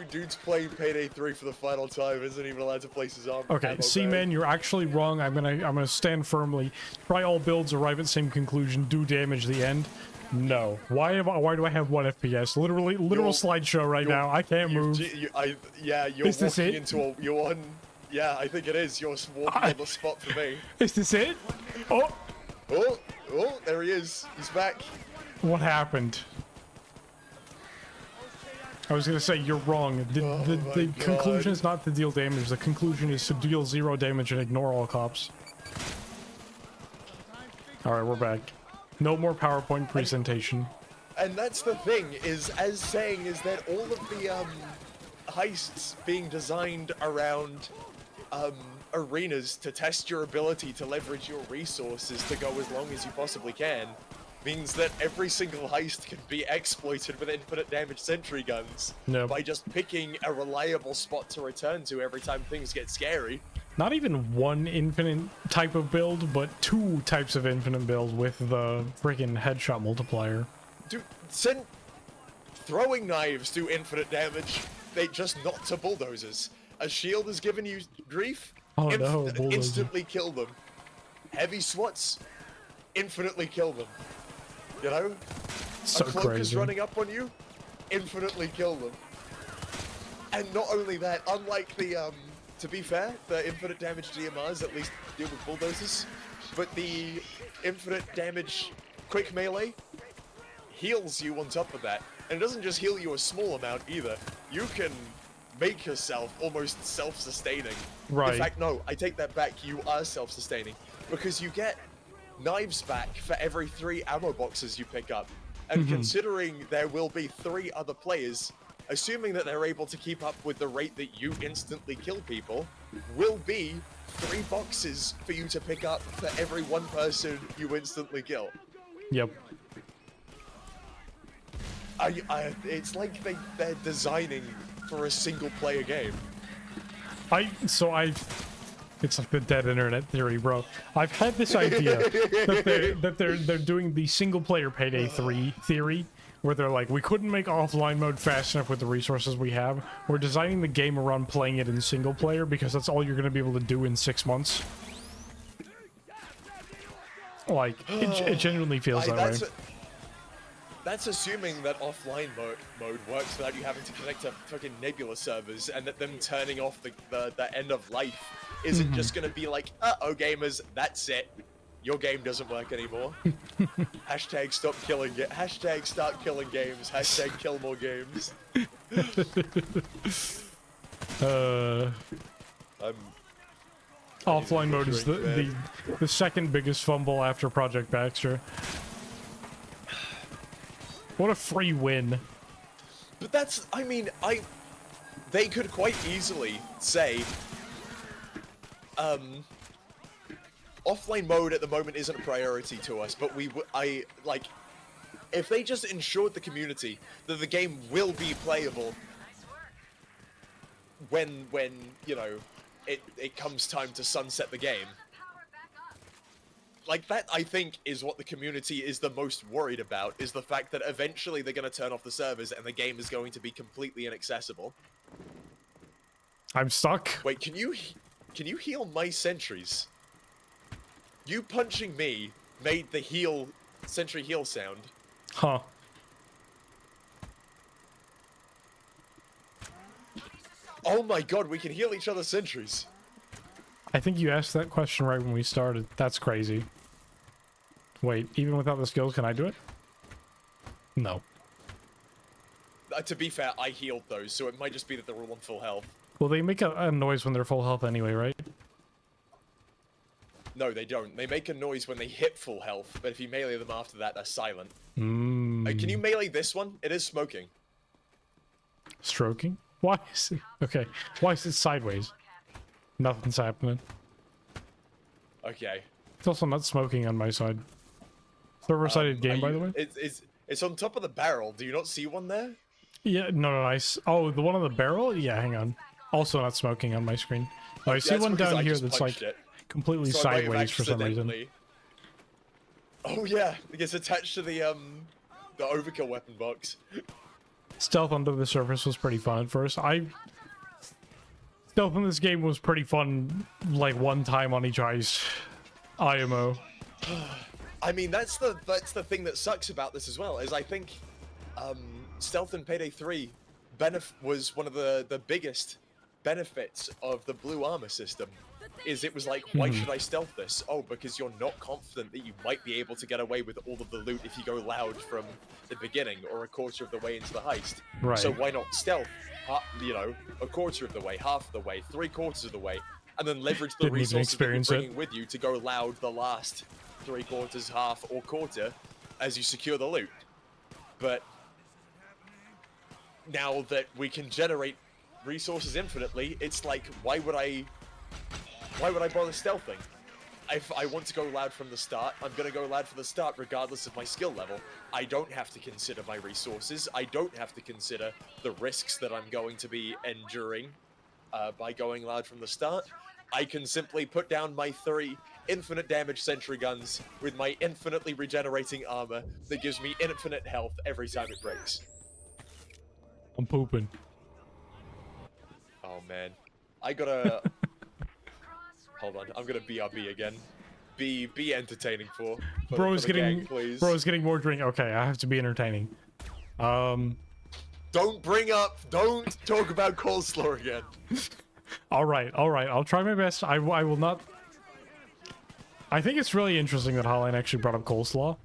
S2: Dude's playing Payday 3 for the final time. Isn't even allowed to place his arm.
S1: Okay, C-Man, you're actually wrong. I'm gonna stand firmly. Try all builds, arrive at same conclusion, do damage the end. No. Why do I have 1 FPS? Literal slideshow right now. I can't move.
S2: You're walking into a... You're on... Yeah, I think it is. You're walking on the spot for me.
S1: Is this it? Oh!
S2: Oh, there he is. He's back.
S1: What happened? I was gonna say, you're wrong. The conclusion is not to deal damage. The conclusion is to deal 0 damage and ignore all cops. Alright, we're back. No more PowerPoint presentation.
S2: And that's the thing, is that all of the heists being designed around arenas to test your ability to leverage your resources to go as long as you possibly can means that every single heist can be exploited with infinite damage sentry guns by just picking a reliable spot to return to every time things get scary.
S1: Not even 1 infinite type of build, but 2 types of infinite build with the freaking headshot multiplier.
S2: Dude, throwing knives do infinite damage. They just not to bulldozers. A shield has given you grief.
S1: Oh no,
S2: instantly kill them. Heavy swats, infinitely kill them. You know?
S1: So
S2: a cloak
S1: crazy.
S2: is running up on you, infinitely kill them. And not only that, unlike the to be fair, the infinite damage DMRs at least deal with bulldozers, but the infinite damage quick melee heals you on top of that. And it doesn't just heal you a small amount either. You can make yourself almost self-sustaining.
S1: Right.
S2: In fact, no, I take that back. You are self-sustaining because you get knives back for every 3 ammo boxes you pick up. And considering there will be 3 other players, assuming that they're able to keep up with the rate that you instantly kill people, will be 3 boxes for you to pick up for every 1 person you instantly kill.
S1: Yep.
S2: It's like they're designing for a single-player game.
S1: It's like the dead internet theory, bro. I've had this idea that they're doing the single player Payday 3 theory, where they're like, we couldn't make offline mode fast enough with the resources we have. We're designing the game around playing it in single player because that's all you're going to be able to do in 6 months. Like, it genuinely feels that way.
S2: That's assuming that offline mode works without you having to connect to fucking Nebula servers, and that them turning off the end of life isn't just gonna be like, uh-oh gamers, that's it. Your game doesn't work anymore. Hashtag stop killing it. Hashtag start killing games. Hashtag kill more games.
S1: Offline mode is the second biggest fumble after Project Baxter. What a free win.
S2: But that's, I mean, they could quite easily say, offline mode at the moment isn't a priority to us, but like, if they just ensured the community that the game will be playable when you know, it comes time to sunset the game. Like, that, I think, is what the community is the most worried about, is the fact that eventually they're going to turn off the servers and the game is going to be completely inaccessible.
S1: I'm stuck.
S2: Wait, can you heal my sentries? You punching me made the sentry heal sound.
S1: Huh.
S2: Oh my god, we can heal each other's sentries.
S1: I think you asked that question right when we started. That's crazy. Wait, even without the skills, can I do it? No.
S2: To be fair, I healed those, so it might just be that they're all on full health.
S1: Well, they make a noise when they're full health anyway, right?
S2: No, they don't. They make a noise when they hit full health, but if you melee them after that, they're silent. Can you melee this one? It is smoking.
S1: Stroking? Why is it... Okay. Why is it sideways? Nothing's happening.
S2: Okay.
S1: It's also not smoking on my side. Server-sided game, by the way?
S2: It's on top of the barrel. Do you not see one there?
S1: Yeah, no, nice. Oh, the one on the barrel? Yeah, hang on. Also not smoking on my screen. Oh, I see one down here that's like completely sideways for some reason.
S2: Oh yeah, it gets attached to the overkill weapon box.
S1: Stealth under the surface was pretty fun at first. Stealth in this game was pretty fun, like one time on each ice. IMO.
S2: I mean, that's the thing that sucks about this as well, is I think stealth in Payday 3 was one of the biggest benefits of the blue armor system. Is it was like, why should I stealth this? Oh, because you're not confident that you might be able to get away with all of the loot if you go loud from the beginning or a quarter of the way into the heist.
S1: Right.
S2: So why not stealth, you know, a quarter of the way, half the way, 3/4 of the way, and then leverage the resources that you're bringing with you to go loud the last 3/4, half, or quarter as you secure the loot. But now that we can generate resources infinitely, it's like, why would I bother stealthing? If I want to go loud from the start, I'm going to go loud from the start regardless of my skill level. I don't have to consider my resources. I don't have to consider the risks that I'm going to be enduring by going loud from the start. I can simply put down my 3 infinite damage sentry guns with my infinitely regenerating armor that gives me infinite health every time it breaks.
S1: I'm pooping.
S2: Oh man. I gotta... Hold on, I'm gonna BRB again. Be entertaining for
S1: Bro's
S2: the
S1: getting
S2: gang, please.
S1: Bro's getting more drink. Okay, I have to be entertaining.
S2: Don't talk about coleslaw again.
S1: All right. I'll try my best. I will not. I think it's really interesting that Hotline actually brought up coleslaw.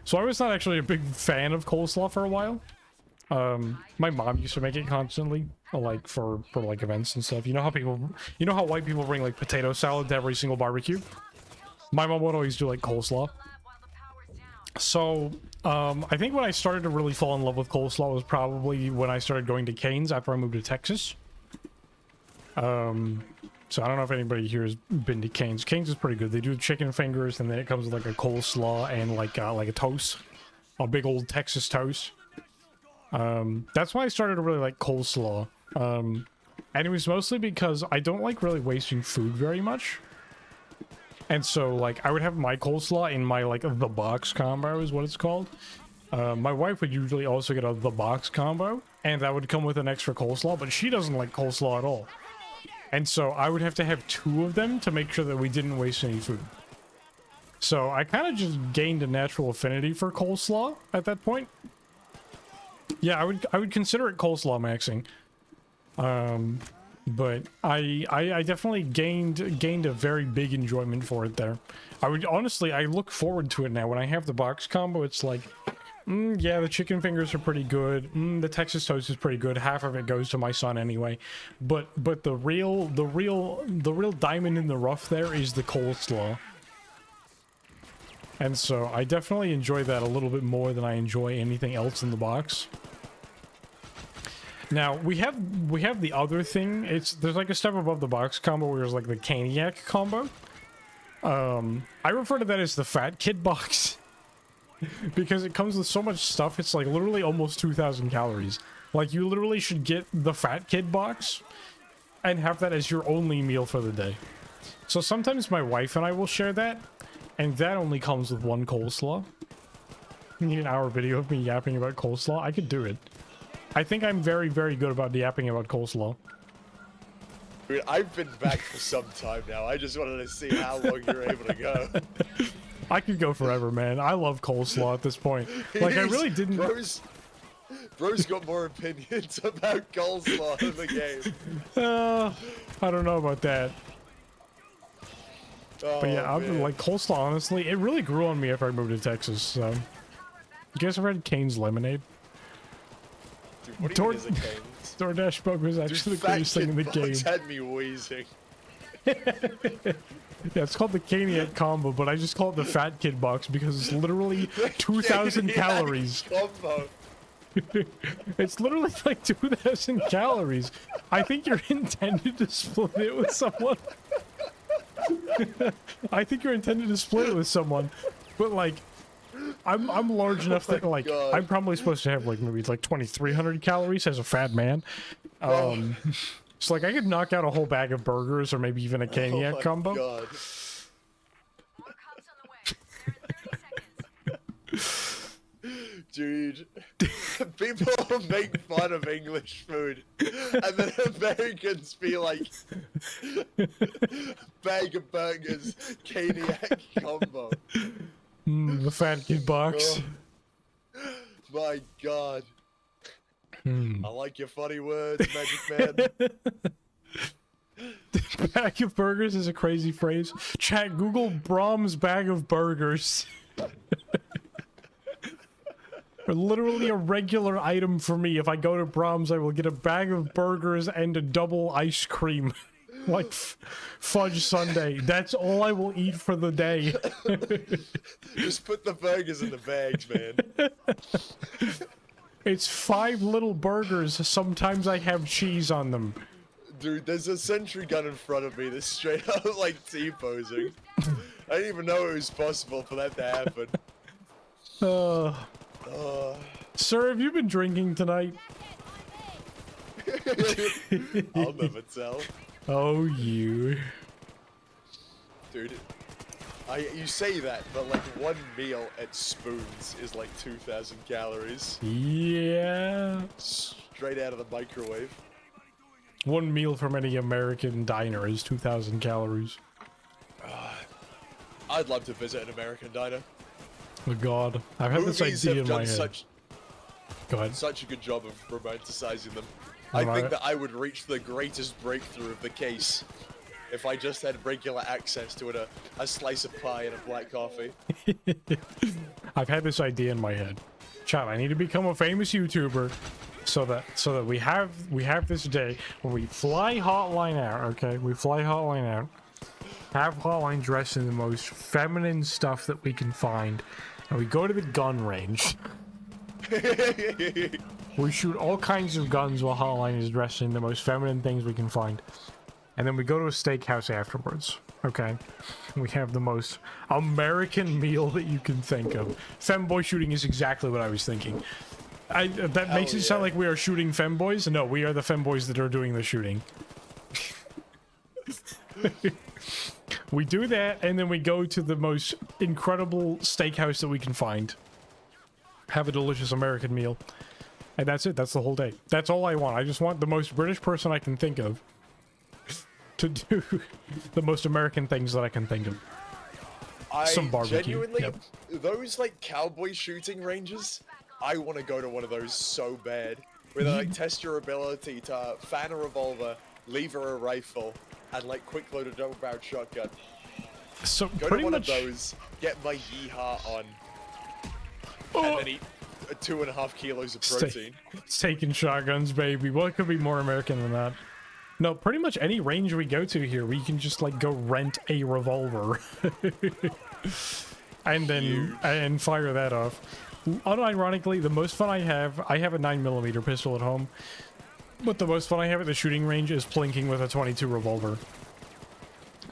S1: So I was not actually a big fan of coleslaw for a while. My mom used to make it constantly, like for like events and stuff. You know how white people bring like potato salad to every single barbecue? My mom would always do like coleslaw. So, I think when I started to really fall in love with coleslaw was probably when I started going to Cane's after I moved to Texas. So I don't know if anybody here has been to Cane's. Cane's is pretty good. They do chicken fingers, and then it comes with like a coleslaw and like a toast, a big old Texas toast. That's why I started to really like coleslaw. And it was mostly because I don't like really wasting food very much. And so, like, I would have my coleslaw in my, like, the box combo is what it's called. My wife would usually also get the box combo, and that would come with an extra coleslaw, but she doesn't like coleslaw at all. And so I would have to have 2 of them to make sure that we didn't waste any food. So I kind of just gained a natural affinity for coleslaw at that point. Yeah, I would consider it coleslaw maxing. But I definitely gained a very big enjoyment for it there. I look forward to it now. When I have the box combo, it's like, yeah, the chicken fingers are pretty good. The Texas toast is pretty good. Half of it goes to my son anyway. But the real diamond in the rough there is the coleslaw. And so I definitely enjoy that a little bit more than I enjoy anything else in the box. Now, we have the other thing. There's like a step above the box combo where there's like the Caniac combo. I refer to that as the Fat Kid box. Because it comes with so much stuff, it's like literally almost 2,000 calories. Like, you literally should get the Fat Kid box and have that as your only meal for the day. So sometimes my wife and I will share that, and that only comes with 1 coleslaw. You need an hour video of me yapping about coleslaw? I could do it. I think I'm very, very good about yapping about coleslaw.
S2: Dude, I've been back for some time now. I just wanted to see how long you're able to go.
S1: I could go forever, man. I love coleslaw at this point. Like, I really didn't...
S2: Bro's got more opinions about coleslaw in the game.
S1: I don't know about that.
S2: Oh,
S1: but yeah,
S2: man.
S1: like, coleslaw, honestly, it really grew on me after I moved to Texas, so... You guys ever had Cane's Lemonade?
S2: Dude, what do you mean is a Cane's?
S1: DoorDash Bug was actually the greatest thing in the game.
S2: Had me wheezing.
S1: Yeah, it's called the Caniac combo, but I just call it the Fat Kid box because it's literally 2,000 calories.
S2: Combo.
S1: It's literally like 2,000 calories. I think you're intended to split it with someone. I think you're intended to split it with someone, but like, I'm large enough that like
S2: God.
S1: I'm probably supposed to have like maybe like 2,300 calories as a fat man. It's like I could knock out a whole bag of burgers or maybe even a Caniac combo.
S2: God.
S4: More cops on the way. Spare 30 seconds.
S2: Dude, people make fun of English food, and then Americans be like, bag of burgers, Caniac combo.
S1: The Fat Kid box.
S2: Oh, my God. I like your funny words, Magic Man.
S1: Bag of burgers is a crazy phrase. Chat, Google Brahms bag of burgers. Literally a regular item for me. If I go to Brahms, I will get a bag of burgers and a double ice cream. Like fudge sundae. That's all I will eat for the day.
S2: Just put the burgers in the bags, man.
S1: It's 5 little burgers. Sometimes I have cheese on them.
S2: Dude, there's a sentry gun in front of me that's straight up like T-posing. I didn't even know it was possible for that to happen.
S1: Sir, have you been drinking tonight?
S2: I'll never tell.
S1: Oh, you.
S2: Dude, you say that, but like 1 meal at Spoons is like 2,000 calories.
S1: Yeah.
S2: Straight out of the microwave.
S1: 1 meal from any American diner is 2,000 calories.
S2: I'd love to visit an American diner.
S1: Oh God, I've had this idea in my head. Go ahead.
S2: Such a good job of romanticizing them.
S1: All
S2: I think
S1: right.
S2: that I would reach the greatest breakthrough of the case if I just had regular access to a slice of pie and a black coffee.
S1: I've had this idea in my head. Chat, I need to become a famous YouTuber so that we have this day when we fly Hotline out, okay? We fly Hotline out. Have Hotline dressed in the most feminine stuff that we can find. And we go to the gun range. We shoot all kinds of guns while Hotline is dressed in the most feminine things we can find. And then we go to a steakhouse afterwards. Okay? We have the most American meal that you can think of. Femboy shooting is exactly what I was thinking. That makes it sound like we are shooting femboys. No, we are the femboys that are doing the shooting. We do that, and then we go to the most incredible steakhouse that we can find. Have a delicious American meal. And that's it. That's the whole day. That's all I want. I just want the most British person I can think of to do the most American things that I can think of. Some barbecue.
S2: Genuinely, those like cowboy shooting ranges, I want to go to one of those so bad. Where they like test your ability to fan a revolver, lever a rifle, and like quick load a double barrel shotgun.
S1: So
S2: Go to one of those, get my yeehaw on, and then eat 2.5 kilos of protein.
S1: Taking shotguns, baby. What could be more American than that? No, pretty much any range we go to here, we can just like go rent a revolver and then fire that off. Unironically, the most fun I have a 9mm pistol at home, but the most fun I have at the shooting range is plinking with a 22 revolver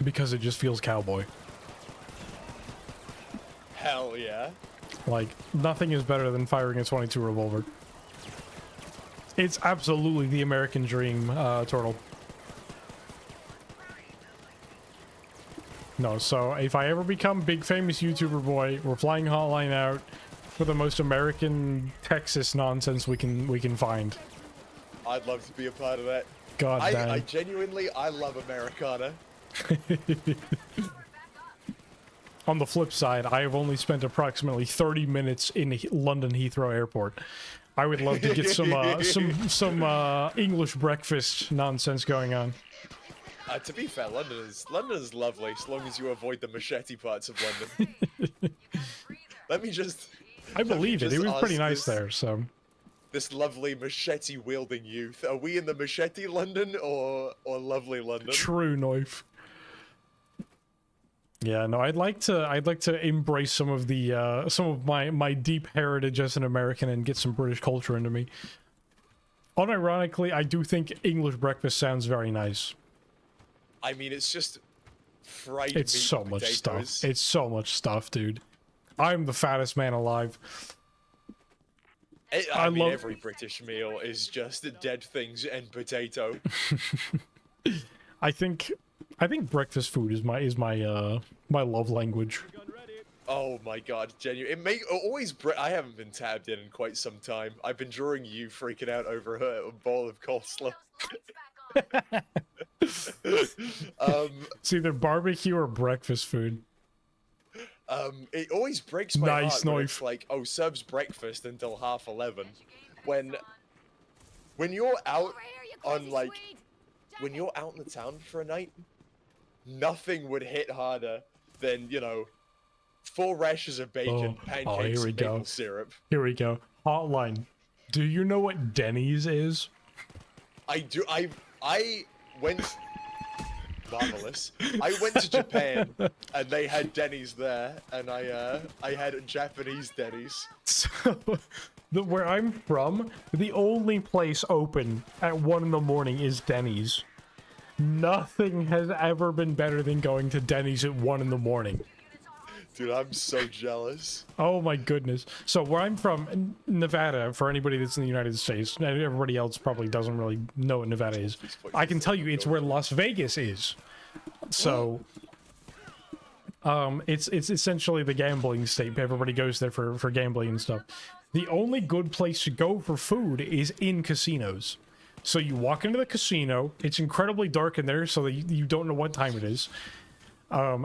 S1: because it just feels cowboy.
S2: Hell yeah.
S1: Like, nothing is better than firing a 22 revolver. It's absolutely the American dream, Turtle. No, so if I ever become big famous YouTuber boy, we're flying Hotline out for the most American Texas nonsense we can find.
S2: I'd love to be a part of that.
S1: God damn.
S2: I genuinely, I love Americana.
S1: On the flip side, I have only spent approximately 30 minutes in London Heathrow Airport. I would love to get some English breakfast nonsense going on.
S2: To be fair, London is lovely, as long as you avoid the machete parts of London. Let me just...
S1: I believe it. It was pretty nice there, so...
S2: This lovely machete-wielding youth. Are we in the machete London or lovely London?
S1: True knife. Yeah, no, I'd like to embrace some of my deep heritage as an American and get some British culture into me. Unironically, I do think English breakfast sounds very nice.
S2: I mean, it's just fried
S1: It's
S2: meat
S1: so
S2: and
S1: much
S2: potatoes.
S1: stuff. It's so much stuff, dude. I'm the fattest man alive.
S2: I mean, every British meal is just dead things and potato.
S1: I think breakfast food is my love language.
S2: Oh my god, genuine. I haven't been tabbed in quite some time. I've been drawing you freaking out over a bowl of coleslaw.
S1: It's either barbecue or breakfast food.
S2: It always breaks my heart
S1: Nice
S2: when
S1: knife.
S2: it's like, oh, serves breakfast until 11:30. When you're out on like, when you're out in the town for a night, nothing would hit harder than, you know, 4 rashers of bacon, pancakes,
S1: here we
S2: and
S1: go.
S2: maple syrup.
S1: Here we go. Hotline. Do you know what Denny's is?
S2: I do. I went. Marvelous. I went to Japan and they had Denny's there, and I had Japanese Denny's.
S1: So, where I'm from, the only place open at 1 in the morning is Denny's. Nothing has ever been better than going to Denny's at 1 in the morning.
S2: Dude, I'm so jealous.
S1: Oh my goodness. So where I'm from, Nevada, for anybody that's in the United States, and everybody else probably doesn't really know what Nevada is, I can tell you it's where Las Vegas is. So, it's essentially the gambling state. Everybody goes there for gambling and stuff. The only good place to go for food is in casinos. So you walk into the casino, it's incredibly dark in there, so that you don't know what time it is.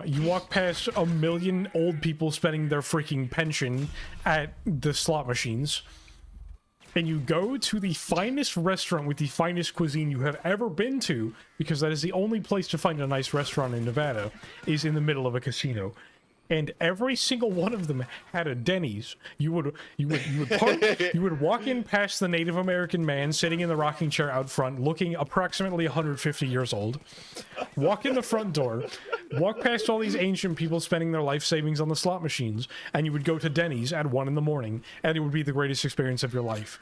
S1: You walk past 1 million old people spending their freaking pension at the slot machines, and you go to the finest restaurant with the finest cuisine you have ever been to, because that is the only place to find a nice restaurant in Nevada, is in the middle of a casino. And every single one of them had a Denny's. You would walk in past the Native American man sitting in the rocking chair out front, looking approximately 150 years old. Walk in the front door, walk past all these ancient people spending their life savings on the slot machines, and you would go to Denny's at 1 in the morning, and it would be the greatest experience of your life.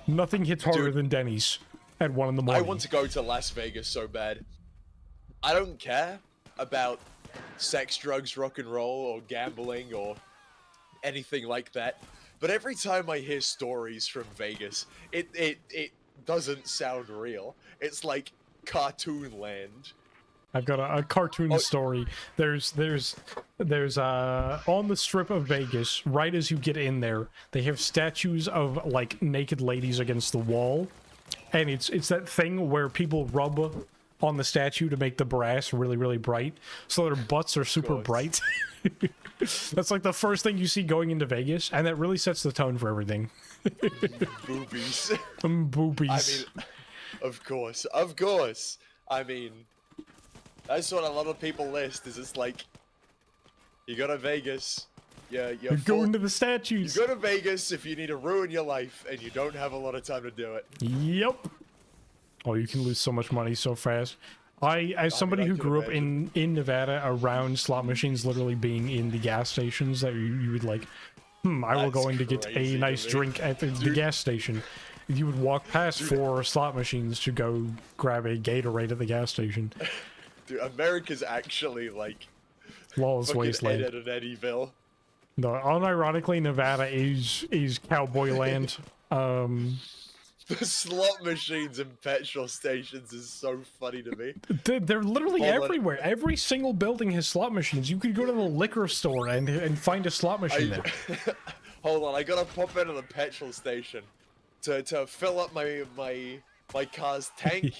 S1: Nothing hits harder than Denny's at 1 in the morning.
S2: I want to go to Las Vegas so bad. I don't care about sex, drugs, rock and roll, or gambling, or anything like that. But every time I hear stories from Vegas, it doesn't sound real. It's like cartoon land.
S1: I've got a cartoon story. There's on the strip of Vegas, right as you get in there, they have statues of like naked ladies against the wall, and it's that thing where people rub on the statue to make the brass really, really bright, so their butts are super bright. That's like the first thing you see going into Vegas, and that really sets the tone for everything.
S2: Boobies.
S1: Boobies.
S2: I mean, of course. I mean, that's what a lot of people list, is it's like, you go to Vegas, you're
S1: going to the statues.
S2: You go to Vegas if you need to ruin your life, and you don't have a lot of time to do it.
S1: Yep. Oh, you can lose so much money so fast. As somebody who grew up in Nevada around slot machines literally being in the gas stations, that you would like, I will go in to get a nice drink at the gas station. You would walk past 4 slot machines to go grab a Gatorade at the gas station.
S2: Dude, America's actually like
S1: lawless wasteland.
S2: Ed and Eddyville.
S1: No, unironically, Nevada is cowboy land.
S2: The slot machines and petrol stations is so funny to me.
S1: They're literally everywhere. Every single building has slot machines. You could go to the liquor store and find a slot machine there.
S2: Hold on, I gotta pop into the petrol station to fill up my car's tank,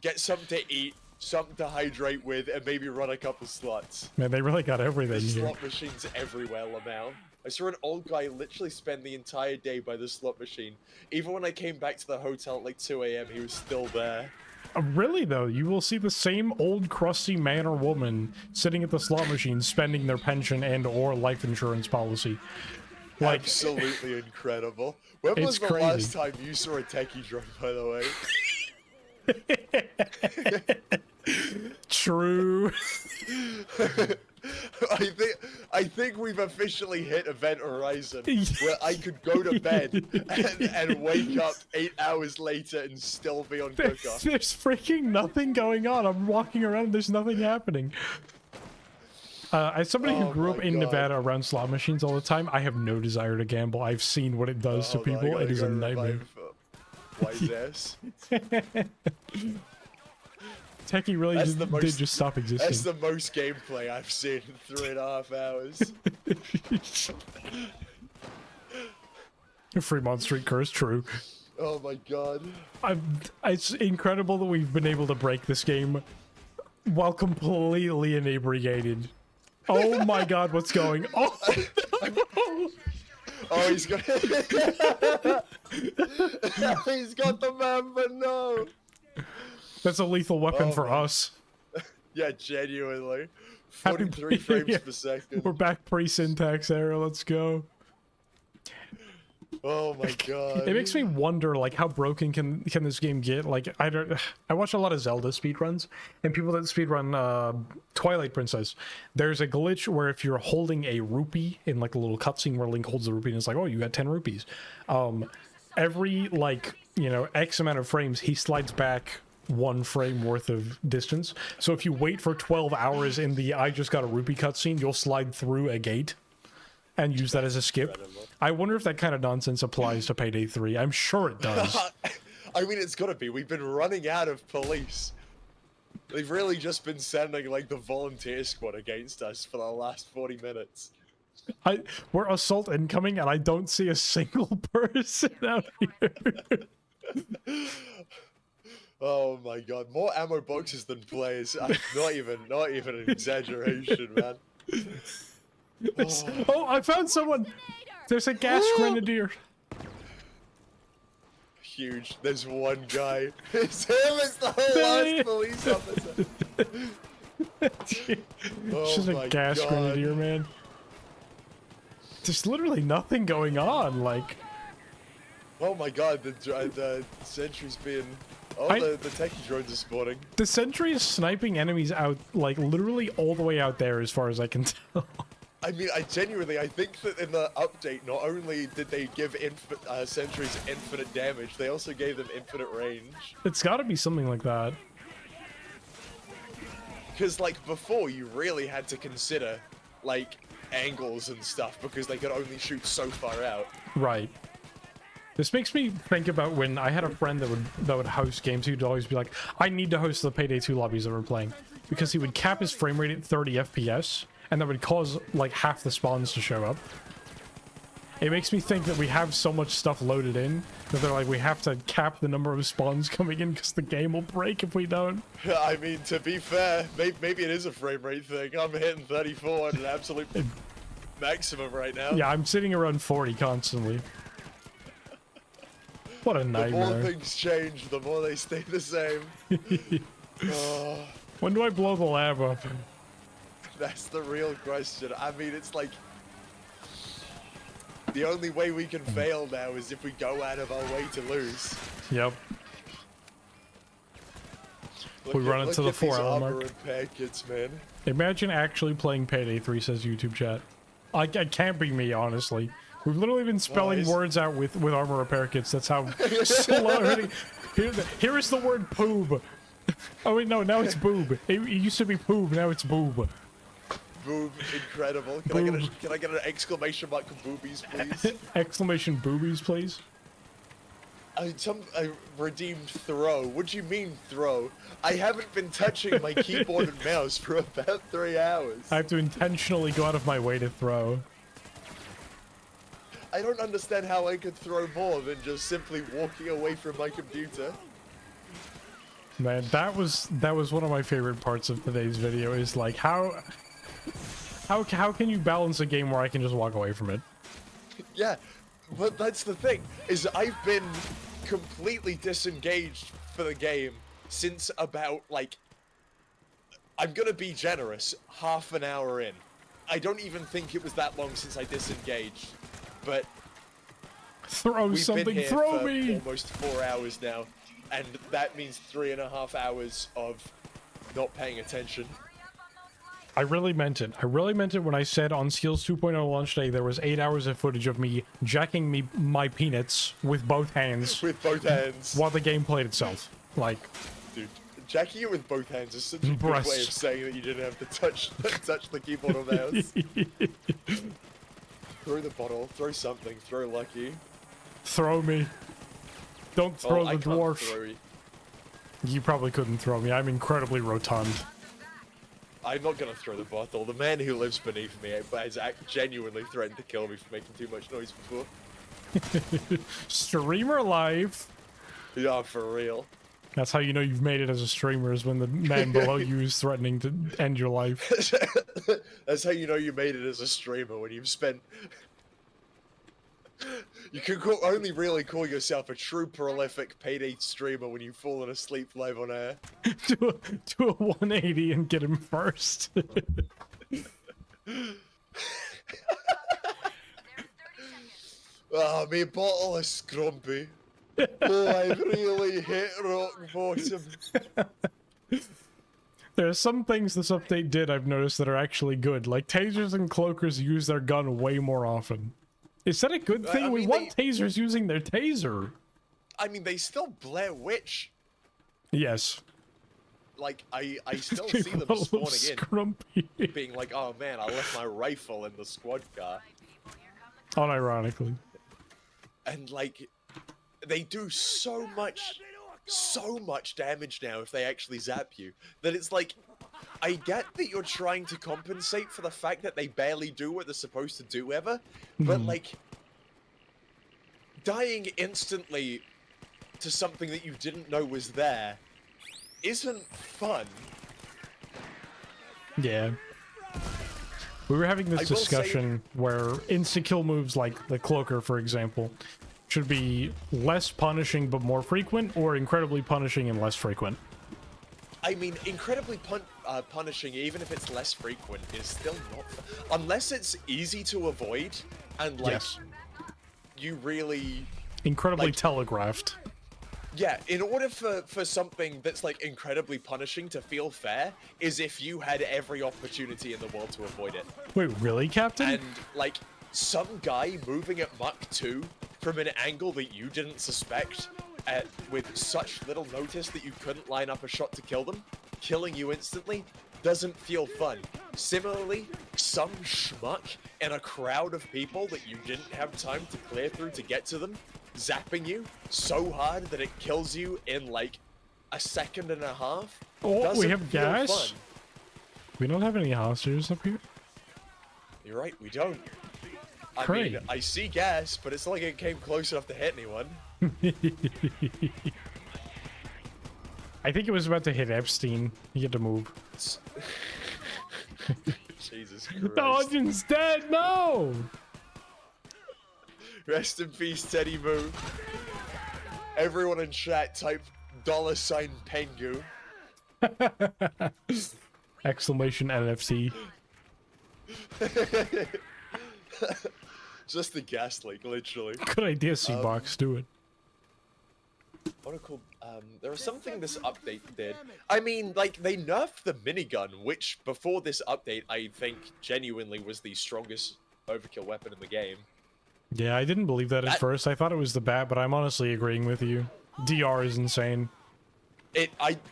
S2: get something to eat, something to hydrate with, and maybe run a couple slots.
S1: Man, they really got everything
S2: There's
S1: here.
S2: slot machines everywhere, Lamau. I saw an old guy literally spend the entire day by the slot machine. Even when I came back to the hotel at like 2 AM, he was still there.
S1: Really, though, you will see the same old crusty man or woman sitting at the slot machine spending their pension and or life insurance policy. Like,
S2: absolutely incredible. When was the last time you saw a techie drunk, by the way?
S1: True.
S2: I think we've officially hit event horizon where I could go to bed and wake up 8 hours later and still be on cook-off.
S1: There's freaking nothing going on. I'm walking around, there's nothing happening. As somebody who grew up in Nevada around slot machines all the time, I have no desire to gamble. I've seen what it does to people. It is a nightmare.
S2: Wise ass.
S1: Techie really did just stop existing.
S2: That's the most gameplay I've seen in 3.5 hours.
S1: Fremont Street Curse, true.
S2: Oh my god.
S1: It's incredible that we've been able to break this game while completely inebriated. Oh my god, what's going on?
S2: Oh, he's got he's got the man, but no.
S1: That's a lethal weapon for us.
S2: Yeah, genuinely. 43 frames per second.
S1: We're back pre-syntax era, let's go.
S2: Oh my god.
S1: It makes me wonder, like, how broken can this game get? Like, I watch a lot of Zelda speedruns, and people that speedrun Twilight Princess, there's a glitch where if you're holding a rupee in, like, a little cutscene where Link holds the rupee and it's like, oh, you got 10 rupees. Every, like, you know, X amount of frames, he slides back 1 frame worth of distance. So if you wait for 12 hours in the I just got a rupee cutscene, you'll slide through a gate and use that as a skip. I wonder if that kind of nonsense applies to Payday 3. I'm sure it does.
S2: I mean, it's gotta be. We've been running out of police. They've really just been sending, like, the volunteer squad against us for the last 40 minutes.
S1: We're assault incoming, and I don't see a single person out here.
S2: Oh my god, more ammo boxes than players. Not even an exaggeration, man.
S1: Oh, I found someone! There's a gas grenadier.
S2: Huge. There's one guy. It's him, it's the whole last police officer.
S1: It's just a gas grenadier, man. There's literally nothing going on, like...
S2: Oh my god, the sentry's being... Oh, the techie drones are spawning.
S1: The sentry is sniping enemies out, like, literally all the way out there as far as I can tell.
S2: I mean, I think that in the update, not only did they give sentries infinite damage, they also gave them infinite range.
S1: It's gotta be something like that.
S2: Because, like, before, you really had to consider, like, angles and stuff, because they could only shoot so far out.
S1: Right. This makes me think about when I had a friend that would host games. He'd always be like, I need to host the Payday 2 lobbies that we're playing. Because he would cap his frame rate at 30 FPS, and that would cause, like, half the spawns to show up. It makes me think that we have so much stuff loaded in, that they're like, we have to cap the number of spawns coming in because the game will break if we don't.
S2: I mean, to be fair, maybe it is a frame rate thing. I'm hitting 34 at an absolute maximum right now.
S1: Yeah, I'm sitting around 40 constantly. What a nightmare.
S2: The more things change, the more they stay the same. Oh,
S1: When do I blow the lab up?
S2: that's the real question. I mean, it's like... The only way we can fail now is if we go out of our way to lose.
S1: Yep. We run into the 4-hour mark.
S2: Repair kits, man.
S1: Imagine actually playing Payday 3, says YouTube chat. I can't be me, honestly. We've literally been spelling words out with armor repair kits. That's how slow everything. Here is the word poob. Oh wait, no, now it's boob. It used to be poob, now it's boob.
S2: Boob, incredible. Can I get an exclamation mark of boobies, please?
S1: Exclamation boobies, please.
S2: I redeemed throw. What do you mean throw? I haven't been touching my keyboard and mouse for about 3 hours.
S1: I have to intentionally go out of my way to throw.
S2: I don't understand how I could throw more than just simply walking away from my computer.
S1: Man, that was one of my favorite parts of today's video. Is like how can you balance a game where I can just walk away from it?
S2: Yeah, but that's the thing, is I've been completely disengaged for the game since about, like, I'm gonna be generous, half an hour in. I don't even think it was that long since I disengaged, but
S1: throw
S2: we've
S1: something,
S2: been here
S1: throw
S2: for
S1: me!
S2: almost 4 hours now, and that means 3.5 hours of not paying attention.
S1: I really meant it. I really meant it when I said on Skills 2.0 launch day there was 8 hours of footage of me jacking my peanuts with both hands.
S2: With both hands.
S1: While the game played itself. Like...
S2: Dude, jacking it with both hands is such a good way of saying that you didn't have to touch the keyboard or mouse. Throw the bottle, throw something, throw Lucky.
S1: Throw me. Don't throw the dwarf.
S2: Throw you.
S1: You probably couldn't throw me. I'm incredibly rotund.
S2: I'm not gonna throw the bottle. The man who lives beneath me has genuinely threatened to kill me for making too much noise before.
S1: Streamer life.
S2: Yeah, for real.
S1: That's how you know you've made it as a streamer, is when the man below you is threatening to end your life.
S2: That's how you know you made it as a streamer, when you've spent... You can only really call yourself a true prolific Payday streamer when you've fallen asleep live on air.
S1: do a 180 and get him first.
S2: Ah, me bottle is scrumpy. Oh, I've really hit rock bottom.
S1: There are some things this update did I've noticed that are actually good. Like tasers and cloakers use their gun way more often. Is that a good thing? I mean, we want tasers using their taser. I
S2: mean, they still Blair Witch.
S1: Yes.
S2: Like, I still see them spawning in. Being like, oh man, I left my rifle in the squad car.
S1: Unironically.
S2: And like, they do so much damage now if they actually zap you, that it's like, I get that you're trying to compensate for the fact that they barely do what they're supposed to do ever, but like, dying instantly to something that you didn't know was there isn't fun.
S1: Yeah. We were having this discussion where insta-kill moves like the cloaker, for example, should be less punishing but more frequent, or incredibly punishing and less frequent.
S2: I mean, incredibly punishing, even if it's less frequent, is still not... Unless it's easy to avoid, and, like, you really...
S1: Incredibly telegraphed.
S2: Yeah, in order for something that's, like, incredibly punishing to feel fair, is if you had every opportunity in the world to avoid it.
S1: Wait, really, Captain?
S2: And, like, some guy moving at Mach 2 from an angle that you didn't suspect, with such little notice that you couldn't line up a shot to kill them, killing you instantly, doesn't feel fun. Similarly, some schmuck in a crowd of people that you didn't have time to clear through to get to them, zapping you so hard that it kills you in like a second and a half.
S1: Oh, we have
S2: feel
S1: gas?
S2: fun.
S1: We don't have any hostages up here?
S2: You're right, we don't. I
S1: Great.
S2: mean, I see gas, but it's not like it came close enough to hit anyone.
S1: I think it was about to hit Epstein. You get to move.
S2: Jesus Christ.
S1: Dodgen's dead, no!
S2: Rest in peace, Teddy Moo. Everyone in chat type $ Pengu.
S1: Exclamation NFC.
S2: Just the gas leak, literally.
S1: Good idea, C-Box. Do it.
S2: What a cool. There was something this update did. I mean, like, they nerfed the minigun, which before this update, I think genuinely was the strongest overkill weapon in the game.
S1: Yeah, I didn't believe that at first. I thought it was the bat, but I'm honestly agreeing with you. DR is insane.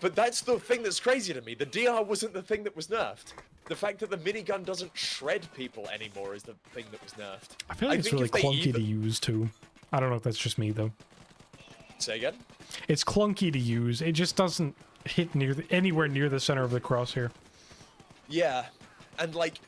S2: But that's the thing that's crazy to me. The DR wasn't the thing that was nerfed. The fact that the minigun doesn't shred people anymore is the thing that was nerfed.
S1: I feel like it's really clunky to use, too. I don't know if that's just me, though.
S2: Say again?
S1: It's clunky to use. It just doesn't hit anywhere near the center of the crosshair.
S2: Yeah, and like,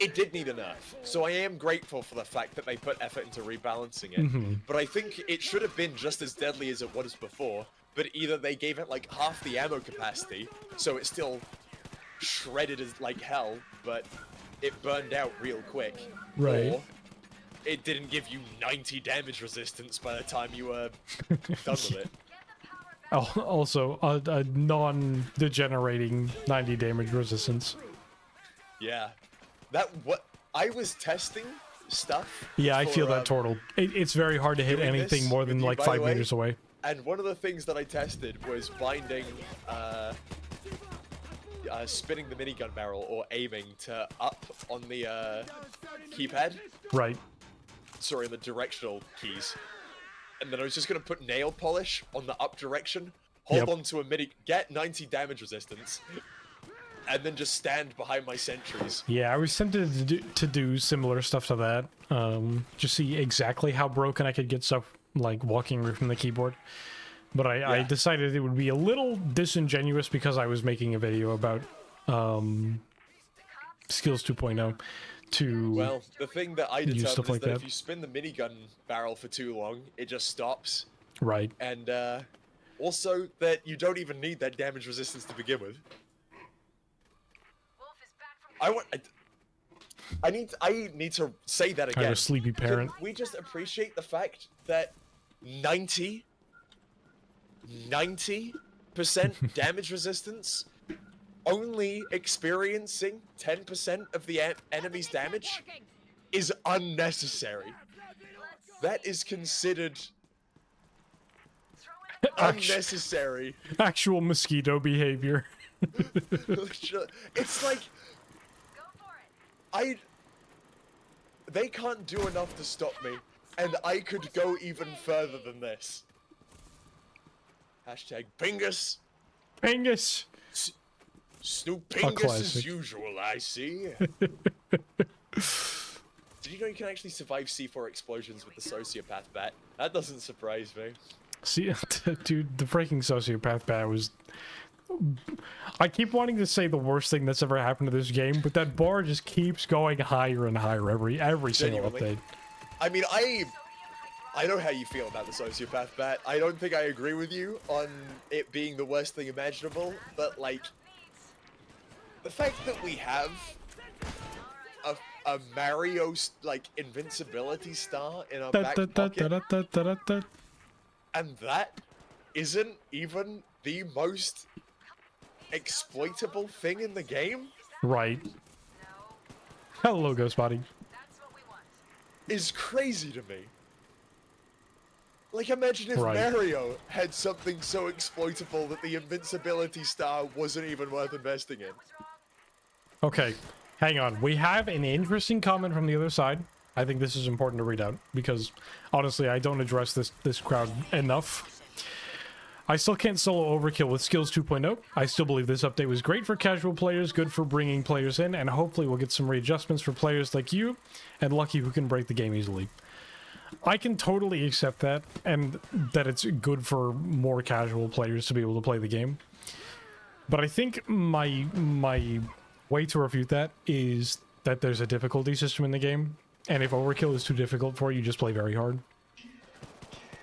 S2: it did need a nerf. So I am grateful for the fact that they put effort into rebalancing it. But I think it should have been just as deadly as it was before. But either they gave it like half the ammo capacity, so it still shredded as like hell, but it burned out real quick.
S1: Right.
S2: Or it didn't give you 90 damage resistance by the time you were done with it.
S1: Oh, also, a non-degenerating 90 damage resistance.
S2: Yeah. I was testing stuff.
S1: Yeah, I
S2: for,
S1: feel that turtle. It's very hard to hit
S2: doing
S1: anything
S2: this
S1: more than
S2: with you,
S1: like
S2: by
S1: 5
S2: the way.
S1: meters away.
S2: And one of the things that I tested was binding, spinning the minigun barrel or aiming to up on the keypad.
S1: Right.
S2: Sorry, the directional keys. And then I was just gonna put nail polish on the up direction, hold on to get 90 damage resistance, and then just stand behind my sentries.
S1: Yeah, I was tempted to do similar stuff to that. Just see exactly how broken I could get stuff like walking away from the keyboard. But I decided it would be a little disingenuous because I was making a video about Skills 2.0 to
S2: Well, the thing that I determined is
S1: like
S2: that
S1: that.
S2: if you spin the minigun barrel for too long, it just stops.
S1: Right.
S2: And also that you don't even need that damage resistance to begin with. I need to say that again.
S1: I have a sleepy parent.
S2: Can we just appreciate the fact that 90% damage resistance, only experiencing 10% of the enemy's damage, is unnecessary. That is considered unnecessary.
S1: Actual mosquito behavior.
S2: It's like they can't do enough to stop me, and I could go even further than this. Hashtag Pingus.
S1: Pingus.
S2: Snoop Pingus as usual, I see. Did you know you can actually survive C4 explosions with the sociopath bat? That doesn't surprise me.
S1: See, dude, the freaking sociopath bat was... I keep wanting to say the worst thing that's ever happened to this game, but that bar just keeps going higher and higher every single update.
S2: I mean, I know how you feel about the sociopath bat. I don't think I agree with you on it being the worst thing imaginable, but like, the fact that we have a Mario like invincibility star in our back pocket, and that isn't even the most exploitable thing in the game,
S1: right? Hello, Ghost Body.
S2: is crazy to me. Like, imagine if Mario had something so exploitable that the invincibility star wasn't even worth investing in.
S1: Okay, hang on. We have an interesting comment from the other side. I think this is important to read out because, honestly, I don't address this crowd enough. I still can't solo overkill with Skills 2.0. I still believe this update was great for casual players, good for bringing players in, and hopefully we'll get some readjustments for players like you and Lucky who can break the game easily. I can totally accept that, and that it's good for more casual players to be able to play the game. But I think my way to refute that is that there's a difficulty system in the game, and if overkill is too difficult for you, just play very hard.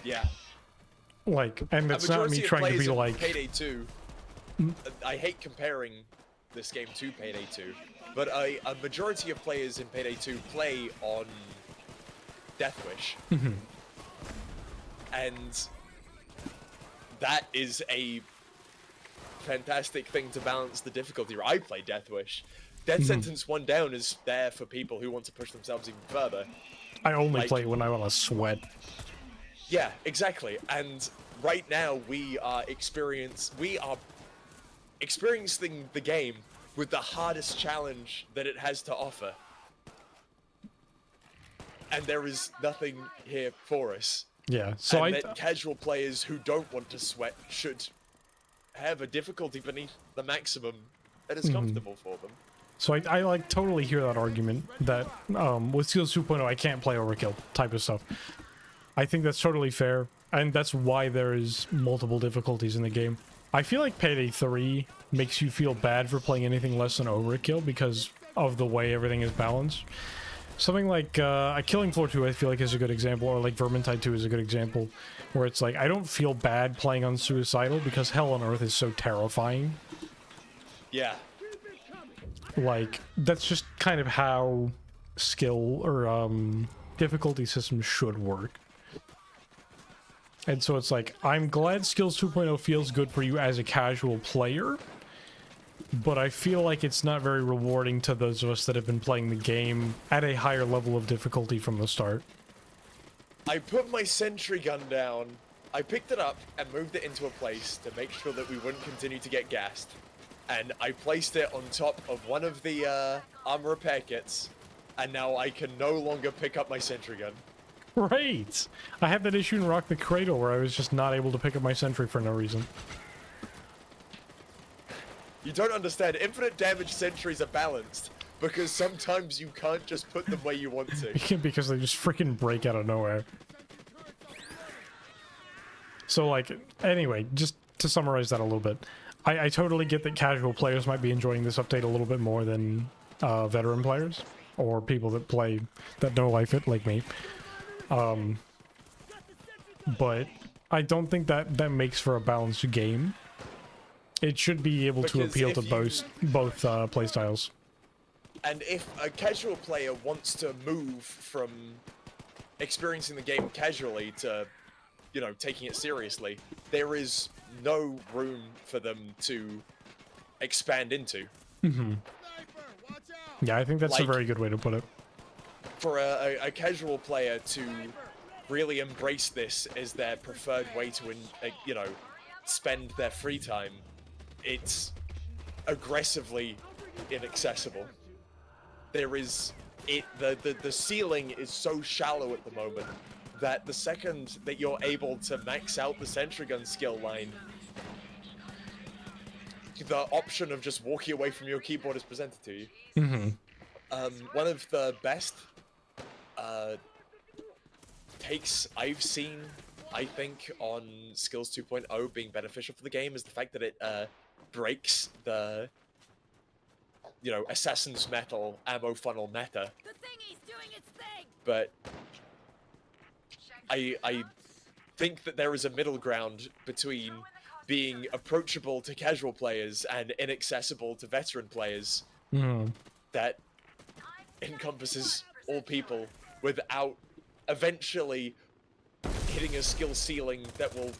S2: Yeah.
S1: Like, and it's not me trying to be like...
S2: Payday 2, I hate comparing this game to Payday 2, but a majority of players in Payday 2 play on Death Wish. And that is a fantastic thing to balance the difficulty. I play Death Wish. Death Sentence 1 down is there for people who want to push themselves even further.
S1: I only play when I want to sweat.
S2: Yeah, exactly. And right now we are experiencing the game with the hardest challenge that it has to offer. And there is nothing here for us.
S1: Yeah, so
S2: and that casual players who don't want to sweat should have a difficulty beneath the maximum that is comfortable for them.
S1: So I like totally hear that argument that with Skills 2.0 I can't play overkill type of stuff. I think that's totally fair, and that's why there is multiple difficulties in the game. I feel like Payday 3 makes you feel bad for playing anything less than overkill because of the way everything is balanced. Something like Killing Floor 2 I feel like is a good example, or like Vermintide 2 is a good example, where it's like I don't feel bad playing on Suicidal because Hell on Earth is so terrifying.
S2: Yeah.
S1: Like, that's just kind of how skill or difficulty systems should work. And so it's like, I'm glad Skills 2.0 feels good for you as a casual player, but I feel like it's not very rewarding to those of us that have been playing the game at a higher level of difficulty from the start.
S2: I put my sentry gun down, I picked it up and moved it into a place to make sure that we wouldn't continue to get gassed. And I placed it on top of one of the armor repair kits, and now I can no longer pick up my sentry gun.
S1: Right! I had that issue in Rock the Cradle where I was just not able to pick up my sentry for no reason.
S2: You don't understand, infinite damage sentries are balanced, because sometimes you can't just put them where you want to.
S1: Because they just freaking break out of nowhere. So, like, anyway, just to summarize that a little bit, I totally get that casual players might be enjoying this update a little bit more than veteran players, or people that know life it, like me. But I don't think that makes for a balanced game. It should be able to appeal to both playstyles.
S2: And if a casual player wants to move from experiencing the game casually to, you know, taking it seriously, there is no room for them to expand into.
S1: Yeah, I think that's a very good way to put it.
S2: For a casual player to really embrace this as their preferred way to, you know, spend their free time, it's aggressively inaccessible. There is the ceiling is so shallow at the moment that the second that you're able to max out the sentry gun skill line, the option of just walking away from your keyboard is presented to you. One of the best takes I've seen, I think, on Skills 2.0 being beneficial for the game is the fact that it breaks the, you know, Assassin's Metal ammo funnel meta.
S3: The thingy's doing its thing.
S2: But I think that there is a middle ground between being approachable to casual players and inaccessible to veteran players that encompasses all people without eventually hitting a skill ceiling that will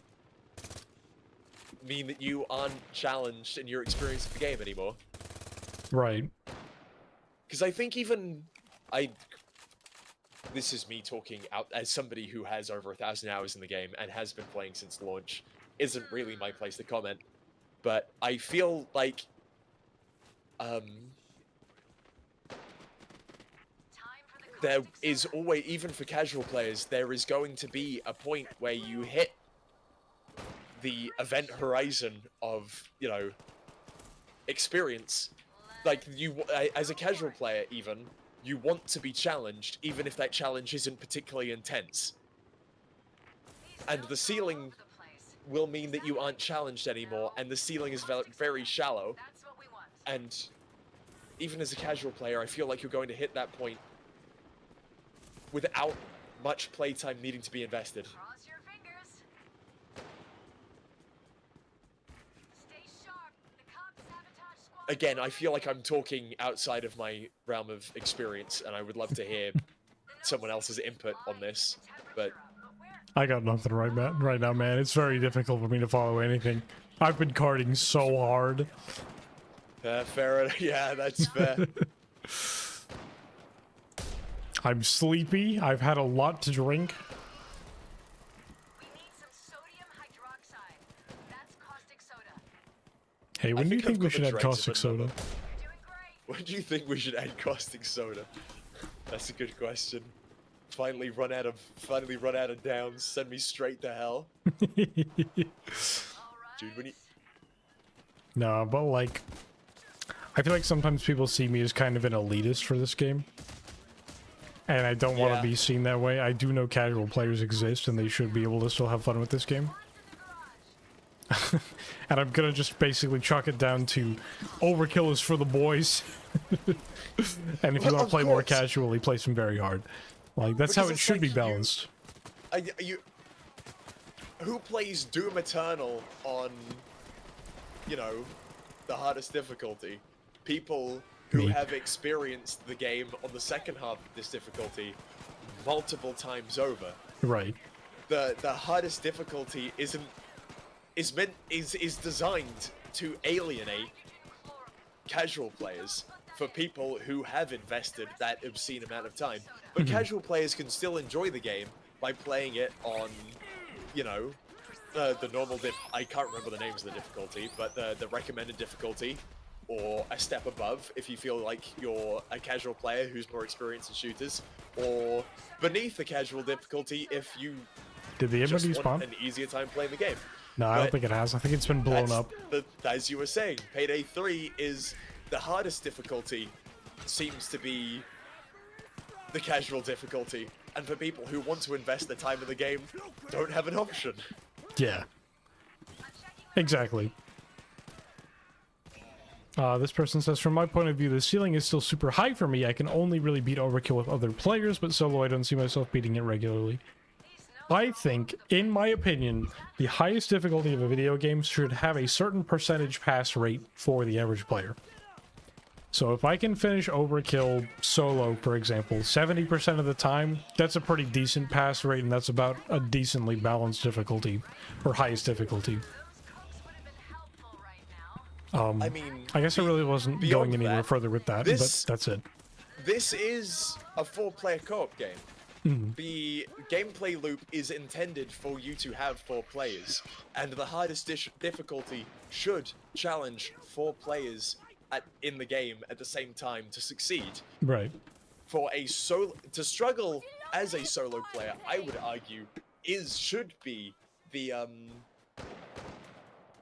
S2: mean that you aren't challenged in your experience of the game anymore.
S1: Right.
S2: Because I think even this is me talking out as somebody who has over 1,000 hours in the game and has been playing since launch. Isn't really my place to comment, but I feel like there is always, even for casual players, there is going to be a point where you hit the event horizon of, you know, experience. Like, you, as a casual player even, you want to be challenged, even if that challenge isn't particularly intense. And the ceiling will mean that you aren't challenged anymore, and the ceiling is very shallow. And even as a casual player, I feel like you're going to hit that point without much playtime needing to be invested.
S4: Cross your fingers. Stay sharp. The cop sabotage squad.
S2: Again, I feel like I'm talking outside of my realm of experience, and I would love to hear someone else's input on this, but
S1: I got nothing right now, man. It's very difficult for me to follow anything. I've been carding so hard.
S2: fair enough. Yeah, that's fair.
S1: I'm sleepy. I've had a lot to drink.
S4: We need some sodium hydroxide. That's caustic soda.
S1: Hey, when do you
S2: think
S1: think
S2: I've
S1: we
S2: got
S1: should
S2: the
S1: add
S2: dregs
S1: caustic
S2: of
S1: soda?
S4: You're doing great.
S2: When do you think we should add caustic soda? That's a good question. Finally run out of downs. Send me straight to hell. Dude, when you...
S1: No, but like, I feel like sometimes people see me as kind of an elitist for this game. And I don't want to
S2: Yeah.
S1: be seen that way. I do know casual players exist and they should be able to still have fun with this game. And I'm gonna just basically chalk it down to overkill is for the boys. And if you
S2: Well,
S1: want to
S2: of
S1: play more
S2: course.
S1: casually, play some very hard. Like, that's how
S2: Because
S1: it
S2: it's
S1: should
S2: like
S1: be
S2: you-
S1: balanced.
S2: Who plays Doom Eternal on, you know, the hardest difficulty? People who
S1: Me.
S2: have experienced the game on the second half of this difficulty multiple times over.
S1: Right.
S2: The hardest difficulty is designed to alienate casual players for people who have invested that obscene amount of time. But casual players can still enjoy the game by playing it on, you know, the normal I can't remember the names of the difficulty, but the recommended difficulty, or a step above if you feel like you're a casual player who's more experienced in shooters, or beneath the casual difficulty if you
S1: Did the
S2: just
S1: MOD
S2: want
S1: spawn?
S2: an easier time playing the game.
S1: No, I don't
S2: but
S1: think it has. I think it's been blown up.
S2: As you were saying, Payday 3 is the hardest difficulty, seems to be the casual difficulty, and for people who want to invest their time in the game, don't have an option.
S1: Yeah. Exactly. This person says, from my point of view, the ceiling is still super high for me. I can only really beat overkill with other players, but solo I don't see myself beating it regularly. I think, in my opinion, the highest difficulty of a video game should have a certain percentage pass rate for the average player. So if I can finish overkill solo, for example, 70% of the time, that's a pretty decent pass rate, and that's about a decently balanced difficulty, or highest difficulty.
S2: I mean,
S1: I guess I really wasn't
S2: beyond
S1: going anywhere
S2: that,
S1: further with that,
S2: this-
S1: but that's it.
S2: this is a 4-player co-op game. The gameplay loop is intended for you to have 4 players, and the hardest difficulty should challenge 4 players in the game at the same time to succeed.
S1: Right.
S2: For a to struggle as a solo player, I would argue, should be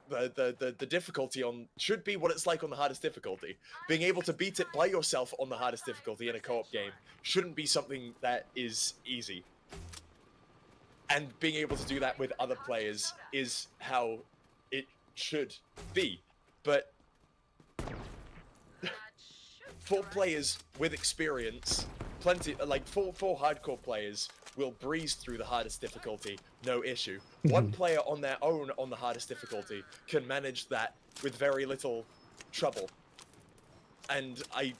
S2: the difficulty should be what it's like on the hardest difficulty. Being able to beat it by yourself on the hardest difficulty in a co-op game shouldn't be something that is easy. And being able to do that with other players is how it should be. But 4 players with experience, plenty, like 4 hardcore players will breeze through the hardest difficulty, no issue. 1 player on their own on the hardest difficulty can manage that with very little trouble. And I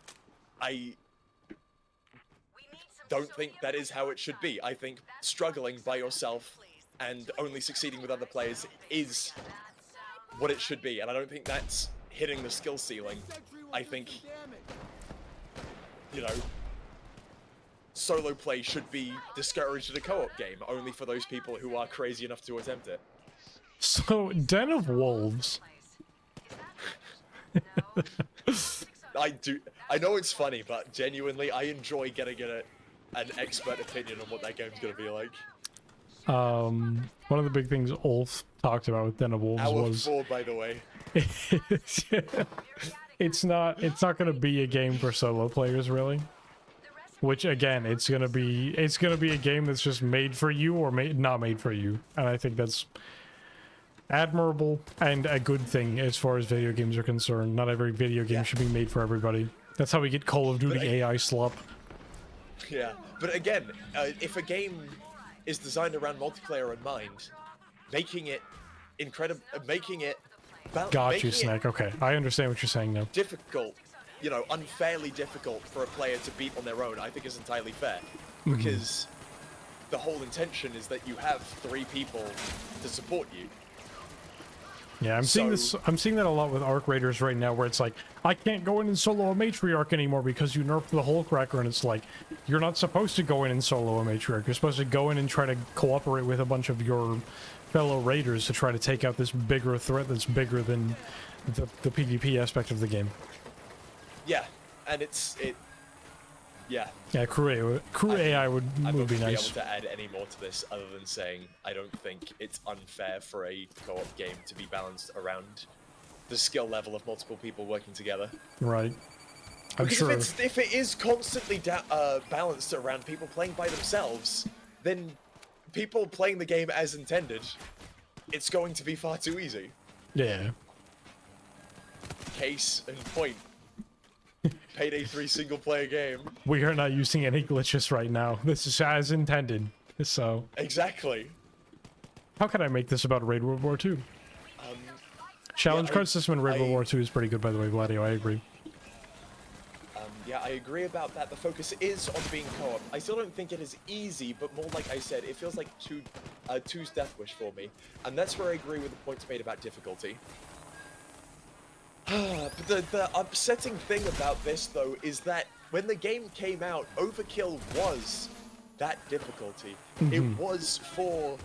S2: don't think that is how it should be. I think struggling by yourself and only succeeding with other players is what it should be, and I don't think that's hitting the skill ceiling. I think, you know, solo play should be discouraged in a co-op game, only for those people who are crazy enough to attempt it.
S1: So, Den of Wolves.
S2: I know it's funny, but genuinely, I enjoy getting an expert opinion on what that game's gonna be like.
S1: One of the big things Ulf talked about with Den of Wolves
S2: Hour
S1: was
S2: 4, by the way.
S1: it's not going to be a game for solo players, really. which again, it's gonna be a game that's just made for you or not made for you, and I think that's admirable and a good thing as far as video games are concerned. Not every video game should be made for everybody. That's how we get Call of Duty AI slop.
S2: Yeah, but again, if a game is designed around multiplayer in mind, making it
S1: Got you, Snack. Okay, I understand what you're saying now.
S2: difficult, you know, unfairly difficult for a player to beat on their own, I think is entirely fair. Because the whole intention is that you have 3 people to support you.
S1: Yeah, I'm seeing that a lot with Arc Raiders right now, where it's like, I can't go in and solo a matriarch anymore because you nerfed the Hulkracker, and it's like, you're not supposed to go in and solo a matriarch. You're supposed to go in and try to cooperate with a bunch of your fellow raiders to try to take out this bigger threat that's bigger than the PvP aspect of the game.
S2: Yeah, and
S1: Yeah, crew AI would
S2: I
S1: be
S2: won't be
S1: nice.
S2: able to add any more to this other than saying I don't think it's unfair for a co-op game to be balanced around the skill level of multiple people working together.
S1: Right. I'm
S2: Because
S1: sure.
S2: if it is constantly balanced around people playing by themselves, then people playing the game as intended, it's going to be far too easy.
S1: Yeah.
S2: Case in point. Payday 3 single player game.
S1: We are not using any glitches right now. This is as intended. So,
S2: Exactly.
S1: how can I make this about Raid World War II? Challenge
S2: yeah,
S1: card system in Raid World War II is pretty good, by the way, Gladio. I agree.
S2: Yeah, I agree about that. The focus is on being co-op. I still don't think it is easy, but more like I said, it feels like two's death wish for me. And that's where I agree with the points made about difficulty. But the upsetting thing about this, though, is that when the game came out, Overkill was that difficulty. It was for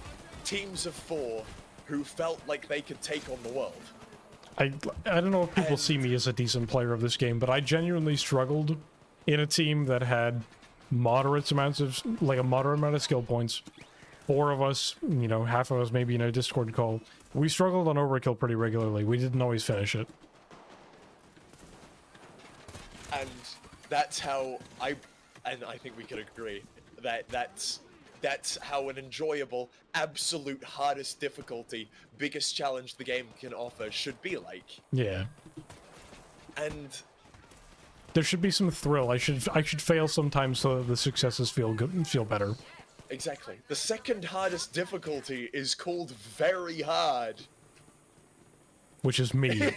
S2: teams of 4 who felt like they could take on the world.
S1: I don't know if people see me as a decent player of this game, but I genuinely struggled in a team that had moderate amounts of skill points. 4 of us, you know, half of us maybe in a Discord call. We struggled on Overkill pretty regularly. We didn't always finish it.
S2: And that's how I think we could agree that that's how an enjoyable, absolute hardest difficulty, biggest challenge the game can offer should be like.
S1: Yeah.
S2: And
S1: There should be some thrill. I should fail sometimes so that the successes feel good, feel better.
S2: exactly. The second hardest difficulty is called very hard.
S1: Which is me.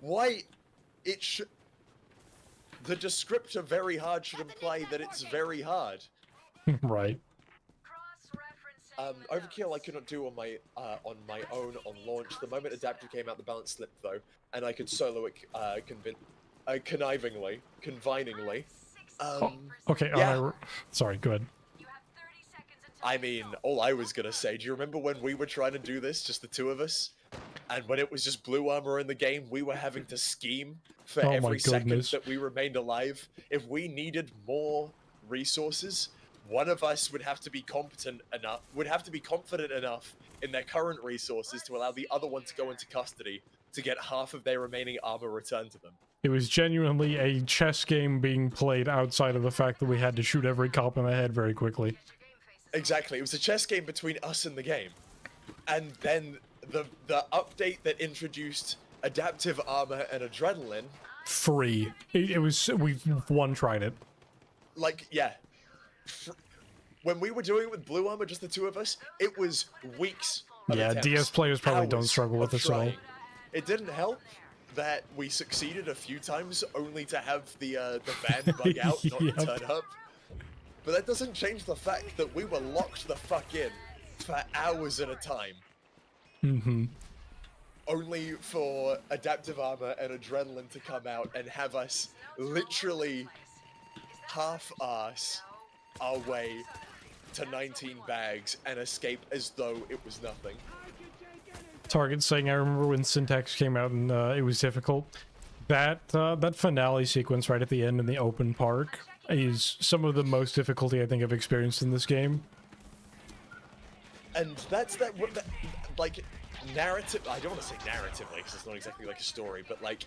S2: Why it should the descriptor very hard should imply that it's very hard.
S1: Right.
S2: Overkill I could not do on my own on launch. The moment Adaptive came out, the balance slipped though, and I could solo it conniviningly.
S1: Okay.
S2: Yeah.
S1: Sorry. Go ahead.
S2: I mean, all I was gonna say. Do you remember when we were trying to do this, just the 2 of us? And when it was just blue armor in the game, we were having to scheme for
S1: Oh my
S2: every second
S1: goodness.
S2: that we remained alive. If we needed more resources, one of us would have to be confident enough in their current resources to allow the other one to go into custody to get half of their remaining armor returned to them.
S1: It was genuinely a chess game being played outside of the fact that we had to shoot every cop in the head very quickly.
S2: Exactly, it was a chess game between us and the game. And then the update that introduced adaptive armor and adrenaline.
S1: Free. It was, we one-tried it.
S2: Like, yeah. When we were doing it with blue armor, just the 2 of us, it was weeks of
S1: Yeah,
S2: attempts,
S1: DS players probably don't
S2: hours
S1: struggle with
S2: of
S1: this at all.
S2: trying. It didn't help that we succeeded a few times only to have the van bug out, not
S1: Yep.
S2: turn up. But that doesn't change the fact that we were locked the fuck in for hours at a time.
S1: Mm-hmm.
S2: Only for adaptive armor and adrenaline to come out and have us literally half-ass our way to 19 bags and escape as though it was nothing.
S1: Target saying, I remember when Syntax came out and it was difficult. That finale sequence right at the end in the open park is some of the most difficulty I think I've experienced in this game.
S2: And that's like, narrative, I don't want to say narratively, because it's not exactly like a story, but like,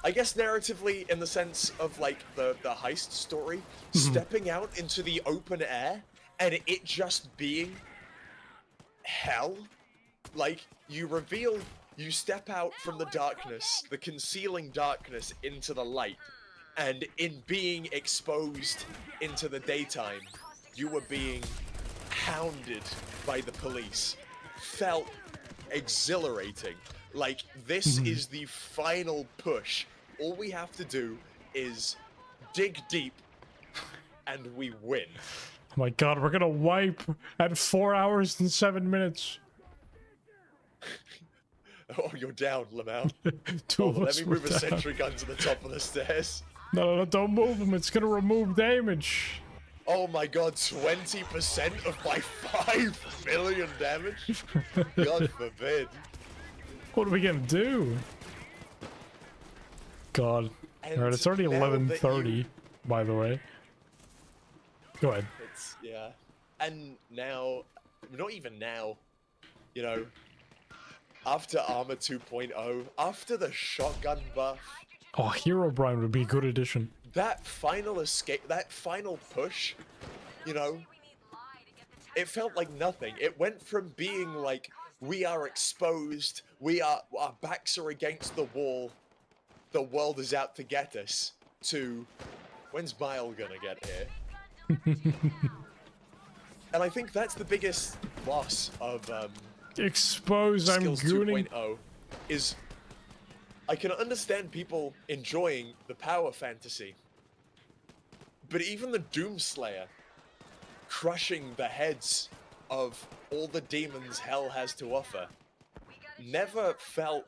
S2: I guess narratively, in the sense of like the heist story, stepping out into the open air and it just being hell. Like, you step out from the darkness, the concealing darkness, into the light, and in being exposed into the daytime, you were being hounded by the police. Felt exhilarating. Like, this is the final push. All we have to do is dig deep, and we win.
S1: Oh my god, we're gonna wipe at 4 hours and 7 minutes.
S2: Oh, you're down, Lamau.
S1: Two
S2: Oh,
S1: of
S2: let
S1: us
S2: me
S1: were
S2: move a
S1: down.
S2: sentry gun to the top of the stairs.
S1: No, don't move him. It's gonna remove damage.
S2: Oh my god, 20% of my 5 million damage? God forbid.
S1: What are we gonna do? God.
S2: And
S1: Alright, it's already
S2: now that
S1: 11:30, by the way. Go ahead.
S2: It's, yeah. And now, not even now, you know, after Armor 2.0, after the shotgun buff,
S1: Oh, Hero Brian would be a good addition.
S2: that final escape, that final push, you know, it felt like nothing. It went from being like, we are exposed, our backs are against the wall, the world is out to get us, to, when's Bile gonna get here? And I think that's the biggest loss of
S1: Expose, I'm
S2: Skills
S1: gooning.
S2: 2.0, is I can understand people enjoying the power fantasy, but even the Doomslayer crushing the heads of all the demons hell has to offer never felt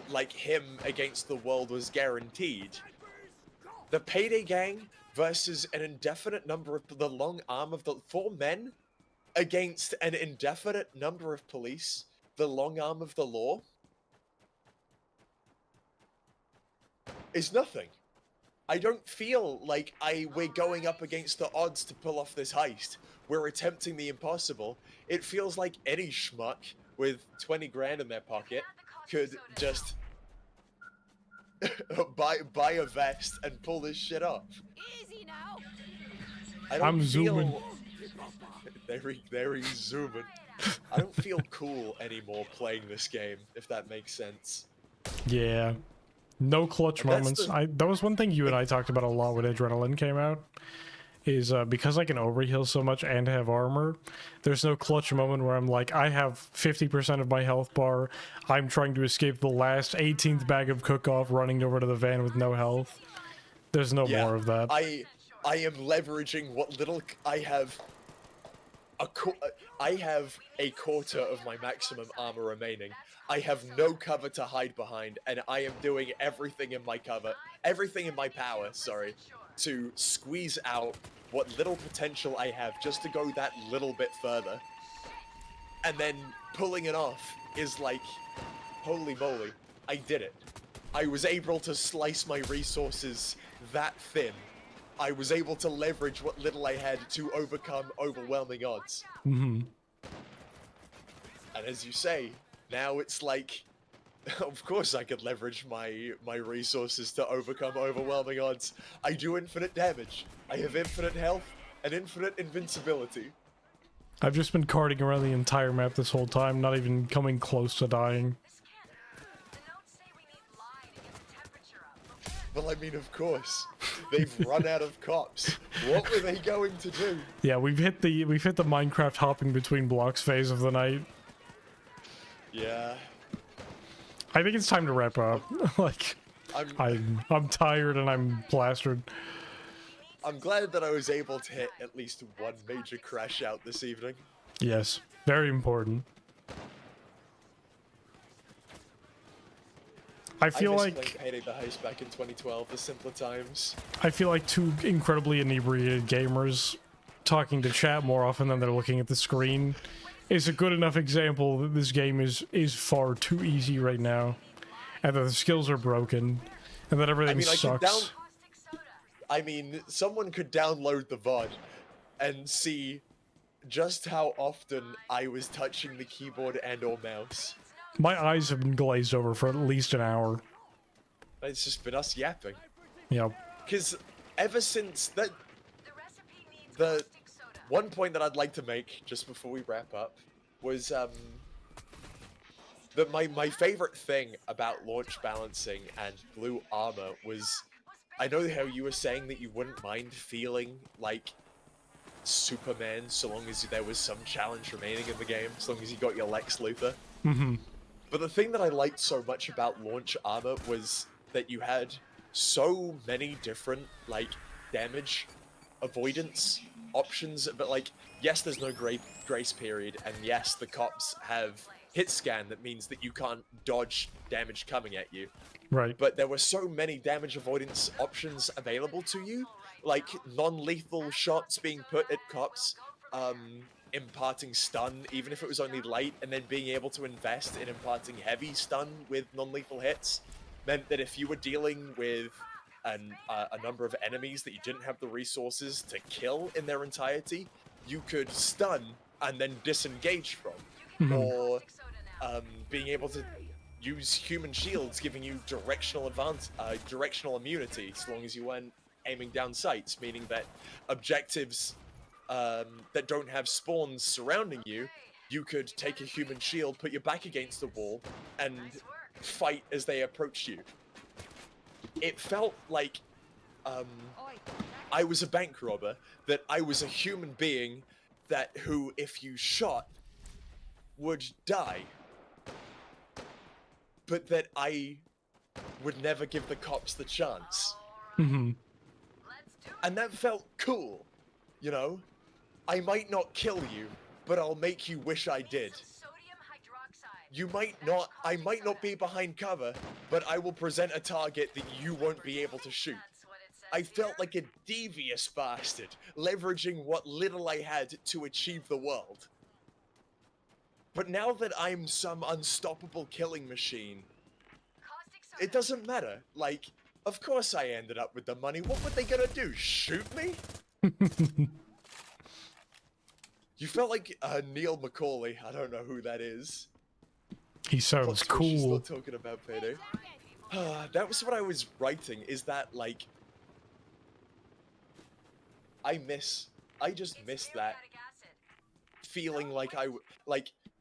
S2: like him against the world was guaranteed. The Payday Gang versus an indefinite number of the long arm of the 4 men against an indefinite number of police, the long arm of the law, is nothing. I don't feel like we're going up against the odds to pull off this heist. We're attempting the impossible. It feels like any schmuck with 20 grand in their pocket could just buy a vest and pull this shit off.
S3: Easy now.
S2: I don't
S1: I'm
S2: feel...
S1: zooming.
S2: There he's zooming. I don't feel cool anymore playing this game, if that makes sense.
S1: Yeah. No clutch
S2: And that's
S1: moments.
S2: the-
S1: That was one thing you and I talked about a lot when Adrenaline came out. Is because I can overheal so much and have armor, there's no clutch moment where I'm like, I have 50% of my health bar, I'm trying to escape the last 18th bag of cook-off, running over to the van with no health. There's no more of that.
S2: I am leveraging what little I have. I have a quarter of my maximum armor remaining. I have no cover to hide behind, and I am doing everything in my power, sorry, to squeeze out what little potential I have just to go that little bit further. And then pulling it off is like, holy moly, I did it. I was able to slice my resources that thin. I was able to leverage what little I had to overcome overwhelming odds. And as you say, now it's like, of course I could leverage my resources to overcome overwhelming odds. I do infinite damage. I have infinite health and infinite invincibility.
S1: I've just been carting around the entire map this whole time, not even coming close to dying.
S4: The notes say we need lie to get the temperature up.
S2: Well, I mean, of course. They've run out of cops. What were they going to do?
S1: Yeah, we've hit the Minecraft hopping between blocks phase of the night.
S2: Yeah.
S1: I think it's time to wrap up. Like, I'm tired and I'm plastered.
S2: I'm glad that I was able to hit at least one major crash out this evening.
S1: Yes, very important. I feel
S2: I
S1: like
S2: miss playing Payday the Heist back in 2012, the simpler times.
S1: I feel like two incredibly inebriated gamers talking to chat more often than they're looking at the screen is a good enough example that this game is far too easy right now, and that the skills are broken, and that everything sucks.
S2: I mean, someone could download the VOD and see just how often I was touching the keyboard and or mouse.
S1: My eyes have been glazed over for at least an hour.
S2: It's just been us yapping.
S1: Yep.
S2: Because ever since that,
S4: The recipe needs
S2: the
S4: caustic soda.
S2: one point that I'd like to make just before we wrap up was that my favorite thing about launch balancing and blue armor was, I know how you were saying that you wouldn't mind feeling like Superman so long as there was some challenge remaining in the game, as long as you got your Lex Luthor.
S1: Mm-hmm.
S2: But the thing that I liked so much about launch armor was that you had so many different, like, damage avoidance options. But, like, yes, there's no grace period, and yes, the cops have hit scan that means that you can't dodge damage coming at you.
S1: Right.
S2: But there were so many damage avoidance options available to you, like non-lethal shots being put at cops, imparting stun, even if it was only light, and then being able to invest in imparting heavy stun with non-lethal hits, meant that if you were dealing with a number of enemies that you didn't have the resources to kill in their entirety, you could stun and then disengage from. Or being able to use human shields, giving you directional immunity, so long as you weren't aiming down sights, meaning that objectives that don't have spawns surrounding you, you could take a human shield, put your back against the wall, and fight as they approach you. It felt like I was a bank robber, that I was a human being who, if you shot, would die, but that I would never give the cops the chance.
S1: Mm-hmm.
S2: And that felt cool, you know? I might not kill you, but I'll make you wish I did. I might not be behind cover, but I will present a target that you won't be able to shoot. I felt like a devious bastard, leveraging what little I had to achieve the world. But now that I'm some unstoppable killing machine, it doesn't matter. Like, of course I ended up with the money. What were they gonna do? Shoot me? You felt like Neil McCauley. I don't know who that is.
S1: He sounds
S2: Plot twist, she's
S1: cool.
S2: not talking about Payday. That was what I was writing. Is that like I just miss that feeling like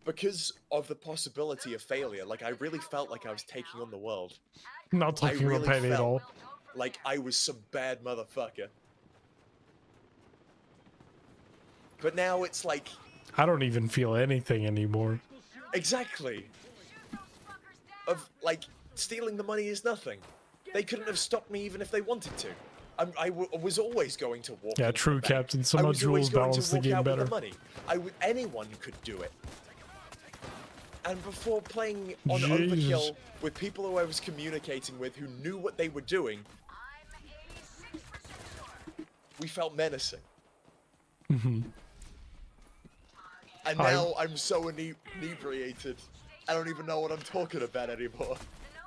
S2: because of the possibility of failure. Like I really felt like I was taking on the world.
S1: Not talking about Payday at all.
S2: Like I was some bad motherfucker. But now it's like
S1: I don't even feel anything anymore.
S2: exactly. Of like stealing the money is nothing. They couldn't have stopped me even if they wanted to. I was always going to walk.
S1: Yeah,
S2: into
S1: true,
S2: the bank.
S1: Captain. Somehow Jules balanced the game better.
S2: Money. Anyone could do it. And before playing on
S1: Jesus.
S2: Overkill with people who I was communicating with who knew what they were doing, we felt menacing.
S1: Mm-hmm.
S2: And now I'm so inebriated, I don't even know what I'm talking about anymore.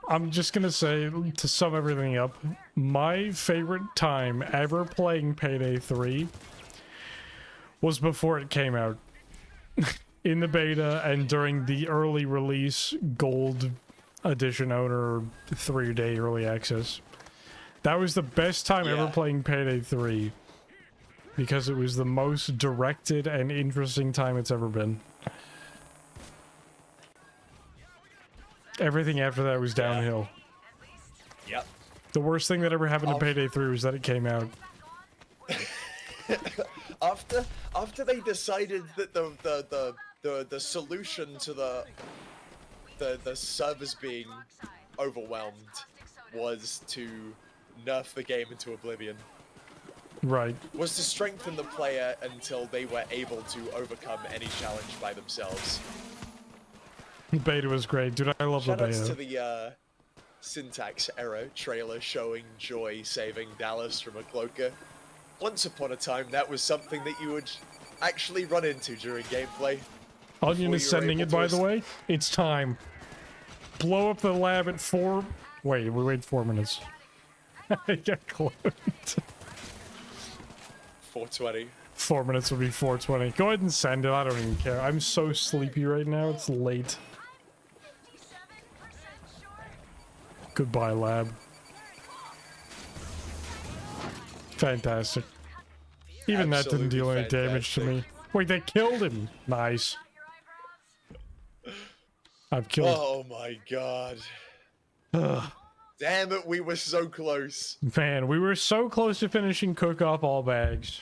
S1: I'm just gonna say, to sum everything up, my favorite time ever playing Payday 3 was before it came out. In the beta and during the early release gold edition owner 3-day early access. That was the best time ever playing Payday 3. Because it was the most directed and interesting time it's ever been. Everything after that was downhill.
S2: Yep.
S1: The worst thing that ever happened to Payday 3 was that it came out.
S2: after they decided that the solution to the servers being overwhelmed was to nerf the game into oblivion.
S1: Right.
S2: Was to strengthen the player until they were able to overcome any challenge by themselves.
S1: The beta was great. Dude, I love the beta.
S2: Shoutouts to the Syntax Error trailer showing Joy saving Dallas from a cloaker. Once upon a time, that was something that you would actually run into during gameplay.
S1: Onion is sending it, by the way. It's time. Blow up the lab at 4... Wait, we wait 4 minutes. I got cloned.
S2: 420.
S1: 4 minutes will be 420. Go ahead and send it. I don't even care. I'm so sleepy right now. It's late. Goodbye, lab. Fantastic. Even that didn't deal any damage to me. Wait, they killed him. Nice. I've killed.
S2: Oh my god. Damn it, we were so close.
S1: Man, we were so close to finishing Cook off all bags.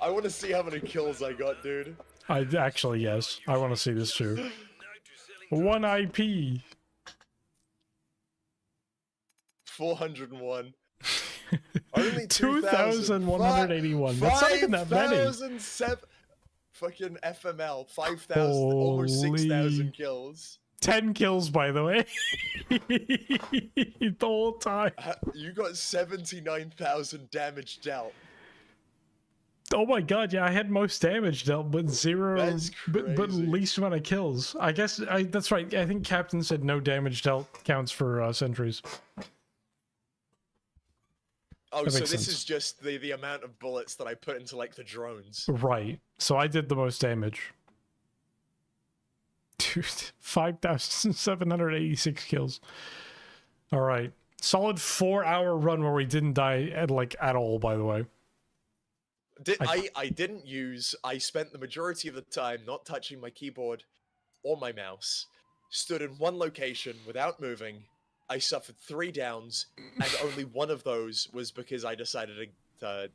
S2: I want to see how many kills I got, dude.
S1: Actually, yes. I want to see this too. 1 IP.
S2: 401. Only
S1: 2,181. That's not even that many.
S2: 5,007. Fucking FML. 5,000. Almost 6,000 kills.
S1: 10 kills, by the way. The whole time.
S2: You got 79,000 damage dealt.
S1: Oh my god, yeah, I had most damage dealt, but zero,
S2: That's
S1: but least amount of kills. I guess, that's right, I think Captain said no damage dealt counts for sentries.
S2: Oh,
S1: That
S2: so
S1: makes
S2: this
S1: sense.
S2: is just the amount of bullets that I put into, like, the drones.
S1: Right, so I did the most damage. Dude, 5,786 kills. Alright, solid 4-hour run where we didn't die at all, by the way.
S2: I didn't use... I spent the majority of the time not touching my keyboard or my mouse. Stood in one location without moving. I suffered 3 downs, and only one of those was because I decided to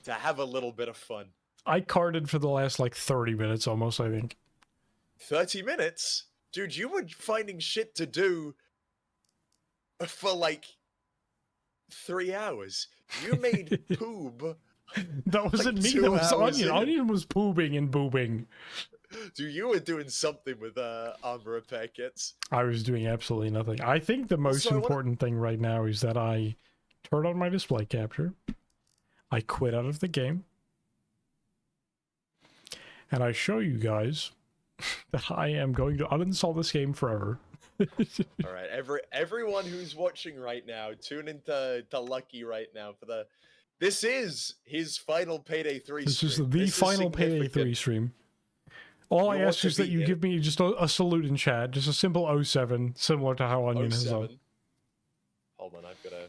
S2: have a little bit of fun.
S1: I carded for the last, like, 30 minutes almost, I think.
S2: 30 minutes? Dude, you were finding shit to do for, like, 3 hours. You made poob.
S1: That wasn't
S2: Like
S1: me,
S2: 2
S1: that was
S2: hours
S1: Onion.
S2: in.
S1: Onion was pooping and boobing.
S2: Dude, you were doing something with armor repair kits.
S1: I was doing absolutely nothing. I think the most
S2: Also, I wanna-
S1: important thing right now is that I turn on my display capture, I quit out of the game, and I show you guys that I am going to uninstall this game forever.
S2: All right, everyone who's watching right now, tune into Lucky right now for the. This is his final Payday 3
S1: This
S2: stream.
S1: is the
S2: This
S1: final Payday
S2: significant.
S1: 3 stream. All I
S2: You want
S1: ask
S2: to
S1: is that
S2: be
S1: you
S2: in-
S1: give me just a salute in chat, just a simple 07, similar to how Onion has done.
S2: 07. Hold on, I've got to.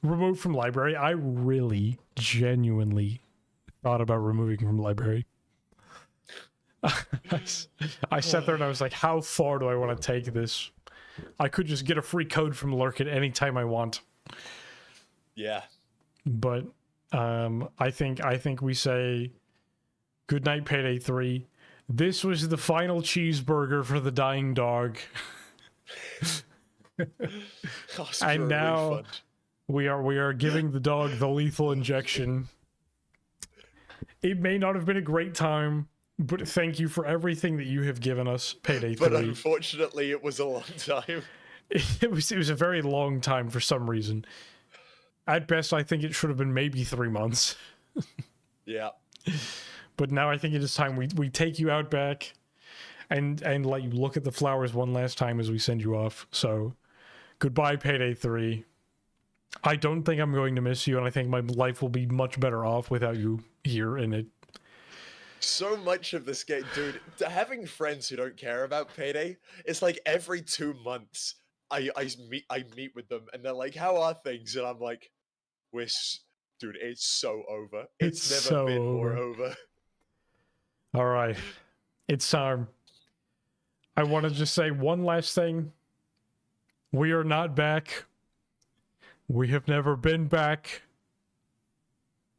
S1: Removed from library. I really, genuinely thought about removing from library. I sat there and I was like, how far do I want to take this? I could just get a free code from Lurk at any time I want.
S2: Yeah.
S1: But I think we say good night, Payday 3. This was the final cheeseburger for the dying dog.
S2: Ask for
S1: And
S2: a
S1: now
S2: refund.
S1: we are giving the dog the lethal injection. It may not have been a great time, but thank you for everything that you have given us, Payday 3.
S2: But unfortunately, it was a long time.
S1: It was a very long time for some reason. At best, I think it should have been maybe 3 months.
S2: Yeah.
S1: But now I think it is time we take you out back and let you look at the flowers one last time as we send you off. So, goodbye, Payday 3. I don't think I'm going to miss you, and I think my life will be much better off without you here in it.
S2: So much of this game, dude, having friends who don't care about Payday, it's like every 2 months I meet with them and they're like, how are things? And I'm like, dude, it's so over. It's never
S1: so
S2: been more over.
S1: All right. It's time. I want to just say one last thing. We are not back. We have never been back.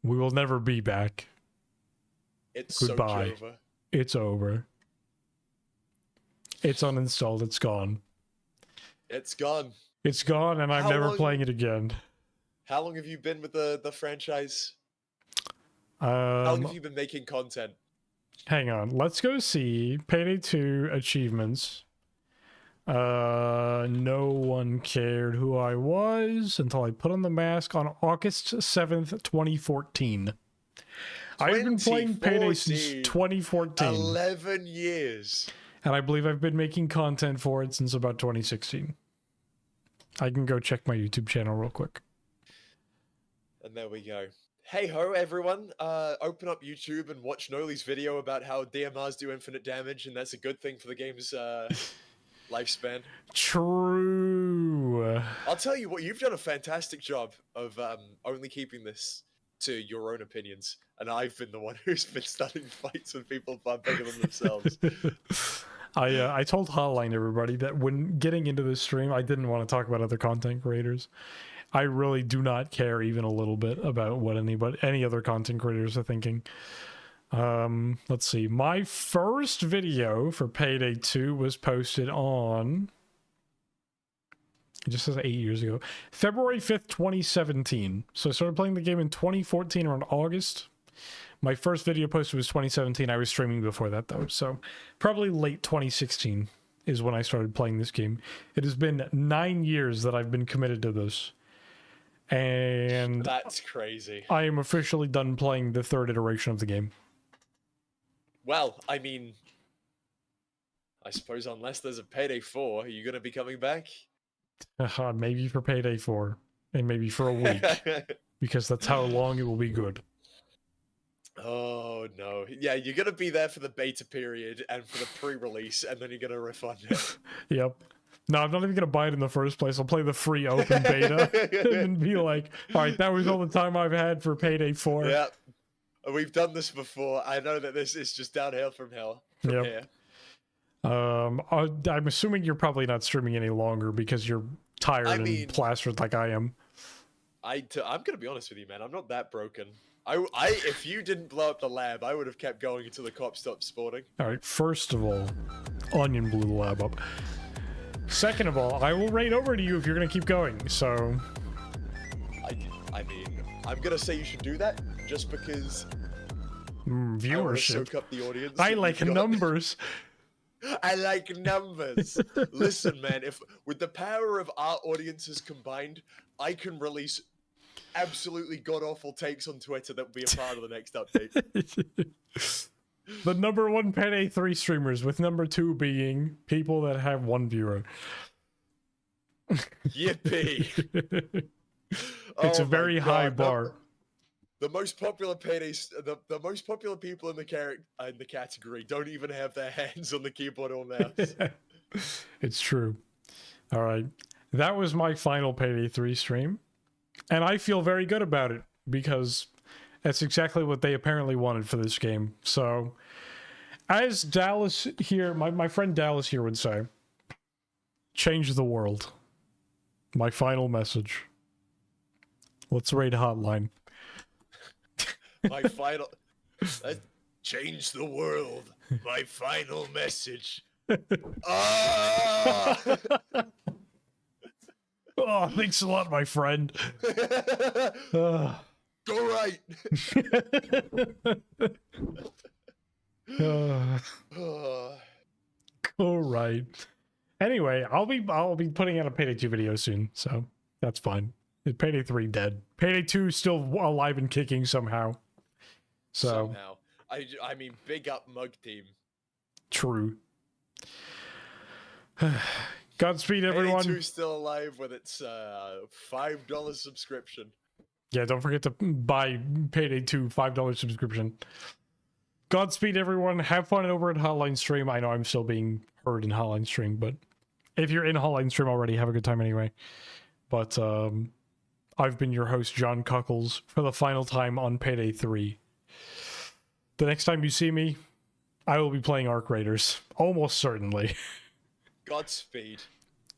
S1: We will never be back.
S2: It's
S1: Goodbye.
S2: so over.
S1: It's over. It's uninstalled. It's gone.
S2: It's gone.
S1: It's gone, and I'm
S2: How
S1: never
S2: long-
S1: playing it again.
S2: How long have you been with the franchise? How long
S1: Um,
S2: have you been making content?
S1: hang on. Let's go see Payday 2 achievements. No one cared who I was until I put on the mask on August 7th, 2014. I've been playing Payday since 2014.
S2: 11 years.
S1: And I believe I've been making content for it since about 2016. I can go check my YouTube channel real quick.
S2: And there we go. Hey ho, everyone. Open up YouTube and watch Noli's video about how DMRs do infinite damage, and that's a good thing for the game's lifespan.
S1: True. to...
S2: I'll tell you what, you've done a fantastic job of only keeping this to your own opinions, and I've been the one who's been starting fights with people far bigger than themselves.
S1: I told Hotline everybody that when getting into this stream, I didn't want to talk about other content creators. I really do not care even a little bit about what any other content creators are thinking. Let's see. My first video for Payday 2 was posted on... It just says 8 years ago. February 5th, 2017. So I started playing the game in 2014 around August. My first video posted was 2017. I was streaming before that, though. So probably late 2016 is when I started playing this game. It has been 9 years that I've been committed to this. And
S2: that's crazy.
S1: I am officially done playing the third iteration of the game.
S2: Well, I mean, I suppose unless there's a Payday 4, are you going to be coming back?
S1: Maybe for Payday 4. And maybe for a week. Because that's how long it will be good.
S2: Oh, no. Yeah, you're going to be there for the beta period and for the pre-release, and then you're going to refund it.
S1: Yep. No, I'm not even going to buy it in the first place. I'll play the free open beta and be like, all right, that was all the time I've had for Payday 4.
S2: Yeah. We've done this before. I know that this is just downhill from hell. From here.
S1: I'm assuming you're probably not streaming any longer because you're tired and plastered like I am.
S2: I'm going to be honest with you, man. I'm not that broken. If you didn't blow up the lab, I would have kept going until the cops stopped spawning.
S1: All right, first of all, Onion blew the lab up. Second of all, I will raid over to you if you're going to keep going, so...
S2: I mean, I'm going to say you should do that, just because...
S1: viewership.
S2: I soak up the audience.
S1: I like numbers.
S2: I like numbers. Listen, man, if with the power of our audiences combined, I can release absolutely god-awful takes on Twitter that will be a part of the next update.
S1: The number 1 Payday 3 streamers, with number 2 being people that have 1 viewer.
S2: Yippee!
S1: It's a very high bar.
S2: The most popular Paydays, the most popular people in the category don't even have their hands on the keyboard or mouse.
S1: It's true. All right, that was my final Payday 3 stream, and I feel very good about it because that's exactly what they apparently wanted for this game. So, as Dallas here, my friend Dallas here would say, change the world. My final message. Let's raid Hotline.
S2: My final... change the world. My final message. Ah!
S1: Oh, thanks a lot, my friend.
S2: Go right.
S1: Go right. Anyway, I'll be putting out a Payday 2 video soon, so that's fine. Payday 3 dead. Payday 2 still alive and kicking somehow. So
S2: somehow. I mean, big up Mug Team.
S1: True. Godspeed, everyone.
S2: Payday 2 still alive with its $5 subscription.
S1: Yeah, don't forget to buy Payday 2 $5 subscription. Godspeed, everyone. Have fun over at Hotline Stream. I know I'm still being heard in Hotline Stream, but if you're in Hotline Stream already, have a good time anyway. But I've been your host, John Cuckles, for the final time on Payday 3. The next time you see me, I will be playing Arc Raiders. Almost certainly.
S2: Godspeed.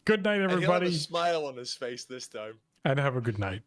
S1: Good night, everybody.
S2: And he'll have a smile on his face this time.
S1: And have a good night.